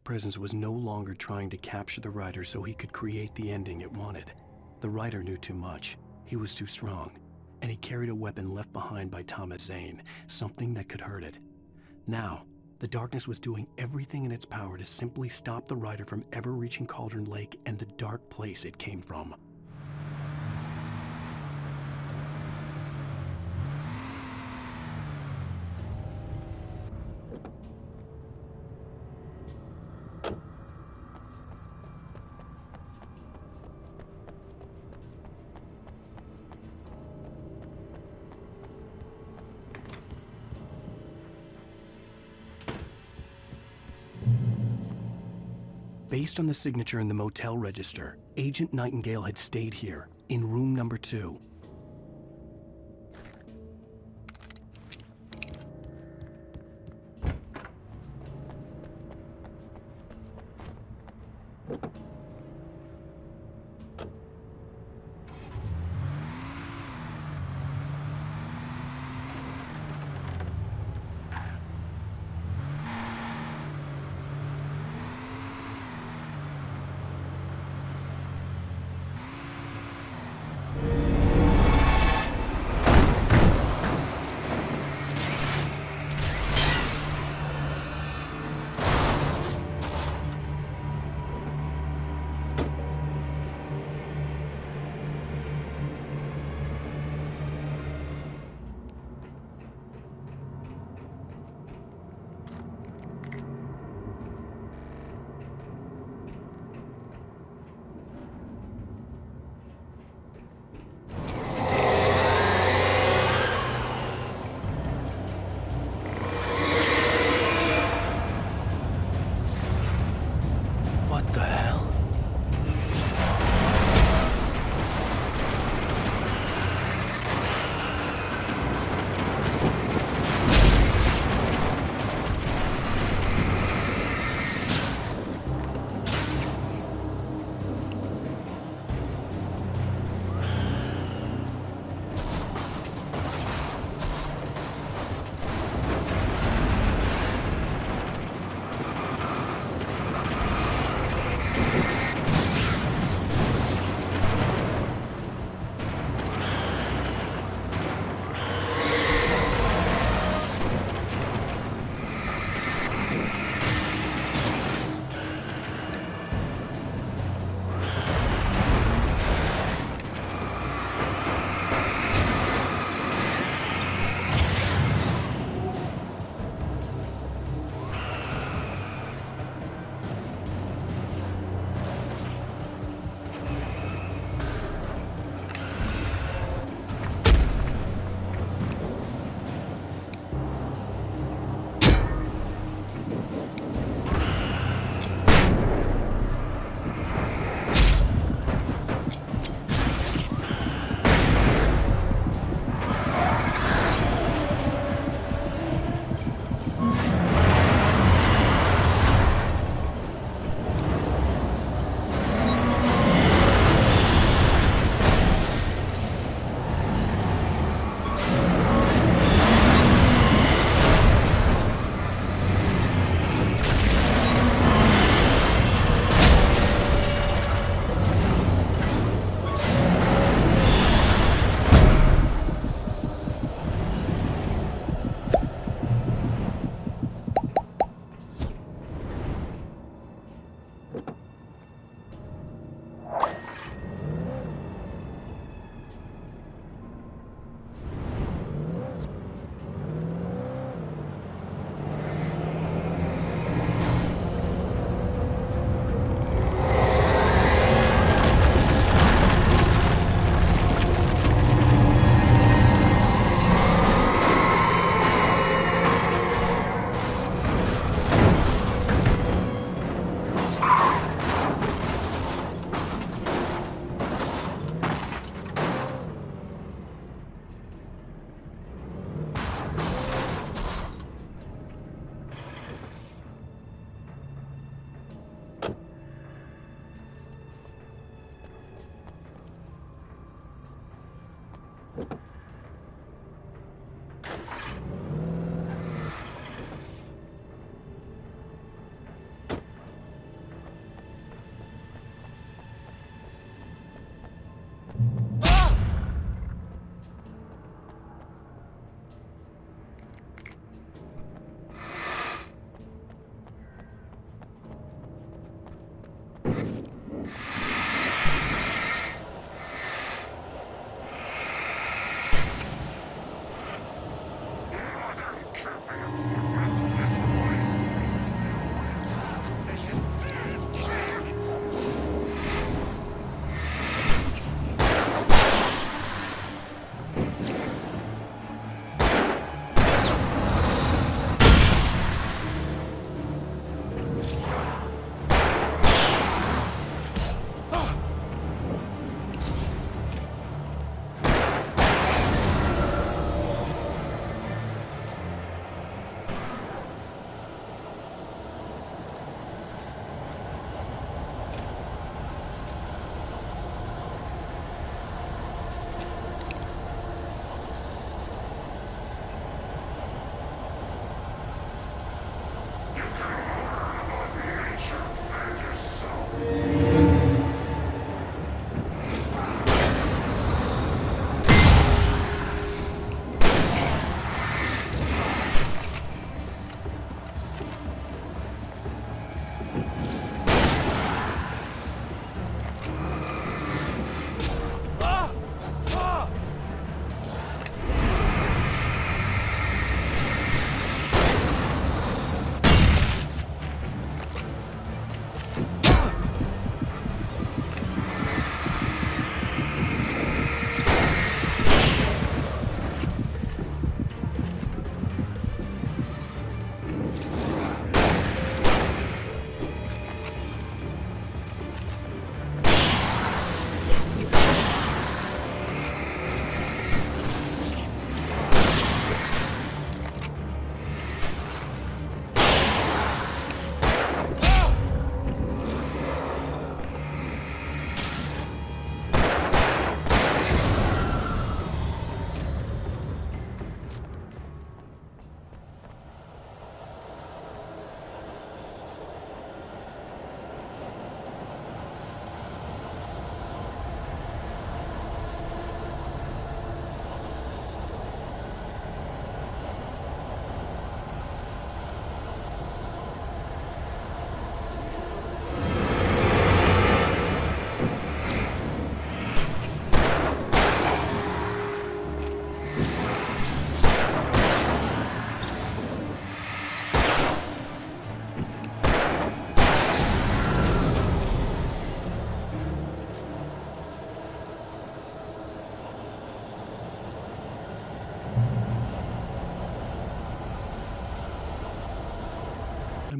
Presence was no longer trying to capture the writer so he could create the ending it wanted. The writer knew too much. He was too strong. And he carried a weapon left behind by Thomas Zane, something that could hurt it. Now, the darkness was doing everything in its power to simply stop the writer from ever reaching Cauldron Lake and the dark place it came from. Based on the signature in the motel register, Agent Nightingale had stayed here, in room number 2.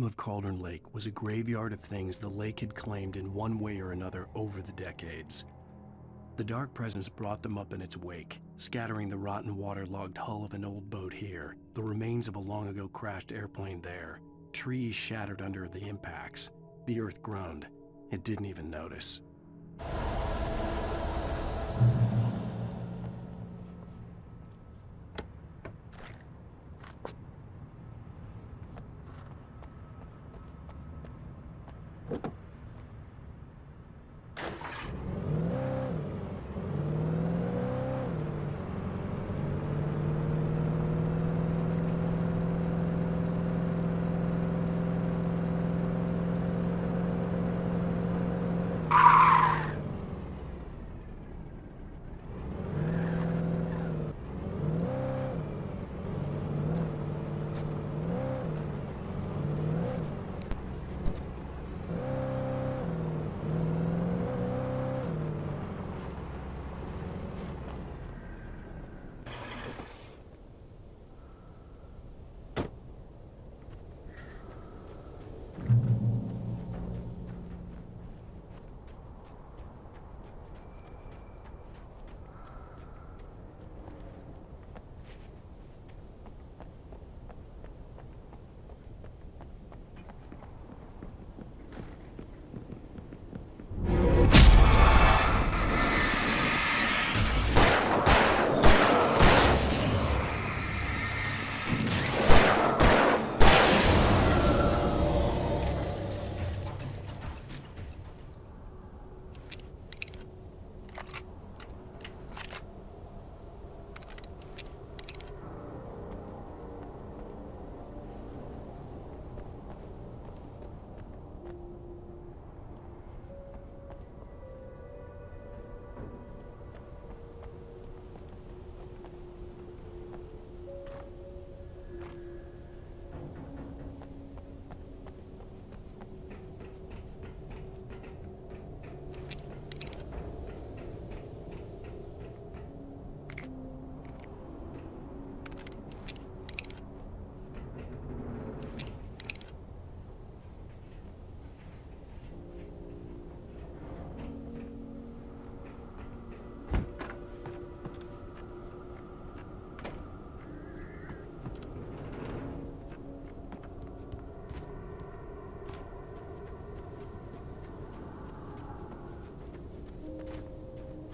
bottom of Cauldron Lake was a graveyard of things the lake had claimed in one way or another over the decades. The dark presence brought them up in its wake, scattering the rotten waterlogged hull of an old boat here, the remains of a long-ago crashed airplane there, trees shattered under the impacts. The earth groaned. It didn't even notice.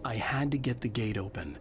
I had to get the gate open.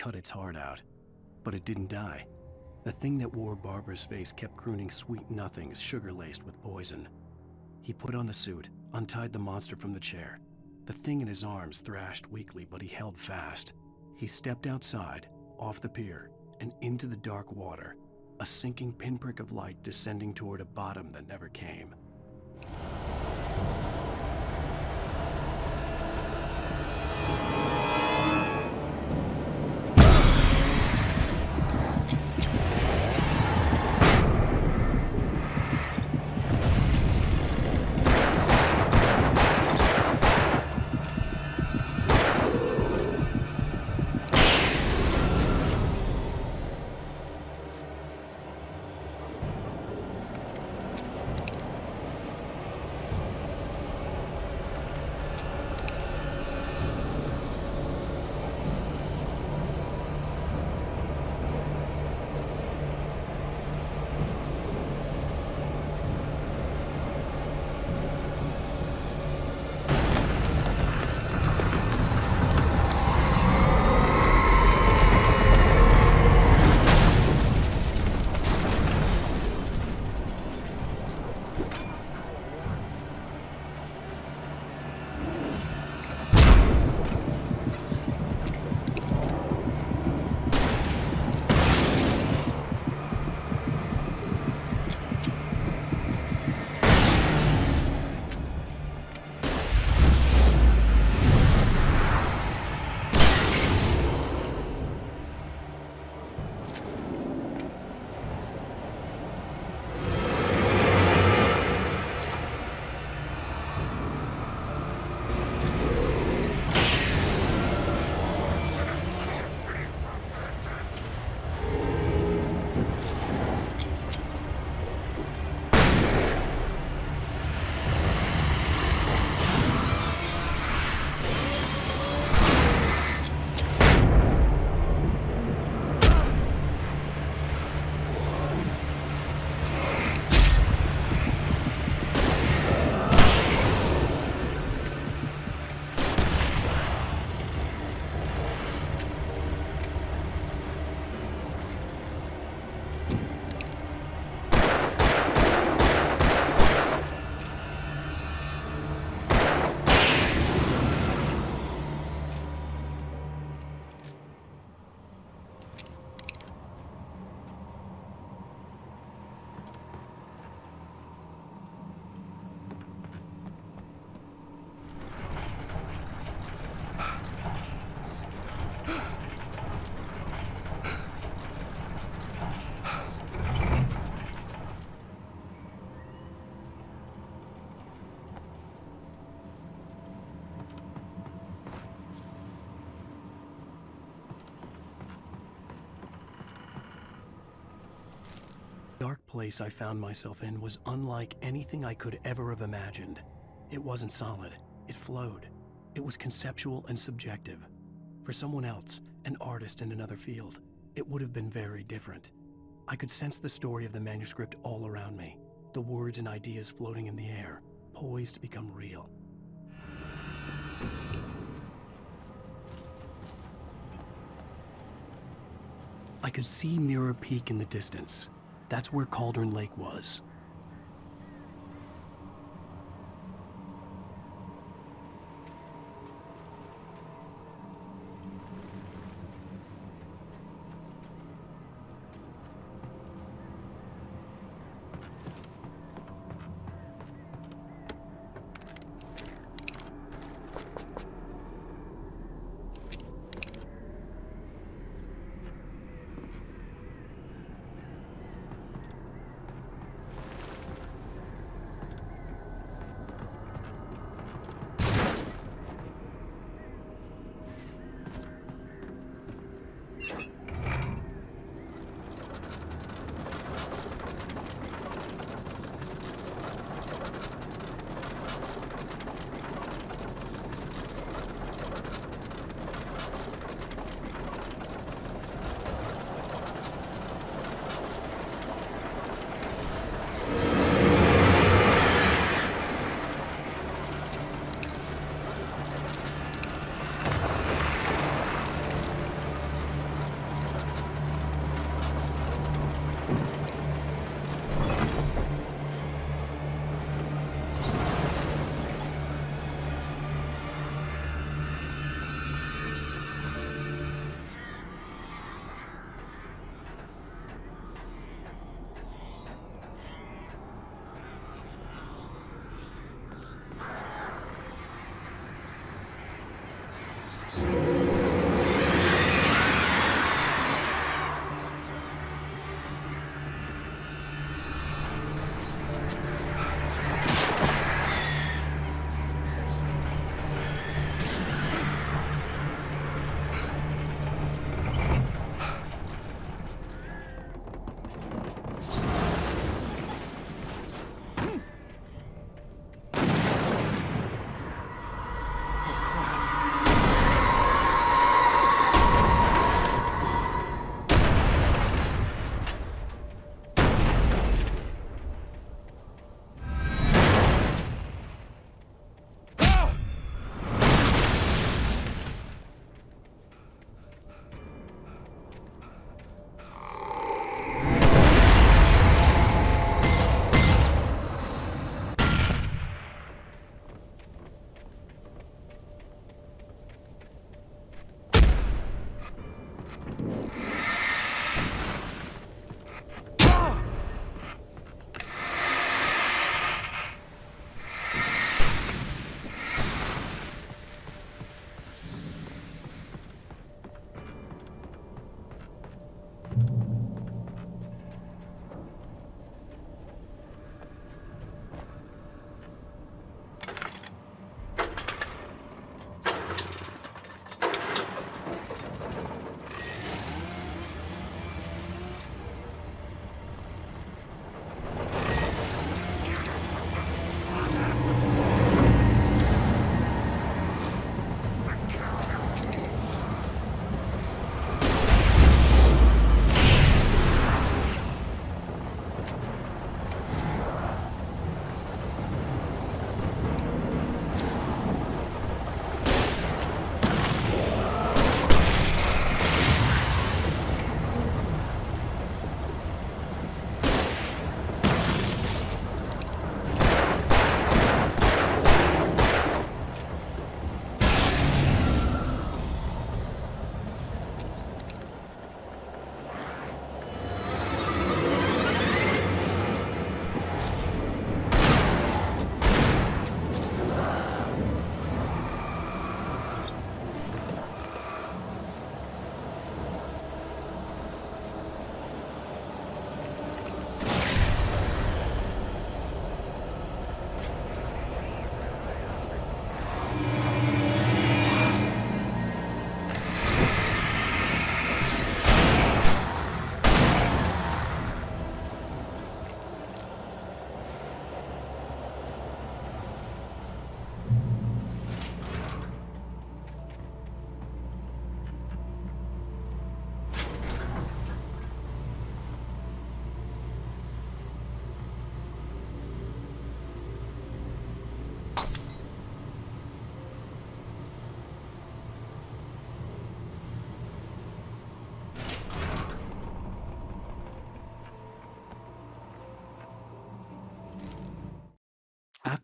cut its heart out. But it didn't die. The thing that wore Barbara's face kept crooning sweet nothings sugar-laced with poison. He put on the suit, untied the monster from the chair. The thing in his arms thrashed weakly, but he held fast. He stepped outside, off the pier, and into the dark water, a sinking pinprick of light descending toward a bottom that never came. The dark place I found myself in was unlike anything I could ever have imagined. It wasn't solid. It flowed. It was conceptual and subjective. For someone else, an artist in another field, it would have been very different. I could sense the story of the manuscript all around me, the words and ideas floating in the air, poised to become real. I could see Mirror Peak in the distance. That's where Cauldron Lake was.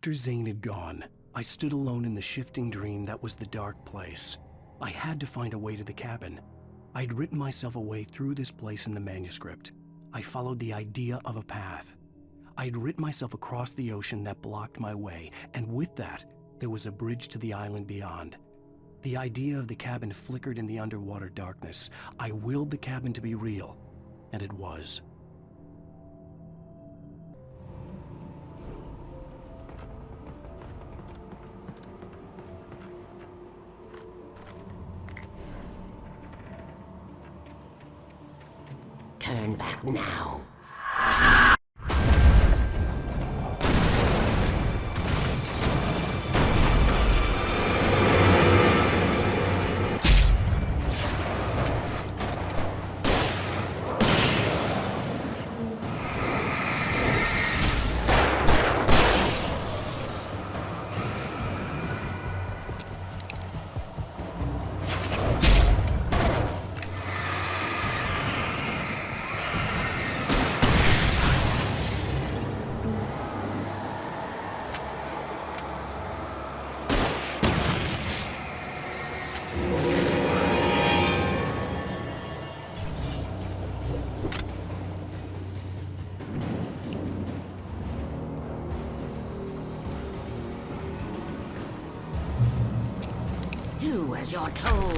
After Zane had gone, I stood alone in the shifting dream that was the dark place. I had to find a way to the cabin. I'd written myself a way through this place in the manuscript. I followed the idea of a path. I'd written myself across the ocean that blocked my way, and with that, there was a bridge to the island beyond. The idea of the cabin flickered in the underwater darkness. I willed the cabin to be real, and it was. Turn back now. Do as you're told.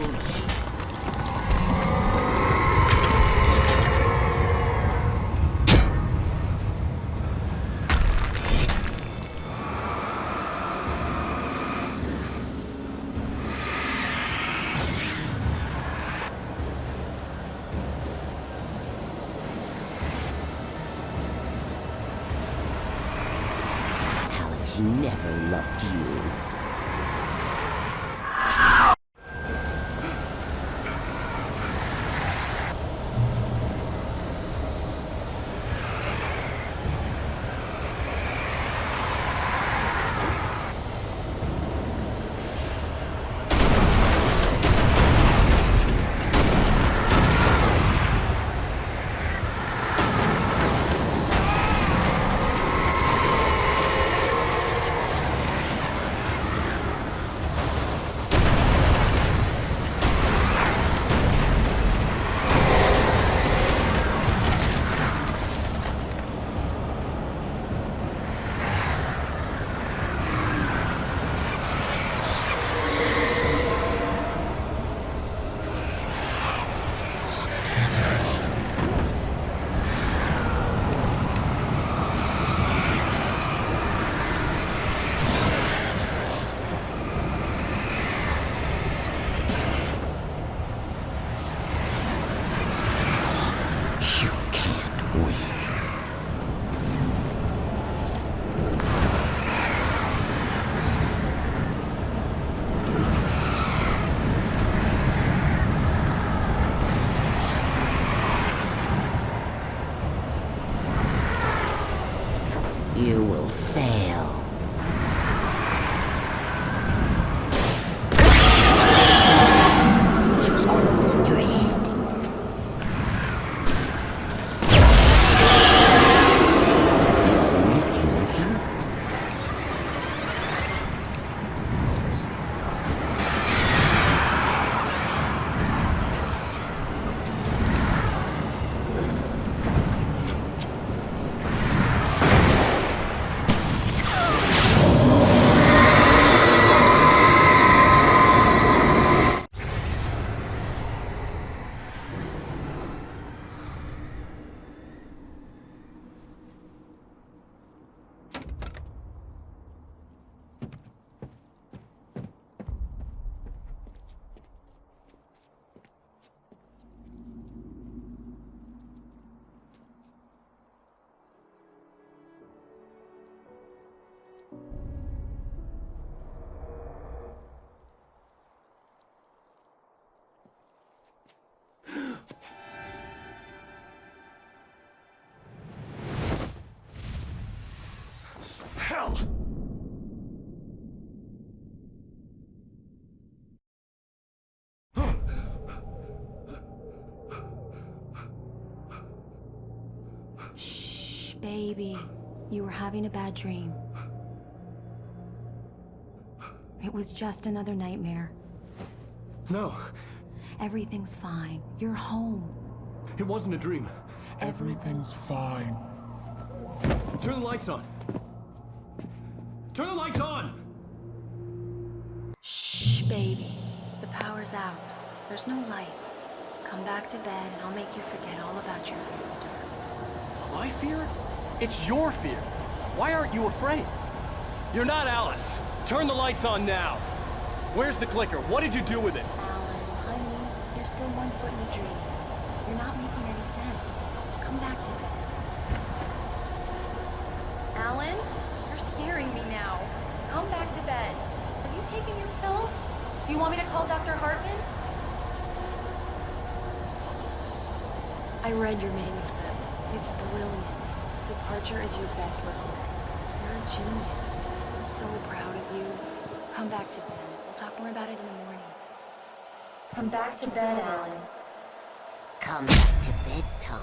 Alice never loved you. You will fail. It's all in your head. You're making yourself. Hell! Shh, baby. You were having a bad dream. It was just another nightmare. No, Everything's fine. You're home. it wasn't a dream. Everything's fine. Turn the lights on. Turn the lights on! Shh, baby. The power's out. There's no light. Come back to bed and I'll make you forget all about your fear of the dark. My fear? It's your fear. Why aren't you afraid? You're not Alice. Turn the lights on now. Where's the clicker? What did you do with it? Alan, honey, you're still 1 foot in a dream. You're not making any sense. Come back to bed. Alan, you're scaring me now. Come back to bed. Are you taking your pills? Do you want me to call Dr. Hartman? I read your manuscript. It's brilliant. Departure is your best regret. You're a genius. I'm so proud of you. Come back to bed. We'll talk more about it in the morning. Come back to bed, Alan. Come back to bed, Tom.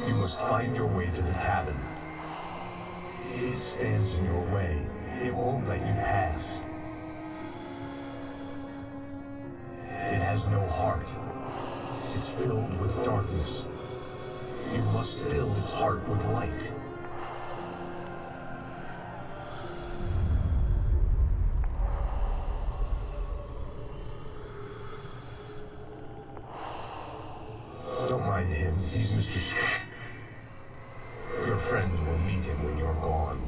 You must find your way to the cabin. It stands in your way. It won't let you pass. It has no heart. It's filled with darkness. You must fill its heart with light. Don't mind him. He's Mr. Scott. Your friends will meet him when you're gone.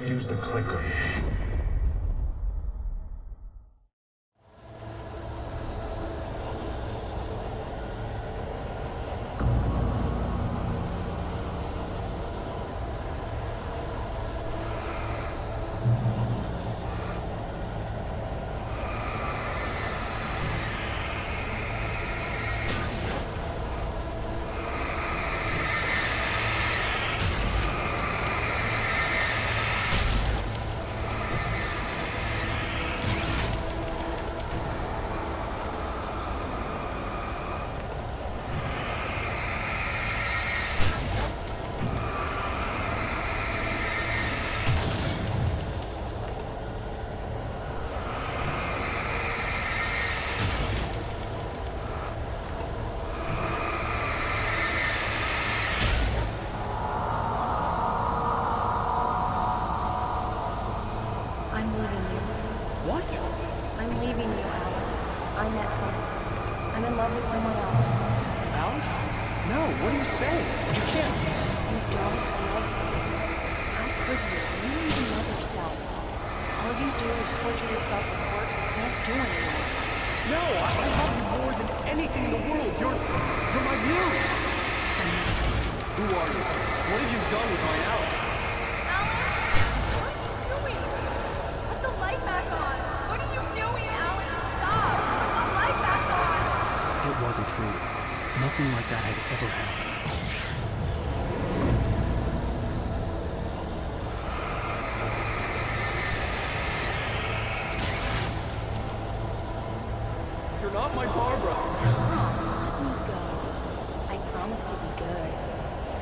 Use the clicker. I'm leaving you, Alan. I met someone. I'm in love with someone else. Alice? No, what are you saying? You can't. You don't love me. How could you? You don't even love yourself. All you do is torture yourself with work you can't do anymore. No, I love you more than anything in the world. You're my muse. Who are you? What have you done with my Alice? It wasn't true. Nothing like that had ever happened. You're not my Barbara. Tom, let me go. I promise to be good.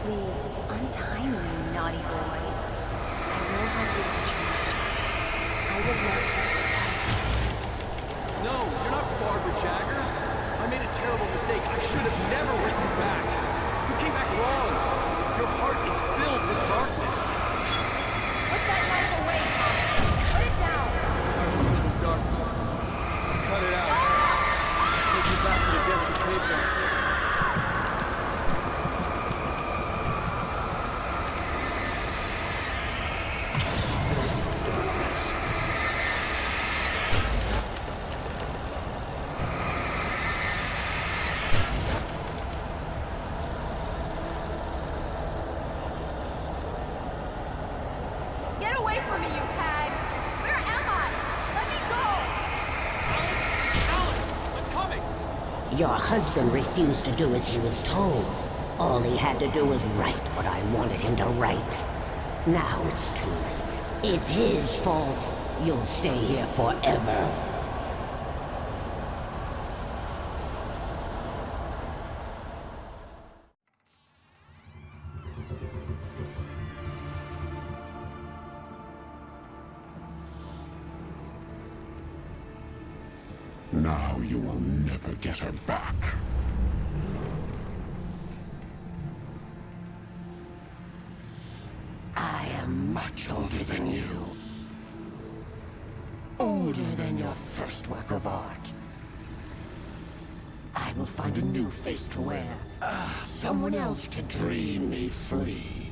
Please, untie me, you naughty boy. I will help you reach your masterpiece. I will love you forever. No, you're not Barbara Jagger. I made a terrible mistake. I should have never written you back. You came back wrong. Your heart is filled with darkness. Put that knife away, Thomas. Put it down. I was filled with darkness. I cut it out. Take you back to the denser pavement. from me, you hag! Where am I? Let me go! Alice! I'm coming! Your husband refused to do as he was told. All he had to do was write what I wanted him to write. Now it's too late. It's his fault. You'll stay here forever. Now you will never get her back. I am much older than you. Older than your first work of art. I will find a new face to wear. Someone else to dream me free.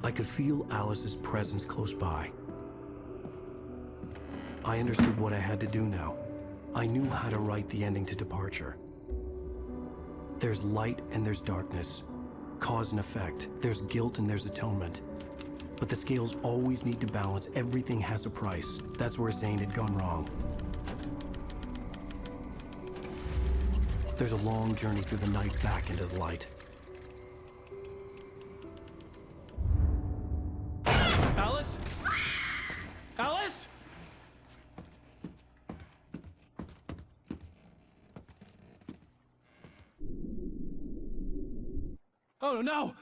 I could feel Alice's presence close by. I understood what I had to do now. I knew how to write the ending to Departure. There's light and there's darkness. Cause and effect. There's guilt and there's atonement. But the scales always need to balance. Everything has a price. That's where Zane had gone wrong. There's a long journey through the night back into the light. Alice? Alice? Oh no!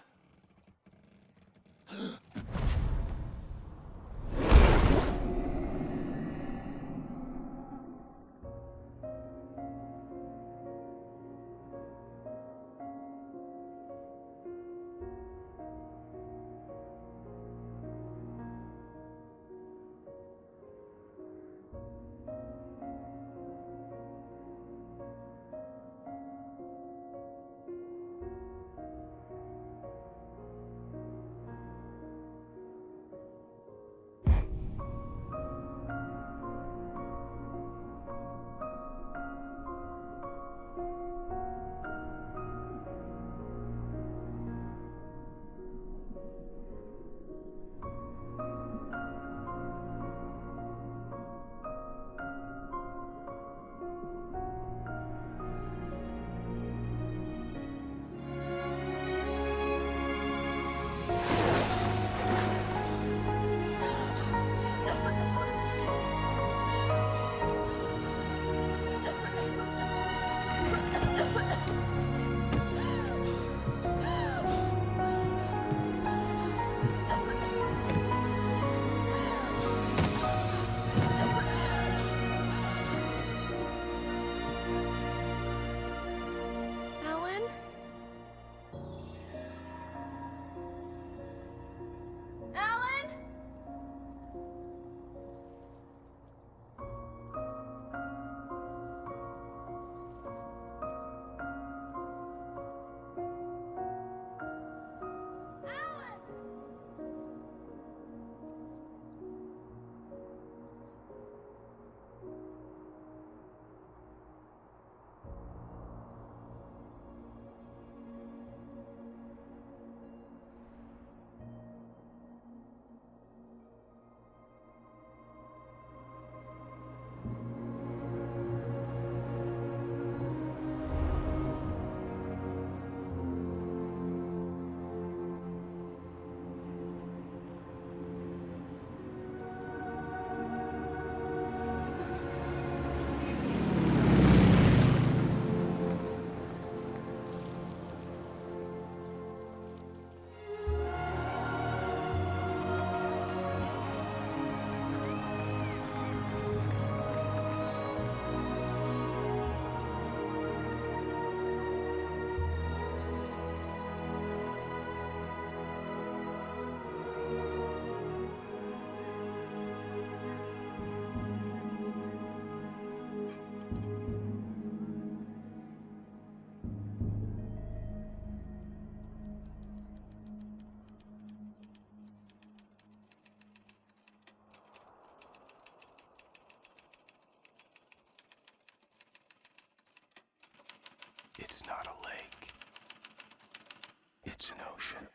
It's not a lake. It's an ocean.